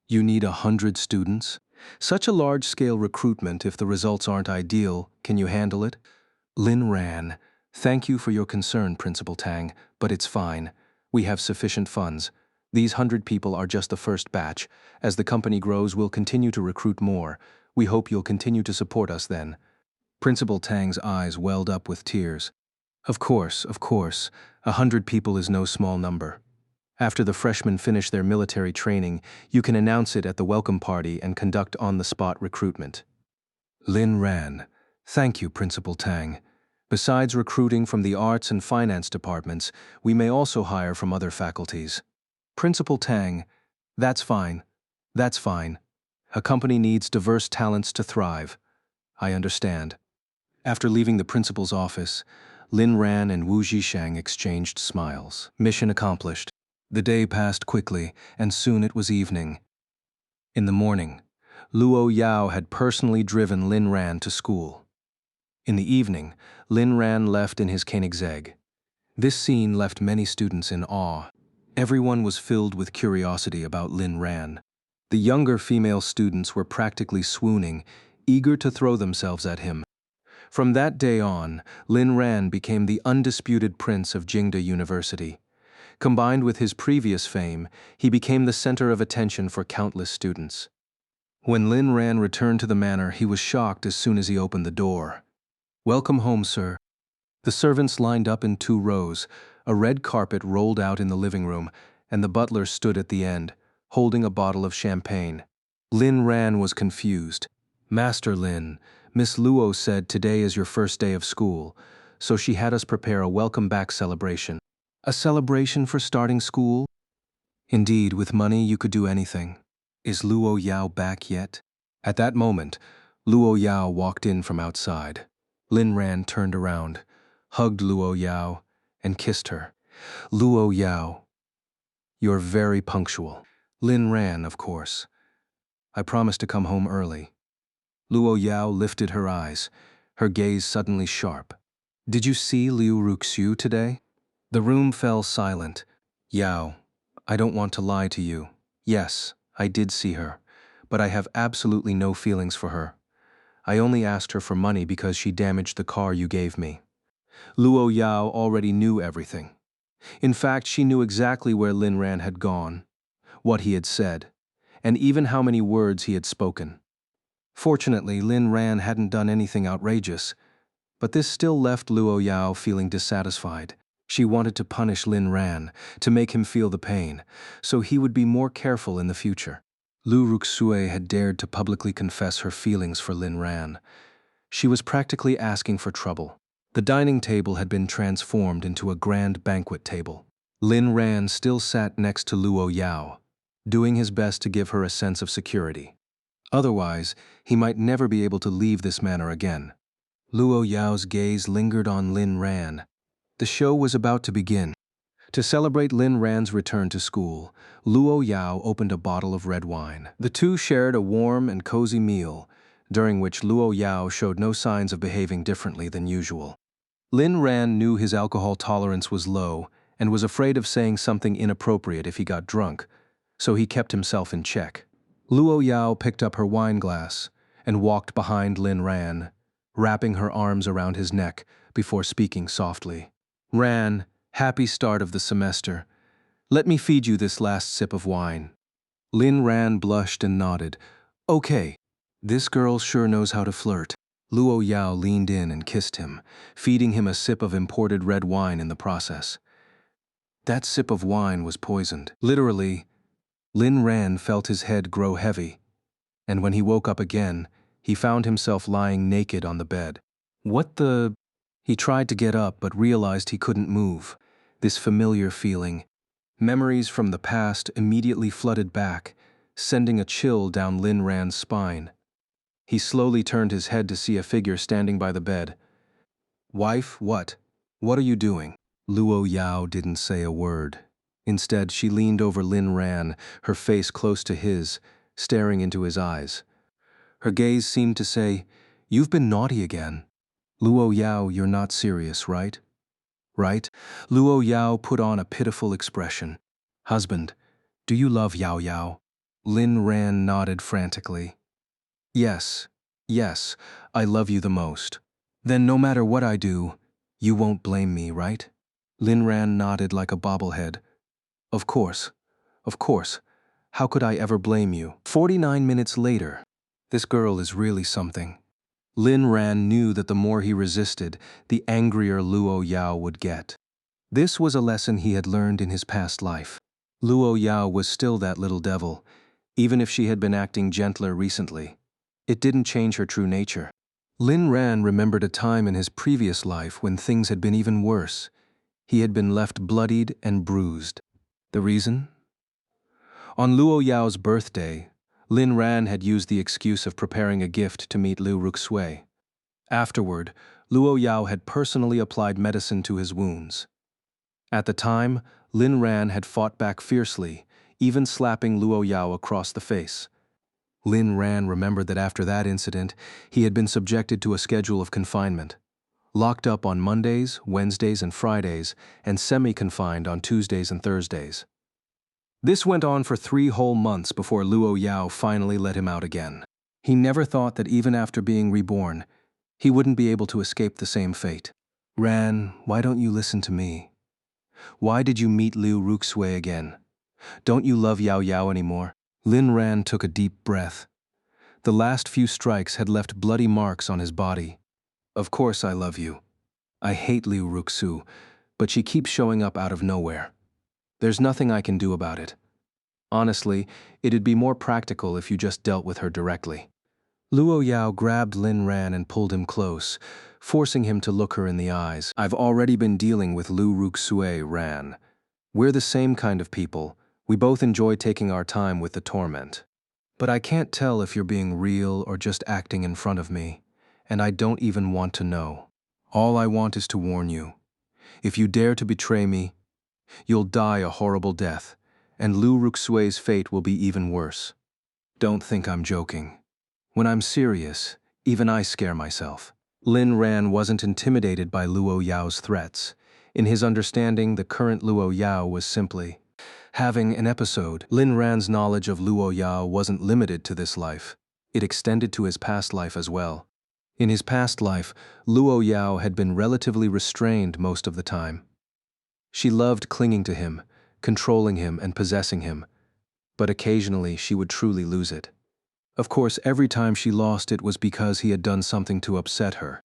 You need 100 students? Such a large-scale recruitment, if the results aren't ideal, can you handle it? Lin Ran, thank you for your concern, Principal Tang, but it's fine. We have sufficient funds. These 100 people are just the first batch. As the company grows, we'll continue to recruit more. We hope you'll continue to support us then. Principal Tang's eyes welled up with tears. Of course, of course. 100 people is no small number. After the freshmen finish their military training, you can announce it at the welcome party and conduct on-the-spot recruitment. Lin ran. Thank you, Principal Tang. Besides recruiting from the arts and finance departments, we may also hire from other faculties. Principal Tang, that's fine. That's fine. A company needs diverse talents to thrive. I understand. After leaving the principal's office, Lin Ran and Wu Zhishang exchanged smiles. Mission accomplished. The day passed quickly, and soon it was evening. In the morning, Luo Yao had personally driven Lin Ran to school. In the evening, Lin Ran left in his Koenigsegg. This scene left many students in awe. Everyone was filled with curiosity about Lin Ran. The younger female students were practically swooning, eager to throw themselves at him. From that day on, Lin Ran became the undisputed prince of Jingda University. Combined with his previous fame, he became the center of attention for countless students. When Lin Ran returned to the manor, he was shocked as soon as he opened the door. "Welcome home, sir." The servants lined up in 2 rows, a red carpet rolled out in the living room, and the butler stood at the end, holding a bottle of champagne. Lin Ran was confused. "Master Lin, Miss Luo said today is your first day of school, so she had us prepare a welcome-back celebration." "A celebration for starting school?" "Indeed, with money you could do anything. Is Luo Yao back yet?" At that moment, Luo Yao walked in from outside. Lin Ran turned around, hugged Luo Yao, and kissed her. "Luo Yao, you're very punctual." Lin Ran, of course. "I promised to come home early." Luo Yao lifted her eyes, her gaze suddenly sharp. "Did you see Liu Ruxiu today?" The room fell silent. "Yao, I don't want to lie to you. Yes, I did see her, but I have absolutely no feelings for her. I only asked her for money because she damaged the car you gave me." Luo Yao already knew everything. In fact, she knew exactly where Lin Ran had gone, what he had said, and even how many words he had spoken. Fortunately, Lin Ran hadn't done anything outrageous, but this still left Luo Yao feeling dissatisfied. She wanted to punish Lin Ran, to make him feel the pain, so he would be more careful in the future. Lu Ruxue had dared to publicly confess her feelings for Lin Ran. She was practically asking for trouble. The dining table had been transformed into a grand banquet table. Lin Ran still sat next to Luo Yao, doing his best to give her a sense of security. Otherwise, he might never be able to leave this manor again. Luo Yao's gaze lingered on Lin Ran. The show was about to begin. To celebrate Lin Ran's return to school, Luo Yao opened a bottle of red wine. The two shared a warm and cozy meal, during which Luo Yao showed no signs of behaving differently than usual. Lin Ran knew his alcohol tolerance was low and was afraid of saying something inappropriate if he got drunk, so he kept himself in check. Luo Yao picked up her wine glass and walked behind Lin Ran, wrapping her arms around his neck before speaking softly. "Ran, happy start of the semester. Let me feed you this last sip of wine." Lin Ran blushed and nodded. "Okay, this girl sure knows how to flirt." Luo Yao leaned in and kissed him, feeding him a sip of imported red wine in the process. That sip of wine was poisoned. Literally, Lin Ran felt his head grow heavy, and when he woke up again, he found himself lying naked on the bed. "What the—" He tried to get up but realized he couldn't move. This familiar feeling, memories from the past immediately flooded back, sending a chill down Lin Ran's spine. He slowly turned his head to see a figure standing by the bed. "Wife, what? What are you doing?" Luo Yao didn't say a word. Instead, she leaned over Lin Ran, her face close to his, staring into his eyes. Her gaze seemed to say, "You've been naughty again. Luo Yao, you're not serious, right?" "Right?" Luo Yao put on a pitiful expression. "Husband, do you love Yao Yao?" Lin Ran nodded frantically. "Yes, yes, I love you the most." "Then no matter what I do, you won't blame me, right?" Lin Ran nodded like a bobblehead. Of course. Of course. How could I ever blame you?" 49 minutes later. This girl is really something. Lin Ran knew that the more he resisted, the angrier Luo Yao would get. This was a lesson he had learned in his past life. Luo Yao was still that little devil, even if she had been acting gentler recently. It didn't change her true nature. Lin Ran remembered a time in his previous life when things had been even worse. He had been left bloodied and bruised. The reason? On Luo Yao's birthday, Lin Ran had used the excuse of preparing a gift to meet Liu Ruxui. Afterward, Luo Yao had personally applied medicine to his wounds. At the time, Lin Ran had fought back fiercely, even slapping Luo Yao across the face. Lin Ran remembered that after that incident, he had been subjected to a schedule of confinement, locked up on Mondays, Wednesdays, and Fridays, and semi-confined on Tuesdays and Thursdays. This went on for 3 whole months before Luo Yao finally let him out again. He never thought that even after being reborn, he wouldn't be able to escape the same fate. Ran, why don't you listen to me? Why did you meet Liu Ruxui again? Don't you love Yao Yao anymore? Lin Ran took a deep breath. The last few strikes had left bloody marks on his body. Of course I love you. I hate Liu Ruxu, but she keeps showing up out of nowhere. There's nothing I can do about it. Honestly, it'd be more practical if you just dealt with her directly. Luo Yao grabbed Lin Ran and pulled him close, forcing him to look her in the eyes. I've already been dealing with Liu Ruxui, Ran. We're the same kind of people. We both enjoy taking our time with the torment. But I can't tell if you're being real or just acting in front of me, and I don't even want to know. All I want is to warn you. If you dare to betray me, you'll die a horrible death, and Liu Ruxui's fate will be even worse. Don't think I'm joking. When I'm serious, even I scare myself. Lin Ran wasn't intimidated by Luo Yao's threats. In his understanding, the current Luo Yao was simply having an episode. Lin Ran's knowledge of Luo Yao wasn't limited to this life. It extended to his past life as well. In his past life, Luo Yao had been relatively restrained most of the time. She loved clinging to him, controlling him and possessing him, but occasionally she would truly lose it. Of course, every time she lost it was because he had done something to upset her.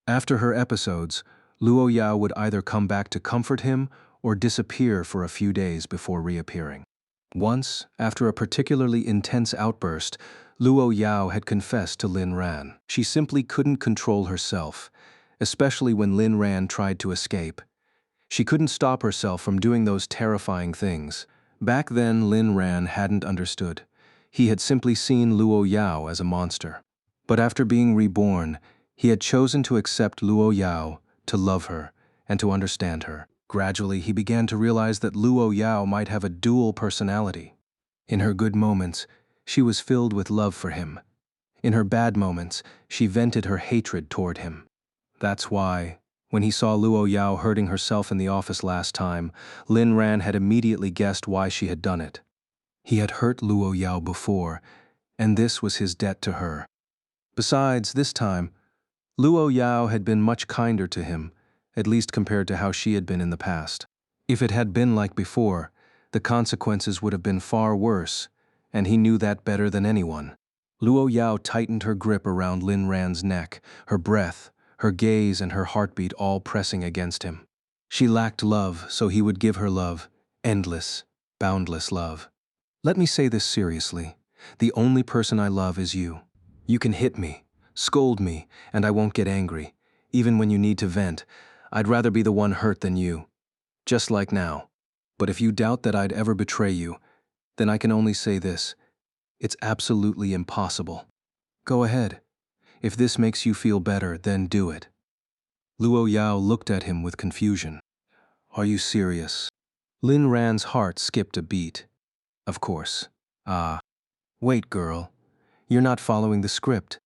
After her episodes, Luo Yao would either come back to comfort him or disappear for a few days before reappearing. Once, after a particularly intense outburst, Luo Yao had confessed to Lin Ran. She simply couldn't control herself, especially when Lin Ran tried to escape. She couldn't stop herself from doing those terrifying things. Back then, Lin Ran hadn't understood. He had simply seen Luo Yao as a monster. But after being reborn, he had chosen to accept Luo Yao, to love her, and to understand her. Gradually, he began to realize that Luo Yao might have a dual personality. In her good moments, she was filled with love for him. In her bad moments, she vented her hatred toward him. That's why, when he saw Luo Yao hurting herself in the office last time, Lin Ran had immediately guessed why she had done it. He had hurt Luo Yao before, and this was his debt to her. Besides, this time, Luo Yao had been much kinder to him, at least compared to how she had been in the past. If it had been like before, the consequences would have been far worse, and he knew that better than anyone. Luo Yao tightened her grip around Lin Ran's neck, her breath, her gaze and her heartbeat all pressing against him. She lacked love, so he would give her love, endless, boundless love. Let me say this seriously. The only person I love is you. You can hit me, scold me, and I won't get angry. Even when you need to vent, I'd rather be the one hurt than you. Just like now. But if you doubt that I'd ever betray you, then I can only say this. It's absolutely impossible. Go ahead. If this makes you feel better, then do it. Luo Yao looked at him with confusion. Are you serious? Lin Ran's heart skipped a beat. Of course. Wait, girl. You're not following the script.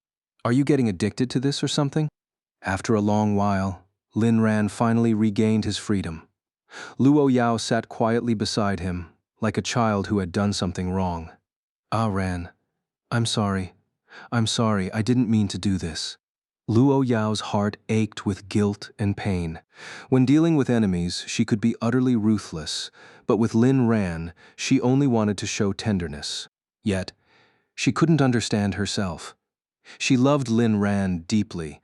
Are you getting addicted to this or something? After a long while, Lin Ran finally regained his freedom. Luo Yao sat quietly beside him, like a child who had done something wrong. Ran, I'm sorry. I didn't mean to do this. Luo Yao's heart ached with guilt and pain. When dealing with enemies, she could be utterly ruthless, but with Lin Ran, she only wanted to show tenderness. Yet, she couldn't understand herself. She loved Lin Ran deeply,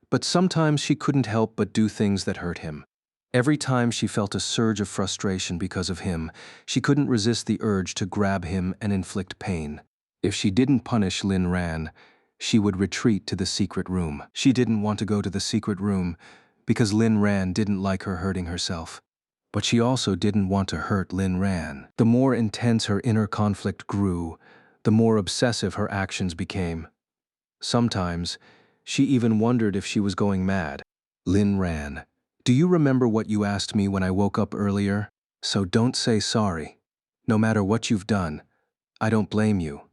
but sometimes she couldn't help but do things that hurt him. Every time she felt a surge of frustration because of him, she couldn't resist the urge to grab him and inflict pain. If she didn't punish Lin Ran, she would retreat to the secret room. She didn't want to go to the secret room because Lin Ran didn't like her hurting herself. But she also didn't want to hurt Lin Ran. The more intense her inner conflict grew, the more obsessive her actions became. Sometimes, she even wondered if she was going mad. Lin Ran, do you remember what you asked me when I woke up earlier? So don't say sorry. No matter what you've done, I don't blame you,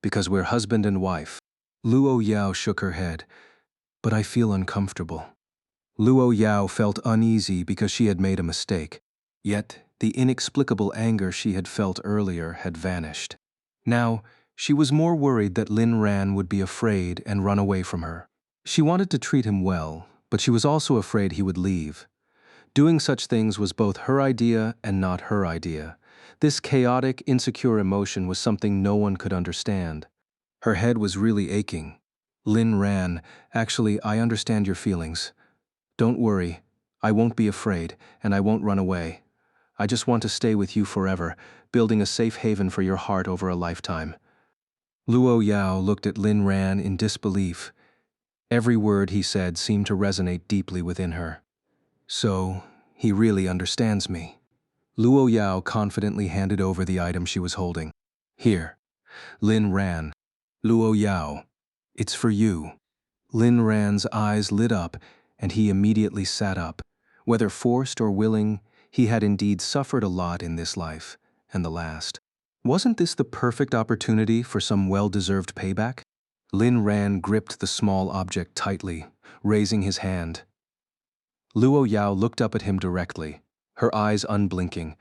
because we're husband and wife. Luo Yao shook her head, but I feel uncomfortable. Luo Yao felt uneasy because she had made a mistake. Yet, the inexplicable anger she had felt earlier had vanished. Now, she was more worried that Lin Ran would be afraid and run away from her. She wanted to treat him well, but she was also afraid he would leave. Doing such things was both her idea and not her idea. This chaotic, insecure emotion was something no one could understand. Her head was really aching. Lin Ran, actually, I understand your feelings. Don't worry, I won't be afraid, and I won't run away. I just want to stay with you forever, building a safe haven for your heart over a lifetime. Luo Yao looked at Lin Ran in disbelief. Every word he said seemed to resonate deeply within her. So, he really understands me. Luo Yao confidently handed over the item she was holding. Here. Lin Ran. Luo Yao. It's for you. Lin Ran's eyes lit up, and he immediately sat up. Whether forced or willing, he had indeed suffered a lot in this life, and the last. Wasn't this the perfect opportunity for some well-deserved payback? Lin Ran gripped the small object tightly, raising his hand. Luo Yao looked up at him directly, her eyes unblinking,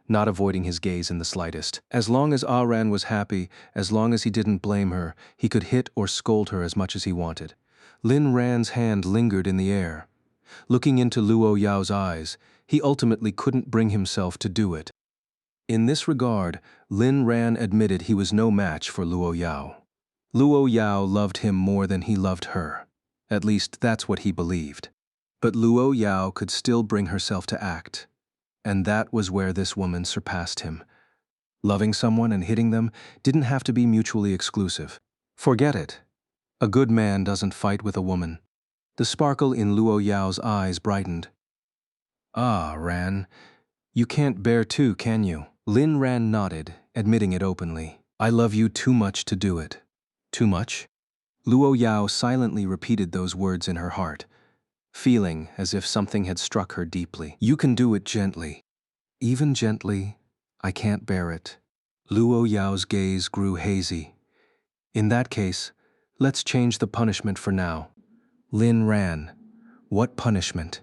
not avoiding his gaze in the slightest. As long as Ran was happy, as long as he didn't blame her, he could hit or scold her as much as he wanted. Lin Ran's hand lingered in the air. Looking into Luo Yao's eyes, he ultimately couldn't bring himself to do it. In this regard, Lin Ran admitted he was no match for Luo Yao. Luo Yao loved him more than he loved her. At least that's what he believed. But Luo Yao could still bring herself to act. And that was where this woman surpassed him. Loving someone and hitting them didn't have to be mutually exclusive. Forget it. A good man doesn't fight with a woman. The sparkle in Luo Yao's eyes brightened. Ah, Ran, you can't bear two, can you? Lin Ran nodded, admitting it openly. I love you too much to do it. Too much? Luo Yao silently repeated those words in her heart, feeling as if something had struck her deeply. You can do it gently. Even gently, I can't bear it. Luo Yao's gaze grew hazy. In that case, let's change the punishment for now. Lin Ran, what punishment?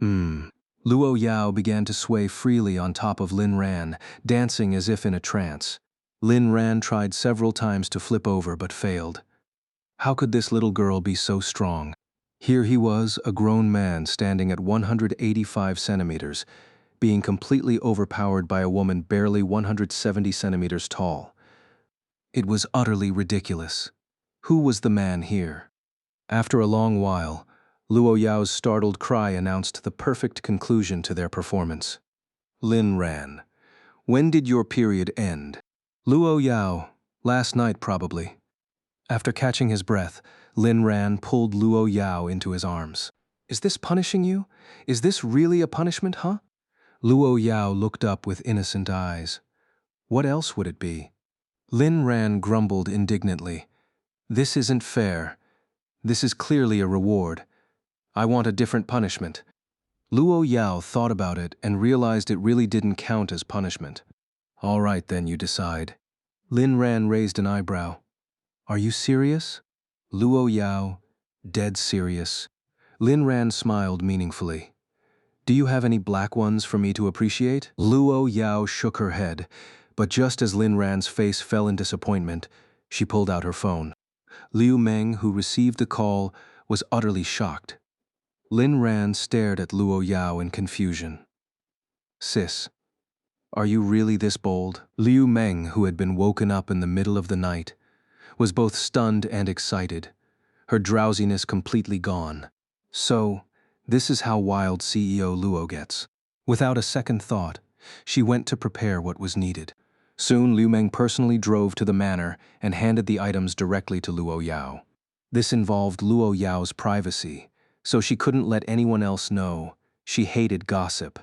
Luo Yao began to sway freely on top of Lin Ran, dancing as if in a trance. Lin Ran tried several times to flip over but failed. How could this little girl be so strong? Here he was, a grown man standing at 185 centimeters, being completely overpowered by a woman barely 170 centimeters tall. It was utterly ridiculous. Who was the man here? After a long while, Luo Yao's startled cry announced the perfect conclusion to their performance. Lin Ran, when did your period end? Luo Yao, last night probably. After catching his breath, Lin Ran pulled Luo Yao into his arms. Is this punishing you? Is this really a punishment, huh? Luo Yao looked up with innocent eyes. What else would it be? Lin Ran grumbled indignantly. This isn't fair. This is clearly a reward. I want a different punishment. Luo Yao thought about it and realized it really didn't count as punishment. All right then, you decide. Lin Ran raised an eyebrow. Are you serious? Luo Yao, dead serious. Lin Ran smiled meaningfully. Do you have any black ones for me to appreciate? Luo Yao shook her head, but just as Lin Ran's face fell in disappointment, she pulled out her phone. Liu Meng, who received the call, was utterly shocked. Lin Ran stared at Luo Yao in confusion. Sis, are you really this bold? Liu Meng, who had been woken up in the middle of the night, was both stunned and excited, her drowsiness completely gone. So, this is how wild CEO Luo gets. Without a second thought, she went to prepare what was needed. Soon Liu Meng personally drove to the manor and handed the items directly to Luo Yao. This involved Luo Yao's privacy, so she couldn't let anyone else know. She hated gossip.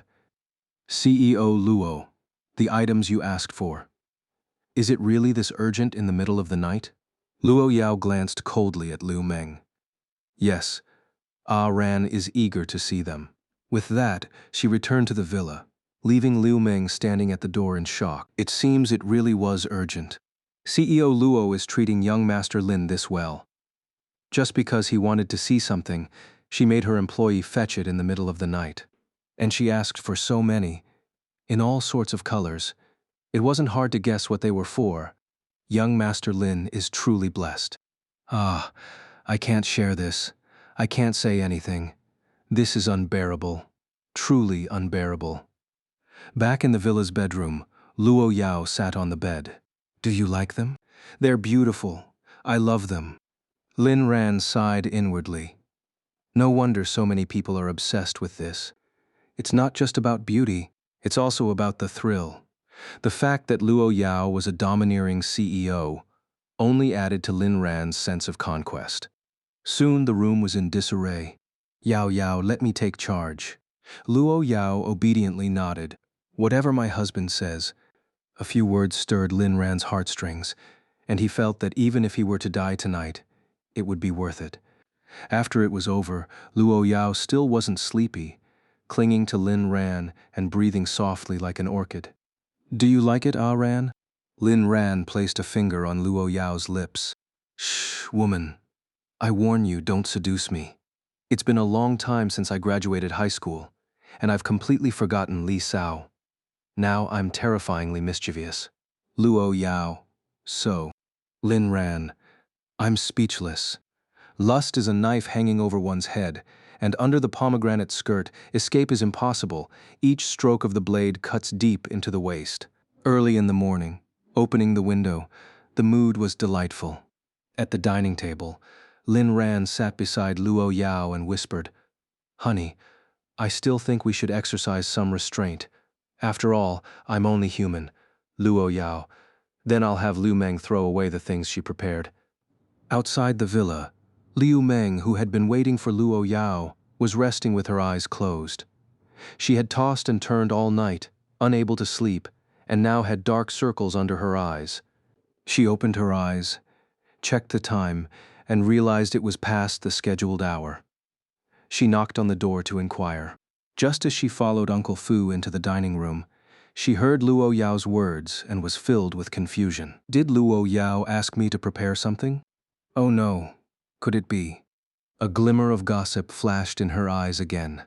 CEO Luo, the items you asked for. Is it really this urgent in the middle of the night? Luo Yao glanced coldly at Liu Meng. Yes, Ah Ran is eager to see them. With that, she returned to the villa, leaving Liu Meng standing at the door in shock. It seems it really was urgent. CEO Luo is treating young Master Lin this well. Just because he wanted to see something, she made her employee fetch it in the middle of the night. And she asked for so many, in all sorts of colors. It wasn't hard to guess what they were for. Young Master Lin is truly blessed. Ah, I can't share this. I can't say anything. This is unbearable. Truly unbearable. Back in the villa's bedroom, Luo Yao sat on the bed. Do you like them? They're beautiful. I love them. Lin Ran sighed inwardly. No wonder so many people are obsessed with this. It's not just about beauty, it's also about the thrill. The fact that Luo Yao was a domineering CEO only added to Lin Ran's sense of conquest. Soon the room was in disarray. Yao Yao, let me take charge. Luo Yao obediently nodded. Whatever my husband says. A few words stirred Lin Ran's heartstrings, and he felt that even if he were to die tonight, it would be worth it. After it was over, Luo Yao still wasn't sleepy, clinging to Lin Ran and breathing softly like an orchid. Do you like it, Ah Ran? Lin Ran placed a finger on Luo Yao's lips. Shh, woman. I warn you, don't seduce me. It's been a long time since I graduated high school, and I've completely forgotten Li Sao. Now I'm terrifyingly mischievous. Luo Yao. So. Lin Ran. I'm speechless. Lust is a knife hanging over one's head, and under the pomegranate skirt, escape is impossible. Each stroke of the blade cuts deep into the waist. Early in the morning, opening the window, the mood was delightful. At the dining table, Lin Ran sat beside Luo Yao and whispered, Honey, I still think we should exercise some restraint. After all, I'm only human. Luo Yao. Then I'll have Liu Meng throw away the things she prepared. Outside the villa, Liu Meng, who had been waiting for Luo Yao, was resting with her eyes closed. She had tossed and turned all night, unable to sleep, and now had dark circles under her eyes. She opened her eyes, checked the time, and realized it was past the scheduled hour. She knocked on the door to inquire. Just as she followed Uncle Fu into the dining room, she heard Luo Yao's words and was filled with confusion. Did Luo Yao ask me to prepare something? Oh no, could it be? A glimmer of gossip flashed in her eyes again.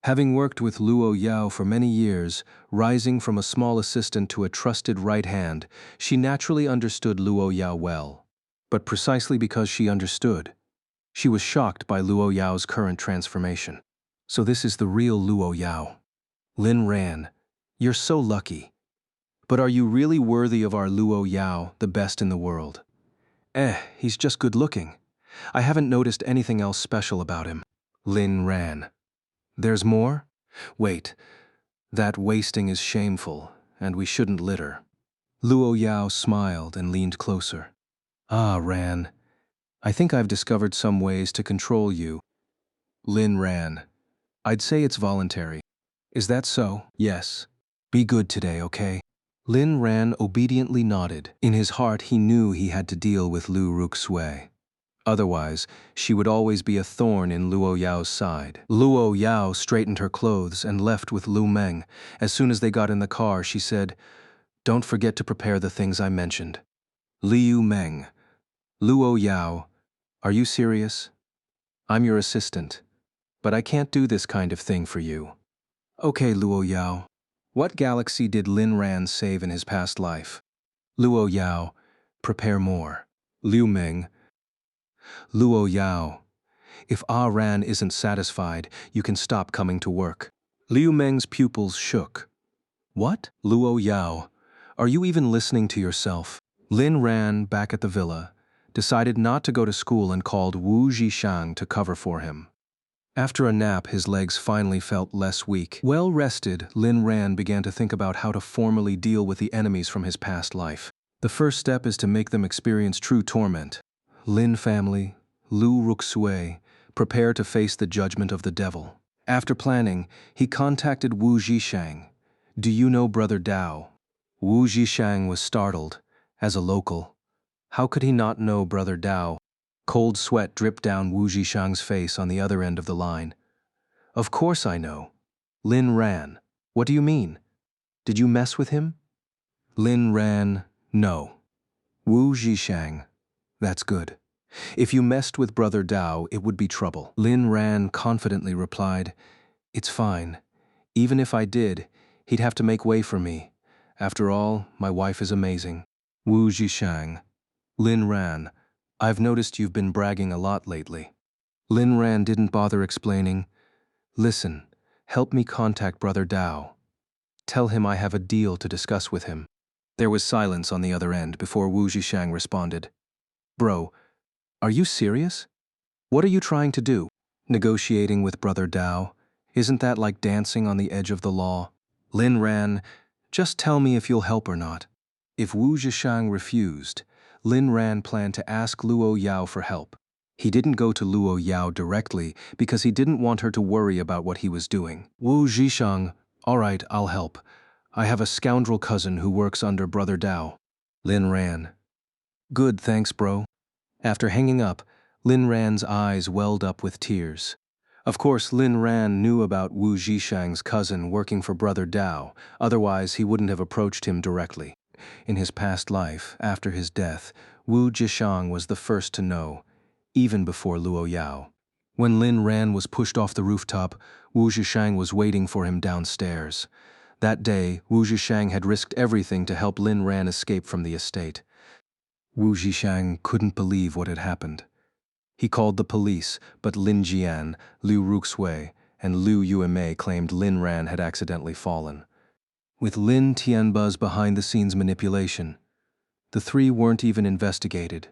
Having worked with Luo Yao for many years, rising from a small assistant to a trusted right hand, she naturally understood Luo Yao well. But precisely because she understood, she was shocked by Luo Yao's current transformation. So this is the real Luo Yao. Lin Ran, you're so lucky. But are you really worthy of our Luo Yao, the best in the world? He's just good looking. I haven't noticed anything else special about him. Lin Ran. There's more? Wait, that wasting is shameful, and we shouldn't litter. Luo Yao smiled and leaned closer. Ah, Ran, I think I've discovered some ways to control you. Lin Ran. I'd say it's voluntary. Is that so? Yes. Be good today, okay? Lin Ran obediently nodded. In his heart, he knew he had to deal with Lu Ruxue. Otherwise, she would always be a thorn in Luo Yao's side. Luo Yao straightened her clothes and left with Liu Meng. As soon as they got in the car, she said, Don't forget to prepare the things I mentioned. Liu Meng. Luo Yao, are you serious? I'm your assistant, but I can't do this kind of thing for you. Okay, Luo Yao. What galaxy did Lin Ran save in his past life? Luo Yao, prepare more. Liu Meng. Luo Yao, if Ah Ran isn't satisfied, you can stop coming to work. Liu Meng's pupils shook. What? Luo Yao, are you even listening to yourself? Lin Ran, back at the villa, decided not to go to school and called Wu Zhishang to cover for him. After a nap, his legs finally felt less weak. Well rested, Lin Ran began to think about how to formally deal with the enemies from his past life. The first step is to make them experience true torment. Lin family, Lu Ruxue, prepare to face the judgment of the devil. After planning, he contacted Wu Zhishang. Do you know Brother Dao? Wu Zhishang was startled. As a local, how could he not know Brother Dao? Cold sweat dripped down Wu Zhishang's face on the other end of the line. Of course I know. Lin Ran. What do you mean? Did you mess with him? Lin Ran, no. Wu Zhishang, that's good. If you messed with Brother Dao, it would be trouble. Lin Ran confidently replied, It's fine. Even if I did, he'd have to make way for me. After all, my wife is amazing. Wu Zhishang. Lin Ran, I've noticed you've been bragging a lot lately. Lin Ran didn't bother explaining. Listen, help me contact Brother Dao. Tell him I have a deal to discuss with him. There was silence on the other end before Wu Zhishang responded. Bro, are you serious? What are you trying to do? Negotiating with Brother Dao? Isn't that like dancing on the edge of the law? Lin Ran, just tell me if you'll help or not. If Wu Zhishang refused, Lin Ran planned to ask Luo Yao for help. He didn't go to Luo Yao directly because he didn't want her to worry about what he was doing. Wu Zhishang, all right, I'll help. I have a scoundrel cousin who works under Brother Dao. Lin Ran, good, thanks, bro. After hanging up, Lin Ran's eyes welled up with tears. Of course, Lin Ran knew about Wu Zhishang's cousin working for Brother Dao, otherwise he wouldn't have approached him directly. In his past life, after his death, Wu Zhishang was the first to know, even before Luo Yao. When Lin Ran was pushed off the rooftop, Wu Zhishang was waiting for him downstairs. That day, Wu Zhishang had risked everything to help Lin Ran escape from the estate. Wu Zhishang couldn't believe what had happened. He called the police, but Lin Jian, Liu Ruxue, and Liu Yuemei claimed Lin Ran had accidentally fallen. With Lin Tianba's behind-the-scenes manipulation, the three weren't even investigated.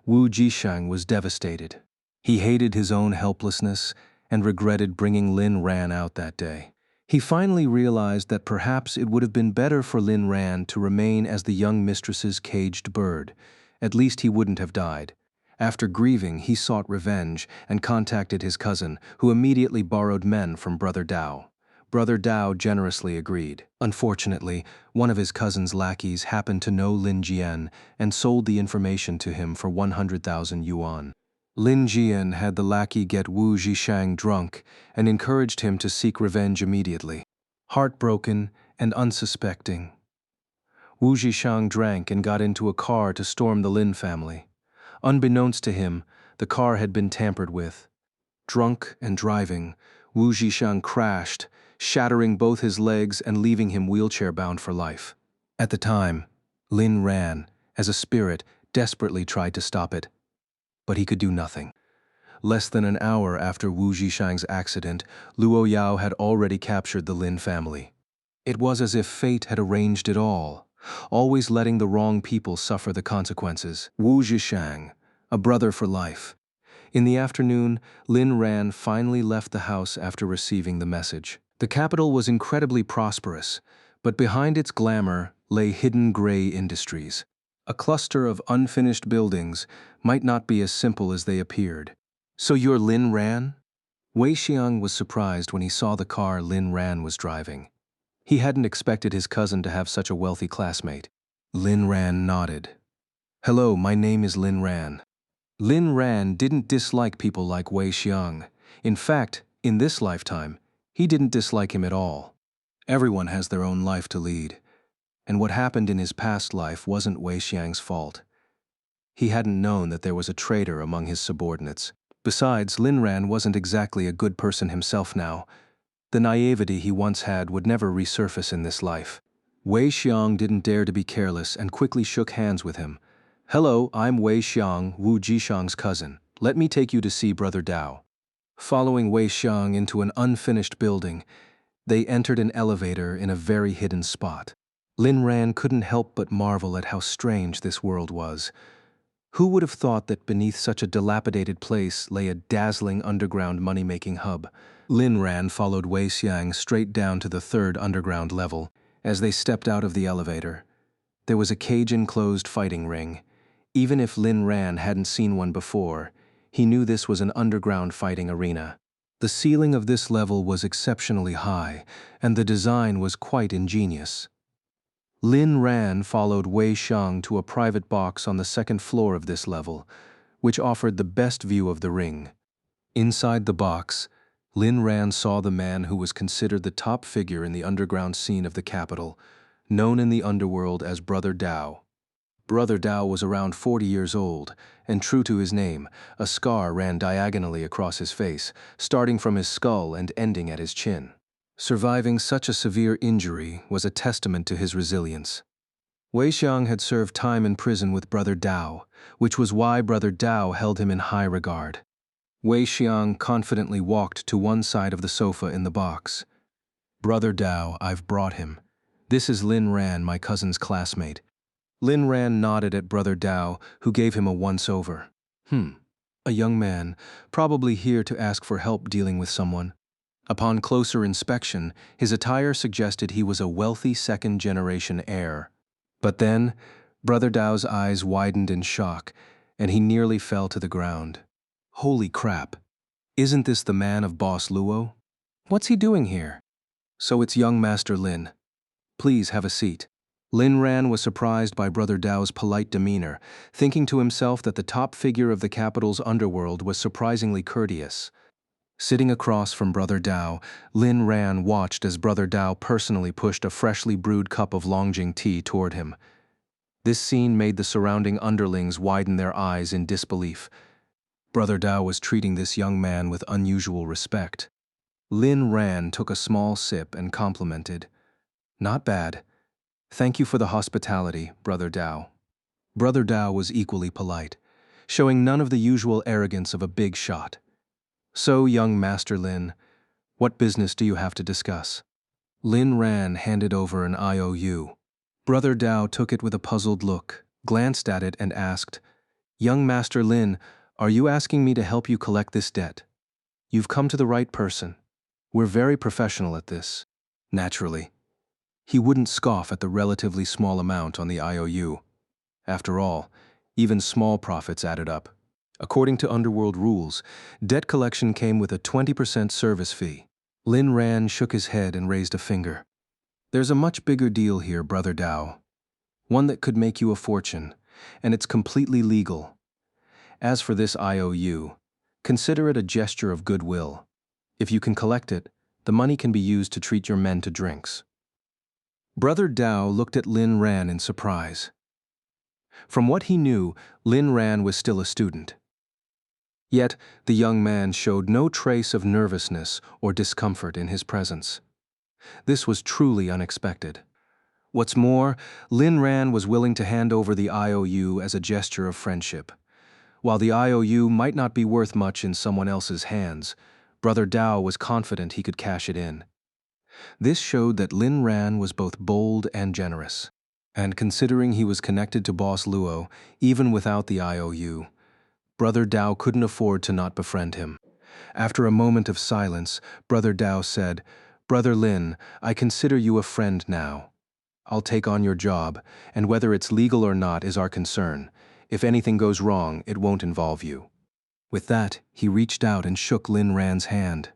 Wu Zhishang was devastated. He hated his own helplessness and regretted bringing Lin Ran out that day. He finally realized that perhaps it would have been better for Lin Ran to remain as the young mistress's caged bird. At least he wouldn't have died. After grieving, he sought revenge and contacted his cousin, who immediately borrowed men from Brother Dao. Brother Dao generously agreed. Unfortunately, one of his cousin's lackeys happened to know Lin Jian and sold the information to him for 100,000 yuan. Lin Jian had the lackey get Wu Zhishang drunk and encouraged him to seek revenge immediately. Heartbroken and unsuspecting, Wu Zhishang drank and got into a car to storm the Lin family. Unbeknownst to him, the car had been tampered with. Drunk and driving, Wu Zhishang crashed, shattering both his legs and leaving him wheelchair-bound for life. At the time, Lin Ran, as a spirit, desperately tried to stop it, but he could do nothing. Less than an hour after Wu Zhishang's accident, Luo Yao had already captured the Lin family. It was as if fate had arranged it all, always letting the wrong people suffer the consequences. Wu Zhishang, a brother for life. In the afternoon, Lin Ran finally left the house after receiving the message. The capital was incredibly prosperous, but behind its glamour lay hidden gray industries. A cluster of unfinished buildings might not be as simple as they appeared. So you're Lin Ran? Wei Xiang was surprised when he saw the car Lin Ran was driving. He hadn't expected his cousin to have such a wealthy classmate. Lin Ran nodded. Hello, my name is Lin Ran. Lin Ran didn't dislike people like Wei Xiang. In fact, in this lifetime, he didn't dislike him at all. Everyone has their own life to lead, and what happened in his past life wasn't Wei Xiang's fault. He hadn't known that there was a traitor among his subordinates. Besides, Lin Ran wasn't exactly a good person himself now. The naivety he once had would never resurface in this life. Wei Xiang didn't dare to be careless and quickly shook hands with him. Hello, I'm Wei Xiang, Wu Zhishang's cousin. Let me take you to see Brother Dao. Following Wei Xiang into an unfinished building, they entered an elevator in a very hidden spot. Lin Ran couldn't help but marvel at how strange this world was. Who would have thought that beneath such a dilapidated place lay a dazzling underground money-making hub? Lin Ran followed Wei Xiang straight down to the third underground level. As they stepped out of the elevator, there was a cage-enclosed fighting ring. Even if Lin Ran hadn't seen one before, he knew this was an underground fighting arena. The ceiling of this level was exceptionally high, and the design was quite ingenious. Lin Ran followed Wei Xiang to a private box on the second floor of this level, which offered the best view of the ring. Inside the box, Lin Ran saw the man who was considered the top figure in the underground scene of the capital, known in the underworld as Brother Dao. Brother Dao was around 40 years old, and true to his name, a scar ran diagonally across his face, starting from his skull and ending at his chin. Surviving such a severe injury was a testament to his resilience. Wei Xiang had served time in prison with Brother Dao, which was why Brother Dao held him in high regard. Wei Xiang confidently walked to one side of the sofa in the box. "Brother Dao, I've brought him. This is Lin Ran, my cousin's classmate." Lin Ran nodded at Brother Dao, who gave him a once-over. A young man, probably here to ask for help dealing with someone. Upon closer inspection, his attire suggested he was a wealthy second-generation heir. But then, Brother Dao's eyes widened in shock, and he nearly fell to the ground. Holy crap! Isn't this the man of Boss Luo? What's he doing here? So it's young Master Lin. Please have a seat. Lin Ran was surprised by Brother Dao's polite demeanor, thinking to himself that the top figure of the capital's underworld was surprisingly courteous. Sitting across from Brother Dao, Lin Ran watched as Brother Dao personally pushed a freshly brewed cup of Longjing tea toward him. This scene made the surrounding underlings widen their eyes in disbelief. Brother Dao was treating this young man with unusual respect. Lin Ran took a small sip and complimented. "Not bad. Thank you for the hospitality, Brother Dao." Brother Dao was equally polite, showing none of the usual arrogance of a big shot. "So, young Master Lin, what business do you have to discuss?" Lin Ran handed over an IOU. Brother Dao took it with a puzzled look, glanced at it and asked, "Young Master Lin, are you asking me to help you collect this debt?" "You've come to the right person. We're very professional at this." Naturally, he wouldn't scoff at the relatively small amount on the IOU. After all, even small profits added up. According to underworld rules, debt collection came with a 20% service fee. Lin Ran shook his head and raised a finger. "There's a much bigger deal here, Brother Dao. One that could make you a fortune, and it's completely legal. As for this IOU, consider it a gesture of goodwill. If you can collect it, the money can be used to treat your men to drinks." Brother Dao looked at Lin Ran in surprise. From what he knew, Lin Ran was still a student. Yet, the young man showed no trace of nervousness or discomfort in his presence. This was truly unexpected. What's more, Lin Ran was willing to hand over the IOU as a gesture of friendship. While the IOU might not be worth much in someone else's hands, Brother Dao was confident he could cash it in. This showed that Lin Ran was both bold and generous. And considering he was connected to Boss Luo, even without the IOU, Brother Dao couldn't afford to not befriend him. After a moment of silence, Brother Dao said, "Brother Lin, I consider you a friend now. I'll take on your job, and whether it's legal or not is our concern. If anything goes wrong, it won't involve you." With that, he reached out and shook Lin Ran's hand.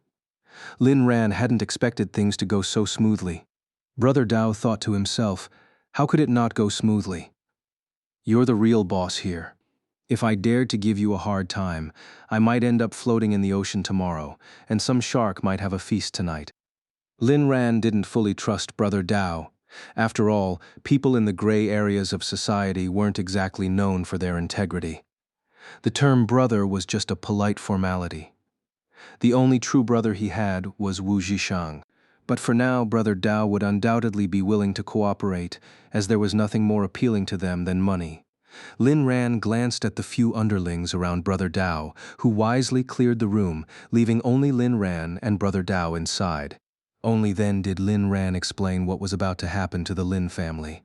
Lin Ran hadn't expected things to go so smoothly. Brother Dao thought to himself, how could it not go smoothly? "You're the real boss here. If I dared to give you a hard time, I might end up floating in the ocean tomorrow, and some shark might have a feast tonight." Lin Ran didn't fully trust Brother Dao. After all, people in the gray areas of society weren't exactly known for their integrity. The term brother was just a polite formality. The only true brother he had was Wu Zhishang. But for now, Brother Dao would undoubtedly be willing to cooperate, as there was nothing more appealing to them than money. Lin Ran glanced at the few underlings around Brother Dao, who wisely cleared the room, leaving only Lin Ran and Brother Dao inside. Only then did Lin Ran explain what was about to happen to the Lin family.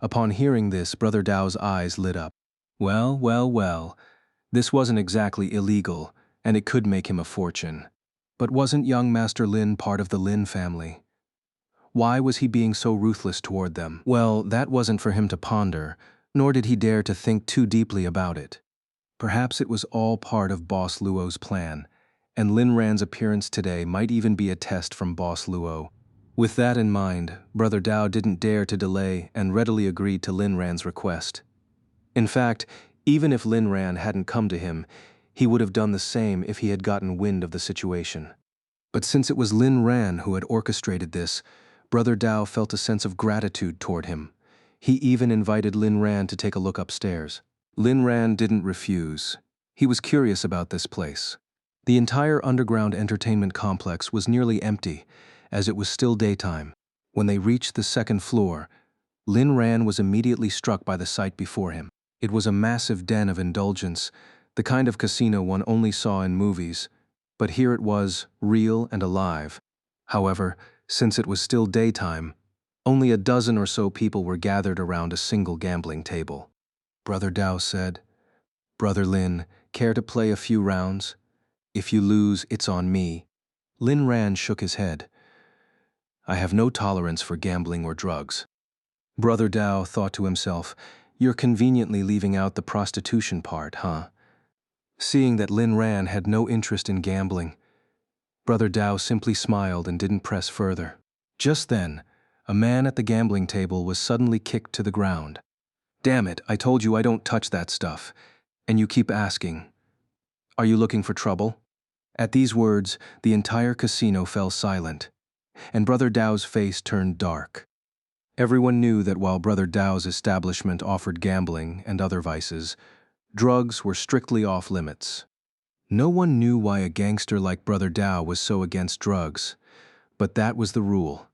Upon hearing this, Brother Dao's eyes lit up. Well, well, well. This wasn't exactly illegal, and it could make him a fortune. But wasn't young Master Lin part of the Lin family? Why was he being so ruthless toward them? Well, that wasn't for him to ponder, nor did he dare to think too deeply about it. Perhaps it was all part of Boss Luo's plan, and Lin Ran's appearance today might even be a test from Boss Luo. With that in mind, Brother Dao didn't dare to delay and readily agreed to Lin Ran's request. In fact, even if Lin Ran hadn't come to him, he would have done the same if he had gotten wind of the situation. But since it was Lin Ran who had orchestrated this, Brother Dao felt a sense of gratitude toward him. He even invited Lin Ran to take a look upstairs. Lin Ran didn't refuse. He was curious about this place. The entire underground entertainment complex was nearly empty, as it was still daytime. When they reached the second floor, Lin Ran was immediately struck by the sight before him. It was a massive den of indulgence, the kind of casino one only saw in movies, but here it was, real and alive. However, since it was still daytime, only a dozen or so people were gathered around a single gambling table. Brother Dao said, "Brother Lin, care to play a few rounds? If you lose, it's on me." Lin Ran shook his head. "I have no tolerance for gambling or drugs." Brother Dao thought to himself, "You're conveniently leaving out the prostitution part, huh?" Seeing that Lin Ran had no interest in gambling, Brother Dao simply smiled and didn't press further. Just then, a man at the gambling table was suddenly kicked to the ground. "Damn it, I told you I don't touch that stuff. And you keep asking. Are you looking for trouble?" At these words, the entire casino fell silent, and Brother Dao's face turned dark. Everyone knew that while Brother Dao's establishment offered gambling and other vices, drugs were strictly off limits. No one knew why a gangster like Brother Dao was so against drugs, but that was the rule.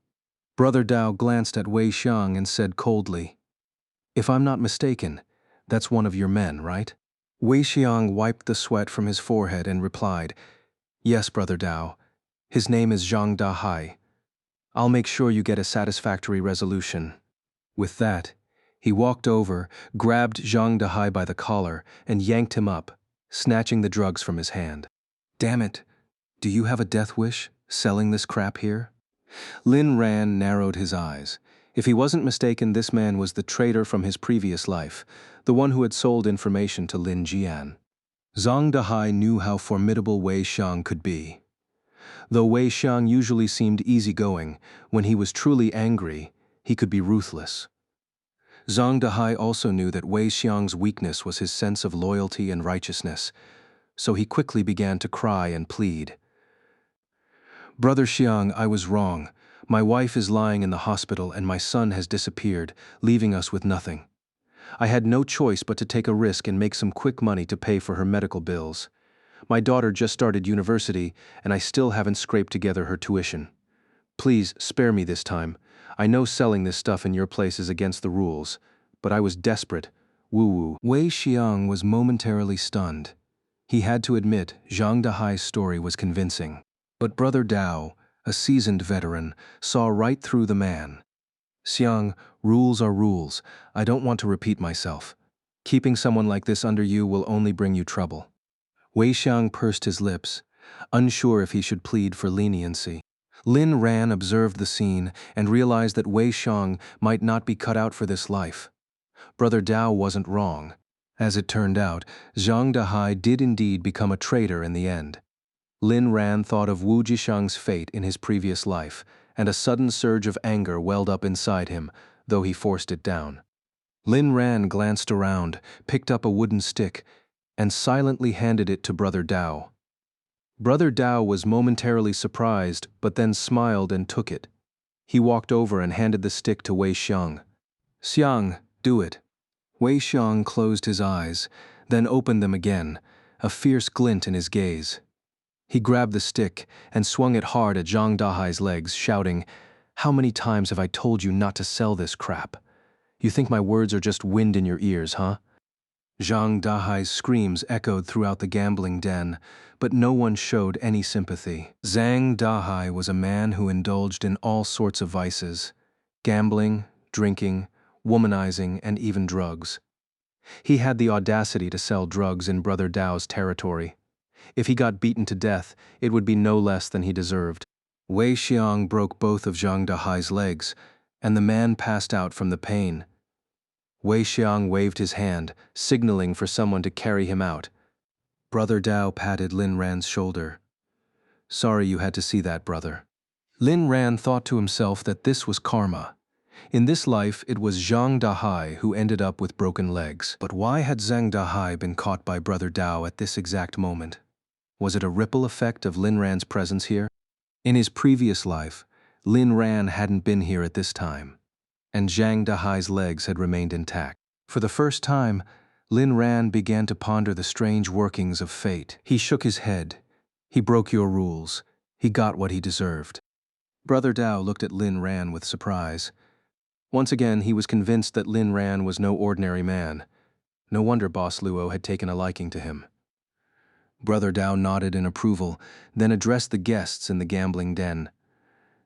Brother Dao glanced at Wei Xiang and said coldly, "If I'm not mistaken, that's one of your men, right?" Wei Xiang wiped the sweat from his forehead and replied, "Yes, Brother Dao. His name is Zhang Dahai. I'll make sure you get a satisfactory resolution." With that, he walked over, grabbed Zhang Dahai by the collar, and yanked him up, snatching the drugs from his hand. "Damn it, do you have a death wish, selling this crap here?" Lin Ran narrowed his eyes. If he wasn't mistaken, this man was the traitor from his previous life, the one who had sold information to Lin Jian. Zhang Dahai knew how formidable Wei Xiang could be. Though Wei Xiang usually seemed easygoing, when he was truly angry, he could be ruthless. Zhang Dahai also knew that Wei Xiang's weakness was his sense of loyalty and righteousness, so he quickly began to cry and plead. "Brother Xiang, I was wrong. My wife is lying in the hospital and my son has disappeared, leaving us with nothing. I had no choice but to take a risk and make some quick money to pay for her medical bills. My daughter just started university and I still haven't scraped together her tuition. Please spare me this time. I know selling this stuff in your place is against the rules, but I was desperate. Woo-woo." Wei Xiang was momentarily stunned. He had to admit Zhang Dahai's story was convincing. But Brother Dao, a seasoned veteran, saw right through the man. "Xiang, rules are rules. I don't want to repeat myself. Keeping someone like this under you will only bring you trouble." Wei Xiang pursed his lips, unsure if he should plead for leniency. Lin Ran observed the scene and realized that Wei Xiang might not be cut out for this life. Brother Dao wasn't wrong. As it turned out, Zhang Dahai did indeed become a traitor in the end. Lin Ran thought of Wu Jishang's fate in his previous life, and a sudden surge of anger welled up inside him, though he forced it down. Lin Ran glanced around, picked up a wooden stick, and silently handed it to Brother Dao. Brother Dao was momentarily surprised, but then smiled and took it. He walked over and handed the stick to Wei Xiang. "Xiang, do it." Wei Xiang closed his eyes, then opened them again, a fierce glint in his gaze. He grabbed the stick and swung it hard at Zhang Dahai's legs, shouting, "How many times have I told you not to sell this crap? You think my words are just wind in your ears, huh?" Zhang Dahai's screams echoed throughout the gambling den, but no one showed any sympathy. Zhang Dahai was a man who indulged in all sorts of vices: gambling, drinking, womanizing, and even drugs. He had the audacity to sell drugs in Brother Dao's territory. If he got beaten to death, it would be no less than he deserved. Wei Xiang broke both of Zhang Dahai's legs, and the man passed out from the pain. Wei Xiang waved his hand, signaling for someone to carry him out. Brother Dao patted Lin Ran's shoulder. "Sorry you had to see that, brother." Lin Ran thought to himself that this was karma. In this life, it was Zhang Dahai who ended up with broken legs. But why had Zhang Dahai been caught by Brother Dao at this exact moment? Was it a ripple effect of Lin Ran's presence here? In his previous life, Lin Ran hadn't been here at this time, and Zhang Dahai's legs had remained intact. For the first time, Lin Ran began to ponder the strange workings of fate. He shook his head. He broke your rules. He got what he deserved. Brother Dao looked at Lin Ran with surprise. Once again, he was convinced that Lin Ran was no ordinary man. No wonder Boss Luo had taken a liking to him. Brother Dao nodded in approval, then addressed the guests in the gambling den.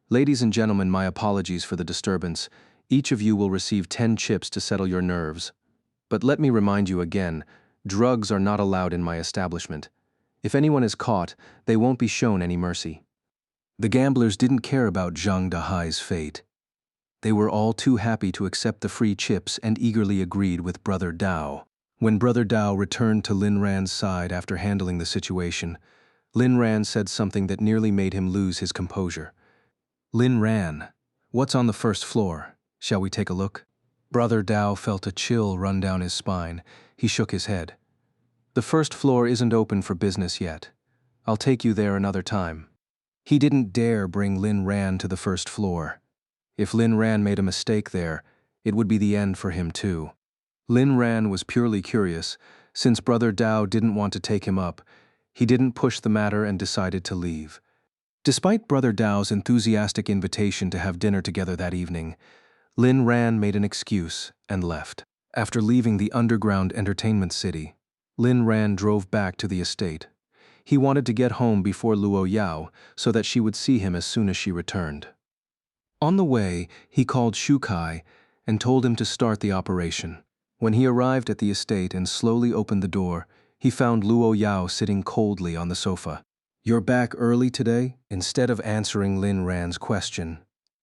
"Ladies and gentlemen, my apologies for the disturbance. Each of you will receive 10 chips to settle your nerves. But let me remind you again, drugs are not allowed in my establishment. If anyone is caught, they won't be shown any mercy." The gamblers didn't care about Zhang Dahai's fate. They were all too happy to accept the free chips and eagerly agreed with Brother Dao. When Brother Dao returned to Lin Ran's side after handling the situation, Lin Ran said something that nearly made him lose his composure. "Lin Ran, what's on the first floor? Shall we take a look?" Brother Dao felt a chill run down his spine. He shook his head. "The first floor isn't open for business yet. I'll take you there another time." He didn't dare bring Lin Ran to the first floor. If Lin Ran made a mistake there, it would be the end for him too. Lin Ran was purely curious. Since Brother Dao didn't want to take him up, he didn't push the matter and decided to leave. Despite Brother Dao's enthusiastic invitation to have dinner together that evening, Lin Ran made an excuse and left. After leaving the underground entertainment city, Lin Ran drove back to the estate. He wanted to get home before Luo Yao so that she would see him as soon as she returned. On the way, he called Shu Kai and told him to start the operation. When he arrived at the estate and slowly opened the door, he found Luo Yao sitting coldly on the sofa. "You're back early today?" Instead of answering Lin Ran's question,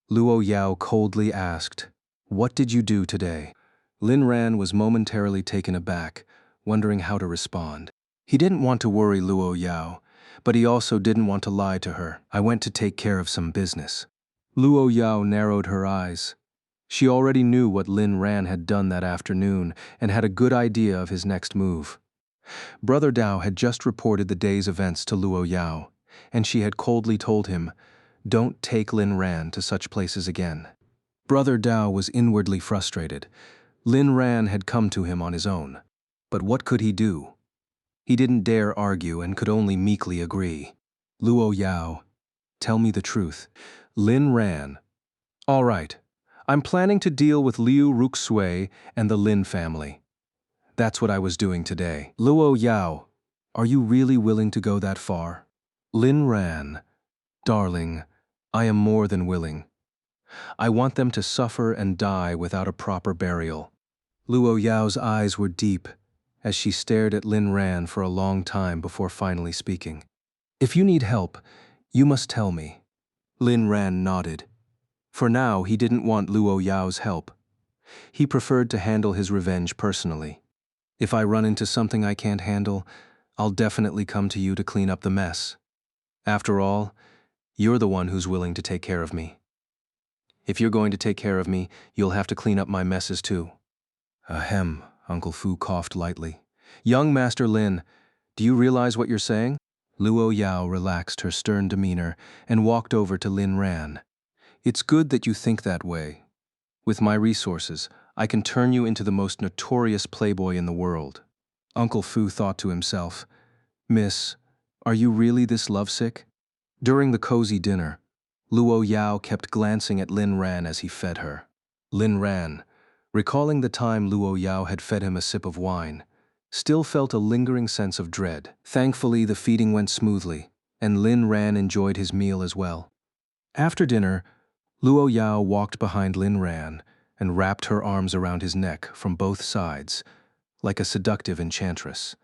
Luo Yao coldly asked, "What did you do today?" Lin Ran was momentarily taken aback, wondering how to respond. He didn't want to worry Luo Yao, but he also didn't want to lie to her. "I went to take care of some business." Luo Yao narrowed her eyes. She already knew what Lin Ran had done that afternoon and had a good idea of his next move. Brother Dao had just reported the day's events to Luo Yao, and she had coldly told him, "Don't take Lin Ran to such places again." Brother Dao was inwardly frustrated. Lin Ran had come to him on his own. But what could he do? He didn't dare argue and could only meekly agree. "Luo Yao, tell me the truth." Lin Ran, "All right. I'm planning to deal with Liu Ruxui and the Lin family. That's what I was doing today." "Luo Yao, are you really willing to go that far?" Lin Ran, "Darling, I am more than willing. I want them to suffer and die without a proper burial." Luo Yao's eyes were deep as she stared at Lin Ran for a long time before finally speaking. "If you need help, you must tell me." Lin Ran nodded. For now, he didn't want Luo Yao's help. He preferred to handle his revenge personally. "If I run into something I can't handle, I'll definitely come to you to clean up the mess. After all, you're the one who's willing to take care of me. If you're going to take care of me, you'll have to clean up my messes too." "Ahem," Uncle Fu coughed lightly. "Young Master Lin, do you realize what you're saying?" Luo Yao relaxed her stern demeanor and walked over to Lin Ran. "It's good that you think that way. With my resources, I can turn you into the most notorious playboy in the world." Uncle Fu thought to himself, "Miss, are you really this lovesick?" During the cozy dinner, Luo Yao kept glancing at Lin Ran as he fed her. Lin Ran, recalling the time Luo Yao had fed him a sip of wine, still felt a lingering sense of dread. Thankfully, the feeding went smoothly, and Lin Ran enjoyed his meal as well. After dinner, Luo Yao walked behind Lin Ran and wrapped her arms around his neck from both sides, like a seductive enchantress.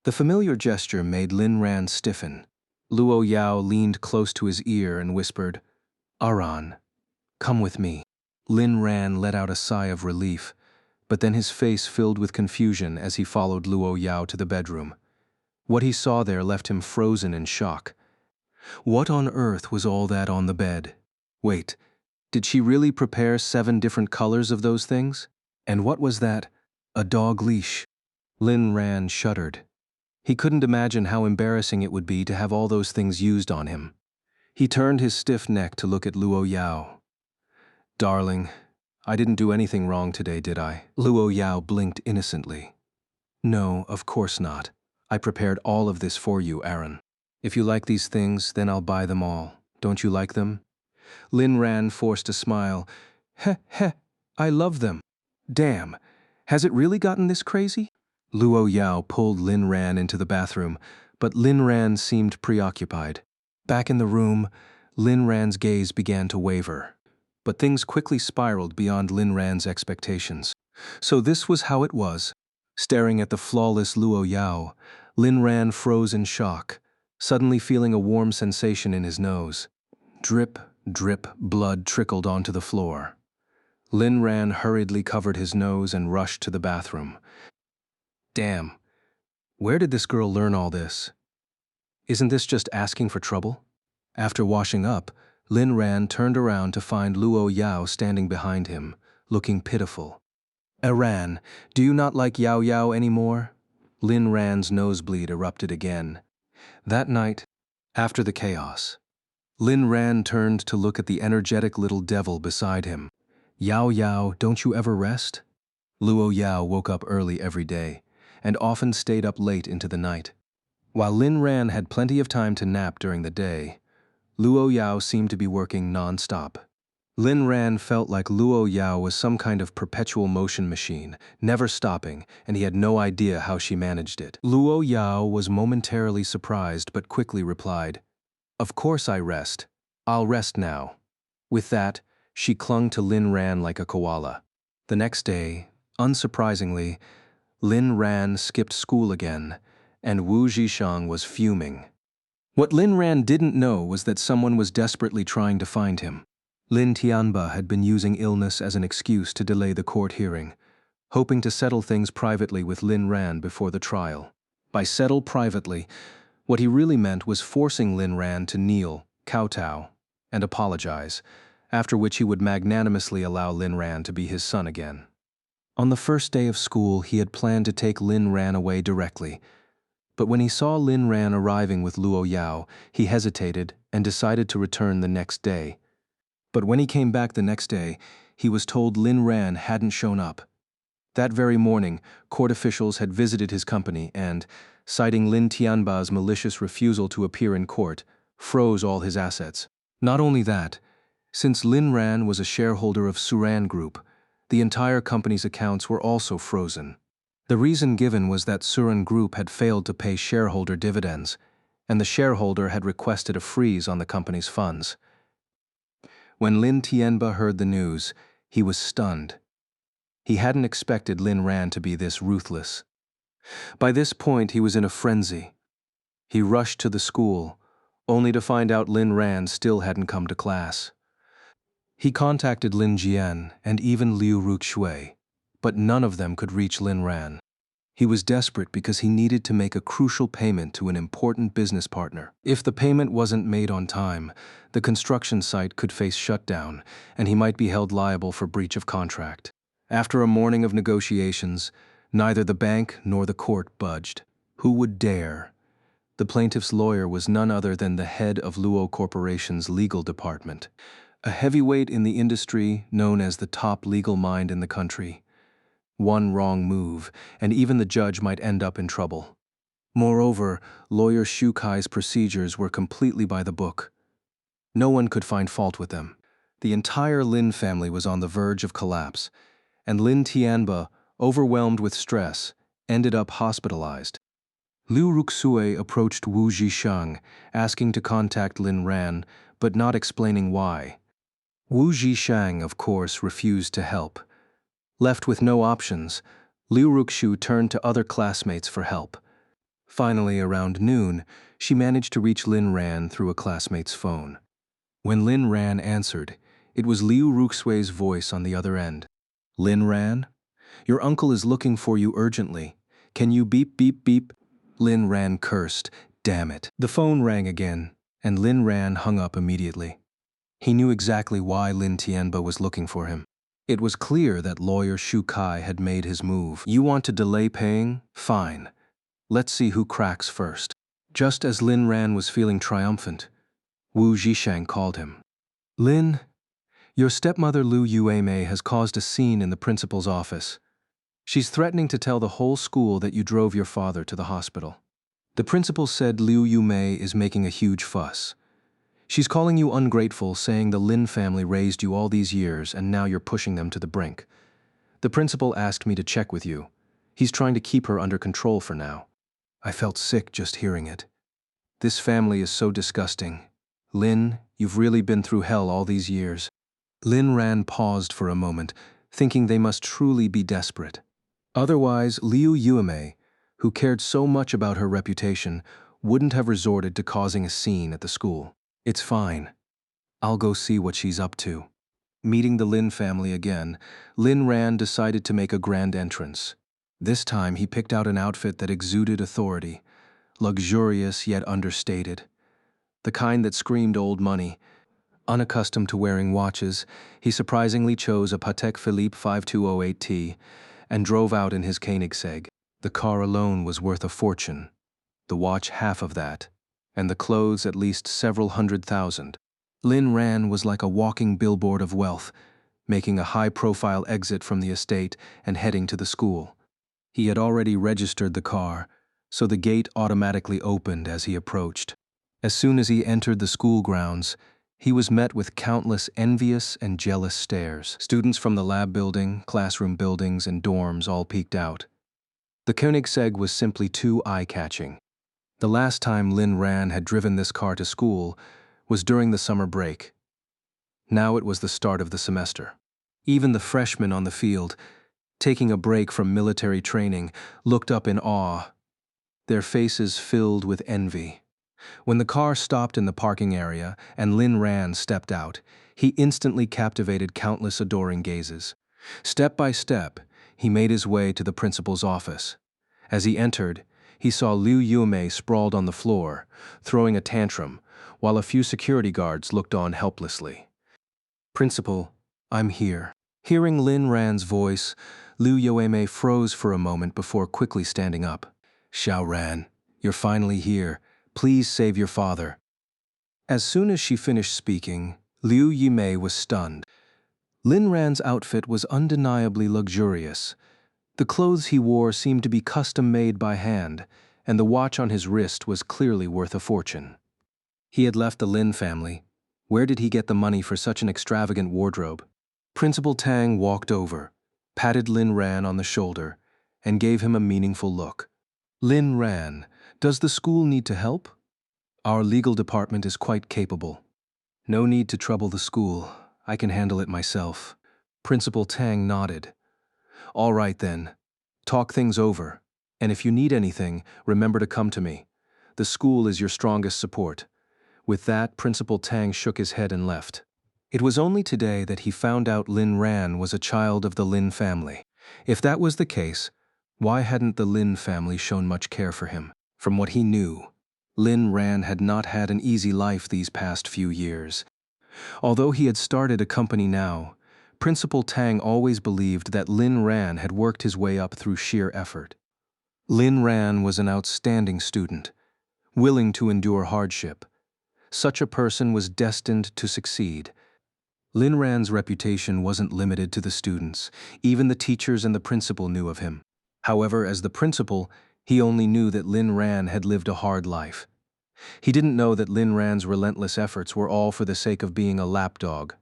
The familiar gesture made Lin Ran stiffen. Luo Yao leaned close to his ear and whispered, "Aran, come with me." Lin Ran let out a sigh of relief, but then his face filled with confusion as he followed Luo Yao to the bedroom. What he saw there left him frozen in shock. What on earth was all that on the bed? Wait, did she really prepare 7 different colors of those things? And what was that? A dog leash. Lin Ran shuddered. He couldn't imagine how embarrassing it would be to have all those things used on him. He turned his stiff neck to look at Luo Yao. "Darling, I didn't do anything wrong today, did I?" Luo Yao blinked innocently. "No, of course not. I prepared all of this for you, Aaron. If you like these things, then I'll buy them all. Don't you like them?" Lin Ran forced a smile. "Heh heh, I love them. Damn, has it really gotten this crazy?" Luo Yao pulled Lin Ran into the bathroom, but Lin Ran seemed preoccupied. Back in the room, Lin Ran's gaze began to waver. But things quickly spiraled beyond Lin Ran's expectations. So this was how it was. Staring at the flawless Luo Yao, Lin Ran froze in shock, suddenly feeling a warm sensation in his nose. Drip, drip, blood trickled onto the floor. Lin Ran hurriedly covered his nose and rushed to the bathroom. Damn, where did this girl learn all this? Isn't this just asking for trouble? After washing up, Lin Ran turned around to find Luo Yao standing behind him, looking pitiful. "Aran, do you not like Yao Yao anymore?" Lin Ran's nosebleed erupted again. That night, after the chaos, Lin Ran turned to look at the energetic little devil beside him. "Yao Yao, don't you ever rest?" Luo Yao woke up early every day, and often stayed up late into the night. While Lin Ran had plenty of time to nap during the day, Luo Yao seemed to be working non-stop. Lin Ran felt like Luo Yao was some kind of perpetual motion machine, never stopping, and he had no idea how she managed it. Luo Yao was momentarily surprised but quickly replied, "Of course I rest. I'll rest now." With that, she clung to Lin Ran like a koala. The next day, unsurprisingly, Lin Ran skipped school again, and Wu Zhishang was fuming. What Lin Ran didn't know was that someone was desperately trying to find him. Lin Tianba had been using illness as an excuse to delay the court hearing, hoping to settle things privately with Lin Ran before the trial. By settle privately, what he really meant was forcing Lin Ran to kneel, kowtow, and apologize, after which he would magnanimously allow Lin Ran to be his son again. On the first day of school, he had planned to take Lin Ran away directly, but when he saw Lin Ran arriving with Luo Yao, he hesitated and decided to return the next day. But when he came back the next day, he was told Lin Ran hadn't shown up. That very morning, court officials had visited his company and, citing Lin Tianba's malicious refusal to appear in court, froze all his assets. Not only that, since Lin Ran was a shareholder of Suran Group, the entire company's accounts were also frozen. The reason given was that Suran Group had failed to pay shareholder dividends, and the shareholder had requested a freeze on the company's funds. When Lin Tianba heard the news, he was stunned. He hadn't expected Lin Ran to be this ruthless. By this point, he was in a frenzy. He rushed to the school, only to find out Lin Ran still hadn't come to class. He contacted Lin Jian and even Liu Ruxue, but none of them could reach Lin Ran. He was desperate because he needed to make a crucial payment to an important business partner. If the payment wasn't made on time, the construction site could face shutdown, and he might be held liable for breach of contract. After a morning of negotiations, neither the bank nor the court budged. Who would dare? The plaintiff's lawyer was none other than the head of Luo Corporation's legal department, a heavyweight in the industry known as the top legal mind in the country. One wrong move, and even the judge might end up in trouble. Moreover, lawyer Shu Kai's procedures were completely by the book. No one could find fault with them. The entire Lin family was on the verge of collapse, and Lin Tianba, overwhelmed with stress, ended up hospitalized. Liu Ruxue approached Wu Zhishang, asking to contact Lin Ran, but not explaining why. Wu Zhishang, of course, refused to help. Left with no options, Liu Ruxu turned to other classmates for help. Finally, around noon, she managed to reach Lin Ran through a classmate's phone. When Lin Ran answered, it was Liu Ruxui's voice on the other end. Lin Ran? Your uncle is looking for you urgently. Can you beep beep beep? Lin Ran cursed. Damn it. The phone rang again, and Lin Ran hung up immediately. He knew exactly why Lin Tianba was looking for him. It was clear that lawyer Shu Kai had made his move. You want to delay paying? Fine. Let's see who cracks first. Just as Lin Ran was feeling triumphant, Wu Zhishang called him. Lin, your stepmother Liu Yuemei has caused a scene in the principal's office. She's threatening to tell the whole school that you drove your father to the hospital. The principal said Liu Yuemei is making a huge fuss. She's calling you ungrateful, saying the Lin family raised you all these years and now you're pushing them to the brink. The principal asked me to check with you. He's trying to keep her under control for now. I felt sick just hearing it. This family is so disgusting. Lin, you've really been through hell all these years. Lin Ran paused for a moment, thinking they must truly be desperate. Otherwise, Liu Yuemei, who cared so much about her reputation, wouldn't have resorted to causing a scene at the school. It's fine. I'll go see what she's up to. Meeting the Lin family again, Lin Ran decided to make a grand entrance. This time he picked out an outfit that exuded authority, luxurious yet understated. The kind that screamed old money. Unaccustomed to wearing watches, he surprisingly chose a Patek Philippe 5208T and drove out in his Koenigsegg. The car alone was worth a fortune, the watch half of that, and the clothes at least several $100,000. Lin Ran was like a walking billboard of wealth, making a high-profile exit from the estate and heading to the school. He had already registered the car, so the gate automatically opened as he approached. As soon as he entered the school grounds, he was met with countless envious and jealous stares. Students from the lab building, classroom buildings, and dorms all peeked out. The Koenigsegg was simply too eye-catching. The last time Lin Ran had driven this car to school was during the summer break. Now it was the start of the semester. Even the freshmen on the field, taking a break from military training, looked up in awe, their faces filled with envy. When the car stopped in the parking area and Lin Ran stepped out, he instantly captivated countless adoring gazes. Step by step, he made his way to the principal's office. As he entered, he saw Liu Yuemei sprawled on the floor, throwing a tantrum, while a few security guards looked on helplessly. Principal, I'm here. Hearing Lin Ran's voice, Liu Yuemei froze for a moment before quickly standing up. Xiao Ran, you're finally here. Please save your father. As soon as she finished speaking, Liu Yimei was stunned. Lin Ran's outfit was undeniably luxurious. The clothes he wore seemed to be custom-made by hand, and the watch on his wrist was clearly worth a fortune. He had left the Lin family. Where did he get the money for such an extravagant wardrobe? Principal Tang walked over, patted Lin Ran on the shoulder, and gave him a meaningful look. Lin Ran, does the school need to help? Our legal department is quite capable. No need to trouble the school. I can handle it myself. Principal Tang nodded. All right then. Talk things over. And if you need anything, remember to come to me. The school is your strongest support. With that, Principal Tang shook his head and left. It was only today that he found out Lin Ran was a child of the Lin family. If that was the case, why hadn't the Lin family shown much care for him? From what he knew, Lin Ran had not had an easy life these past few years. Although he had started a company now, Principal Tang always believed that Lin Ran had worked his way up through sheer effort. Lin Ran was an outstanding student, willing to endure hardship. Such a person was destined to succeed. Lin Ran's reputation wasn't limited to the students. Even the teachers and the principal knew of him. However, as the principal, he only knew that Lin Ran had lived a hard life. He didn't know that Lin Ran's relentless efforts were all for the sake of being a lapdog.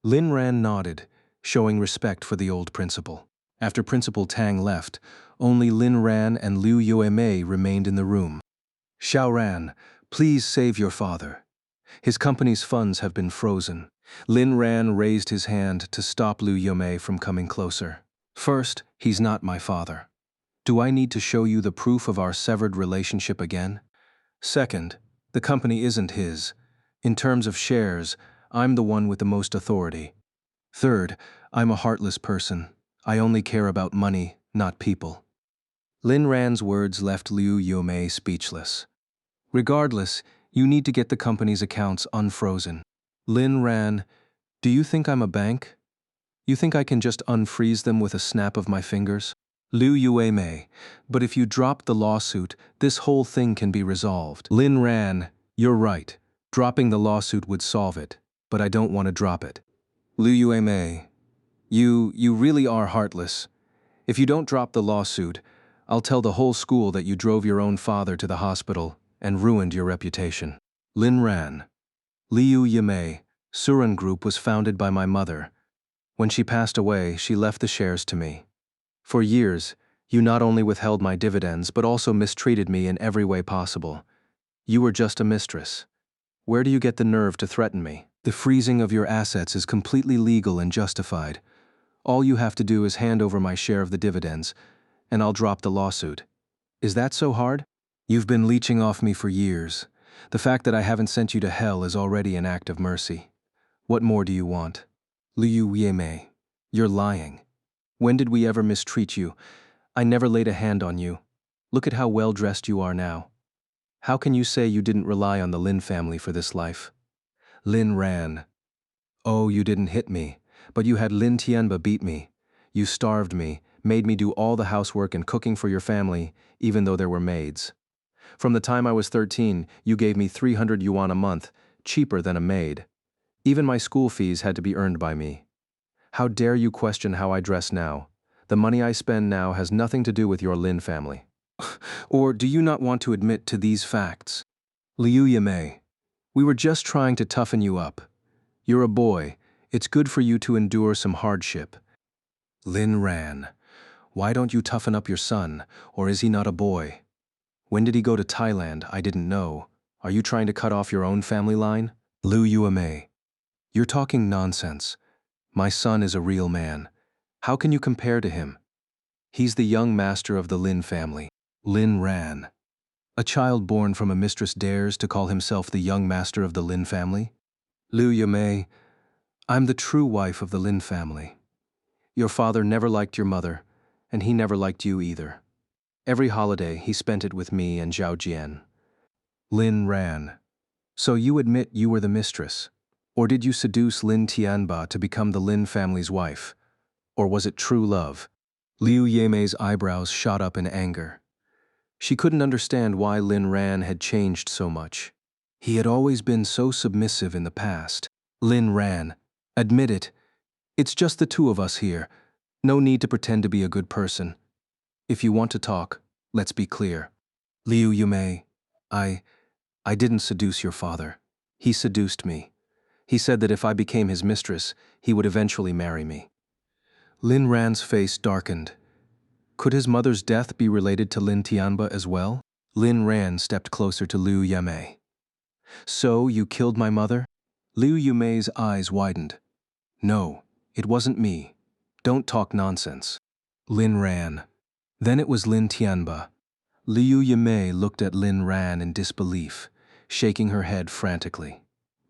Lin Ran nodded, showing respect for the old principal. After Principal Tang left, only Lin Ran and Liu Yuemei remained in the room. Xiao Ran, please save your father. His company's funds have been frozen. Lin Ran raised his hand to stop Liu Yuemei from coming closer. First, he's not my father. Do I need to show you the proof of our severed relationship again? Second, the company isn't his. In terms of shares, I'm the one with the most authority. Third, I'm a heartless person. I only care about money, not people. Lin Ran's words left Liu Yomei speechless. Regardless, you need to get the company's accounts unfrozen. Lin Ran, do you think I'm a bank? You think I can just unfreeze them with a snap of my fingers? Liu Yumei, but if you drop the lawsuit, this whole thing can be resolved. Lin Ran, you're right. Dropping the lawsuit would solve it, but I don't want to drop it. Liu Yumei, you really are heartless. If you don't drop the lawsuit, I'll tell the whole school that you drove your own father to the hospital and ruined your reputation. Lin Ran, Liu Yumei, Suran Group was founded by my mother. When she passed away, she left the shares to me. For years, you not only withheld my dividends but also mistreated me in every way possible. You were just a mistress. Where do you get the nerve to threaten me? The freezing of your assets is completely legal and justified. All you have to do is hand over my share of the dividends, and I'll drop the lawsuit. Is that so hard? You've been leeching off me for years. The fact that I haven't sent you to hell is already an act of mercy. What more do you want? Liu Yemei, you're lying. When did we ever mistreat you? I never laid a hand on you. Look at how well dressed you are now. How can you say you didn't rely on the Lin family for this life? Lin Ran. Oh, you didn't hit me, but you had Lin Tianba beat me. You starved me, made me do all the housework and cooking for your family, even though there were maids. From the time I was 13, you gave me 300 yuan a month, cheaper than a maid. Even my school fees had to be earned by me. How dare you question how I dress now? The money I spend now has nothing to do with your Lin family. Or do you not want to admit to these facts? Liu Yimei, we were just trying to toughen you up. You're a boy. It's good for you to endure some hardship. Lin Ran, why don't you toughen up your son, or is he not a boy? When did he go to Thailand? I didn't know. Are you trying to cut off your own family line? Liu Yuamei, you're talking nonsense. My son is a real man. How can you compare to him? He's the young master of the Lin family. Lin Ran. A child born from a mistress dares to call himself the young master of the Lin family? Liu Yumei, I'm the true wife of the Lin family. Your father never liked your mother, and he never liked you either. Every holiday, he spent it with me and Zhao Jian. Lin Ran. So you admit you were the mistress? Or did you seduce Lin Tianba to become the Lin family's wife? Or was it true love? Liu Yemei's eyebrows shot up in anger. She couldn't understand why Lin Ran had changed so much. He had always been so submissive in the past. Lin Ran, admit it. It's just the two of us here. No need to pretend to be a good person. If you want to talk, let's be clear. Liu Yumei, I didn't seduce your father. He seduced me. He said that if I became his mistress, he would eventually marry me. Lin Ran's face darkened. Could his mother's death be related to Lin Tianba as well? Lin Ran stepped closer to Liu Yamei. So you killed my mother? Liu Yumei's eyes widened. No, it wasn't me. Don't talk nonsense. Lin Ran. Then it was Lin Tianba. Liu Yumei looked at Lin Ran in disbelief, shaking her head frantically.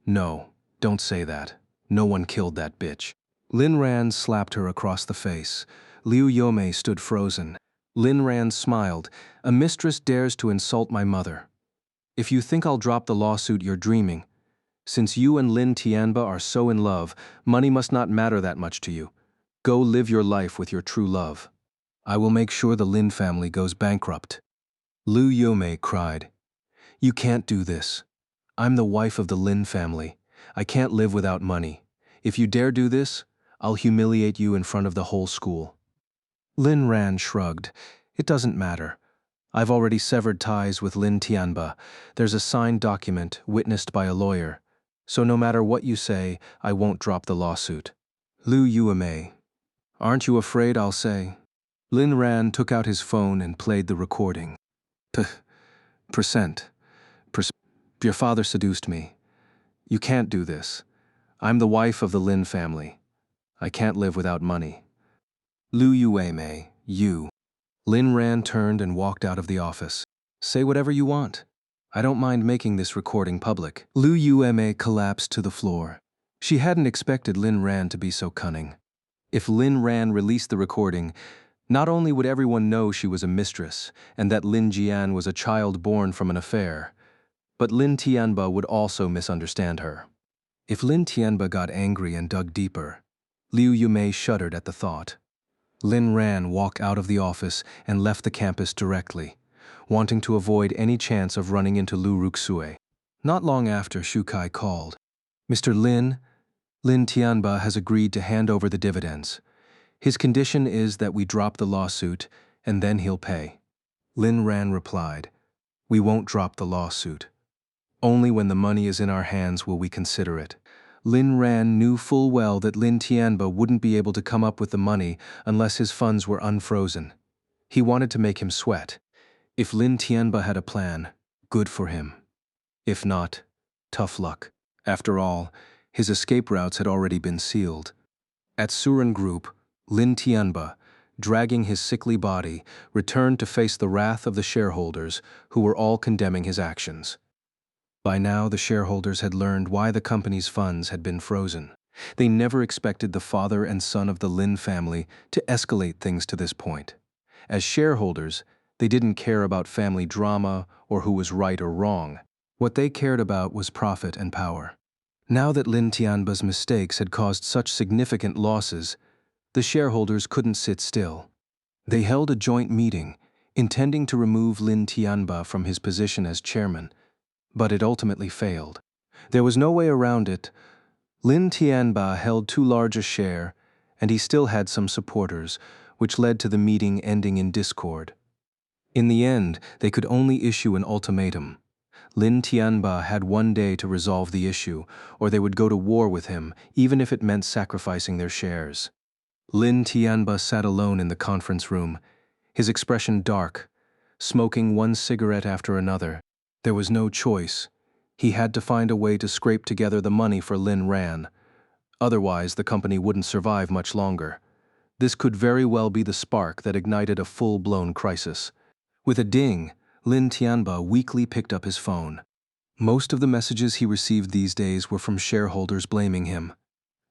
No, don't say that. No one killed that bitch. Lin Ran slapped her across the face. Liu Yomei stood frozen. Lin Ran smiled. A mistress dares to insult my mother. If you think I'll drop the lawsuit, you're dreaming. Since you and Lin Tianba are so in love, money must not matter that much to you. Go live your life with your true love. I will make sure the Lin family goes bankrupt. Liu Yomei cried. You can't do this. I'm the wife of the Lin family. I can't live without money. If you dare do this, I'll humiliate you in front of the whole school. Lin Ran shrugged. It doesn't matter. I've already severed ties with Lin Tianba. There's a signed document witnessed by a lawyer. So no matter what you say, I won't drop the lawsuit. Liu Yuamei. Aren't you afraid I'll say? Lin Ran took out his phone and played the recording. Percent. Your father seduced me. You can't do this. I'm the wife of the Lin family. I can't live without money. Liu Yuamei, you. Lin Ran turned and walked out of the office. Say whatever you want. I don't mind making this recording public. Liu Yume collapsed to the floor. She hadn't expected Lin Ran to be so cunning. If Lin Ran released the recording, not only would everyone know she was a mistress and that Lin Jian was a child born from an affair, but Lin Tianba would also misunderstand her. If Lin Tianba got angry and dug deeper, Liu Yumei shuddered at the thought. Lin Ran walked out of the office and left the campus directly, wanting to avoid any chance of running into Lu Ruxue. Not long after, Shu Kai called. Mr. Lin Tianba has agreed to hand over the dividends. His condition is that we drop the lawsuit, and then he'll pay. Lin Ran replied, We won't drop the lawsuit. Only when the money is in our hands will we consider it. Lin Ran knew full well that Lin Tianba wouldn't be able to come up with the money unless his funds were unfrozen. He wanted to make him sweat. If Lin Tianba had a plan, good for him. If not, tough luck. After all, his escape routes had already been sealed. At Suran Group, Lin Tianba, dragging his sickly body, returned to face the wrath of the shareholders, who were all condemning his actions. By now, the shareholders had learned why the company's funds had been frozen. They never expected the father and son of the Lin family to escalate things to this point. As shareholders, they didn't care about family drama or who was right or wrong. What they cared about was profit and power. Now that Lin Tianba's mistakes had caused such significant losses, the shareholders couldn't sit still. They held a joint meeting, intending to remove Lin Tianba from his position as chairman, but it ultimately failed. There was no way around it. Lin Tianba held too large a share, and he still had some supporters, which led to the meeting ending in discord. In the end, they could only issue an ultimatum. Lin Tianba had one day to resolve the issue, or they would go to war with him, even if it meant sacrificing their shares. Lin Tianba sat alone in the conference room, his expression dark, smoking one cigarette after another. There was no choice. He had to find a way to scrape together the money for Lin Ran. Otherwise, the company wouldn't survive much longer. This could very well be the spark that ignited a full-blown crisis. With a ding, Lin Tianba weakly picked up his phone. Most of the messages he received these days were from shareholders blaming him.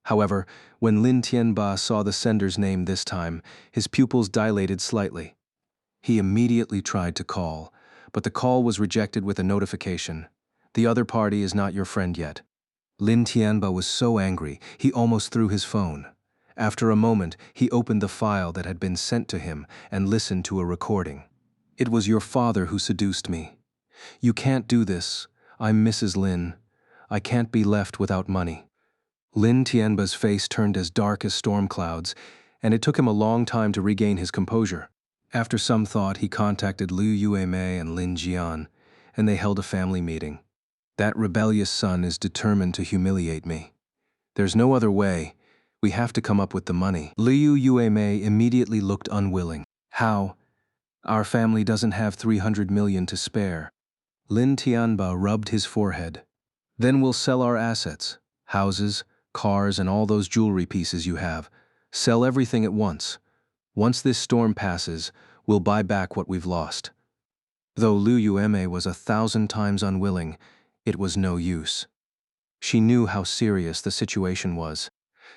However, when Lin Tianba saw the sender's name this time, his pupils dilated slightly. He immediately tried to call, but the call was rejected with a notification. The other party is not your friend yet. Lin Tianba was so angry, he almost threw his phone. After a moment, he opened the file that had been sent to him and listened to a recording. It was your father who seduced me. You can't do this. I'm Mrs. Lin. I can't be left without money. Lin Tianba's face turned as dark as storm clouds, and it took him a long time to regain his composure. After some thought, he contacted Liu Yuemei and Lin Jian, and they held a family meeting. That rebellious son is determined to humiliate me. There's no other way. We have to come up with the money. Liu Yuemei immediately looked unwilling. How? Our family doesn't have 300 million to spare. Lin Tianba rubbed his forehead. Then we'll sell our assets, houses, cars, and all those jewelry pieces you have. Sell everything at once. Once this storm passes, we'll buy back what we've lost. Though Liu Yuemei was 1,000 times unwilling, it was no use. She knew how serious the situation was.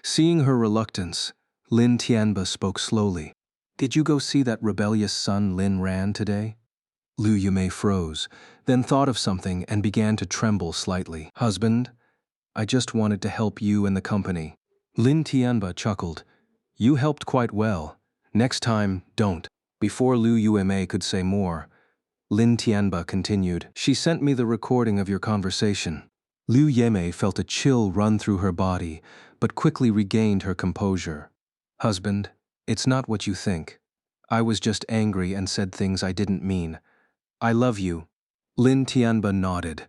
Seeing her reluctance, Lin Tianba spoke slowly. Did you go see that rebellious son Lin Ran today? Liu Yumei froze, then thought of something and began to tremble slightly. Husband, I just wanted to help you and the company. Lin Tianba chuckled. You helped quite well. Next time, don't. Before Liu Yuemei could say more, Lin Tianba continued. She sent me the recording of your conversation. Liu Yemei felt a chill run through her body, but quickly regained her composure. Husband, it's not what you think. I was just angry and said things I didn't mean. I love you. Lin Tianba nodded.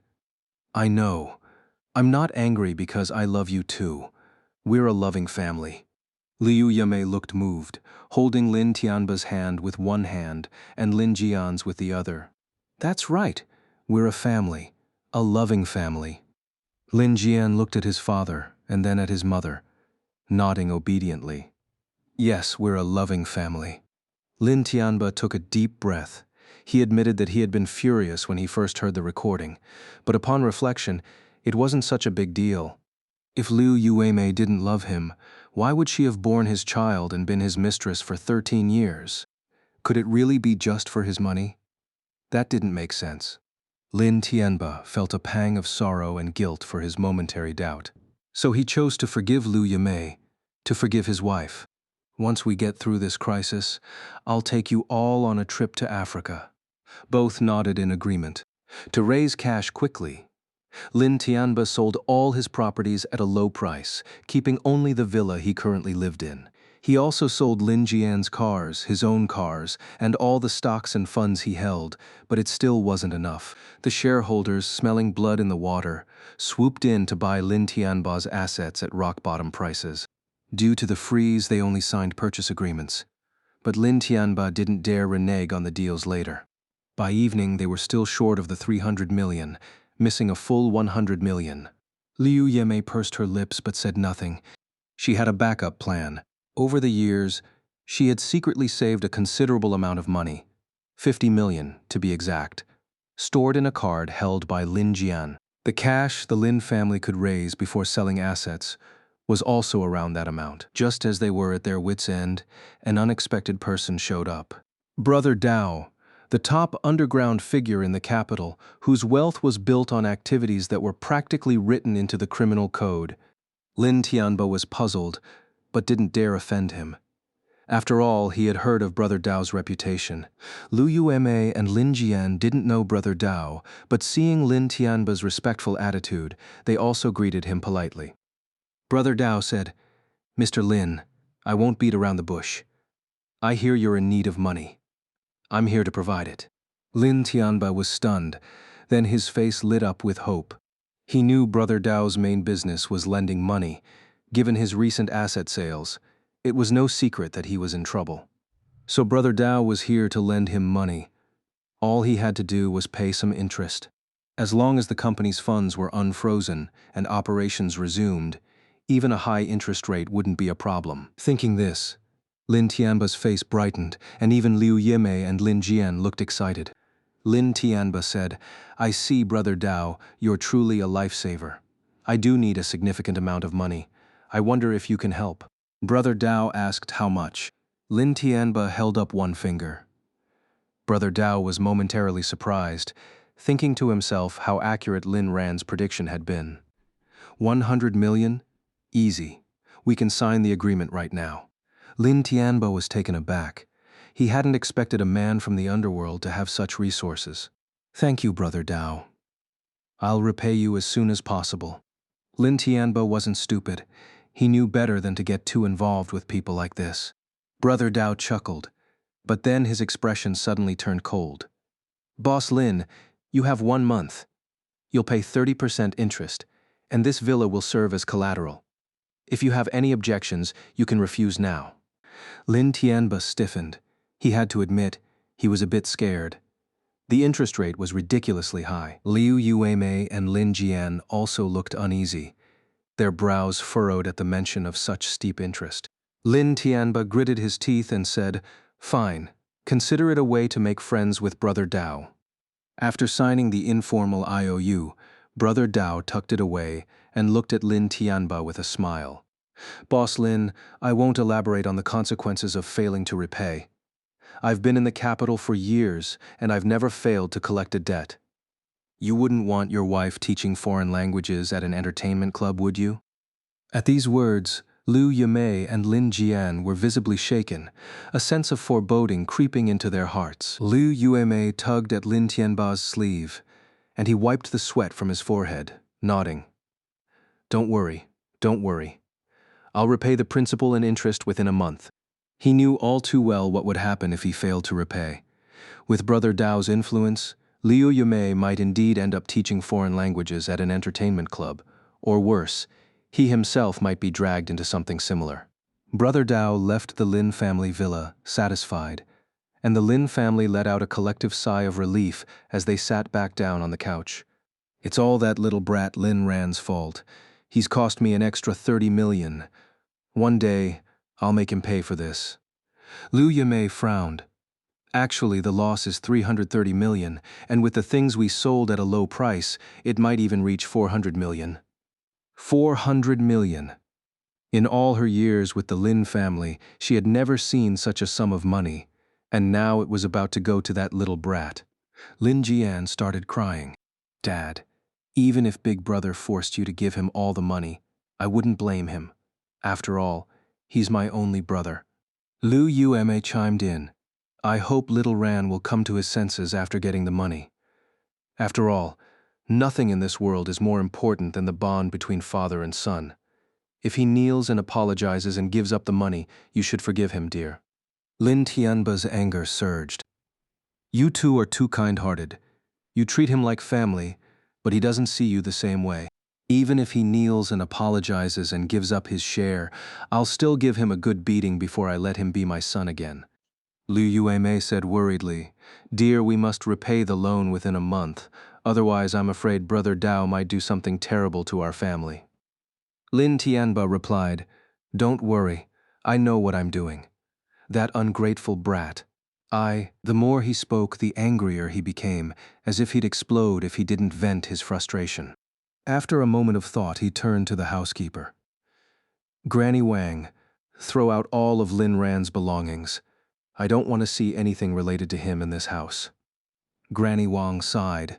I know. I'm not angry because I love you too. We're a loving family. Liu Yemei looked moved, holding Lin Tianba's hand with one hand and Lin Jian's with the other. That's right. We're a family. A loving family. Lin Jian looked at his father and then at his mother, nodding obediently. Yes, we're a loving family. Lin Tianba took a deep breath. He admitted that he had been furious when he first heard the recording, but upon reflection, it wasn't such a big deal. If Liu Yuemei didn't love him, why would she have borne his child and been his mistress for 13 years? Could it really be just for his money? That didn't make sense. Lin Tianba felt a pang of sorrow and guilt for his momentary doubt. So he chose to forgive Liu Yumei, to forgive his wife. Once we get through this crisis, I'll take you all on a trip to Africa. Both nodded in agreement. To raise cash quickly, Lin Tianba sold all his properties at a low price, keeping only the villa he currently lived in. He also sold Lin Jian's cars, his own cars, and all the stocks and funds he held, but it still wasn't enough. The shareholders, smelling blood in the water, swooped in to buy Lin Tianba's assets at rock-bottom prices. Due to the freeze, they only signed purchase agreements. But Lin Tianba didn't dare renege on the deals later. By evening, they were still short of the 300 million, missing a full 100 million. Liu Yemei pursed her lips but said nothing. She had a backup plan. Over the years, she had secretly saved a considerable amount of money, 50 million to be exact, stored in a card held by Lin Jian. The cash the Lin family could raise before selling assets was also around that amount. Just as they were at their wits' end, an unexpected person showed up. Brother Dao, the top underground figure in the capital, whose wealth was built on activities that were practically written into the criminal code. Lin Tianba was puzzled, but didn't dare offend him. After all, he had heard of Brother Dao's reputation. Liu Yuemei and Lin Jian didn't know Brother Dao, but seeing Lin Tianba's respectful attitude, they also greeted him politely. Brother Dao said, "Mr. Lin, I won't beat around the bush. I hear you're in need of money. I'm here to provide it." Lin Tianba was stunned, then his face lit up with hope. He knew Brother Dao's main business was lending money. Given his recent asset sales, it was no secret that he was in trouble. So Brother Dao was here to lend him money. All he had to do was pay some interest. As long as the company's funds were unfrozen and operations resumed, even a high interest rate wouldn't be a problem. Thinking this, Lin Tianba's face brightened, and even Liu Yemei and Lin Jian looked excited. Lin Tianba said, "I see, Brother Dao, you're truly a lifesaver. I do need a significant amount of money. I wonder if you can help." Brother Dao asked how much. Lin Tianba held up one finger. Brother Dao was momentarily surprised, thinking to himself how accurate Lin Ran's prediction had been. 100 million? Easy. We can sign the agreement right now. Lin Tianba was taken aback. He hadn't expected a man from the underworld to have such resources. "Thank you, Brother Dao. I'll repay you as soon as possible." Lin Tianba wasn't stupid. He knew better than to get too involved with people like this. Brother Dao chuckled, but then his expression suddenly turned cold. "Boss Lin, you have 1 month. You'll pay 30% interest, and this villa will serve as collateral. If you have any objections, you can refuse now." Lin Tianba stiffened. He had to admit, he was a bit scared. The interest rate was ridiculously high. Liu Yuemei and Lin Jian also looked uneasy, their brows furrowed at the mention of such steep interest. Lin Tianba gritted his teeth and said, "Fine, consider it a way to make friends with Brother Dao." After signing the informal IOU, Brother Dao tucked it away and looked at Lin Tianba with a smile. "Boss Lin, I won't elaborate on the consequences of failing to repay. I've been in the capital for years, and I've never failed to collect a debt. You wouldn't want your wife teaching foreign languages at an entertainment club, would you?" At these words, Liu Yumei and Lin Jian were visibly shaken, a sense of foreboding creeping into their hearts. Liu Yuemei tugged at Lin Tianba's sleeve, and he wiped the sweat from his forehead, nodding. Don't worry. I'll repay the principal and interest within a month." He knew all too well what would happen if he failed to repay. With Brother Dao's influence, Liu Yumei might indeed end up teaching foreign languages at an entertainment club, or worse, he himself might be dragged into something similar. Brother Dao left the Lin family villa, satisfied, and the Lin family let out a collective sigh of relief as they sat back down on the couch. "It's all that little brat Lin Ran's fault. He's cost me an extra 30 million. One day, I'll make him pay for this." Liu Yumei frowned. Actually, the loss is 330 million, and with the things we sold at a low price, it might even reach 400 million. 400 million. In all her years with the Lin family, she had never seen such a sum of money, and now it was about to go to that little brat. Lin Jian started crying. Dad, even if Big Brother forced you to give him all the money, I wouldn't blame him. After all, he's my only brother. Liu Yume chimed in. I hope little Ran will come to his senses after getting the money. After all, nothing in this world is more important than the bond between father and son. If he kneels and apologizes and gives up the money, you should forgive him, dear. Lin Tianba's anger surged. You two are too kind-hearted. You treat him like family, but he doesn't see you the same way. Even if he kneels and apologizes and gives up his share, I'll still give him a good beating before I let him be my son again. Liu Yueme said worriedly, Dear, we must repay the loan within a month, otherwise I'm afraid Brother Dao might do something terrible to our family. Lin Tianba replied, Don't worry, I know what I'm doing. That ungrateful brat. The more he spoke, the angrier he became, as if he'd explode if he didn't vent his frustration. After a moment of thought, he turned to the housekeeper. Granny Wang, throw out all of Lin Ran's belongings. I don't want to see anything related to him in this house. Granny Wang sighed.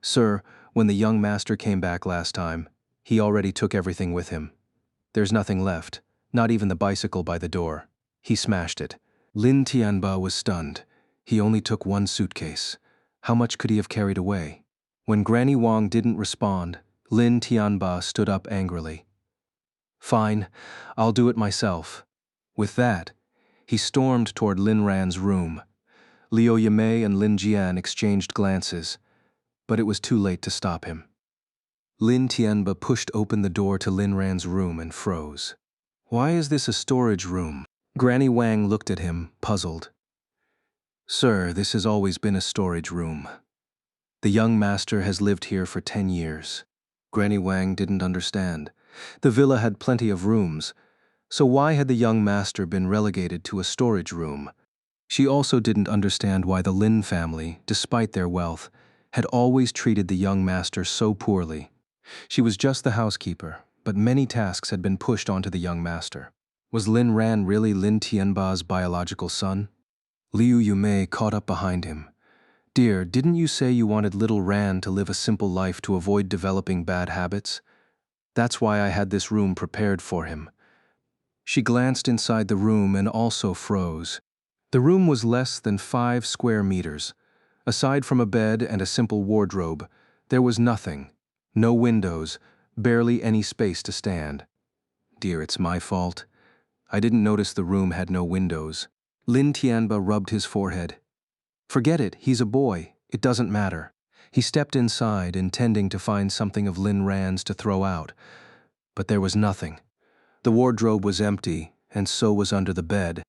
Sir, when the young master came back last time, he already took everything with him. There's nothing left, not even the bicycle by the door. He smashed it. Lin Tianba was stunned. He only took one suitcase. How much could he have carried away? When Granny Wang didn't respond, Lin Tianba stood up angrily. Fine, I'll do it myself. With that, he stormed toward Lin Ran's room. Liu Yimei and Lin Jian exchanged glances, but it was too late to stop him. Lin Tianba pushed open the door to Lin Ran's room and froze. Why is this a storage room? Granny Wang looked at him, puzzled. Sir, this has always been a storage room. The young master has lived here for 10 years. Granny Wang didn't understand. The villa had plenty of rooms, so why had the young master been relegated to a storage room? She also didn't understand why the Lin family, despite their wealth, had always treated the young master so poorly. She was just the housekeeper, but many tasks had been pushed onto the young master. Was Lin Ran really Lin Tianba's biological son? Liu Yumei caught up behind him. Dear, didn't you say you wanted little Ran to live a simple life to avoid developing bad habits? That's why I had this room prepared for him. She glanced inside the room and also froze. The room was less than 5 square meters. Aside from a bed and a simple wardrobe, there was nothing. No windows, barely any space to stand. Dear, it's my fault. I didn't notice the room had no windows. Lin Tianba rubbed his forehead. Forget it, he's a boy. It doesn't matter. He stepped inside, intending to find something of Lin Ran's to throw out. But there was nothing. The wardrobe was empty, and so was under the bed.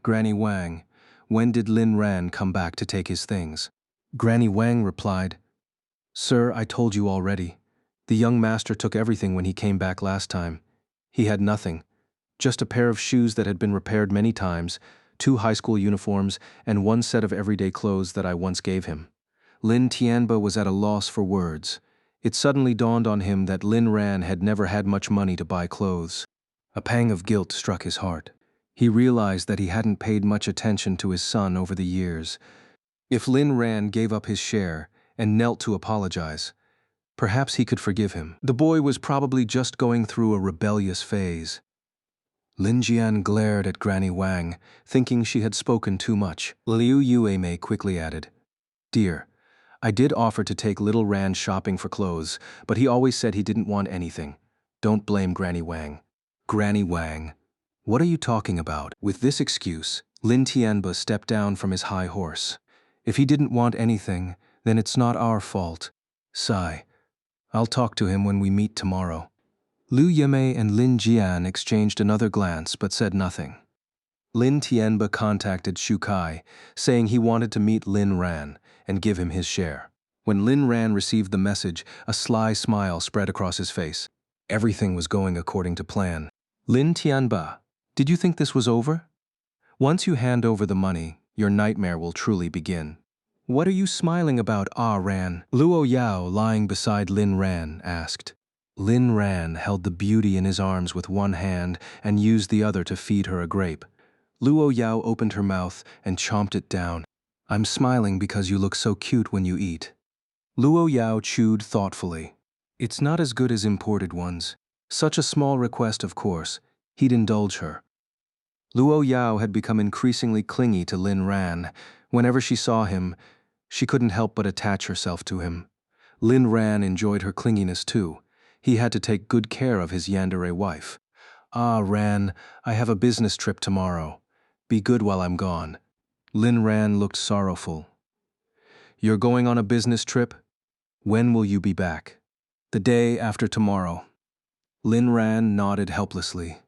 Granny Wang, when did Lin Ran come back to take his things? Granny Wang replied, Sir, I told you already. The young master took everything when he came back last time. He had nothing. Just a pair of shoes that had been repaired many times, 2 high school uniforms, and 1 set of everyday clothes that I once gave him. Lin Tianba was at a loss for words. It suddenly dawned on him that Lin Ran had never had much money to buy clothes. A pang of guilt struck his heart. He realized that he hadn't paid much attention to his son over the years. If Lin Ran gave up his share and knelt to apologize, perhaps he could forgive him. The boy was probably just going through a rebellious phase. Lin Jian glared at Granny Wang, thinking she had spoken too much. Liu Yueme quickly added, Dear, I did offer to take little Ran shopping for clothes, but he always said he didn't want anything. Don't blame Granny Wang. Granny Wang, what are you talking about? With this excuse, Lin Tianba stepped down from his high horse. If he didn't want anything, then it's not our fault. Sigh. I'll talk to him when we meet tomorrow. Liu Yimei and Lin Jian exchanged another glance but said nothing. Lin Tianba contacted Shu Kai, saying he wanted to meet Lin Ran and give him his share. When Lin Ran received the message, a sly smile spread across his face. Everything was going according to plan. Lin Tianba, did you think this was over? Once you hand over the money, your nightmare will truly begin. What are you smiling about, Ah Ran? Luo Yao, lying beside Lin Ran, asked. Lin Ran held the beauty in his arms with one hand and used the other to feed her a grape. Luo Yao opened her mouth and chomped it down. I'm smiling because you look so cute when you eat. Luo Yao chewed thoughtfully. It's not as good as imported ones. Such a small request, of course. He'd indulge her. Luo Yao had become increasingly clingy to Lin Ran. Whenever she saw him, she couldn't help but attach herself to him. Lin Ran enjoyed her clinginess too. He had to take good care of his Yandere wife. Ah, Ran, I have a business trip tomorrow. Be good while I'm gone. Lin Ran looked sorrowful. You're going on a business trip? When will you be back? The day after tomorrow. Lin Ran nodded helplessly.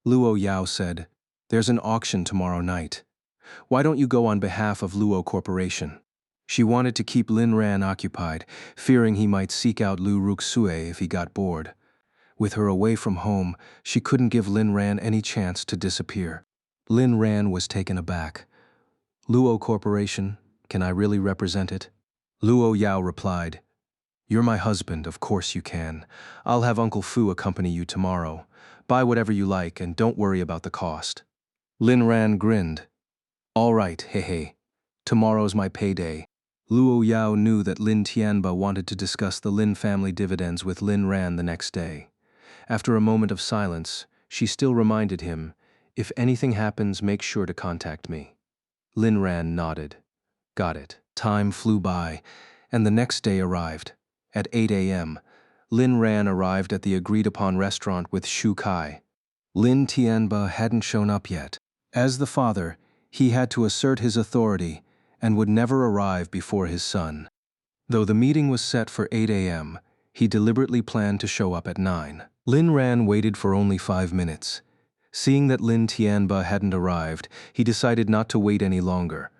Luo Yao said, There's an auction tomorrow night. Why don't you go on behalf of Luo Corporation? She wanted to keep Lin Ran occupied, fearing he might seek out Lu Ruxue if he got bored. With her away from home, she couldn't give Lin Ran any chance to disappear. Lin Ran was taken aback. Luo Corporation, can I really represent it? Luo Yao replied, You're my husband, of course you can. I'll have Uncle Fu accompany you tomorrow. Buy whatever you like and don't worry about the cost. Lin Ran grinned. All right, hey. Tomorrow's my payday. Luo Yao knew that Lin Tianba wanted to discuss the Lin family dividends with Lin Ran the next day. After a moment of silence, she still reminded him, If anything happens, make sure to contact me. Lin Ran nodded. Got it. Time flew by, and the next day arrived. At 8 a.m., Lin Ran arrived at the agreed-upon restaurant with Shu Kai. Lin Tianba hadn't shown up yet. As the father, he had to assert his authority and would never arrive before his son. Though the meeting was set for 8 a.m., he deliberately planned to show up at 9. Lin Ran waited for only 5 minutes. Seeing that Lin Tianba hadn't arrived, he decided not to wait any longer.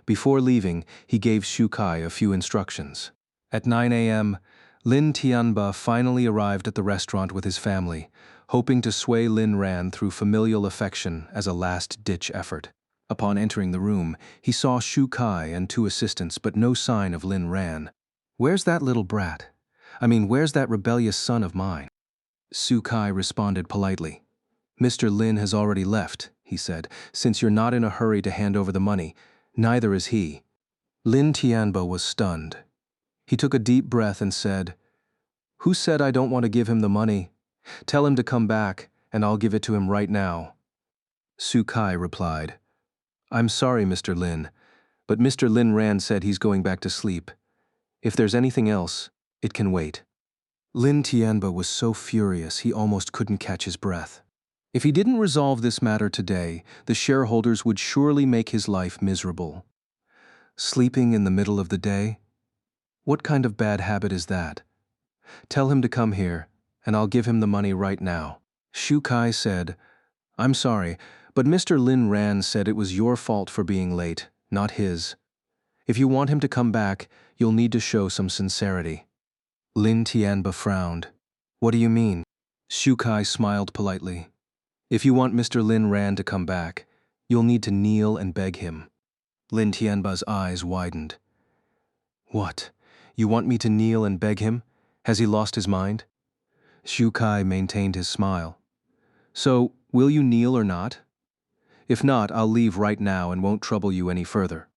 Before leaving, he gave Shu Kai a few instructions. At 9 a.m., Lin Tianba finally arrived at the restaurant with his family, hoping to sway Lin Ran through familial affection as a last-ditch effort. Upon entering the room, he saw Shu Kai and 2 assistants, but no sign of Lin Ran. Where's that little brat? Where's that rebellious son of mine? Shu Kai responded politely. Mr. Lin has already left, he said. Since you're not in a hurry to hand over the money, neither is he. Lin Tianba was stunned. He took a deep breath and said, Who said I don't want to give him the money? Tell him to come back, and I'll give it to him right now. Shu Kai replied, I'm sorry, Mr. Lin, but Mr. Lin Ran said he's going back to sleep. If there's anything else, it can wait. Lin Tianba was so furious he almost couldn't catch his breath. If he didn't resolve this matter today, the shareholders would surely make his life miserable. Sleeping in the middle of the day? What kind of bad habit is that? Tell him to come here, and I'll give him the money right now. Shu Kai said, I'm sorry, but Mr. Lin Ran said it was your fault for being late, not his. If you want him to come back, you'll need to show some sincerity. Lin Tianba frowned. What do you mean? Shu Kai smiled politely. If you want Mr. Lin Ran to come back, you'll need to kneel and beg him. Lin Tianba's eyes widened. What? You want me to kneel and beg him? Has he lost his mind? Shu Kai maintained his smile. So, will you kneel or not? If not, I'll leave right now and won't trouble you any further.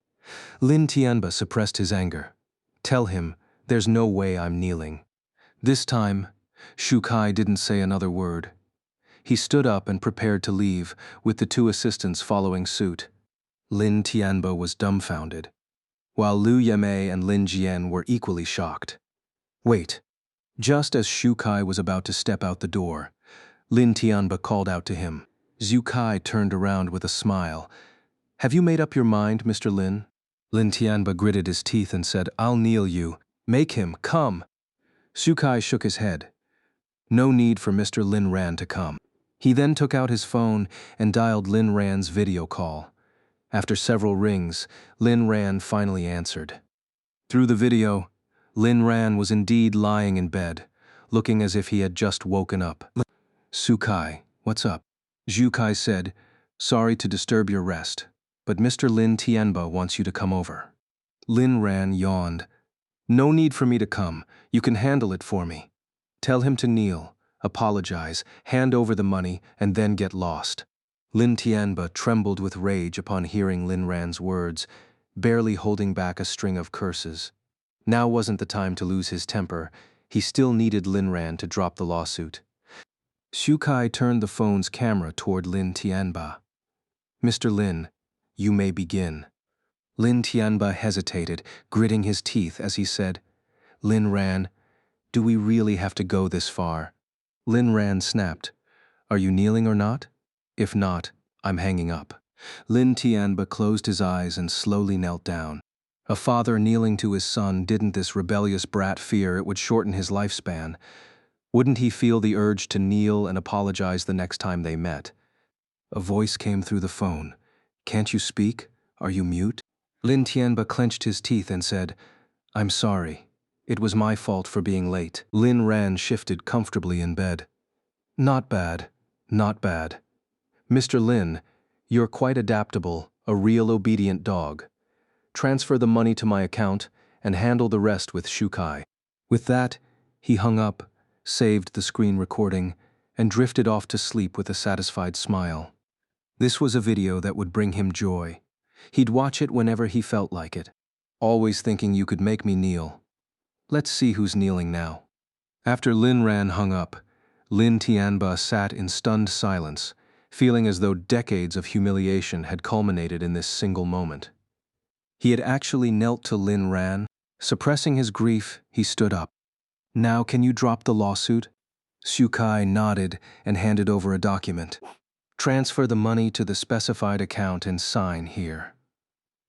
Lin Tianba suppressed his anger. Tell him, there's no way I'm kneeling. This time, Shu Kai didn't say another word. He stood up and prepared to leave, with the 2 assistants following suit. Lin Tianba was dumbfounded, while Lu Yamei and Lin Jian were equally shocked. Wait. Just as Shu Kai was about to step out the door, Lin Tianba called out to him. Shu Kai turned around with a smile. Have you made up your mind, Mr. Lin? Lin Tianba gritted his teeth and said, I'll kneel you. Make him come. Shu Kai shook his head. No need for Mr. Lin Ran to come. He then took out his phone and dialed Lin Ran's video call. After several rings, Lin Ran finally answered. Through the video, Lin Ran was indeed lying in bed, looking as if he had just woken up. Shu Kai, what's up? Shu Kai said, Sorry to disturb your rest, but Mr. Lin Tianba wants you to come over." Lin Ran yawned. "No need for me to come. You can handle it for me. Tell him to kneel, apologize, hand over the money, and then get lost." Lin Tianba trembled with rage upon hearing Lin Ran's words, barely holding back a string of curses. Now wasn't the time to lose his temper. He still needed Lin Ran to drop the lawsuit. Xu Kai turned the phone's camera toward Lin Tianba. "Mr. Lin, you may begin." Lin Tianba hesitated, gritting his teeth as he said, "Lin Ran, do we really have to go this far?" Lin Ran snapped, "Are you kneeling or not? If not, I'm hanging up." Lin Tianba closed his eyes and slowly knelt down. A father kneeling to his son, didn't this rebellious brat fear it would shorten his lifespan? Wouldn't he feel the urge to kneel and apologize the next time they met? A voice came through the phone. "Can't you speak? Are you mute?" Lin Tianba clenched his teeth and said, "I'm sorry. It was my fault for being late." Lin Ran shifted comfortably in bed. "Not bad, not bad. Mr. Lin, you're quite adaptable, a real obedient dog. Transfer the money to my account and handle the rest with Xu Kai." With that, he hung up, saved the screen recording, and drifted off to sleep with a satisfied smile. This was a video that would bring him joy. He'd watch it whenever he felt like it. Always thinking you could make me kneel. Let's see who's kneeling now. After Lin Ran hung up, Lin Tianba sat in stunned silence, feeling as though decades of humiliation had culminated in this single moment. He had actually knelt to Lin Ran. Suppressing his grief, he stood up. "Now can you drop the lawsuit?" Xu Kai nodded and handed over a document. "Transfer the money to the specified account and sign here.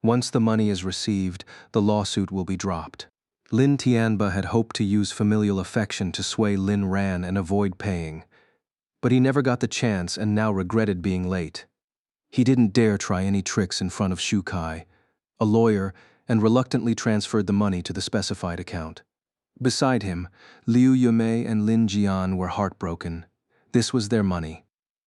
Once the money is received, the lawsuit will be dropped." Lin Tianba had hoped to use familial affection to sway Lin Ran and avoid paying, but he never got the chance and now regretted being late. He didn't dare try any tricks in front of Xu Kai, a lawyer, and reluctantly transferred the money to the specified account. Beside him, Liu Yumei and Lin Jian were heartbroken. This was their money.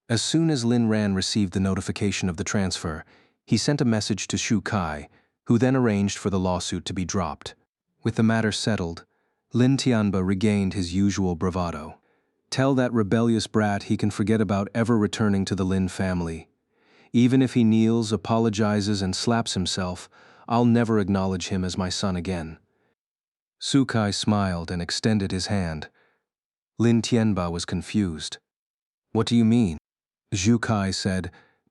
As soon as Lin Ran received the notification of the transfer, he sent a message to Xu Kai, who then arranged for the lawsuit to be dropped. With the matter settled, Lin Tianba regained his usual bravado. "Tell that rebellious brat he can forget about ever returning to the Lin family. Even if he kneels, apologizes, and slaps himself, I'll never acknowledge him as my son again." Xu Kai smiled and extended his hand. Lin Tianba was confused. "What do you mean?" Xu Kai said,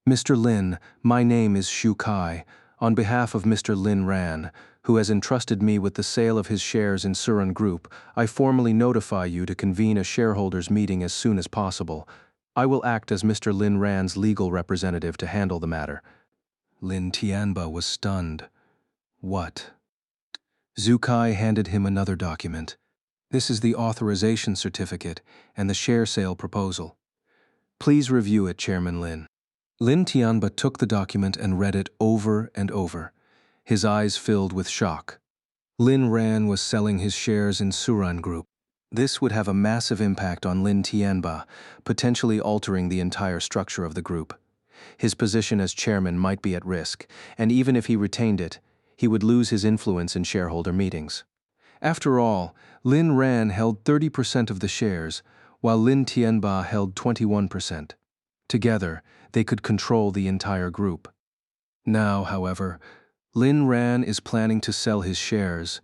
"Mr. Lin, my name is Xu Kai, on behalf of Mr. Lin Ran, who has entrusted me with the sale of his shares in Suran Group. I formally notify you to convene a shareholders' meeting as soon as possible. I will act as Mr. Lin Ran's legal representative to handle the matter." Lin Tianba was stunned. "What?" Xu Kai handed him another document. "This is the authorization certificate and the share sale proposal. Please review it, Chairman Lin." Lin Tianba took the document and read it over and over. His eyes filled with shock. Lin Ran was selling his shares in Suran Group. This would have a massive impact on Lin Tianba, potentially altering the entire structure of the group. His position as chairman might be at risk, and even if he retained it, he would lose his influence in shareholder meetings. After all, Lin Ran held 30% of the shares, while Lin Tianba held 21%. Together, they could control the entire group. Now, however, Lin Ran is planning to sell his shares,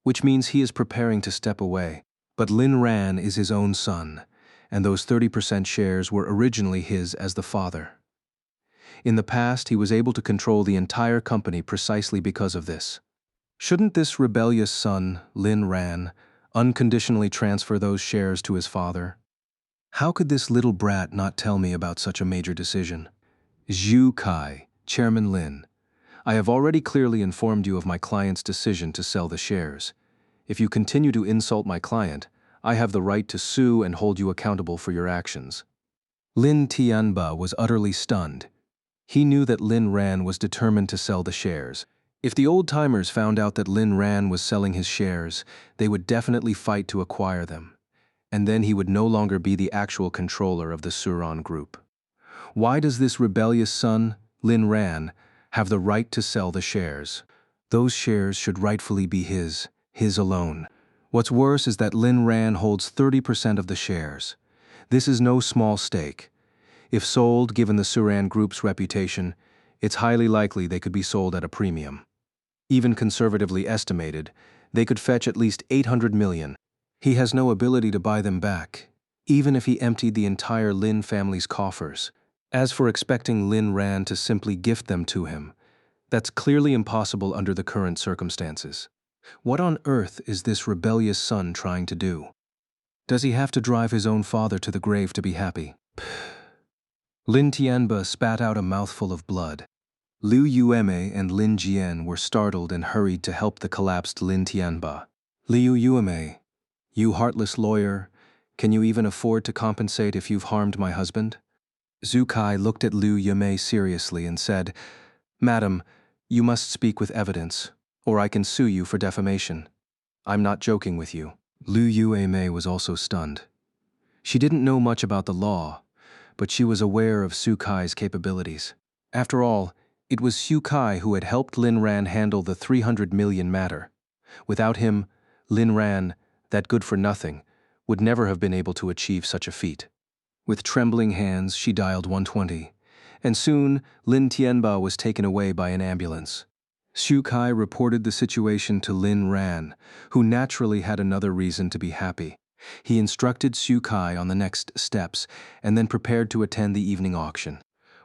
which means he is preparing to step away. But Lin Ran is his own son, and those 30% shares were originally his as the father. In the past, he was able to control the entire company precisely because of this. Shouldn't this rebellious son, Lin Ran, unconditionally transfer those shares to his father? How could this little brat not tell me about such a major decision? Xu Kai, Chairman Lin, I have already clearly informed you of my client's decision to sell the shares. If you continue to insult my client, I have the right to sue and hold you accountable for your actions. Lin Tianba was utterly stunned. He knew that Lin Ran was determined to sell the shares. If the old-timers found out that Lin Ran was selling his shares, they would definitely fight to acquire them. And then he would no longer be the actual controller of the Suran Group. Why does this rebellious son, Lin Ran, have the right to sell the shares. Those shares should rightfully be his alone. What's worse is that Lin Ran holds 30% of the shares. This is no small stake. If sold, given the Suran Group's reputation, it's highly likely they could be sold at a premium. Even conservatively estimated, they could fetch at least 800 million. He has no ability to buy them back, even if he emptied the entire Lin family's coffers. As for expecting Lin Ran to simply gift them to him, that's clearly impossible under the current circumstances. What on earth is this rebellious son trying to do? Does he have to drive his own father to the grave to be happy? Lin Tianba spat out a mouthful of blood. Liu Yueme and Lin Jian were startled and hurried to help the collapsed Lin Tianba. Liu Yueme, you heartless lawyer, can you even afford to compensate if you've harmed my husband? Zhu Kai looked at Liu Yueme seriously and said, Madam, you must speak with evidence, or I can sue you for defamation. I'm not joking with you. Liu Yueme was also stunned. She didn't know much about the law, but she was aware of Zhu Kai's capabilities. After all, it was Zhu Kai who had helped Lin Ran handle the 300 million matter. Without him, Lin Ran, that good-for-nothing, would never have been able to achieve such a feat. With trembling hands, she dialed 120, and soon Lin Tianba was taken away by an ambulance. Zhu Kai reported the situation to Lin Ran, who naturally had another reason to be happy. He instructed Zhu Kai on the next steps and then prepared to attend the evening auction.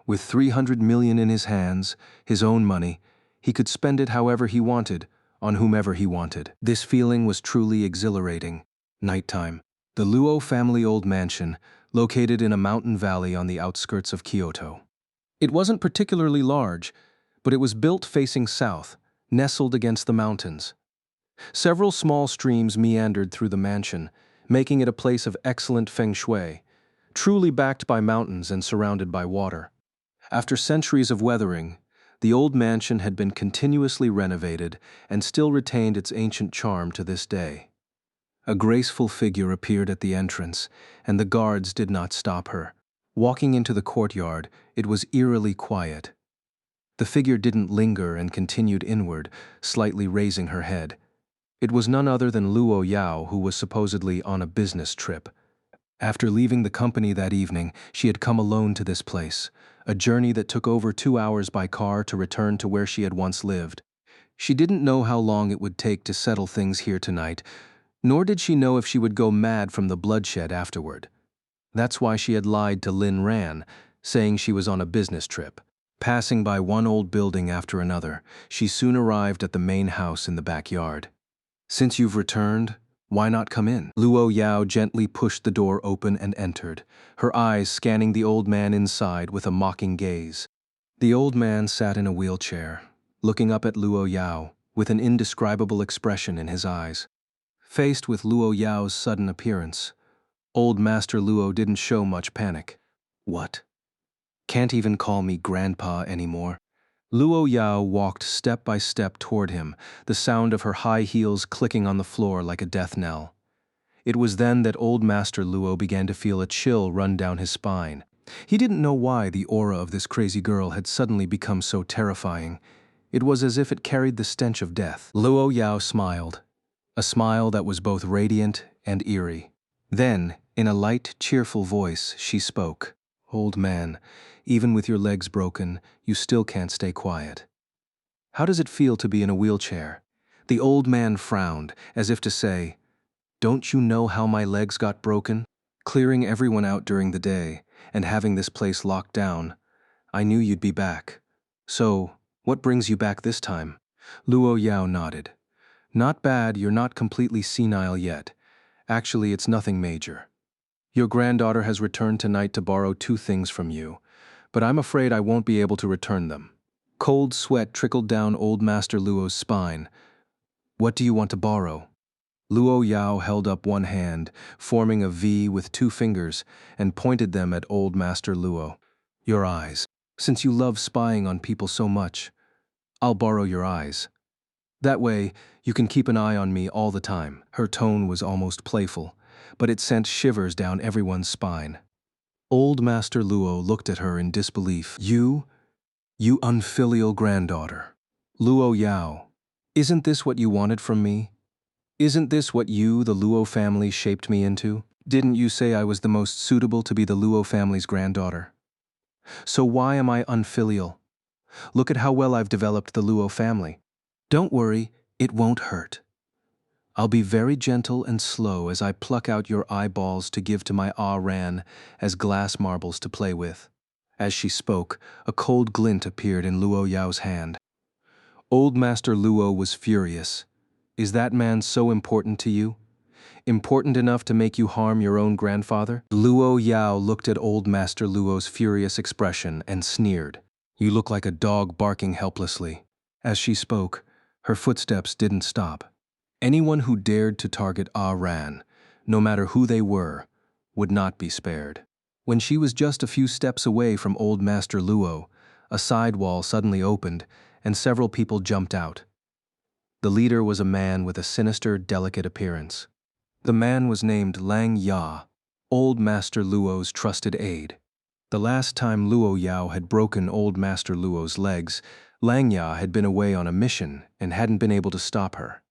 With 300 million in his hands, his own money, he could spend it however he wanted, on whomever he wanted. This feeling was truly exhilarating. Nighttime. The Luo family old mansion, located in a mountain valley on the outskirts of Kyoto. It wasn't particularly large, but it was built facing south, nestled against the mountains. Several small streams meandered through the mansion, making it a place of excellent feng shui, truly backed by mountains and surrounded by water. After centuries of weathering, the old mansion had been continuously renovated and still retained its ancient charm to this day. A graceful figure appeared at the entrance, and the guards did not stop her. Walking into the courtyard, it was eerily quiet. The figure didn't linger and continued inward, slightly raising her head. It was none other than Luo Yao, who was supposedly on a business trip. After leaving the company that evening, she had come alone to this place, a journey that took over 2 hours by car to return to where she had once lived. She didn't know how long it would take to settle things here tonight, nor did she know if she would go mad from the bloodshed afterward. That's why she had lied to Lin Ran, saying she was on a business trip. Passing by one old building after another, she soon arrived at the main house in the backyard. Since you've returned, why not come in? Luo Yao gently pushed the door open and entered, her eyes scanning the old man inside with a mocking gaze. The old man sat in a wheelchair, looking up at Luo Yao with an indescribable expression in his eyes. Faced with Luo Yao's sudden appearance, old Master Luo didn't show much panic. What? Can't even call me grandpa anymore? Luo Yao walked step by step toward him, the sound of her high heels clicking on the floor like a death knell. It was then that old Master Luo began to feel a chill run down his spine. He didn't know why the aura of this crazy girl had suddenly become so terrifying. It was as if it carried the stench of death. Luo Yao smiled, a smile that was both radiant and eerie. Then, in a light, cheerful voice, she spoke. Old man, even with your legs broken, you still can't stay quiet. How does it feel to be in a wheelchair? The old man frowned, as if to say, Don't you know how my legs got broken? Clearing everyone out during the day, and having this place locked down, I knew you'd be back. So, what brings you back this time? Luo Yao nodded. Not bad, you're not completely senile yet. Actually, it's nothing major. Your granddaughter has returned tonight to borrow 2 things from you, but I'm afraid I won't be able to return them. Cold sweat trickled down old Master Luo's spine. What do you want to borrow? Luo Yao held up one hand, forming a V with 2 fingers, and pointed them at old Master Luo. Your eyes. Since you love spying on people so much, I'll borrow your eyes. That way, you can keep an eye on me all the time. Her tone was almost playful, but it sent shivers down everyone's spine. Old Master Luo looked at her in disbelief. You You unfilial granddaughter. Luo Yao, isn't this what you wanted from me? Isn't this what you, the Luo family, shaped me into? Didn't you say I was the most suitable to be the Luo family's granddaughter? So why am I unfilial? Look at how well I've developed the Luo family. Don't worry, it won't hurt. I'll be very gentle and slow as I pluck out your eyeballs to give to my Ran as glass marbles to play with. As she spoke, a cold glint appeared in Luo Yao's hand. Old Master Luo was furious. Is that man so important to you? Important enough to make you harm your own grandfather? Luo Yao looked at Old Master Luo's furious expression and sneered. You look like a dog barking helplessly. As she spoke, her footsteps didn't stop. Anyone who dared to target Ran, no matter who they were, would not be spared. When she was just a few steps away from Old Master Luo, a side wall suddenly opened and several people jumped out. The leader was a man with a sinister, delicate appearance. The man was named Lang Ya, Old Master Luo's trusted aide. The last time Luo Yao had broken Old Master Luo's legs, Lang Ya had been away on a mission and hadn't been able to stop her.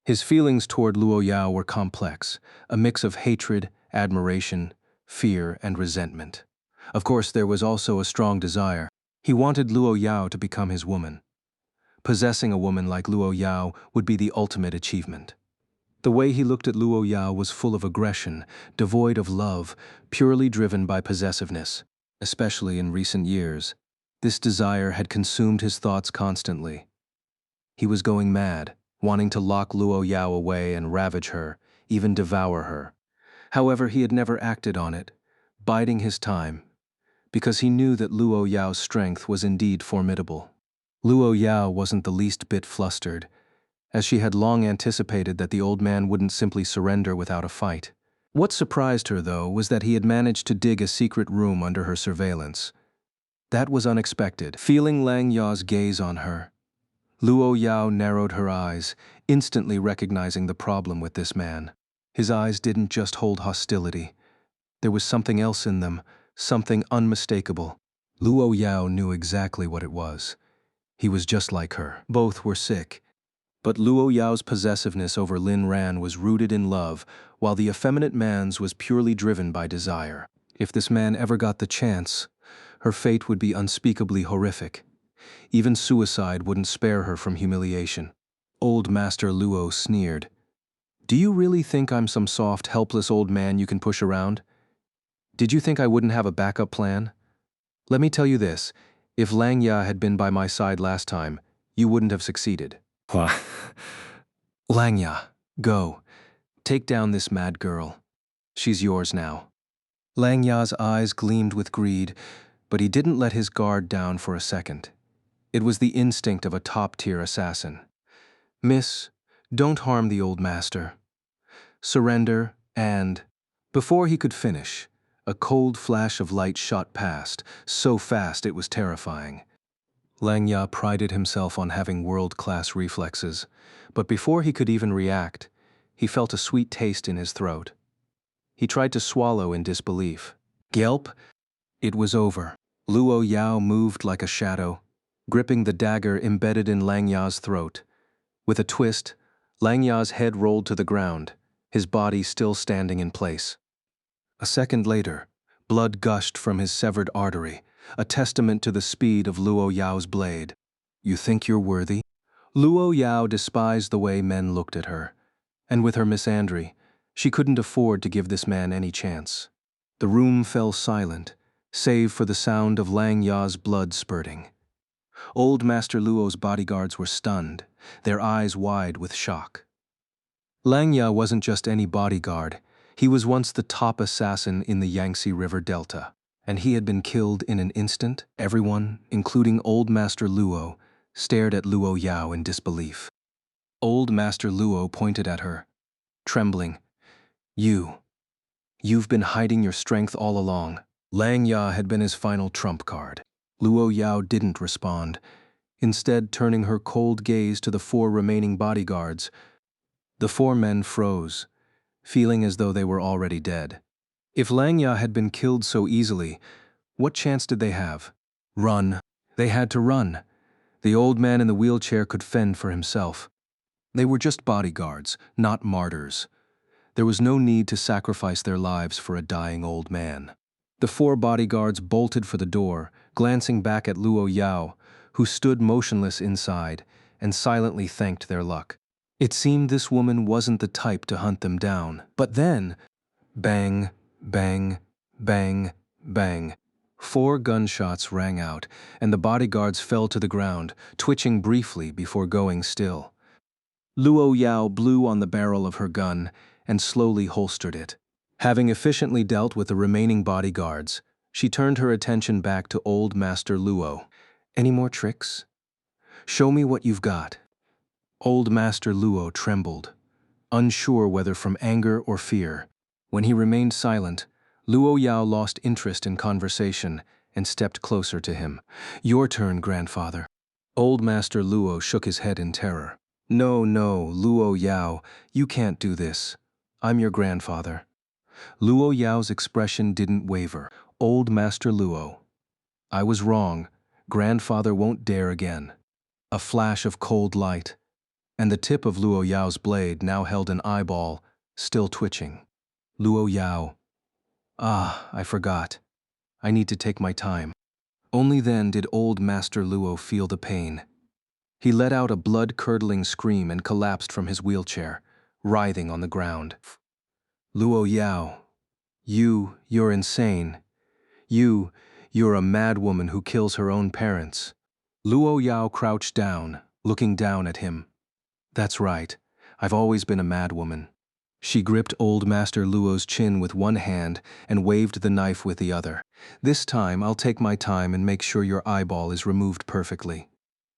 His feelings toward Luo Yao were complex, a mix of hatred, admiration, fear, and resentment. Of course, there was also a strong desire. He wanted Luo Yao to become his woman. Possessing a woman like Luo Yao would be the ultimate achievement. The way he looked at Luo Yao was full of aggression, devoid of love, purely driven by possessiveness. Especially in recent years, this desire had consumed his thoughts constantly. He was going mad, wanting to lock Luo Yao away and ravage her, even devour her. However, he had never acted on it, biding his time, because he knew that Luo Yao's strength was indeed formidable. Luo Yao wasn't the least bit flustered, as she had long anticipated that the old man wouldn't simply surrender without a fight. What surprised her, though, was that he had managed to dig a secret room under her surveillance. That was unexpected. Feeling Lang Ya's gaze on her, Luo Yao narrowed her eyes, instantly recognizing the problem with this man. His eyes didn't just hold hostility. There was something else in them, something unmistakable. Luo Yao knew exactly what it was. He was just like her. Both were sick. But Luo Yao's possessiveness over Lin Ran was rooted in love, while the effeminate man's was purely driven by desire. If this man ever got the chance, her fate would be unspeakably horrific. Even suicide wouldn't spare her from humiliation. Old Master Luo sneered. Do you really think I'm some soft, helpless old man you can push around? Did you think I wouldn't have a backup plan? Let me tell you this, if Lang Ya had been by my side last time, you wouldn't have succeeded. Lang Ya, go. Take down this mad girl. She's yours now. Lang Ya's eyes gleamed with greed, but he didn't let his guard down for a second. It was the instinct of a top-tier assassin. Miss, don't harm the old master. Surrender, and... Before he could finish, a cold flash of light shot past, so fast it was terrifying. Lang Ya prided himself on having world-class reflexes, but before he could even react, he felt a sweet taste in his throat. He tried to swallow in disbelief. Yelp! It was over. Luo Yao moved like a shadow, gripping the dagger embedded in Lang Ya's throat. With a twist, Lang Ya's head rolled to the ground, his body still standing in place. A second later, blood gushed from his severed artery, a testament to the speed of Luo Yao's blade. You think you're worthy? Luo Yao despised the way men looked at her, and with her misandry, she couldn't afford to give this man any chance. The room fell silent, save for the sound of Lang Ya's blood spurting. Old Master Luo's bodyguards were stunned, their eyes wide with shock. Lang Ya wasn't just any bodyguard, he was once the top assassin in the Yangtze River Delta, and he had been killed in an instant. Everyone, including Old Master Luo, stared at Luo Yao in disbelief. Old Master Luo pointed at her, trembling. You've been hiding your strength all along. Lang Ya had been his final trump card. Luo Yao didn't respond, instead turning her cold gaze to the 4 remaining bodyguards. The 4 men froze, feeling as though they were already dead. If Lang Ya had been killed so easily, what chance did they have? Run. They had to run. The old man in the wheelchair could fend for himself. They were just bodyguards, not martyrs. There was no need to sacrifice their lives for a dying old man. The four bodyguards bolted for the door, glancing back at Luo Yao, who stood motionless inside, and silently thanked their luck. It seemed this woman wasn't the type to hunt them down. But then, bang, bang, bang, bang. 4 gunshots rang out, and the bodyguards fell to the ground, twitching briefly before going still. Luo Yao blew on the barrel of her gun and slowly holstered it. Having efficiently dealt with the remaining bodyguards, she turned her attention back to old Master Luo. Any more tricks? Show me what you've got. Old Master Luo trembled, unsure whether from anger or fear. When he remained silent, Luo Yao lost interest in conversation and stepped closer to him. Your turn, grandfather. Old Master Luo shook his head in terror. No, Luo Yao, you can't do this. I'm your grandfather. Luo Yao's expression didn't waver. Old Master Luo. I was wrong. Grandfather won't dare again. A flash of cold light, and the tip of Luo Yao's blade now held an eyeball, still twitching. Luo Yao. Ah, I forgot. I need to take my time. Only then did old Master Luo feel the pain. He let out a blood-curdling scream and collapsed from his wheelchair, writhing on the ground. Luo Yao, you're insane. You're a mad woman who kills her own parents. Luo Yao crouched down, looking down at him. That's right, I've always been a mad woman. She gripped old Master Luo's chin with one hand and waved the knife with the other. This time I'll take my time and make sure your eyeball is removed perfectly.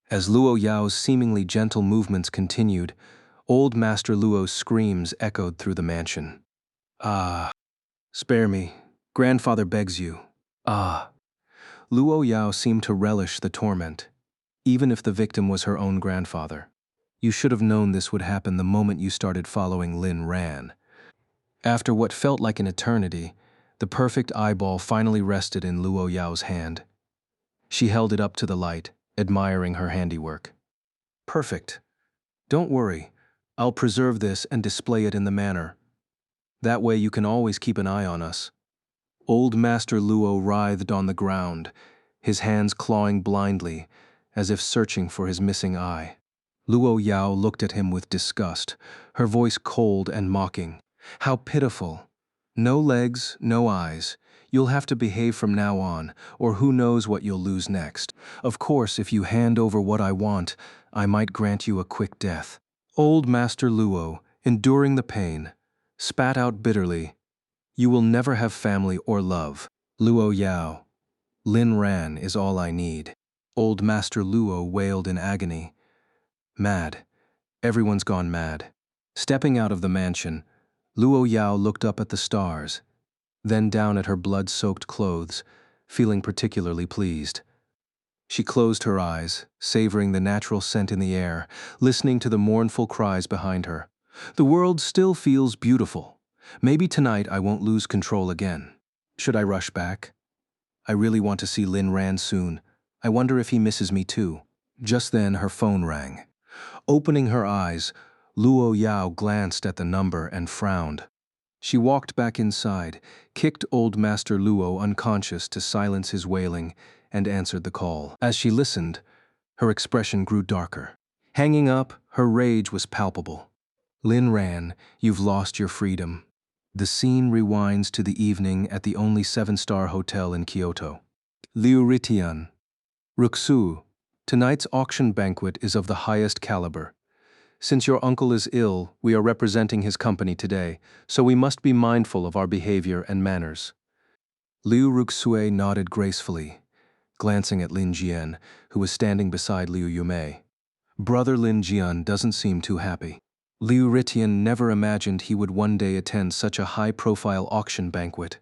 As Luo Yao's seemingly gentle movements continued, old Master Luo's screams echoed through the mansion. Ah, spare me. Grandfather begs you. Ah. Luo Yao seemed to relish the torment, even if the victim was her own grandfather. You should have known this would happen the moment you started following Lin Ran. After what felt like an eternity, the perfect eyeball finally rested in Luo Yao's hand. She held it up to the light, admiring her handiwork. Perfect. Don't worry. I'll preserve this and display it in the manor. That way you can always keep an eye on us. Old Master Luo writhed on the ground, his hands clawing blindly, as if searching for his missing eye. Luo Yao looked at him with disgust, her voice cold and mocking. How pitiful. No legs, no eyes. You'll have to behave from now on, or who knows what you'll lose next. Of course, if you hand over what I want, I might grant you a quick death. Old Master Luo, enduring the pain, spat out bitterly. You will never have family or love. Luo Yao. Lin Ran is all I need. Old Master Luo wailed in agony. Mad. Everyone's gone mad. Stepping out of the mansion, Luo Yao looked up at the stars, then down at her blood-soaked clothes, feeling particularly pleased. She closed her eyes, savoring the natural scent in the air, listening to the mournful cries behind her. The world still feels beautiful. Maybe tonight I won't lose control again. Should I rush back? I really want to see Lin Ran soon. I wonder if he misses me too. Just then her phone rang. Opening her eyes, Luo Yao glanced at the number and frowned. She walked back inside, kicked old Master Luo unconscious to silence his wailing, and answered the call. As she listened, her expression grew darker. Hanging up, her rage was palpable. Lin Ran, you've lost your freedom. The scene rewinds to the evening at the only 7-star hotel in Kyoto. Liu Ritian. Ruxu, tonight's auction banquet is of the highest caliber. Since your uncle is ill, we are representing his company today, so we must be mindful of our behavior and manners. Liu Ruxue nodded gracefully, glancing at Lin Jian, who was standing beside Liu Yumei. Brother Lin Jian doesn't seem too happy. Liu Ritian never imagined he would one day attend such a high-profile auction banquet.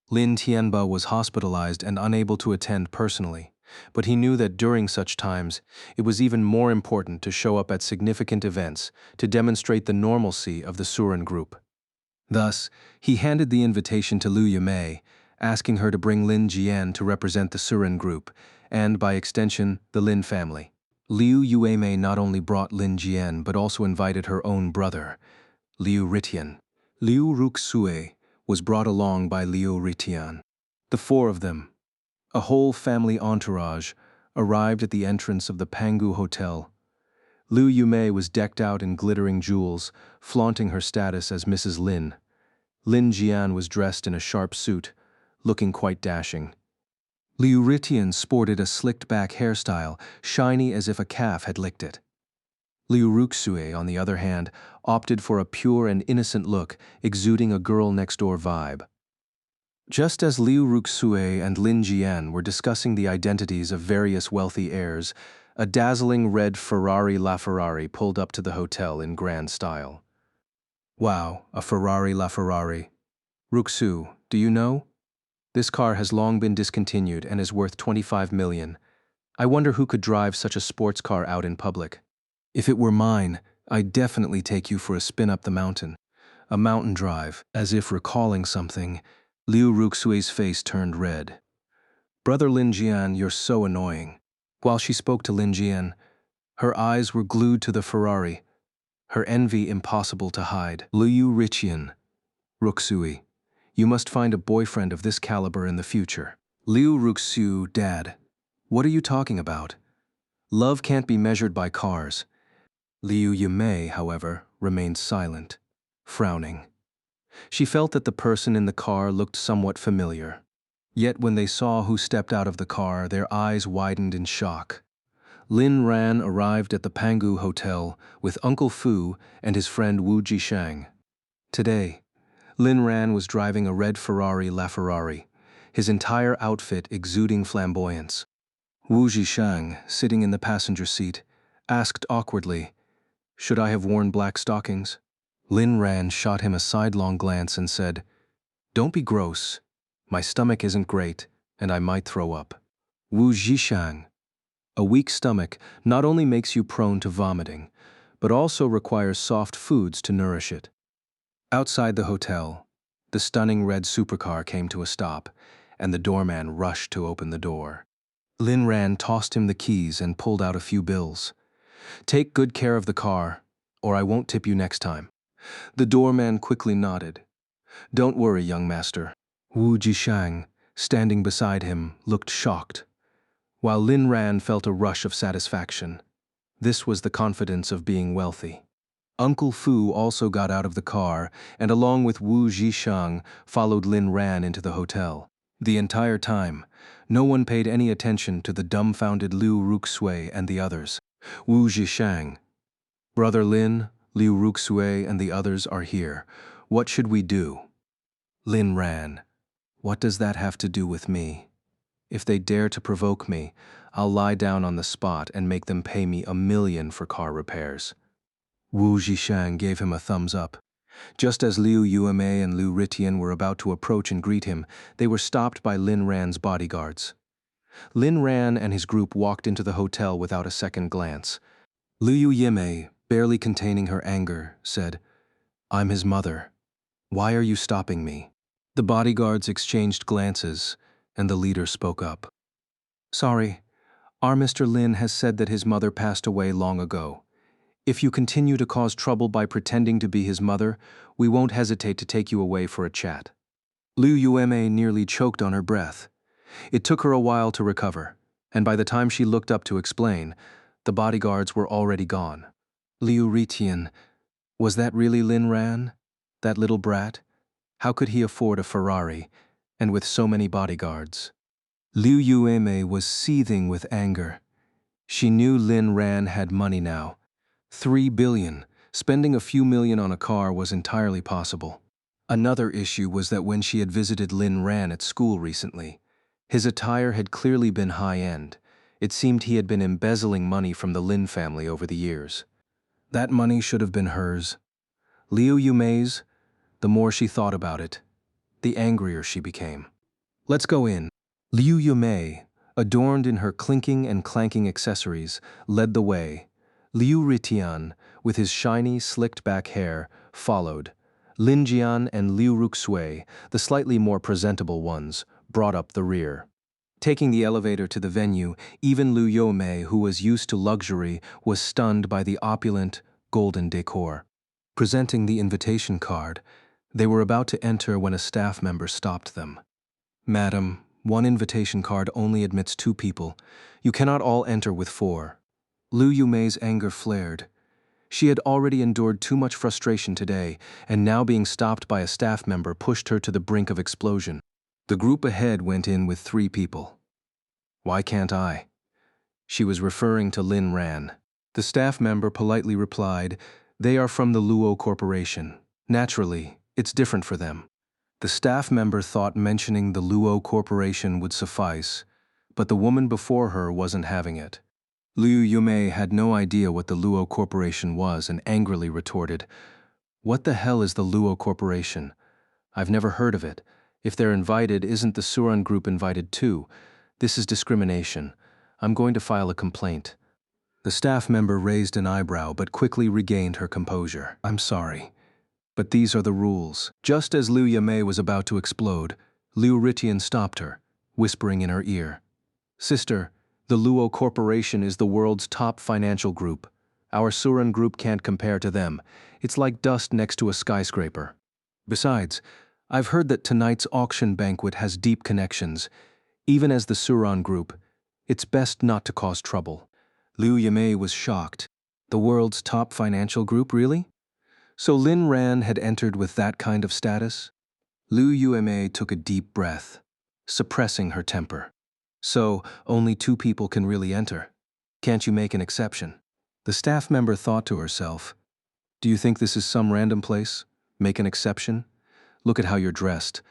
Lin Tianba was hospitalized and unable to attend personally, but he knew that during such times, it was even more important to show up at significant events to demonstrate the normalcy of the Surin group. Thus, he handed the invitation to Liu Yumei, asking her to bring Lin Jian to represent the Surin group, and, by extension, the Lin family. Liu Yuemei not only brought Lin Jian but also invited her own brother, Liu Ritian. Liu Ruxue was brought along by Liu Ritian. The four of them, a whole family entourage, arrived at the entrance of the Pangu Hotel. Liu Yumei was decked out in glittering jewels, flaunting her status as Mrs. Lin. Lin Jian was dressed in a sharp suit, looking quite dashing. Liu Ritian sported a slicked-back hairstyle, shiny as if a calf had licked it. Liu Ruxue, on the other hand, opted for a pure and innocent look, exuding a girl-next-door vibe. Just as Liu Ruxue and Lin Jian were discussing the identities of various wealthy heirs, a dazzling red Ferrari LaFerrari pulled up to the hotel in grand style. Wow, a Ferrari LaFerrari. Ruxu, do you know? This car has long been discontinued and is worth 25 million. I wonder who could drive such a sports car out in public. If it were mine, I'd definitely take you for a spin up the mountain. A mountain drive, as if recalling something. Liu Ruxue's face turned red. Brother Lin Jian, you're so annoying. While she spoke to Lin Jian, her eyes were glued to the Ferrari, her envy impossible to hide. Liu Riqian, Ruxui, you must find a boyfriend of this caliber in the future. Liu Ruxu, Dad, what are you talking about? Love can't be measured by cars. Liu Yumei, however, remained silent, frowning. She felt that the person in the car looked somewhat familiar. Yet when they saw who stepped out of the car, their eyes widened in shock. Lin Ran arrived at the Pangu Hotel with Uncle Fu and his friend Wu Jishang. Today, Lin Ran was driving a red Ferrari LaFerrari, his entire outfit exuding flamboyance. Wu Jishang, sitting in the passenger seat, asked awkwardly, "Should I have worn black stockings?" Lin Ran shot him a sidelong glance and said, "Don't be gross. My stomach isn't great, and I might throw up." Wu Jishang. A weak stomach not only makes you prone to vomiting, but also requires soft foods to nourish it. Outside the hotel, the stunning red supercar came to a stop, and the doorman rushed to open the door. Lin Ran tossed him the keys and pulled out a few bills. "Take good care of the car, or I won't tip you next time." The doorman quickly nodded. "Don't worry, young master." Wu Jishang, standing beside him, looked shocked, while Lin Ran felt a rush of satisfaction. This was the confidence of being wealthy. Uncle Fu also got out of the car and, along with Wu Jishang, followed Lin Ran into the hotel. The entire time, no one paid any attention to the dumbfounded Liu Ruxue and the others. Wu Jishang. "Brother Lin, Liu Ruxue and the others are here. What should we do?" Lin Ran. "What does that have to do with me? If they dare to provoke me, I'll lie down on the spot and make them pay me 1 million for car repairs." Wu Jishang gave him a thumbs up. Just as Liu Yuemei and Liu Ritian were about to approach and greet him, they were stopped by Lin Ran's bodyguards. Lin Ran and his group walked into the hotel without a second glance. Liu Yuemei, barely containing her anger, said, "I'm his mother. Why are you stopping me?" The bodyguards exchanged glances, and the leader spoke up. "Sorry, our Mr. Lin has said that his mother passed away long ago. If you continue to cause trouble by pretending to be his mother, we won't hesitate to take you away for a chat." Liu Yuemei nearly choked on her breath. It took her a while to recover, and by the time she looked up to explain, the bodyguards were already gone. Liu Ritian, was that really Lin Ran? That little brat? How could he afford a Ferrari, and with so many bodyguards? Liu Yuemei was seething with anger. She knew Lin Ran had money now. 3 billion. Spending a few million on a car was entirely possible. Another issue was that when she had visited Lin Ran at school recently, his attire had clearly been high-end. It seemed he had been embezzling money from the Lin family over the years. That money should have been hers. Liu Yumei's. The more she thought about it, the angrier she became. "Let's go in." Liu Yumei, adorned in her clinking and clanking accessories, led the way. Liu Ritian, with his shiny, slicked-back hair, followed. Lin Jian and Liu Ruxue, the slightly more presentable ones, brought up the rear. Taking the elevator to the venue, even Liu Yomei, who was used to luxury, was stunned by the opulent, golden decor. Presenting the invitation card, they were about to enter when a staff member stopped them. "Madam, one invitation card only admits 2 people. You cannot all enter with 4. Liu Yumei's anger flared. She had already endured too much frustration today, and now being stopped by a staff member pushed her to the brink of explosion. The group ahead went in with 3 people. "Why can't I?" She was referring to Lin Ran. The staff member politely replied, "They are from the Luo Corporation. Naturally, it's different for them." The staff member thought mentioning the Luo Corporation would suffice, but the woman before her wasn't having it. Liu Yumei had no idea what the Luo Corporation was and angrily retorted, "What the hell is the Luo Corporation? I've never heard of it. If they're invited, isn't the Suran group invited too? This is discrimination. I'm going to file a complaint." The staff member raised an eyebrow but quickly regained her composure. "I'm sorry, but these are the rules." Just as Liu Yumei was about to explode, Liu Ritian stopped her, whispering in her ear, "Sister, the Luo Corporation is the world's top financial group. Our Suran group can't compare to them. It's like dust next to a skyscraper. Besides, I've heard that tonight's auction banquet has deep connections. Even as the Suran group, it's best not to cause trouble." Liu Yumei was shocked. The world's top financial group, really? So Lin Ran had entered with that kind of status? Liu Yumei took a deep breath, suppressing her temper. "So, only 2 people can really enter. Can't you make an exception?" The staff member thought to herself, "Do you think this is some random place? Make an exception? Look at how you're dressed,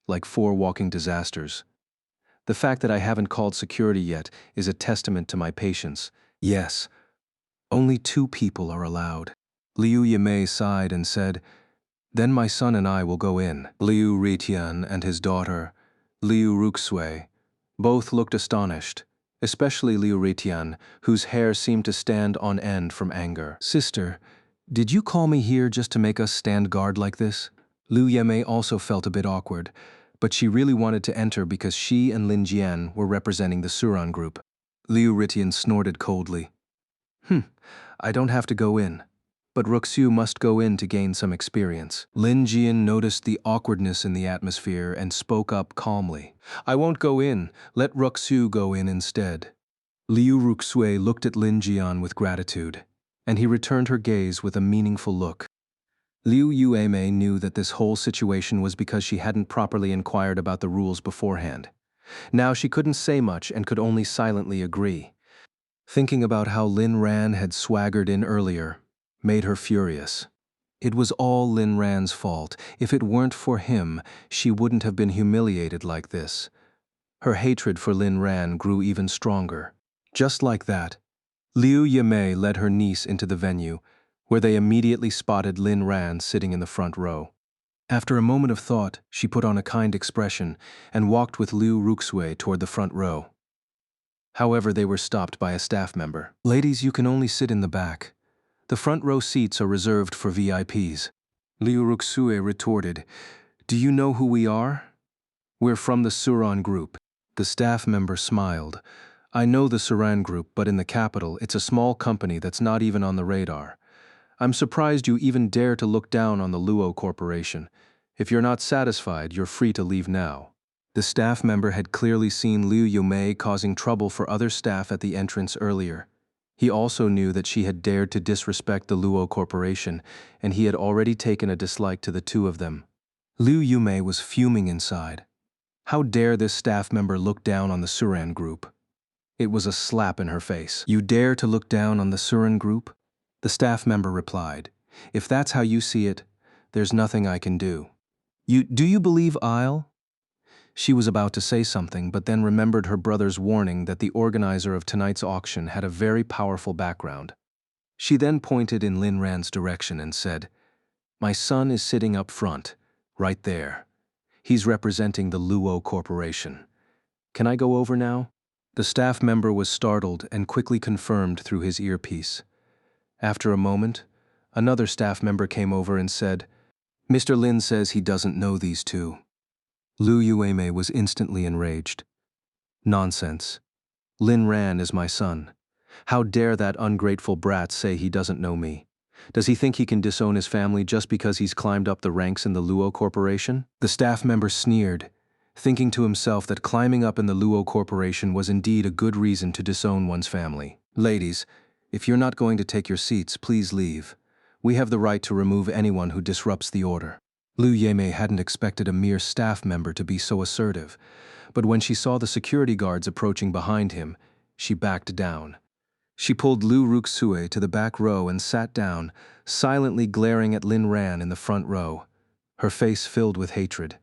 like 4 walking disasters. The fact that I haven't called security yet is a testament to my patience. Yes, only 2 people are allowed." Liu Yimei sighed and said, "Then my son and I will go in." Liu Ritian and his daughter, Liu Ruxue, both looked astonished, especially Liu Ritian, whose hair seemed to stand on end from anger. "Sister, did you call me here just to make us stand guard like this?" Liu Yimei also felt a bit awkward, but she really wanted to enter because she and Lin Jian were representing the Suran group. Liu Ritian snorted coldly. I don't have to go in, but Ruxu must go in to gain some experience." Lin Jian noticed the awkwardness in the atmosphere and spoke up calmly. "I won't go in, let Ruxu go in instead." Liu Ruxue looked at Lin Jian with gratitude, and he returned her gaze with a meaningful look. Liu Yuemei knew that this whole situation was because she hadn't properly inquired about the rules beforehand. Now she couldn't say much and could only silently agree. Thinking about how Lin Ran had swaggered in earlier made her furious. It was all Lin Ran's fault. If it weren't for him, she wouldn't have been humiliated like this. Her hatred for Lin Ran grew even stronger. Just like that, Liu Yimei led her niece into the venue, where they immediately spotted Lin Ran sitting in the front row. After a moment of thought, she put on a kind expression and walked with Liu Ruxue toward the front row. However, they were stopped by a staff member. "Ladies, you can only sit in the back. The front row seats are reserved for VIPs. Liu Ruxue retorted, "Do you know who we are? We're from the Suran group." The staff member smiled. "I know the Suran group, but in the capital, it's a small company that's not even on the radar. I'm surprised you even dare to look down on the Luo Corporation. If you're not satisfied, you're free to leave now." The staff member had clearly seen Liu Yumei causing trouble for other staff at the entrance earlier. He also knew that she had dared to disrespect the Luo Corporation, and he had already taken a dislike to the 2 of them. Liu Yumei was fuming inside. How dare this staff member look down on the Suran group? It was a slap in her face. "You dare to look down on the Suran group?" The staff member replied, "If that's how you see it, there's nothing I can do." Do you believe I'll?" She was about to say something, but then remembered her brother's warning that the organizer of tonight's auction had a very powerful background. She then pointed in Lin Ran's direction and said, "My son is sitting up front, right there. He's representing the Luo Corporation. Can I go over now?" The staff member was startled and quickly confirmed through his earpiece. After a moment, another staff member came over and said, "Mr. Lin says he doesn't know these 2. Liu Yuemei was instantly enraged. Nonsense. Lin Ran is my son. How dare that ungrateful brat say he doesn't know me? Does he think he can disown his family just because he's climbed up the ranks in the Luo Corporation? The staff member sneered, thinking to himself that climbing up in the Luo Corporation was indeed a good reason to disown one's family. Ladies, if you're not going to take your seats, please leave. We have the right to remove anyone who disrupts the order. Liu Yemei hadn't expected a mere staff member to be so assertive, but when she saw the security guards approaching behind him, she backed down. She pulled Liu Ruxue to the back row and sat down, silently glaring at Lin Ran in the front row, her face filled with hatred.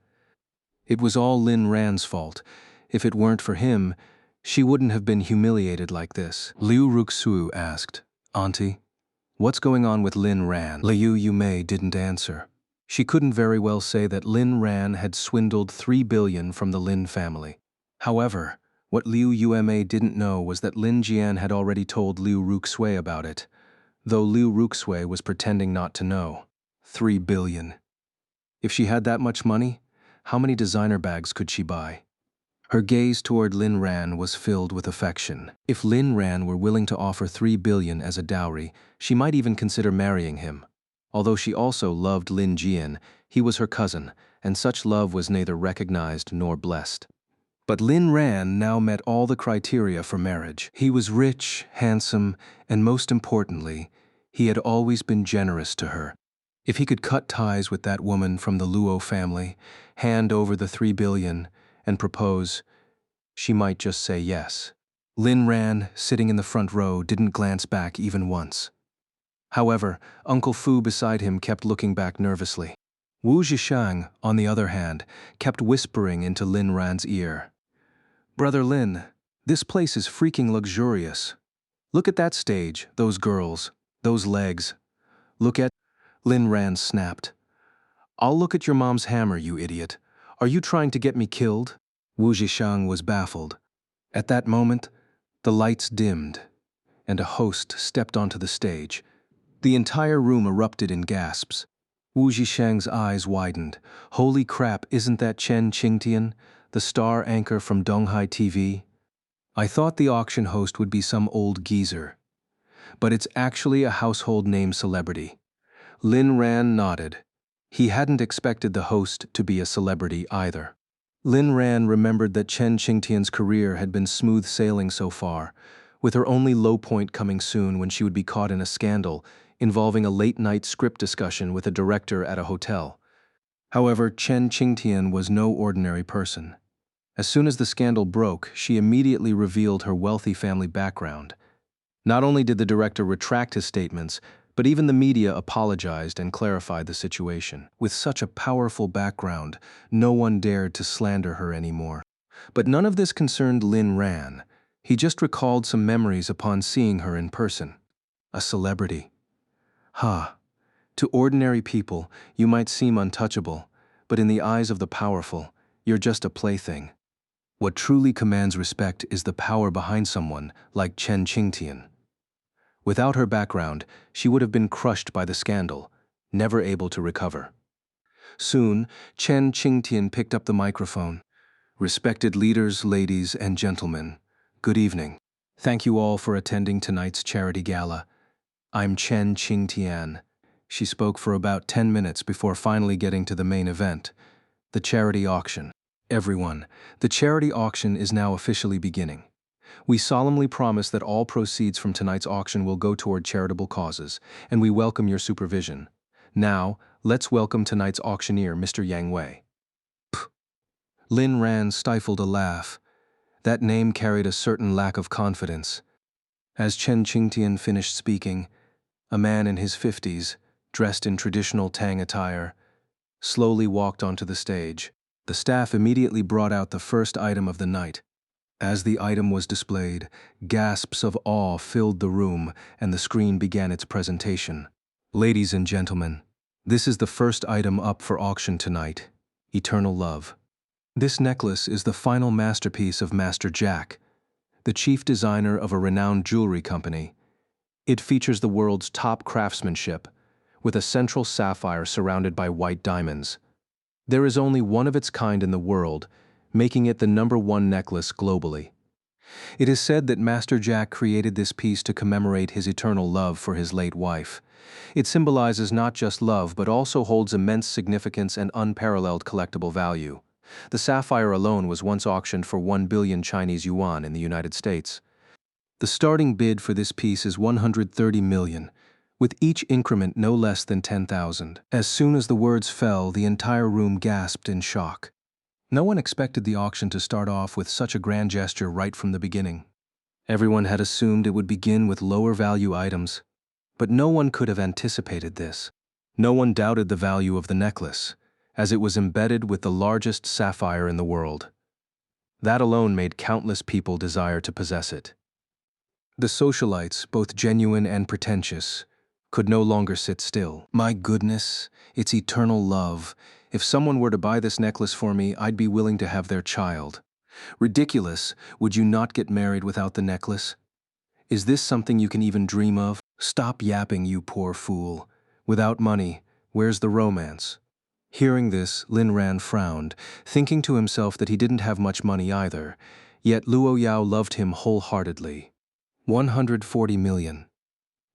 It was all Lin Ran's fault. If it weren't for him, she wouldn't have been humiliated like this. Liu Ruxue asked, "Auntie, what's going on with Lin Ran?" Liu Yumei didn't answer. She couldn't very well say that Lin Ran had swindled 3 billion from the Lin family. However, what Liu Yumei didn't know was that Lin Jian had already told Liu Ruxue about it, though Liu Ruxue was pretending not to know. 3 billion. If she had that much money, how many designer bags could she buy? Her gaze toward Lin Ran was filled with affection. If Lin Ran were willing to offer 3 billion as a dowry, she might even consider marrying him. Although she also loved Lin Jian, he was her cousin, and such love was neither recognized nor blessed. But Lin Ran now met all the criteria for marriage. He was rich, handsome, and most importantly, he had always been generous to her. If he could cut ties with that woman from the Luo family, hand over the 3 billion, and propose, she might just say yes. Lin Ran, sitting in the front row, didn't glance back even once. However, Uncle Fu beside him kept looking back nervously. Wu Zhishang, on the other hand, kept whispering into Lin Ran's ear. "Brother Lin, this place is freaking luxurious. Look at that stage, those girls, those legs. Look at—" Lin Ran snapped. "I'll look at your mom's hammer, you idiot. Are you trying to get me killed?" Wu Zhishang was baffled. At that moment, the lights dimmed, and a host stepped onto the stage. The entire room erupted in gasps. Wu Zhishang's eyes widened. Holy crap, isn't that Chen Qingtian, the star anchor from Donghai TV? I thought the auction host would be some old geezer. But it's actually a household name celebrity. Lin Ran nodded. He hadn't expected the host to be a celebrity either. Lin Ran remembered that Chen Qingtian's career had been smooth sailing so far, with her only low point coming soon when she would be caught in a scandal involving a late-night script discussion with a director at a hotel. However, Chen Qingtian was no ordinary person. As soon as the scandal broke, she immediately revealed her wealthy family background. Not only did the director retract his statements, but even the media apologized and clarified the situation. With such a powerful background, no one dared to slander her anymore. But none of this concerned Lin Ran. He just recalled some memories upon seeing her in person. A celebrity. To ordinary people, you might seem untouchable, but in the eyes of the powerful, you're just a plaything. What truly commands respect is the power behind someone like Chen Qingtian. Without her background, she would have been crushed by the scandal, never able to recover. Soon, Chen Qingtian picked up the microphone. "Respected leaders, ladies, and gentlemen, good evening. Thank you all for attending tonight's charity gala. I'm Chen Qingtian." She spoke for about 10 minutes before finally getting to the main event, the charity auction. "Everyone, the charity auction is now officially beginning. We solemnly promise that all proceeds from tonight's auction will go toward charitable causes, and we welcome your supervision. Now, let's welcome tonight's auctioneer, Mr. Yang Wei." Lin Ran stifled a laugh. That name carried a certain lack of confidence. As Chen Qingtian finished speaking, a man in his 50s, dressed in traditional Tang attire, slowly walked onto the stage. The staff immediately brought out the first item of the night. As the item was displayed, gasps of awe filled the room and the screen began its presentation. "Ladies and gentlemen, this is the first item up for auction tonight, Eternal Love. This necklace is the final masterpiece of Master Jack, the chief designer of a renowned jewelry company. It features the world's top craftsmanship, with a central sapphire surrounded by white diamonds. There is only one of its kind in the world, making it the #1 necklace globally. It is said that Master Jack created this piece to commemorate his eternal love for his late wife. It symbolizes not just love but also holds immense significance and unparalleled collectible value. The sapphire alone was once auctioned for 1 billion Chinese yuan in the United States. The starting bid for this piece is 130 million, with each increment no less than 10,000. As soon as the words fell, the entire room gasped in shock. No one expected the auction to start off with such a grand gesture right from the beginning. Everyone had assumed it would begin with lower value items, but no one could have anticipated this. No one doubted the value of the necklace, as it was embedded with the largest sapphire in the world. That alone made countless people desire to possess it. The socialites, both genuine and pretentious, could no longer sit still. My goodness, it's eternal love. If someone were to buy this necklace for me, I'd be willing to have their child. Ridiculous, would you not get married without the necklace? Is this something you can even dream of? Stop yapping, you poor fool. Without money, where's the romance? Hearing this, Lin Ran frowned, thinking to himself that he didn't have much money either, yet Luo Yao loved him wholeheartedly. 140 million.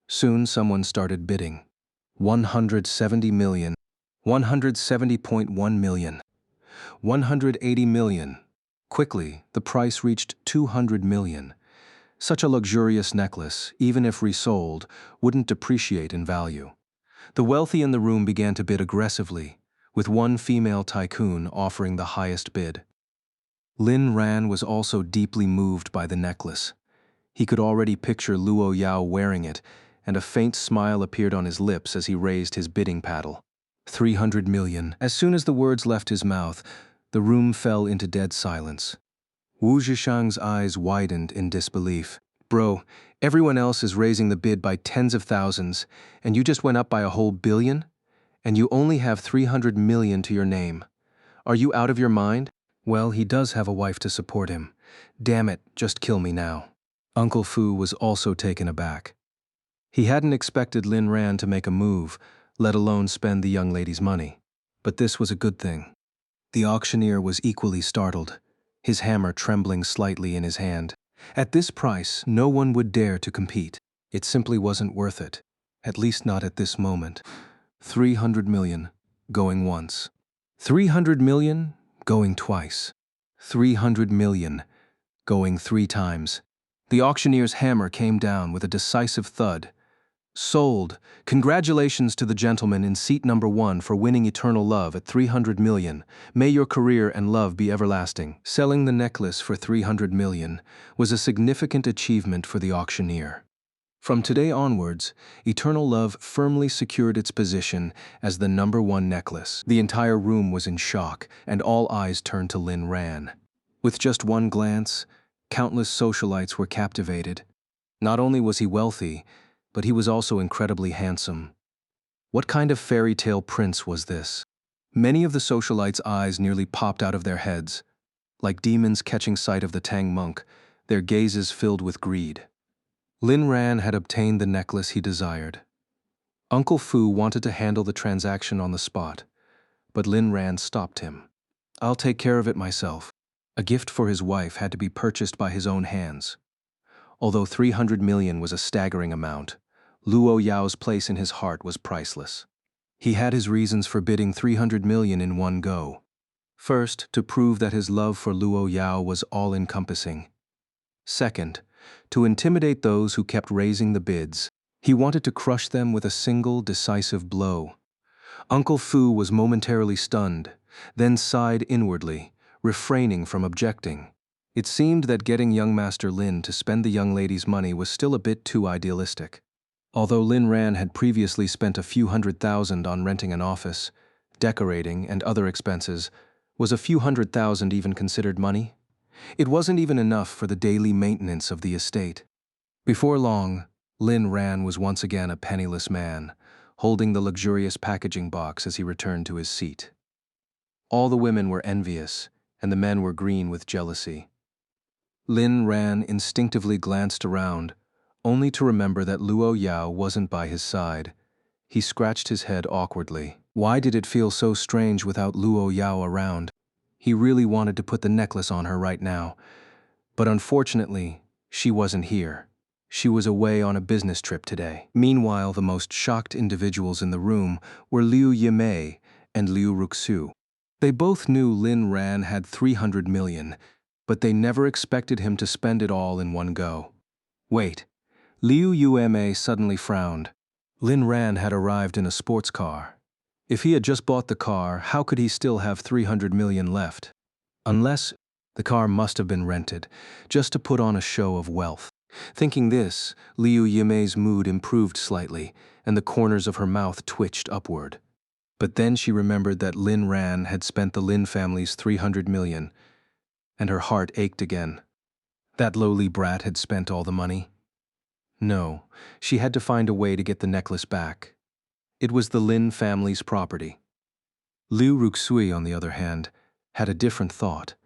Soon someone started bidding. 170 million. 170.1 million. 180 million. Quickly, the price reached 200 million. Such a luxurious necklace, even if resold, wouldn't depreciate in value. The wealthy in the room began to bid aggressively, with one female tycoon offering the highest bid. Lin Ran was also deeply moved by the necklace. He could already picture Luo Yao wearing it, and a faint smile appeared on his lips as he raised his bidding paddle. 300 million. As soon as the words left his mouth, the room fell into dead silence. Wu Zhishang's eyes widened in disbelief. Bro, everyone else is raising the bid by tens of thousands, and you just went up by a whole billion? And you only have 300 million to your name. Are you out of your mind? Well, he does have a wife to support him. Damn it, just kill me now. Uncle Fu was also taken aback. He hadn't expected Lin Ran to make a move, let alone spend the young lady's money. But this was a good thing. The auctioneer was equally startled, his hammer trembling slightly in his hand. At this price, no one would dare to compete. It simply wasn't worth it, at least not at this moment. 300 million, going once. 300 million, going twice. 300 million, going 3 times. The auctioneer's hammer came down with a decisive thud. Sold. Congratulations to the gentleman in seat #1 for winning eternal love at 300 million. May your career and love be everlasting. Selling the necklace for 300 million was a significant achievement for the auctioneer. From today onwards, eternal love firmly secured its position as the #1 necklace. The entire room was in shock, and all eyes turned to Lin Ran. With just one glance, countless socialites were captivated. Not only was he wealthy, but he was also incredibly handsome. What kind of fairy tale prince was this? Many of the socialites' eyes nearly popped out of their heads. Like demons catching sight of the Tang monk, their gazes filled with greed. Lin Ran had obtained the necklace he desired. Uncle Fu wanted to handle the transaction on the spot, but Lin Ran stopped him. I'll take care of it myself. A gift for his wife had to be purchased by his own hands. Although 300 million was a staggering amount, Luo Yao's place in his heart was priceless. He had his reasons for bidding 300 million in one go. First, to prove that his love for Luo Yao was all-encompassing. Second, to intimidate those who kept raising the bids. He wanted to crush them with a single, decisive blow. Uncle Fu was momentarily stunned, then sighed inwardly, refraining from objecting. It seemed that getting young Master Lin to spend the young lady's money was still a bit too idealistic. Although Lin Ran had previously spent a few $100,000 on renting an office, decorating, and other expenses, was a few $100,000 even considered money? It wasn't even enough for the daily maintenance of the estate. Before long, Lin Ran was once again a penniless man, holding the luxurious packaging box as he returned to his seat. All the women were envious, and the men were green with jealousy. Lin Ran instinctively glanced around, only to remember that Luo Yao wasn't by his side. He scratched his head awkwardly. Why did it feel so strange without Luo Yao around? He really wanted to put the necklace on her right now. But unfortunately, she wasn't here. She was away on a business trip today. Meanwhile, the most shocked individuals in the room were Liu Yimei and Liu Ruxu. They both knew Lin Ran had 300 million, but they never expected him to spend it all in one go. Wait. Liu Yimei suddenly frowned. Lin Ran had arrived in a sports car. If he had just bought the car, how could he still have 300 million left? Unless the car must have been rented, just to put on a show of wealth. Thinking this, Liu Yimei's mood improved slightly, and the corners of her mouth twitched upward. But then she remembered that Lin Ran had spent the Lin family's 300 million, and her heart ached again. That lowly brat had spent all the money. No, she had to find a way to get the necklace back. It was the Lin family's property. Liu Ruxui, on the other hand, had a different thought.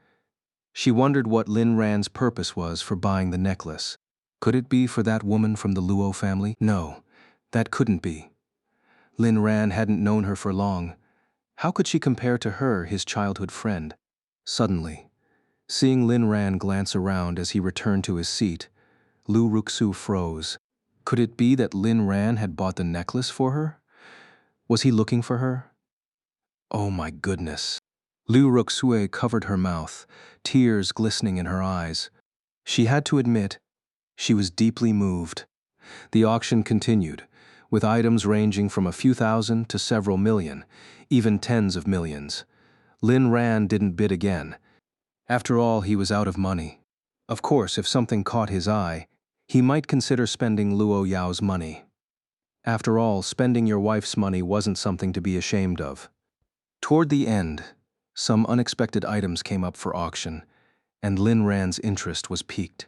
She wondered what Lin Ran's purpose was for buying the necklace. Could it be for that woman from the Luo family? No, that couldn't be. Lin Ran hadn't known her for long. How could she compare to her, his childhood friend? Suddenly, seeing Lin Ran glance around as he returned to his seat, Liu Ruxu froze. Could it be that Lin Ran had bought the necklace for her? Was he looking for her? Oh my goodness. Liu Ruxue covered her mouth, tears glistening in her eyes. She had to admit, she was deeply moved. The auction continued, with items ranging from a few thousand to several million, even tens of millions. Lin Ran didn't bid again. After all, he was out of money. Of course, if something caught his eye, he might consider spending Luo Yao's money. After all, spending your wife's money wasn't something to be ashamed of. Toward the end, some unexpected items came up for auction, and Lin Ran's interest was piqued.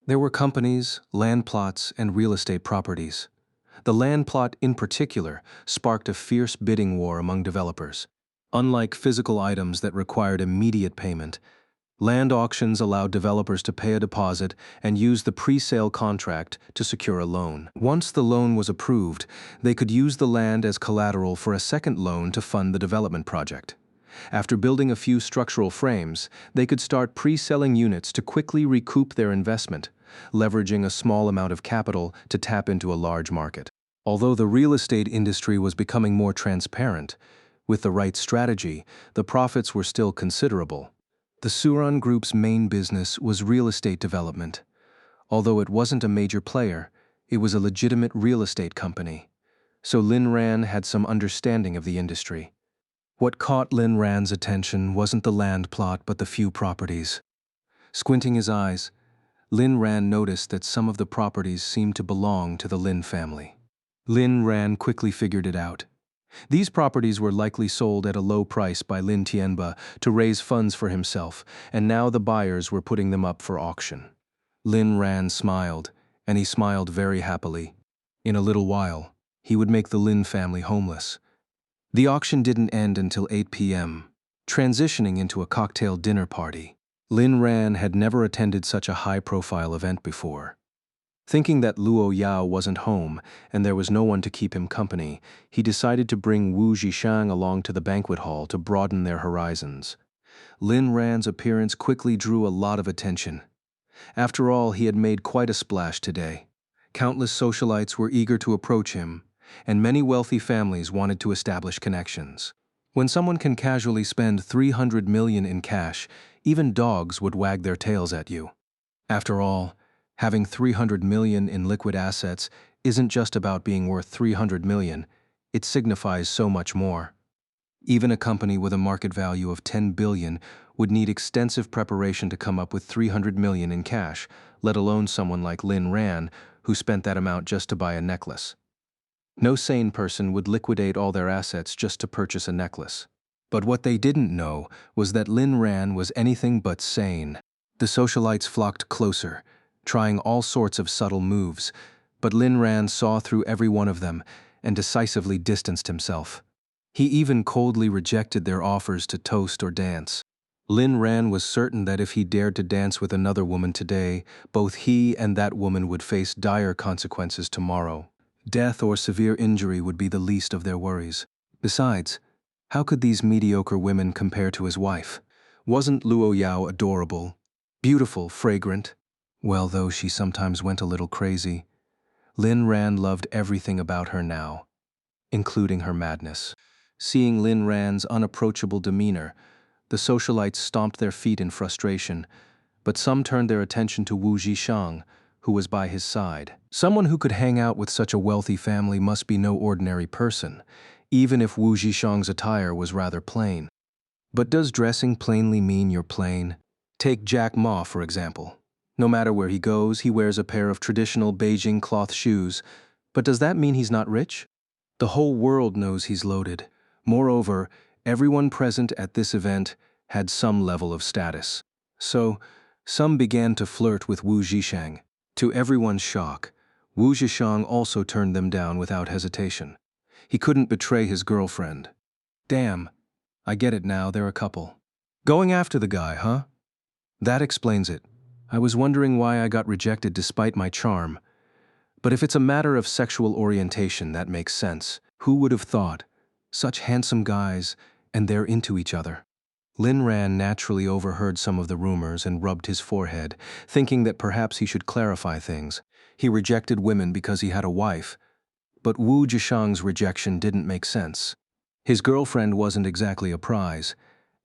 There were companies, land plots, and real estate properties. The land plot in particular sparked a fierce bidding war among developers. Unlike physical items that required immediate payment, land auctions allowed developers to pay a deposit and use the pre-sale contract to secure a loan. Once the loan was approved, they could use the land as collateral for a second loan to fund the development project. After building a few structural frames, they could start pre-selling units to quickly recoup their investment, leveraging a small amount of capital to tap into a large market. Although the real estate industry was becoming more transparent, with the right strategy, the profits were still considerable. The Suran Group's main business was real estate development. Although it wasn't a major player, it was a legitimate real estate company. So Lin Ran had some understanding of the industry. What caught Lin Ran's attention wasn't the land plot but the few properties. Squinting his eyes, Lin Ran noticed that some of the properties seemed to belong to the Lin family. Lin Ran quickly figured it out. These properties were likely sold at a low price by Lin Tianba to raise funds for himself, and now the buyers were putting them up for auction. Lin Ran smiled, and he smiled very happily. In a little while, he would make the Lin family homeless. The auction didn't end until 8 p.m., transitioning into a cocktail dinner party. Lin Ran had never attended such a high-profile event before. Thinking that Luo Yao wasn't home and there was no one to keep him company, he decided to bring Wu Zhishang along to the banquet hall to broaden their horizons. Lin Ran's appearance quickly drew a lot of attention. After all, he had made quite a splash today. Countless socialites were eager to approach him, and many wealthy families wanted to establish connections. When someone can casually spend 300 million in cash, even dogs would wag their tails at you. After all, having 300 million in liquid assets isn't just about being worth 300 million, it signifies so much more. Even a company with a market value of 10 billion would need extensive preparation to come up with 300 million in cash, let alone someone like Lin Ran, who spent that amount just to buy a necklace. No sane person would liquidate all their assets just to purchase a necklace. But what they didn't know was that Lin Ran was anything but sane. The socialites flocked closer, trying all sorts of subtle moves, but Lin Ran saw through every one of them and decisively distanced himself. He even coldly rejected their offers to toast or dance. Lin Ran was certain that if he dared to dance with another woman today, both he and that woman would face dire consequences tomorrow. Death or severe injury would be the least of their worries. Besides, how could these mediocre women compare to his wife? Wasn't Luo Yao adorable? Beautiful, fragrant? Well, though she sometimes went a little crazy, Lin Ran loved everything about her now, including her madness. Seeing Lin Ran's unapproachable demeanor, the socialites stomped their feet in frustration, but some turned their attention to Wu Zhishang, who was by his side. Someone who could hang out with such a wealthy family must be no ordinary person, even if Wu Zhishang's attire was rather plain. But does dressing plainly mean you're plain? Take Jack Ma, for example. No matter where he goes, he wears a pair of traditional Beijing cloth shoes, but does that mean he's not rich? The whole world knows he's loaded. Moreover, everyone present at this event had some level of status. So, some began to flirt with Wu Zhishang. To everyone's shock, Wu Zhishang also turned them down without hesitation. He couldn't betray his girlfriend. Damn, I get it now, they're a couple. Going after the guy, huh? That explains it. I was wondering why I got rejected despite my charm. But if it's a matter of sexual orientation, that makes sense. Who would have thought? Such handsome guys, and they're into each other. Lin Ran naturally overheard some of the rumors and rubbed his forehead, thinking that perhaps he should clarify things. He rejected women because he had a wife, but Wu Zhishang's rejection didn't make sense. His girlfriend wasn't exactly a prize,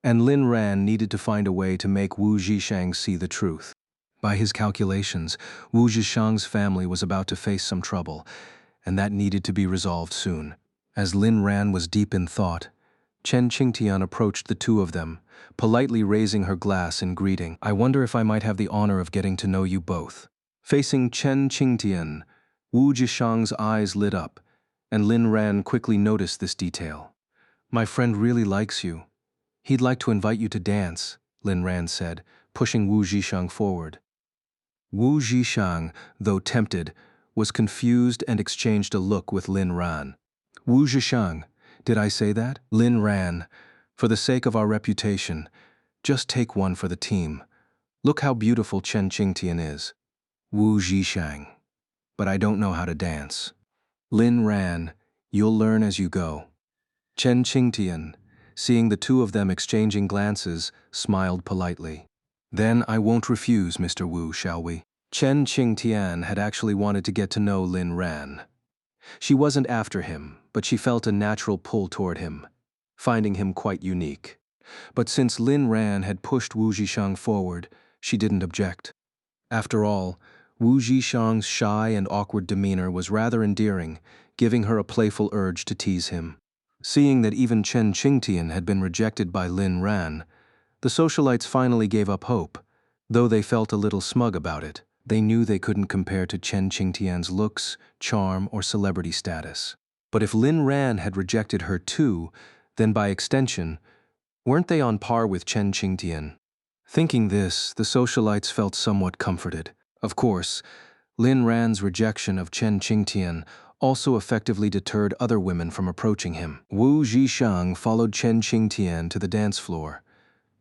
and Lin Ran needed to find a way to make Wu Zhishang see the truth. By his calculations, Wu Zhishang's family was about to face some trouble, and that needed to be resolved soon. As Lin Ran was deep in thought, Chen Qingtian approached the two of them, politely raising her glass in greeting. I wonder if I might have the honor of getting to know you both. Facing Chen Qingtian, Wu Zhishang's eyes lit up, and Lin Ran quickly noticed this detail. My friend really likes you. He'd like to invite you to dance, Lin Ran said, pushing Wu Zhishang forward. Wu Zhishang, though tempted, was confused and exchanged a look with Lin Ran. Wu Zhishang, did I say that? Lin Ran, for the sake of our reputation, just take one for the team. Look how beautiful Chen Qingtian is. Wu Zhishang, but I don't know how to dance. Lin Ran, you'll learn as you go. Chen Qingtian, seeing the two of them exchanging glances, smiled politely. Then I won't refuse, Mr. Wu, shall we? Chen Qingtian had actually wanted to get to know Lin Ran. She wasn't after him, but she felt a natural pull toward him, finding him quite unique. But since Lin Ran had pushed Wu Zhishang forward, she didn't object. After all, Wu Zhishang's shy and awkward demeanor was rather endearing, giving her a playful urge to tease him. Seeing that even Chen Qingtian had been rejected by Lin Ran, the socialites finally gave up hope. Though they felt a little smug about it, they knew they couldn't compare to Chen Qingtian's looks, charm, or celebrity status. But if Lin Ran had rejected her too, then by extension, weren't they on par with Chen Qingtian? Thinking this, the socialites felt somewhat comforted. Of course, Lin Ran's rejection of Chen Qingtian also effectively deterred other women from approaching him. Wu Zhishang followed Chen Qingtian to the dance floor,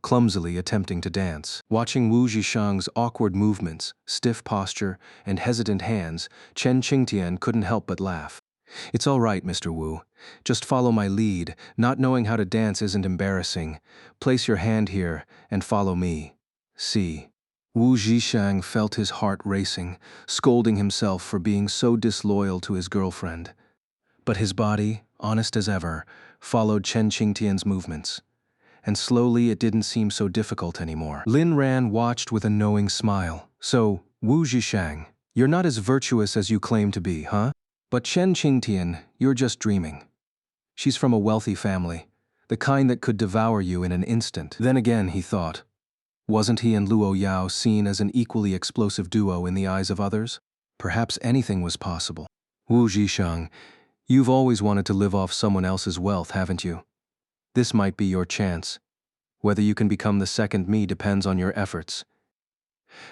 clumsily attempting to dance. Watching Wu Zhishang's awkward movements, stiff posture, and hesitant hands, Chen Qingtian couldn't help but laugh. It's all right, Mr. Wu. Just follow my lead. Not knowing how to dance isn't embarrassing. Place your hand here and follow me. See. Wu Zhishang felt his heart racing, scolding himself for being so disloyal to his girlfriend. But his body, honest as ever, followed Chen Qingtian's movements. And slowly it didn't seem so difficult anymore. Lin Ran watched with a knowing smile. So, Wu Zhishang, you're not as virtuous as you claim to be, huh? But Chen Qingtian, you're just dreaming. She's from a wealthy family, the kind that could devour you in an instant. Then again, he thought, wasn't he and Luo Yao seen as an equally explosive duo in the eyes of others? Perhaps anything was possible. Wu Zhishang, you've always wanted to live off someone else's wealth, haven't you? This might be your chance. Whether you can become the second me depends on your efforts.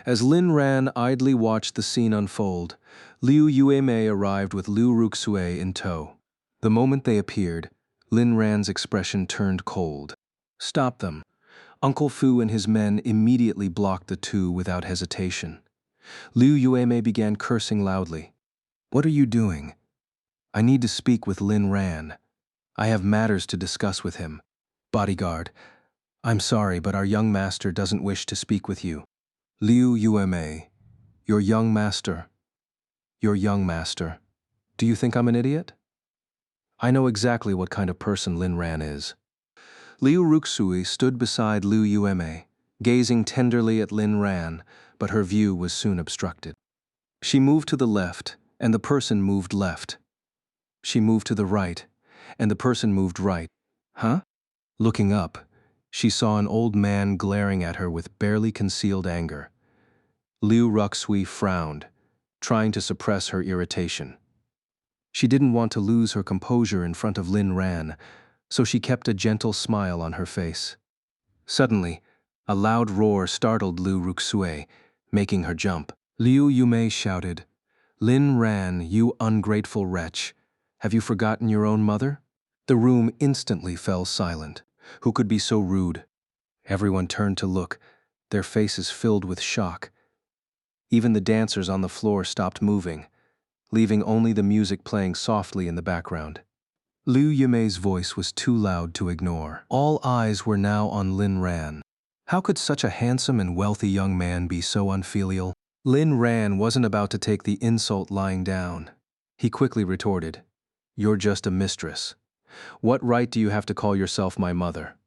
As Lin Ran idly watched the scene unfold, Liu Yuemei arrived with Liu Ruxue in tow. The moment they appeared, Lin Ran's expression turned cold. Stop them. Uncle Fu and his men immediately blocked the two without hesitation. Liu Yuemei began cursing loudly. What are you doing? I need to speak with Lin Ran. I have matters to discuss with him. Bodyguard, I'm sorry, but our young master doesn't wish to speak with you. Liu Yuma, your young master. Your young master. Do you think I'm an idiot? I know exactly what kind of person Lin Ran is. Liu Ruxui stood beside Liu Yuma, gazing tenderly at Lin Ran, but her view was soon obstructed. She moved to the left, and the person moved left. She moved to the right, and the person moved right. Huh? Looking up, she saw an old man glaring at her with barely concealed anger. Liu Ruxui frowned, trying to suppress her irritation. She didn't want to lose her composure in front of Lin Ran, so she kept a gentle smile on her face. Suddenly, a loud roar startled Liu Ruxui, making her jump. Liu Yumei shouted, "Lin Ran, you ungrateful wretch! Have you forgotten your own mother?" The room instantly fell silent. Who could be so rude? Everyone turned to look, their faces filled with shock. Even the dancers on the floor stopped moving, leaving only the music playing softly in the background. Liu Yumei's voice was too loud to ignore. All eyes were now on Lin Ran. How could such a handsome and wealthy young man be so unfilial? Lin Ran wasn't about to take the insult lying down. He quickly retorted, "You're just a mistress. What right do you have to call yourself my mother?"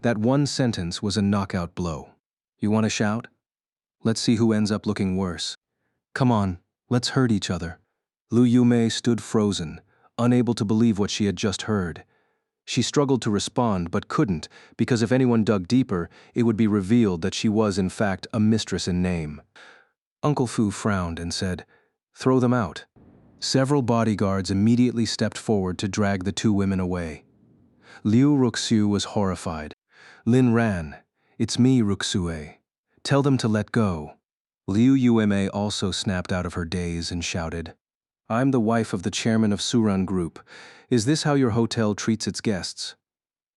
That one sentence was a knockout blow. You want to shout? Let's see who ends up looking worse. Come on, let's hurt each other. Liu Yumei stood frozen, unable to believe what she had just heard. She struggled to respond, but couldn't, because if anyone dug deeper, it would be revealed that she was in fact a mistress in name. Uncle Fu frowned and said, "Throw them out." Several bodyguards immediately stepped forward to drag the two women away. Liu Ruxu was horrified. "Lin Ran, it's me, Ruxue. Tell them to let go." Liu Yuma also snapped out of her daze and shouted, "I'm the wife of the chairman of Suran Group. Is this how your hotel treats its guests?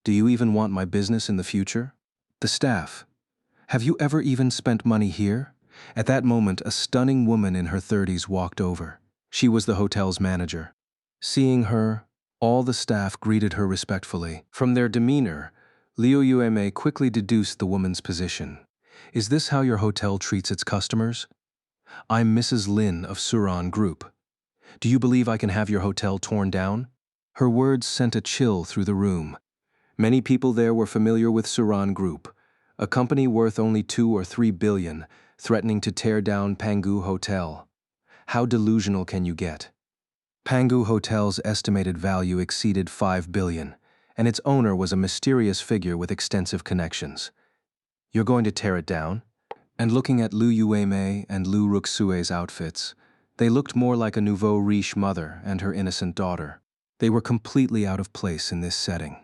Do you even want my business in the future? The staff. Have you ever even spent money here?" At that moment, a stunning woman in her 30s walked over. She was the hotel's manager. Seeing her, all the staff greeted her respectfully. From their demeanor, Liu Yuma quickly deduced the woman's position. "Is this how your hotel treats its customers? I'm Mrs. Lin of Suran Group. Do you believe I can have your hotel torn down?" Her words sent a chill through the room. Many people there were familiar with Suran Group, a company worth only 2 or 3 billion, threatening to tear down Pangu Hotel. How delusional can you get? Pangu Hotel's estimated value exceeded 5 billion, and its owner was a mysterious figure with extensive connections. You're going to tear it down? And looking at Liu Yuemei and Liu Ruxue's outfits, they looked more like a nouveau riche mother and her innocent daughter. They were completely out of place in this setting.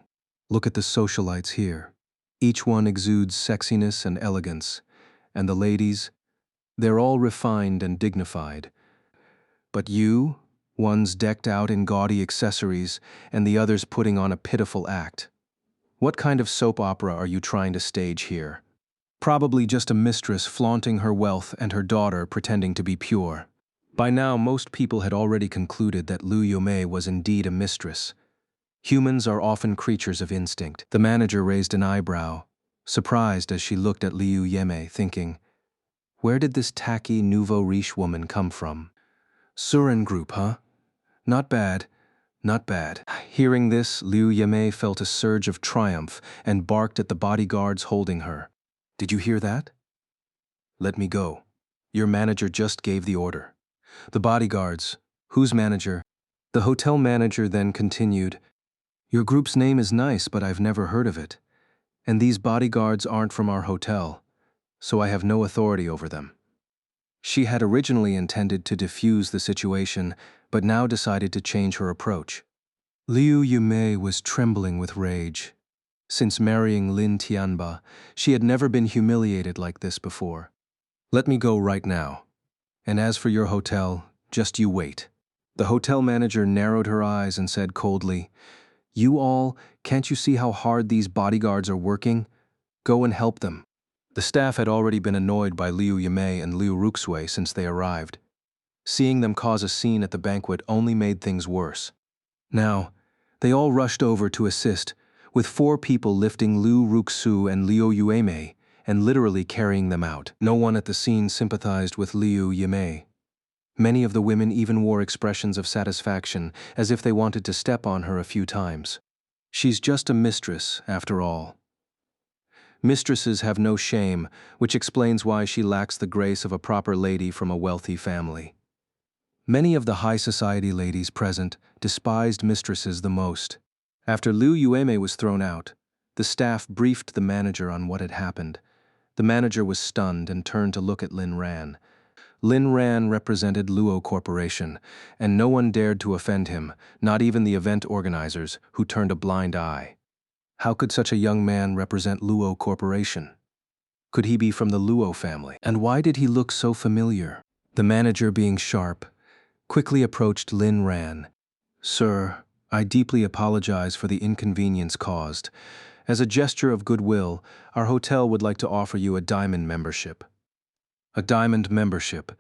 Look at the socialites here. Each one exudes sexiness and elegance, and the ladies, they're all refined and dignified. But you, one's decked out in gaudy accessories, and the others putting on a pitiful act. What kind of soap opera are you trying to stage here? Probably just a mistress flaunting her wealth and her daughter pretending to be pure. By now, most people had already concluded that Liu Yumei was indeed a mistress. Humans are often creatures of instinct. The manager raised an eyebrow, surprised as she looked at Liu Yumei, thinking, where did this tacky nouveau riche woman come from? Suran Group, huh? Not bad, not bad. Hearing this, Liu Yumei felt a surge of triumph and barked at the bodyguards holding her. Did you hear that? Let me go. Your manager just gave the order. The bodyguards. Whose manager? The hotel manager then continued, your group's name is nice, but I've never heard of it. And these bodyguards aren't from our hotel, so I have no authority over them. She had originally intended to defuse the situation, but now decided to change her approach. Liu Yumei was trembling with rage. Since marrying Lin Tianba, she had never been humiliated like this before. Let me go right now. And as for your hotel, just you wait. The hotel manager narrowed her eyes and said coldly, you all, can't you see how hard these bodyguards are working? Go and help them. The staff had already been annoyed by Liu Yumei and Liu Ruxue since they arrived. Seeing them cause a scene at the banquet only made things worse. Now, they all rushed over to assist, with 4 people lifting Liu Ruxu and Liu Yueme and literally carrying them out. No one at the scene sympathized with Liu Yueme. Many of the women even wore expressions of satisfaction, as if they wanted to step on her a few times. She's just a mistress, after all. Mistresses have no shame, which explains why she lacks the grace of a proper lady from a wealthy family. Many of the high society ladies present despised mistresses the most. After Liu Yueme was thrown out, the staff briefed the manager on what had happened. The manager was stunned and turned to look at Lin Ran. Lin Ran represented Luo Corporation, and no one dared to offend him, not even the event organizers, who turned a blind eye. How could such a young man represent Luo Corporation? Could he be from the Luo family? And why did he look so familiar? The manager, being sharp, quickly approached Lin Ran. "Sir, I deeply apologize for the inconvenience caused. As a gesture of goodwill, our hotel would like to offer you a diamond membership." A diamond membership,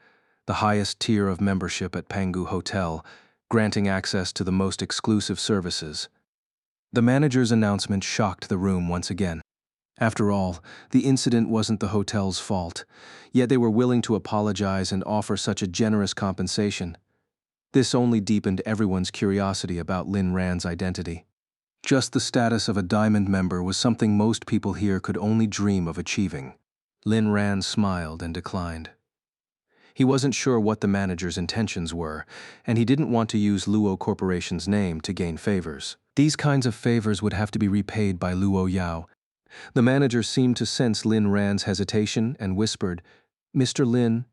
the highest tier of membership at Pangu Hotel, granting access to the most exclusive services. The manager's announcement shocked the room once again. After all, the incident wasn't the hotel's fault, yet they were willing to apologize and offer such a generous compensation. This only deepened everyone's curiosity about Lin Ran's identity. Just the status of a diamond member was something most people here could only dream of achieving. Lin Ran smiled and declined. He wasn't sure what the manager's intentions were, and he didn't want to use Luo Corporation's name to gain favors. These kinds of favors would have to be repaid by Luo Yao. The manager seemed to sense Lin Ran's hesitation and whispered, "Mr. Lin,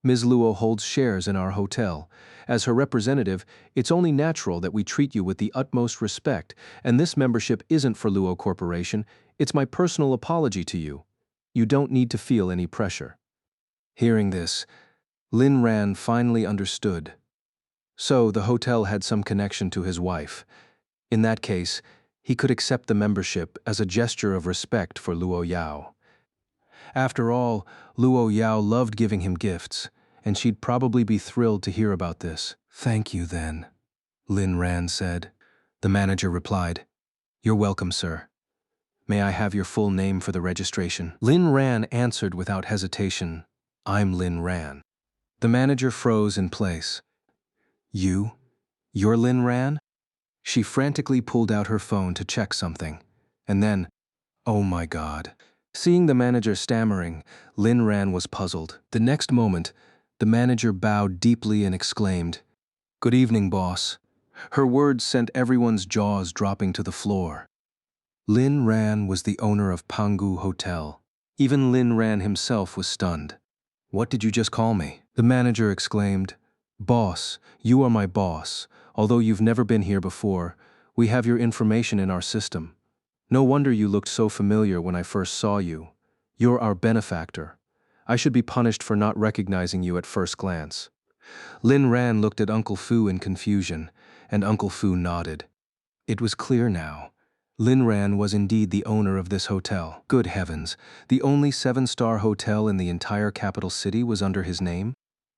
Ms. Luo holds shares in our hotel. As her representative, it's only natural that we treat you with the utmost respect, and this membership isn't for Luo Corporation. It's my personal apology to you. You don't need to feel any pressure." Hearing this, Lin Ran finally understood. So the hotel had some connection to his wife. In that case, he could accept the membership as a gesture of respect for Luo Yao. After all, Luo Yao loved giving him gifts, and she'd probably be thrilled to hear about this. "Thank you, then," Lin Ran said. The manager replied, "You're welcome, sir. May I have your full name for the registration?" Lin Ran answered without hesitation, "I'm Lin Ran." The manager froze in place. You're Lin Ran?" She frantically pulled out her phone to check something, and then, "Oh my God." Seeing the manager stammering, Lin Ran was puzzled. The next moment, the manager bowed deeply and exclaimed, "Good evening, boss." Her words sent everyone's jaws dropping to the floor. Lin Ran was the owner of Pangu Hotel. Even Lin Ran himself was stunned. "What did you just call me?" The manager exclaimed, "Boss, you are my boss. Although you've never been here before, we have your information in our system. No wonder you looked so familiar when I first saw you. You're our benefactor. I should be punished for not recognizing you at first glance." Lin Ran looked at Uncle Fu in confusion, and Uncle Fu nodded. It was clear now. Lin Ran was indeed the owner of this hotel. Good heavens, the only 7-star hotel in the entire capital city was under his name?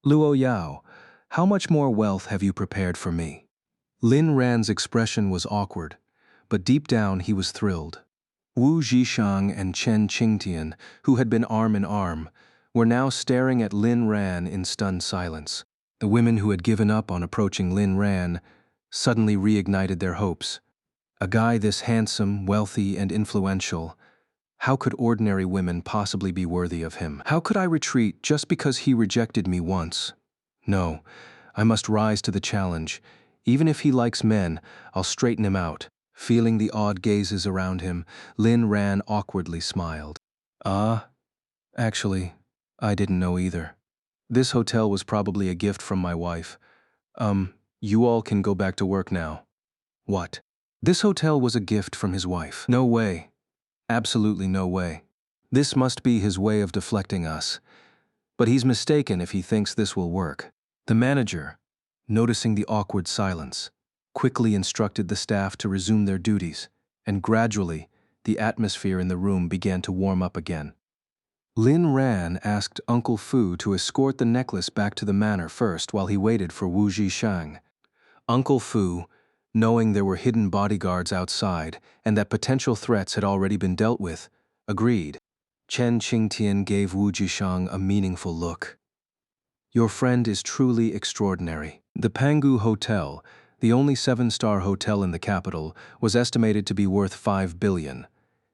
"Luo Yao, how much more wealth have you prepared for me?" Lin Ran's expression was awkward, but deep down he was thrilled. Wu Zhishang and Chen Qingtian, who had been arm in arm, were now staring at Lin Ran in stunned silence. The women who had given up on approaching Lin Ran suddenly reignited their hopes. A guy this handsome, wealthy, and influential, how could ordinary women possibly be worthy of him? How could I retreat just because he rejected me once? No, I must rise to the challenge. Even if he likes men, I'll straighten him out. Feeling the odd gazes around him, Lin Ran awkwardly smiled. Actually, I didn't know either. This hotel was probably a gift from my wife. You all can go back to work now." "What? This hotel was a gift from his wife?" "No way. Absolutely no way. This must be his way of deflecting us. But he's mistaken if he thinks this will work." The manager, noticing the awkward silence, quickly instructed the staff to resume their duties, and gradually, the atmosphere in the room began to warm up again. Lin Ran asked Uncle Fu to escort the necklace back to the manor first while he waited for Wu Zhishang. Uncle Fu, knowing there were hidden bodyguards outside and that potential threats had already been dealt with, agreed. Chen Qingtian gave Wu Jishang a meaningful look. Your friend is truly extraordinary. The Pangu Hotel, the only seven-star hotel in the capital, was estimated to be worth 5 billion.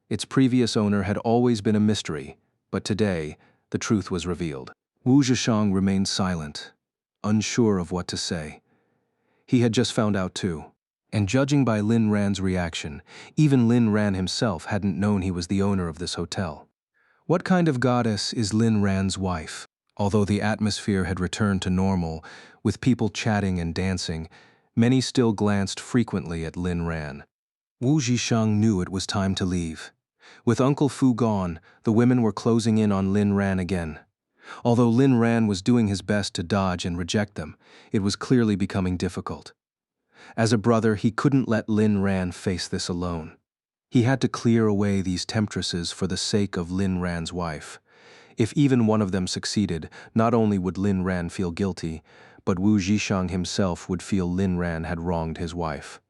Its previous owner had always been a mystery, but today, the truth was revealed. Wu Zhishang remained silent, unsure of what to say. He had just found out too. And judging by Lin Ran's reaction, even Lin Ran himself hadn't known he was the owner of this hotel. What kind of goddess is Lin Ran's wife? Although the atmosphere had returned to normal, with people chatting and dancing, many still glanced frequently at Lin Ran. Wu Zhishang knew it was time to leave. With Uncle Fu gone, the women were closing in on Lin Ran again. Although Lin Ran was doing his best to dodge and reject them, it was clearly becoming difficult. As a brother, he couldn't let Lin Ran face this alone. He had to clear away these temptresses for the sake of Lin Ran's wife. If even one of them succeeded, not only would Lin Ran feel guilty, but Wu Zhishang himself would feel Lin Ran had wronged his wife.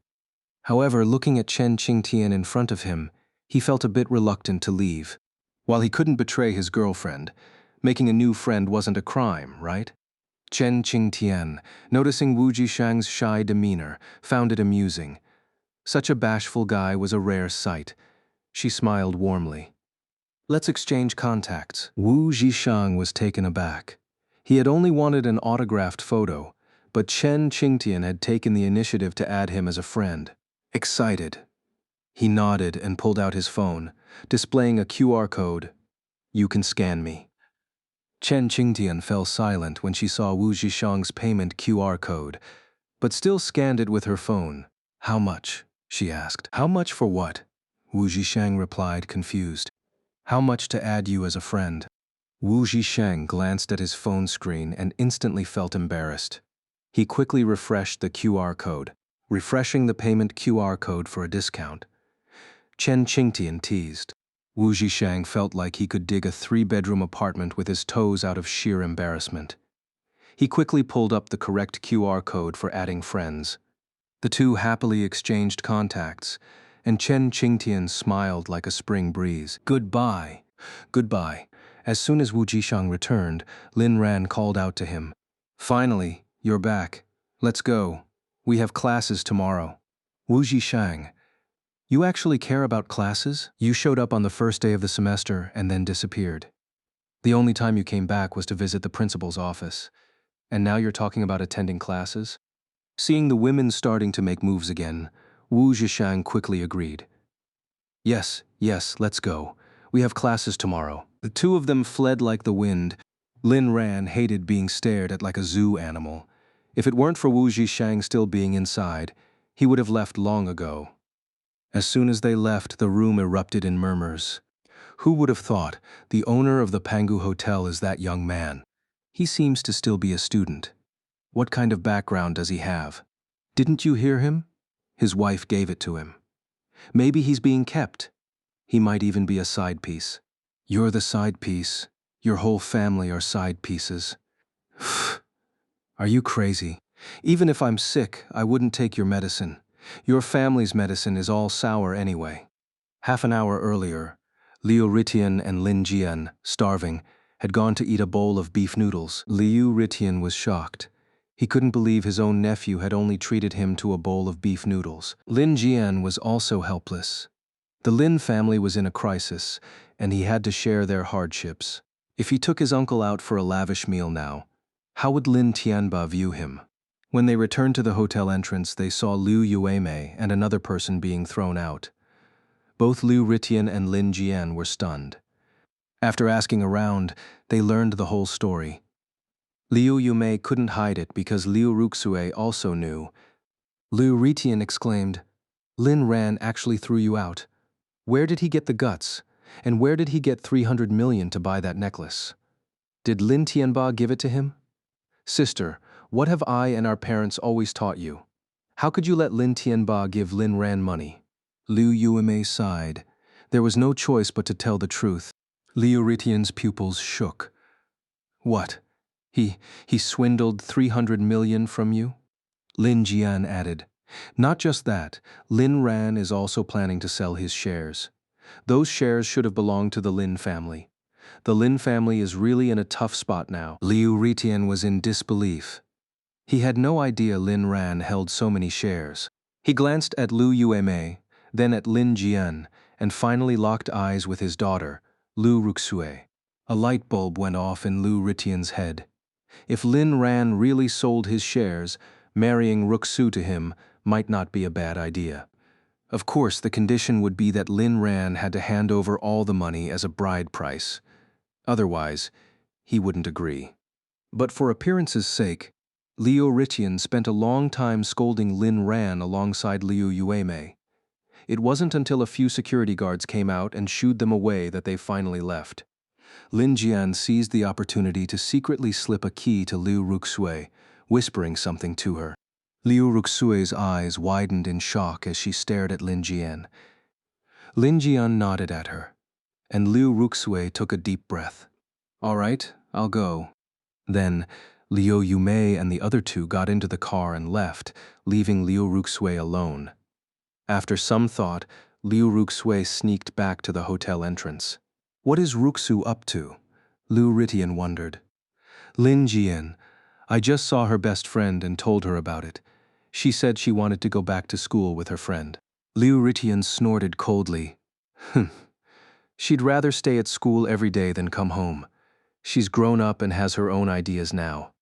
However, looking at Chen Qingtian in front of him, he felt a bit reluctant to leave. While he couldn't betray his girlfriend, making a new friend wasn't a crime, right? Chen Qingtian, noticing Wu Zhishang's shy demeanor, found it amusing. Such a bashful guy was a rare sight. She smiled warmly. Let's exchange contacts. Wu Zhishang was taken aback. He had only wanted an autographed photo, but Chen Qingtian had taken the initiative to add him as a friend. Excited, he nodded and pulled out his phone, displaying a QR code. You can scan me. Chen Qingtian fell silent when she saw Wu Zhishang's payment QR code, but still scanned it with her phone. How much? She asked. How much for what? Wu Zhishang replied, confused. How much to add you as a friend? Wu Zhishang glanced at his phone screen and instantly felt embarrassed. He quickly refreshed the QR code, refreshing the payment QR code for a discount. Chen Qingtian teased. Wu Zhishang felt like he could dig a 3-bedroom apartment with his toes out of sheer embarrassment. He quickly pulled up the correct QR code for adding friends. The two happily exchanged contacts, and Chen Qingtian smiled like a spring breeze. Goodbye. Goodbye. As soon as Wu Zhishang returned, Lin Ran called out to him. Finally, you're back. Let's go. We have classes tomorrow. Wu Zhishang, you actually care about classes? You showed up on the first day of the semester and then disappeared. The only time you came back was to visit the principal's office. And now you're talking about attending classes? Seeing the women starting to make moves again, Wu Zhishang quickly agreed. Yes, let's go. We have classes tomorrow. The two of them fled like the wind. Lin Ran hated being stared at like a zoo animal. If it weren't for Wu Zhishang still being inside, he would have left long ago. As soon as they left, the room erupted in murmurs. Who would have thought the owner of the Pangu Hotel is that young man? He seems to still be a student. What kind of background does he have? Didn't you hear him? His wife gave it to him. Maybe he's being kept. He might even be a side piece. You're the side piece. Your whole family are side pieces. Are you crazy? Even if I'm sick, I wouldn't take your medicine. Your family's medicine is all sour anyway. Half an hour earlier, Liu Ritian and Lin Jian, starving, had gone to eat a bowl of beef noodles. Liu Ritian was shocked. He couldn't believe his own nephew had only treated him to a bowl of beef noodles. Lin Jian was also helpless. The Lin family was in a crisis, and he had to share their hardships. If he took his uncle out for a lavish meal now, how would Lin Tianba view him? When they returned to the hotel entrance, they saw Liu Yuemei and another person being thrown out. Both Liu Ritian and Lin Jian were stunned. After asking around, they learned the whole story. Liu Yuemei couldn't hide it because Liu Ruxue also knew. Liu Ritian exclaimed, Lin Ran actually threw you out. Where did he get the guts? And where did he get 300 million to buy that necklace? Did Lin Tianba give it to him? Sister, what have I and our parents always taught you? How could you let Lin Tianba give Lin Ran money? Liu Yuemei sighed. There was no choice but to tell the truth. Liu Ritian's pupils shook. What? He swindled 300 million from you? Lin Jian added. Not just that, Lin Ran is also planning to sell his shares. Those shares should have belonged to the Lin family. The Lin family is really in a tough spot now. Liu Ritian was in disbelief. He had no idea Lin Ran held so many shares. He glanced at Lu Yuemei, then at Lin Jian, and finally locked eyes with his daughter, Lu Ruxue. A light bulb went off in Liu Ritian's head. If Lin Ran really sold his shares, marrying Ruxu to him might not be a bad idea. Of course, the condition would be that Lin Ran had to hand over all the money as a bride price. Otherwise, he wouldn't agree. But for appearance's sake, Liu Ritian spent a long time scolding Lin Ran alongside Liu Yuemei. It wasn't until a few security guards came out and shooed them away that they finally left. Lin Jian seized the opportunity to secretly slip a key to Liu Ruxue, whispering something to her. Liu Ruxue's eyes widened in shock as she stared at Lin Jian. Lin Jian nodded at her, and Liu Ruxue took a deep breath. "All right, I'll go." Then, Liu Yumei and the other two got into the car and left, leaving Liu Ruxue alone. After some thought, Liu Ruxue sneaked back to the hotel entrance. What is Ruxu up to? Liu Ritian wondered. Lin Jian. I just saw her best friend and told her about it. She said she wanted to go back to school with her friend. Liu Ritian snorted coldly. She'd rather stay at school every day than come home. She's grown up and has her own ideas now.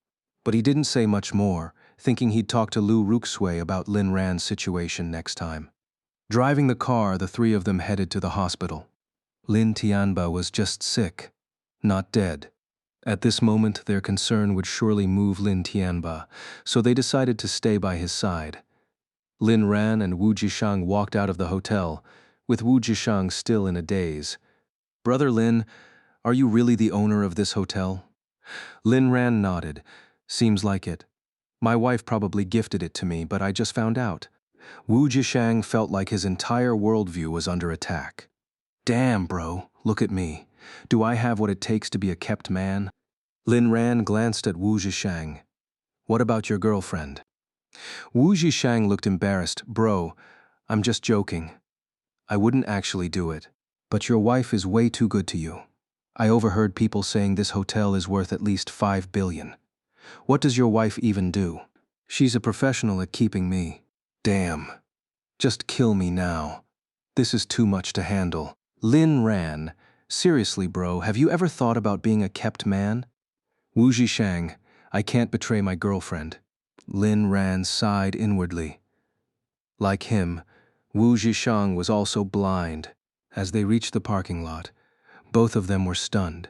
But he didn't say much more, thinking he'd talk to Liu Ruxue about Lin Ran's situation next time. Driving the car, the three of them headed to the hospital. Lin Tianba was just sick, not dead. At this moment, their concern would surely move Lin Tianba, so they decided to stay by his side. Lin Ran and Wu Jishang walked out of the hotel, with Wu Jishang still in a daze. "Brother Lin, are you really the owner of this hotel?" Lin Ran nodded. "Seems like it. My wife probably gifted it to me, but I just found out." Wu Jishang felt like his entire worldview was under attack. "Damn, bro, look at me. Do I have what it takes to be a kept man?" Lin Ran glanced at Wu Jishang. "What about your girlfriend?" Wu Jishang looked embarrassed. "Bro, I'm just joking. I wouldn't actually do it. But your wife is way too good to you. I overheard people saying this hotel is worth at least 5 billion. What does your wife even do?" "She's a professional at keeping me." "Damn. Just kill me now. This is too much to handle." Lin Ran, seriously bro, have you ever thought about being a kept man? Wu Jishang, I can't betray my girlfriend. Lin Ran sighed inwardly. Like him, Wu Jishang was also blind. As they reached the parking lot, both of them were stunned.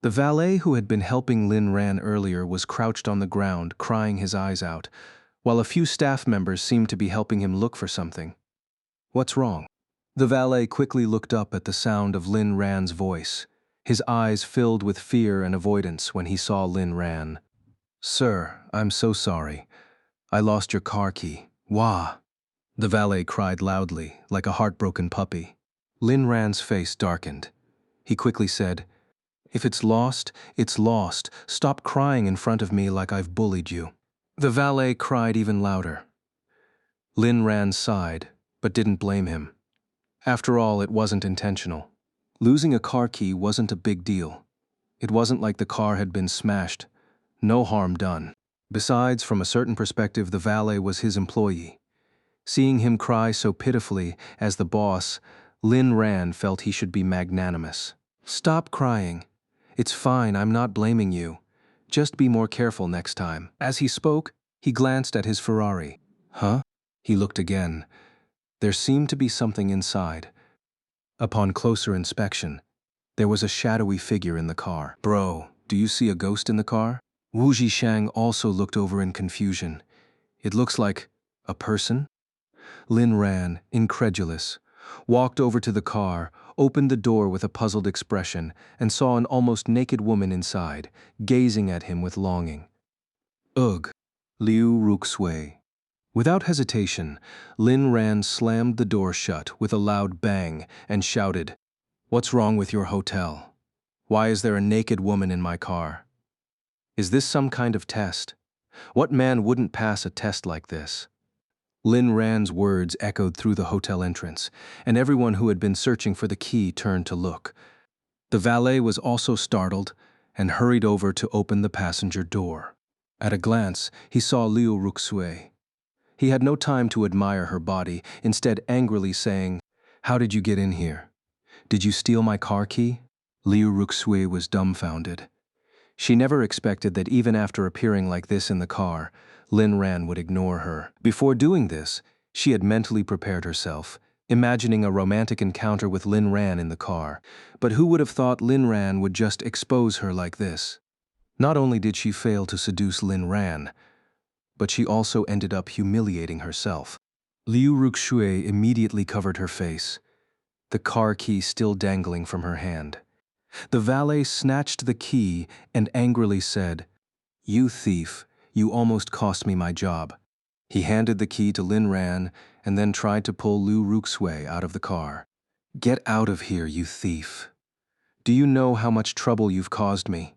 The valet who had been helping Lin Ran earlier was crouched on the ground, crying his eyes out, while a few staff members seemed to be helping him look for something. "What's wrong?" The valet quickly looked up at the sound of Lin Ran's voice. His eyes filled with fear and avoidance when he saw Lin Ran. "Sir, I'm so sorry. I lost your car key." "Wah!" The valet cried loudly, like a heartbroken puppy. Lin Ran's face darkened. He quickly said, "If it's lost, it's lost. Stop crying in front of me like I've bullied you." The valet cried even louder. Lin Ran sighed, but didn't blame him. After all, it wasn't intentional. Losing a car key wasn't a big deal. It wasn't like the car had been smashed. No harm done. Besides, from a certain perspective, the valet was his employee. Seeing him cry so pitifully as the boss, Lin Ran felt he should be magnanimous. "Stop crying. It's fine, I'm not blaming you. Just be more careful next time." As he spoke, he glanced at his Ferrari. "Huh?" He looked again. There seemed to be something inside. Upon closer inspection, there was a shadowy figure in the car. "Bro, do you see a ghost in the car?" Wu Jishang also looked over in confusion. "It looks like a person?" Lin Ran, incredulous, walked over to the car, opened the door with a puzzled expression, and saw an almost naked woman inside, gazing at him with longing. "Ugh." Liu Ruxue. Without hesitation, Lin Ran slammed the door shut with a loud bang and shouted, "What's wrong with your hotel? Why is there a naked woman in my car? Is this some kind of test? What man wouldn't pass a test like this?" Lin Ran's words echoed through the hotel entrance, and everyone who had been searching for the key turned to look. The valet was also startled and hurried over to open the passenger door. At a glance, he saw Liu Ruxue. He had no time to admire her body, instead angrily saying, "How did you get in here? Did you steal my car key?" Liu Ruxue was dumbfounded. She never expected that even after appearing like this in the car, Lin Ran would ignore her. Before doing this, she had mentally prepared herself, imagining a romantic encounter with Lin Ran in the car. But who would have thought Lin Ran would just expose her like this? Not only did she fail to seduce Lin Ran, but she also ended up humiliating herself. Liu Ruxue immediately covered her face, the car key still dangling from her hand. The valet snatched the key and angrily said, "You thief, you almost cost me my job." He handed the key to Lin Ran and then tried to pull Liu Ruxue out of the car. "Get out of here, you thief. Do you know how much trouble you've caused me?"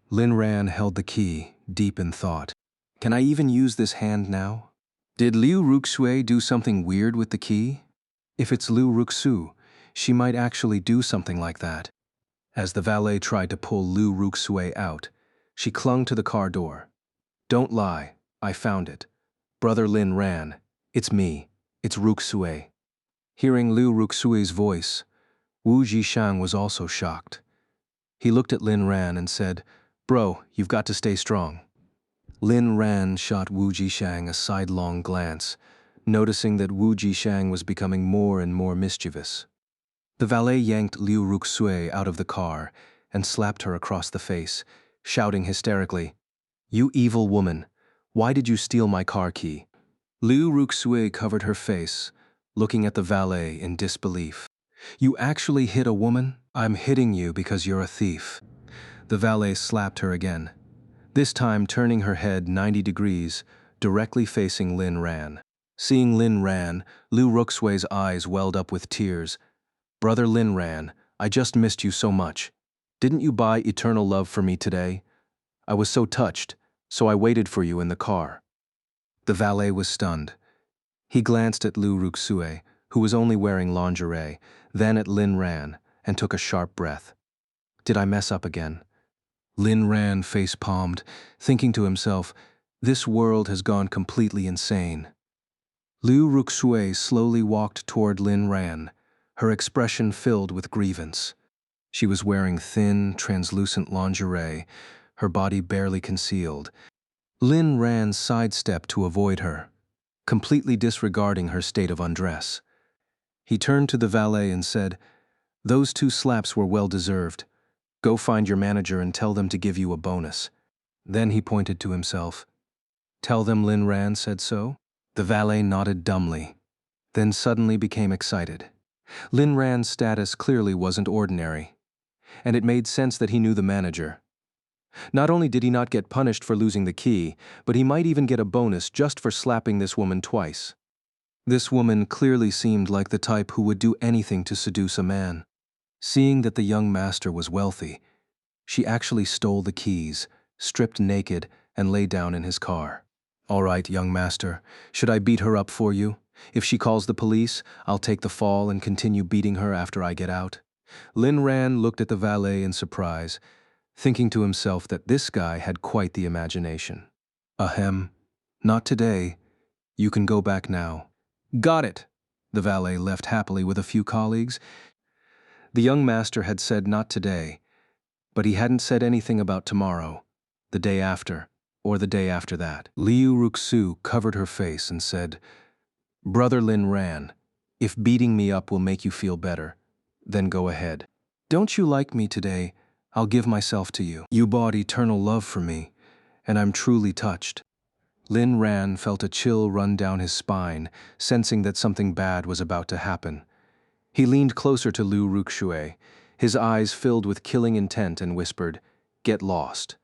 Lin Ran held the key, deep in thought. Can I even use this hand now? Did Liu Ruxue do something weird with the key? If it's Liu Ruxu, she might actually do something like that. As the valet tried to pull Liu Ruxue out, she clung to the car door. "Don't lie, I found it. Brother Lin Ran, it's me, it's Ruxue." Hearing Liu Ruxue's voice, Wu Jishang was also shocked. He looked at Lin Ran and said, "Bro, you've got to stay strong." Lin Ran shot Wu Jishang a sidelong glance, noticing that Wu Jishang was becoming more and more mischievous. The valet yanked Liu Ruxue out of the car and slapped her across the face, shouting hysterically, "You evil woman, why did you steal my car key?" Liu Ruxue covered her face, looking at the valet in disbelief. "You actually hit a woman? I'm hitting you because you're a thief." The valet slapped her again, this time turning her head 90 degrees, directly facing Lin Ran. Seeing Lin Ran, Liu Ruxue's eyes welled up with tears. "Brother Lin Ran, I just missed you so much. Didn't you buy eternal love for me today? I was so touched, so I waited for you in the car." The valet was stunned. He glanced at Liu Ruxue, who was only wearing lingerie, then at Lin Ran, and took a sharp breath. "Did I mess up again?" Lin Ran face-palmed, thinking to himself, "This world has gone completely insane." Liu Ruxue slowly walked toward Lin Ran, her expression filled with grievance. She was wearing thin, translucent lingerie, her body barely concealed. Lin Ran sidestepped to avoid her, completely disregarding her state of undress. He turned to the valet and said, "Those 2 slaps were well-deserved. Go find your manager and tell them to give you a bonus." Then he pointed to himself. "Tell them Lin Ran said so?" The valet nodded dumbly, then suddenly became excited. Lin Ran's status clearly wasn't ordinary, and it made sense that he knew the manager. Not only did he not get punished for losing the key, but he might even get a bonus just for slapping this woman twice. This woman clearly seemed like the type who would do anything to seduce a man. Seeing that the young master was wealthy, she actually stole the keys, stripped naked, and lay down in his car. "All right, young master, should I beat her up for you? If she calls the police, I'll take the fall and continue beating her after I get out." Lin Ran looked at the valet in surprise, thinking to himself that this guy had quite the imagination. "Ahem, not today. You can go back now." "Got it." The valet left happily with a few colleagues. The young master had said not today, but he hadn't said anything about tomorrow, the day after, or the day after that. Liu Ruxu covered her face and said, "Brother Lin Ran, if beating me up will make you feel better, then go ahead. Don't you like me today? I'll give myself to you. You bought eternal love for me, and I'm truly touched." Lin Ran felt a chill run down his spine, sensing that something bad was about to happen. He leaned closer to Liu Ruxue, his eyes filled with killing intent, and whispered, "Get lost."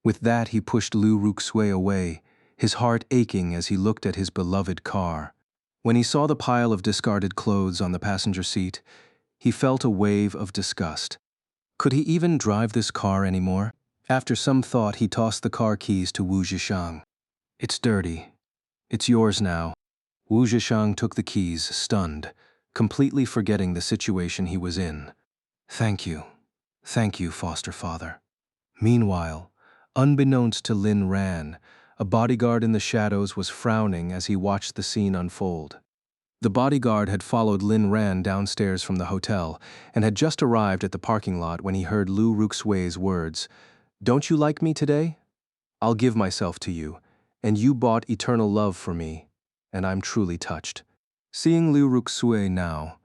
With that, he pushed Liu Ruxue away, his heart aching as he looked at his beloved car. When he saw the pile of discarded clothes on the passenger seat, he felt a wave of disgust. Could he even drive this car anymore? After some thought, he tossed the car keys to Wu Zhishang. "It's dirty. It's yours now. Wu Zhishang took the keys, stunned, completely forgetting the situation he was in. Thank you. Thank you, foster father. Meanwhile, unbeknownst to Lin Ran, a bodyguard in the shadows was frowning as he watched the scene unfold. The bodyguard had followed Lin Ran downstairs from the hotel and had just arrived at the parking lot when he heard Lu Ruxui's words, "Don't you like me today? I'll give myself to you, and you bought eternal love for me, and I'm truly touched." Seeing Lu Ruxui now,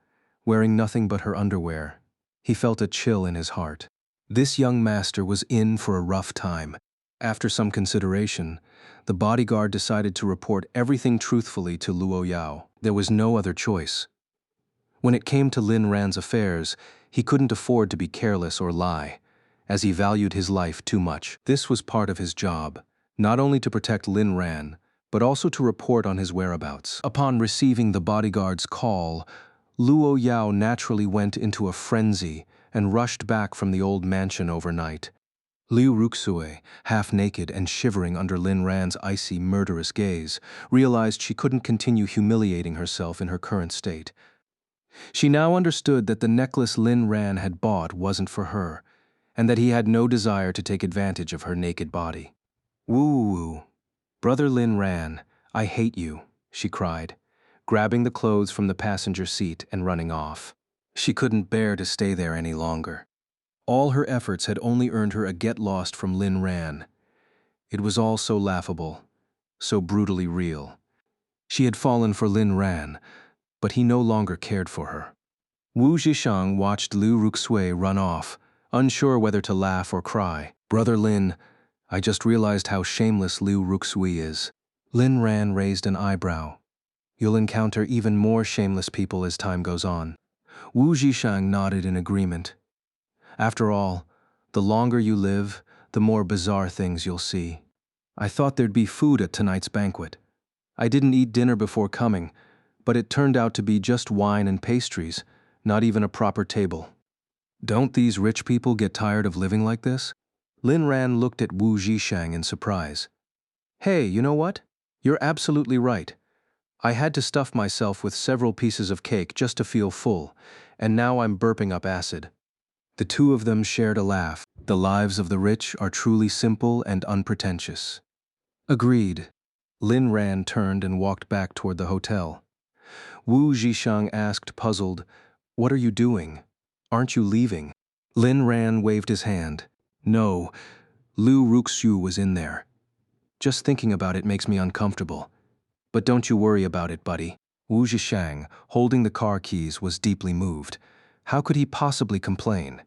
wearing nothing but her underwear, he felt a chill in his heart. This young master was in for a rough time. After some consideration, the bodyguard decided to report everything truthfully to Luo Yao. There was no other choice. When it came to Lin Ran's affairs, he couldn't afford to be careless or lie, as he valued his life too much. This was part of his job, not only to protect Lin Ran, but also to report on his whereabouts. Upon receiving the bodyguard's call, Luo Yao naturally went into a frenzy and rushed back from the old mansion overnight. Liu Ruxue, half naked and shivering under Lin Ran's icy, murderous gaze, realized she couldn't continue humiliating herself in her current state. She now understood that the necklace Lin Ran had bought wasn't for her, and that he had no desire to take advantage of her naked body. "Woo-woo, brother Lin Ran, I hate you," she cried, grabbing the clothes from the passenger seat and running off. She couldn't bear to stay there any longer. All her efforts had only earned her a get-lost from Lin Ran. It was all so laughable, so brutally real. She had fallen for Lin Ran, but he no longer cared for her. Wu Zhishang watched Liu Ruxui run off, unsure whether to laugh or cry. "Brother Lin, I just realized how shameless Liu Ruxui is." Lin Ran raised an eyebrow. "You'll encounter even more shameless people as time goes on." Wu Zhishang nodded in agreement. "After all, the longer you live, the more bizarre things you'll see. I thought there'd be food at tonight's banquet. I didn't eat dinner before coming, but it turned out to be just wine and pastries, not even a proper table. Don't these rich people get tired of living like this?" Lin Ran looked at Wu Zhishang in surprise. "Hey, you know what? You're absolutely right. I had to stuff myself with several pieces of cake just to feel full, and now I'm burping up acid." The two of them shared a laugh. The lives of the rich are truly simple and unpretentious. Agreed. Lin Ran turned and walked back toward the hotel. Wu Zhishang asked, puzzled, "What are you doing? Aren't you leaving?" Lin Ran waved his hand. "No, Liu Ruxu was in there. Just thinking about it makes me uncomfortable. But don't you worry about it, buddy." Wu Zhishang, holding the car keys, was deeply moved. How could he possibly complain?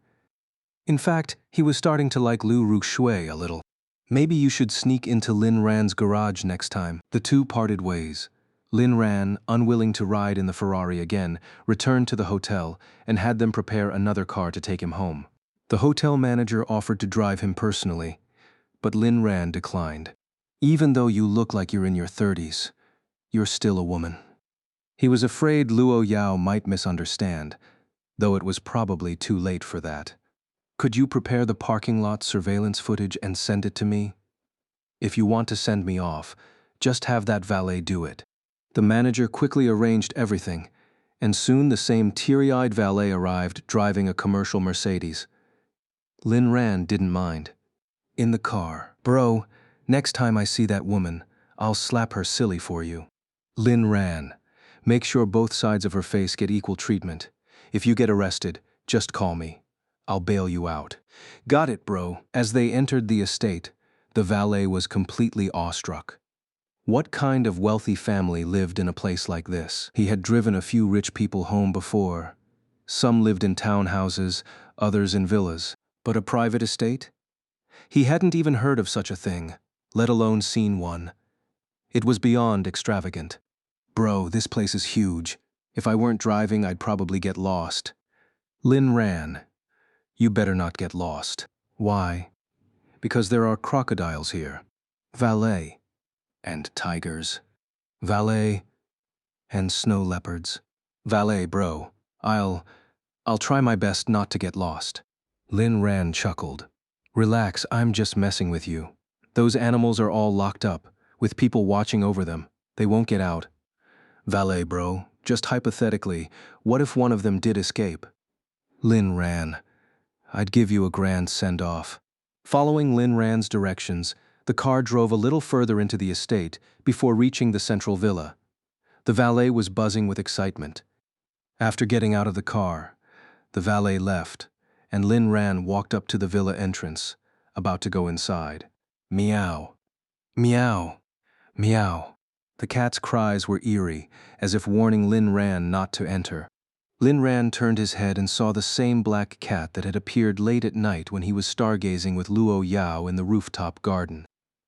In fact, he was starting to like Liu Ruxue a little. Maybe you should sneak into Lin Ran's garage next time. The two parted ways. Lin Ran, unwilling to ride in the Ferrari again, returned to the hotel and had them prepare another car to take him home. The hotel manager offered to drive him personally, but Lin Ran declined. "Even though you look like you're in your 30s, you're still a woman." He was afraid Luo Yao might misunderstand, though it was probably too late for that. "Could you prepare the parking lot surveillance footage and send it to me? If you want to send me off, just have that valet do it." The manager quickly arranged everything, and soon the same teary-eyed valet arrived driving a commercial Mercedes. Lin Ran didn't mind. In the car, "Bro, next time I see that woman, I'll slap her silly for you." Lin Ran, "Make sure both sides of her face get equal treatment. If you get arrested, just call me. I'll bail you out." "Got it, bro." As they entered the estate, the valet was completely awestruck. What kind of wealthy family lived in a place like this? He had driven a few rich people home before. Some lived in townhouses, others in villas. But a private estate? He hadn't even heard of such a thing, let alone seen one. It was beyond extravagant. "Bro, this place is huge. If I weren't driving, I'd probably get lost." Lin Ran, "You better not get lost." "Why?" "Because there are crocodiles here." "Valet." "And tigers." "Valet." "And snow leopards." "Valet, bro. I'll try my best not to get lost." Lin Ran chuckled. "Relax, I'm just messing with you. Those animals are all locked up, with people watching over them. They won't get out. Valet, bro. Just hypothetically, what if one of them did escape? Lin ran. I'd give you a grand send-off. Following Lin Ran's directions, the car drove a little further into the estate before reaching the central villa. The valet was buzzing with excitement. After getting out of the car, the valet left, and Lin Ran walked up to the villa entrance, about to go inside. Meow. Meow. Meow. The cat's cries were eerie, as if warning Lin Ran not to enter. Lin Ran turned his head and saw the same black cat that had appeared late at night when he was stargazing with Luo Yao in the rooftop garden.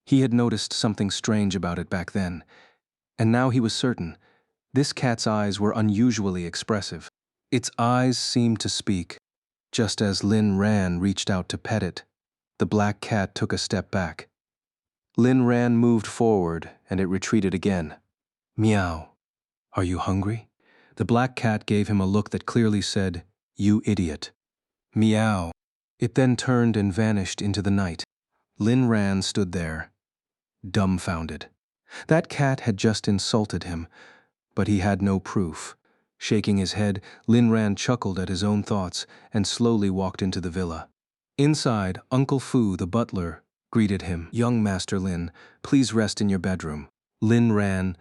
He had noticed something strange about it back then, and now he was certain. This cat's eyes were unusually expressive. Its eyes seemed to speak. Just as Lin Ran reached out to pet it, the black cat took a step back. Lin Ran moved forward, and it retreated again. Meow. Are you hungry? The black cat gave him a look that clearly said, "You idiot." Meow. It then turned and vanished into the night. Lin Ran stood there, dumbfounded. That cat had just insulted him, but he had no proof. Shaking his head, Lin Ran chuckled at his own thoughts and slowly walked into the villa. Inside, Uncle Fu, the butler, greeted him. "Young Master Lin, please rest in your bedroom." Lin Ran,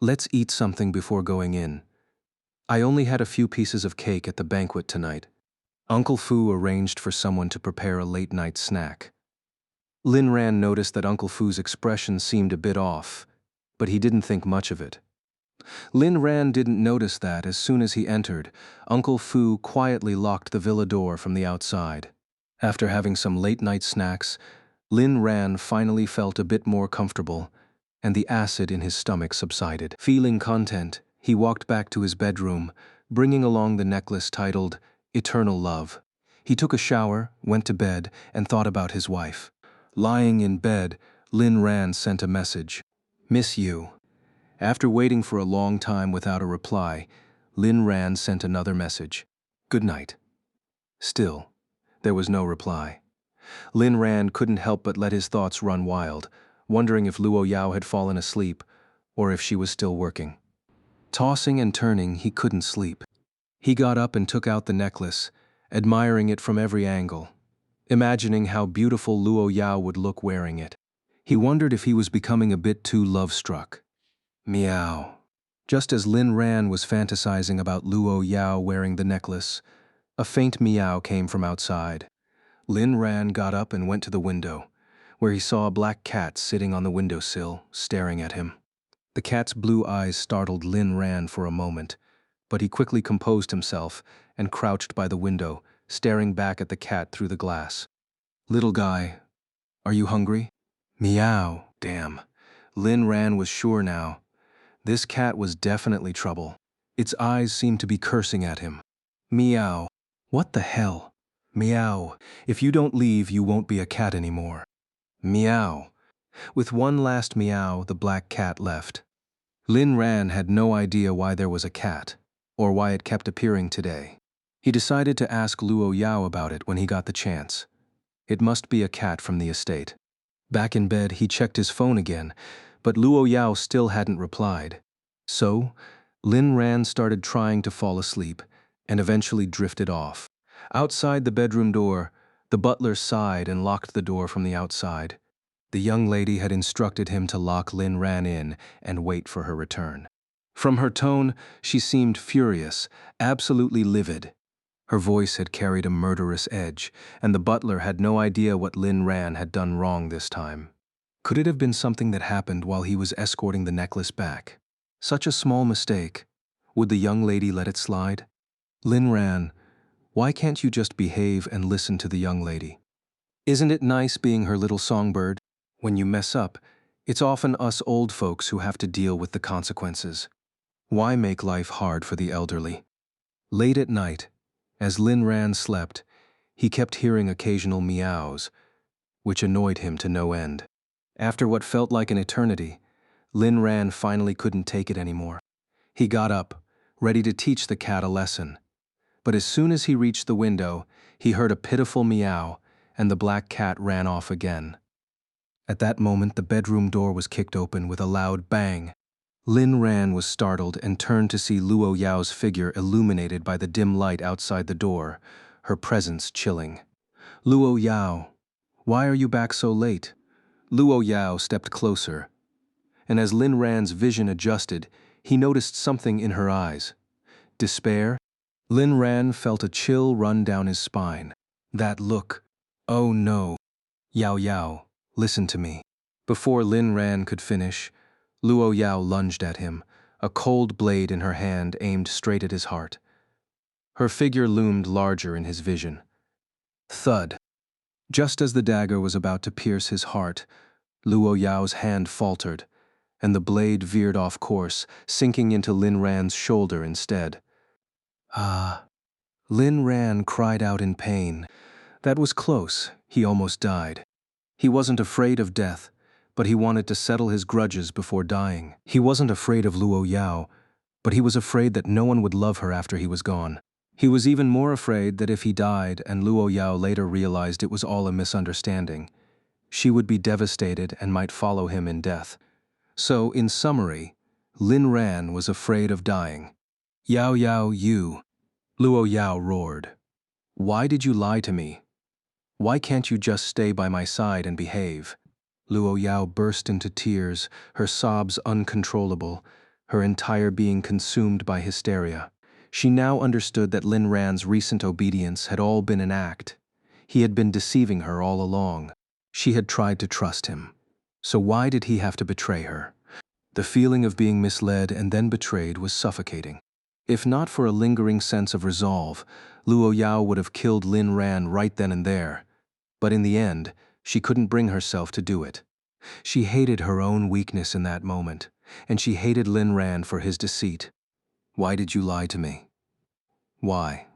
"Let's eat something before going in. I only had a few pieces of cake at the banquet tonight." Uncle Fu arranged for someone to prepare a late-night snack. Lin Ran noticed that Uncle Fu's expression seemed a bit off, but he didn't think much of it. Lin Ran didn't notice that as soon as he entered, Uncle Fu quietly locked the villa door from the outside. After having some late-night snacks, Lin Ran finally felt a bit more comfortable, and the acid in his stomach subsided. Feeling content, he walked back to his bedroom, bringing along the necklace titled Eternal Love. He took a shower, went to bed, and thought about his wife. Lying in bed, Lin Ran sent a message. "Miss you." After waiting for a long time without a reply, Lin Ran sent another message. "Good night." Still, there was no reply. Lin Ran couldn't help but let his thoughts run wild, wondering if Luo Yao had fallen asleep or if she was still working. Tossing and turning, he couldn't sleep. He got up and took out the necklace, admiring it from every angle, imagining how beautiful Luo Yao would look wearing it. He wondered if he was becoming a bit too love-struck. Meow. Just as Lin Ran was fantasizing about Luo Yao wearing the necklace, a faint meow came from outside. Lin Ran got up and went to the window, where he saw a black cat sitting on the windowsill, staring at him. The cat's blue eyes startled Lin Ran for a moment, but he quickly composed himself and crouched by the window, staring back at the cat through the glass. "Little guy, are you hungry?" Meow. Damn. Lin Ran was sure now. This cat was definitely trouble. Its eyes seemed to be cursing at him. Meow. What the hell? Meow. If you don't leave, you won't be a cat anymore. Meow. With one last meow, the black cat left. Lin Ran had no idea why there was a cat, or why it kept appearing today. He decided to ask Luo Yao about it when he got the chance. It must be a cat from the estate. Back in bed, he checked his phone again, but Luo Yao still hadn't replied. So, Lin Ran started trying to fall asleep, and eventually drifted off. Outside the bedroom door, the butler sighed and locked the door from the outside. The young lady had instructed him to lock Lin Ran in and wait for her return. From her tone, she seemed furious, absolutely livid. Her voice had carried a murderous edge, and the butler had no idea what Lin Ran had done wrong this time. Could it have been something that happened while he was escorting the necklace back? Such a small mistake. Would the young lady let it slide? Lin Ran, why can't you just behave and listen to the young lady? Isn't it nice being her little songbird? When you mess up, it's often us old folks who have to deal with the consequences. Why make life hard for the elderly? Late at night, as Lin Ran slept, he kept hearing occasional meows, which annoyed him to no end. After what felt like an eternity, Lin Ran finally couldn't take it anymore. He got up, ready to teach the cat a lesson. But as soon as he reached the window, he heard a pitiful meow, and the black cat ran off again. At that moment, the bedroom door was kicked open with a loud bang. Lin Ran was startled and turned to see Luo Yao's figure illuminated by the dim light outside the door, her presence chilling. Luo Yao, why are you back so late? Luo Yao stepped closer, and as Lin Ran's vision adjusted, he noticed something in her eyes. Despair? Lin Ran felt a chill run down his spine. That look. Oh no. Yao Yao, listen to me. Before Lin Ran could finish, Luo Yao lunged at him, a cold blade in her hand aimed straight at his heart. Her figure loomed larger in his vision. Thud. Just as the dagger was about to pierce his heart, Luo Yao's hand faltered, and the blade veered off course, sinking into Lin Ran's shoulder instead. Ah. Lin Ran cried out in pain. That was close, he almost died. He wasn't afraid of death, but he wanted to settle his grudges before dying. He wasn't afraid of Luo Yao, but he was afraid that no one would love her after he was gone. He was even more afraid that if he died and Luo Yao later realized it was all a misunderstanding, she would be devastated and might follow him in death. So, in summary, Lin Ran was afraid of dying. Yao Yao, you, Luo Yao roared. Why did you lie to me? Why can't you just stay by my side and behave? Luo Yao burst into tears, her sobs uncontrollable, her entire being consumed by hysteria. She now understood that Lin Ran's recent obedience had all been an act. He had been deceiving her all along. She had tried to trust him. So why did he have to betray her? The feeling of being misled and then betrayed was suffocating. If not for a lingering sense of resolve, Luo Yao would have killed Lin Ran right then and there. But in the end, she couldn't bring herself to do it. She hated her own weakness in that moment, and she hated Lin Ran for his deceit. Why did you lie to me? Why?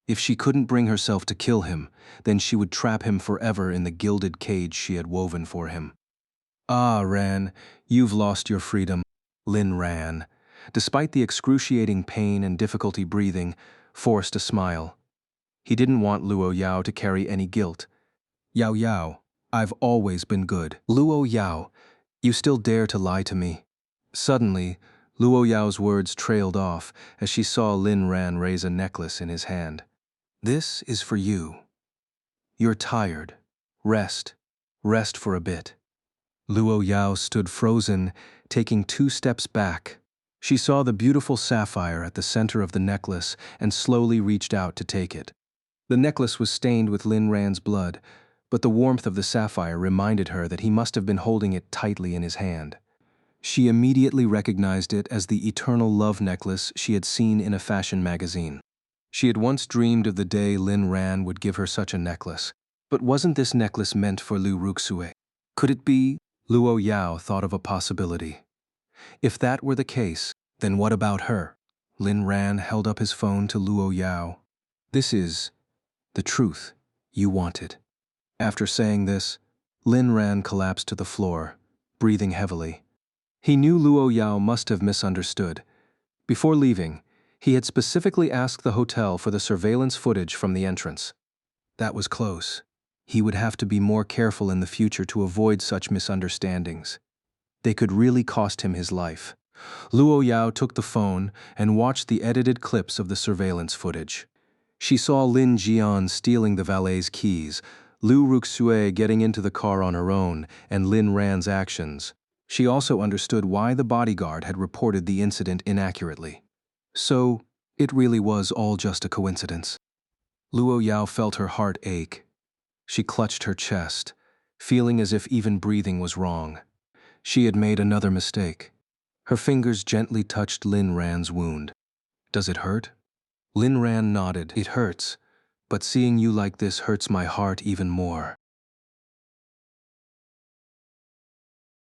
If she couldn't bring herself to kill him, then she would trap him forever in the gilded cage she had woven for him. Ah, Ran, you've lost your freedom. Lin Ran, despite the excruciating pain and difficulty breathing, forced a smile. He didn't want Luo Yao to carry any guilt. Yao Yao, I've always been good. Luo Yao, you still dare to lie to me? Suddenly, Luo Yao's words trailed off as she saw Lin Ran raise a necklace in his hand. This is for you. You're tired. Rest. Rest for a bit. Luo Yao stood frozen, taking 2 steps back. She saw the beautiful sapphire at the center of the necklace and slowly reached out to take it. The necklace was stained with Lin Ran's blood, but the warmth of the sapphire reminded her that he must have been holding it tightly in his hand. She immediately recognized it as the eternal love necklace she had seen in a fashion magazine. She had once dreamed of the day Lin Ran would give her such a necklace. But wasn't this necklace meant for Lu Ruxue? Could it be? Luo Yao thought of a possibility. If that were the case, then what about her? Lin Ran held up his phone to Luo Yao. This is the truth you wanted. After saying this, Lin Ran collapsed to the floor, breathing heavily. He knew Luo Yao must have misunderstood. Before leaving, he had specifically asked the hotel for the surveillance footage from the entrance. That was close. He would have to be more careful in the future to avoid such misunderstandings. They could really cost him his life. Luo Yao took the phone and watched the edited clips of the surveillance footage. She saw Lin Jian stealing the valet's keys, Lu Ruxue getting into the car on her own, and Lin Ran's actions. She also understood why the bodyguard had reported the incident inaccurately. So, it really was all just a coincidence. Luo Yao felt her heart ache. She clutched her chest, feeling as if even breathing was wrong. She had made another mistake. Her fingers gently touched Lin Ran's wound. Does it hurt? Lin Ran nodded. It hurts, but seeing you like this hurts my heart even more.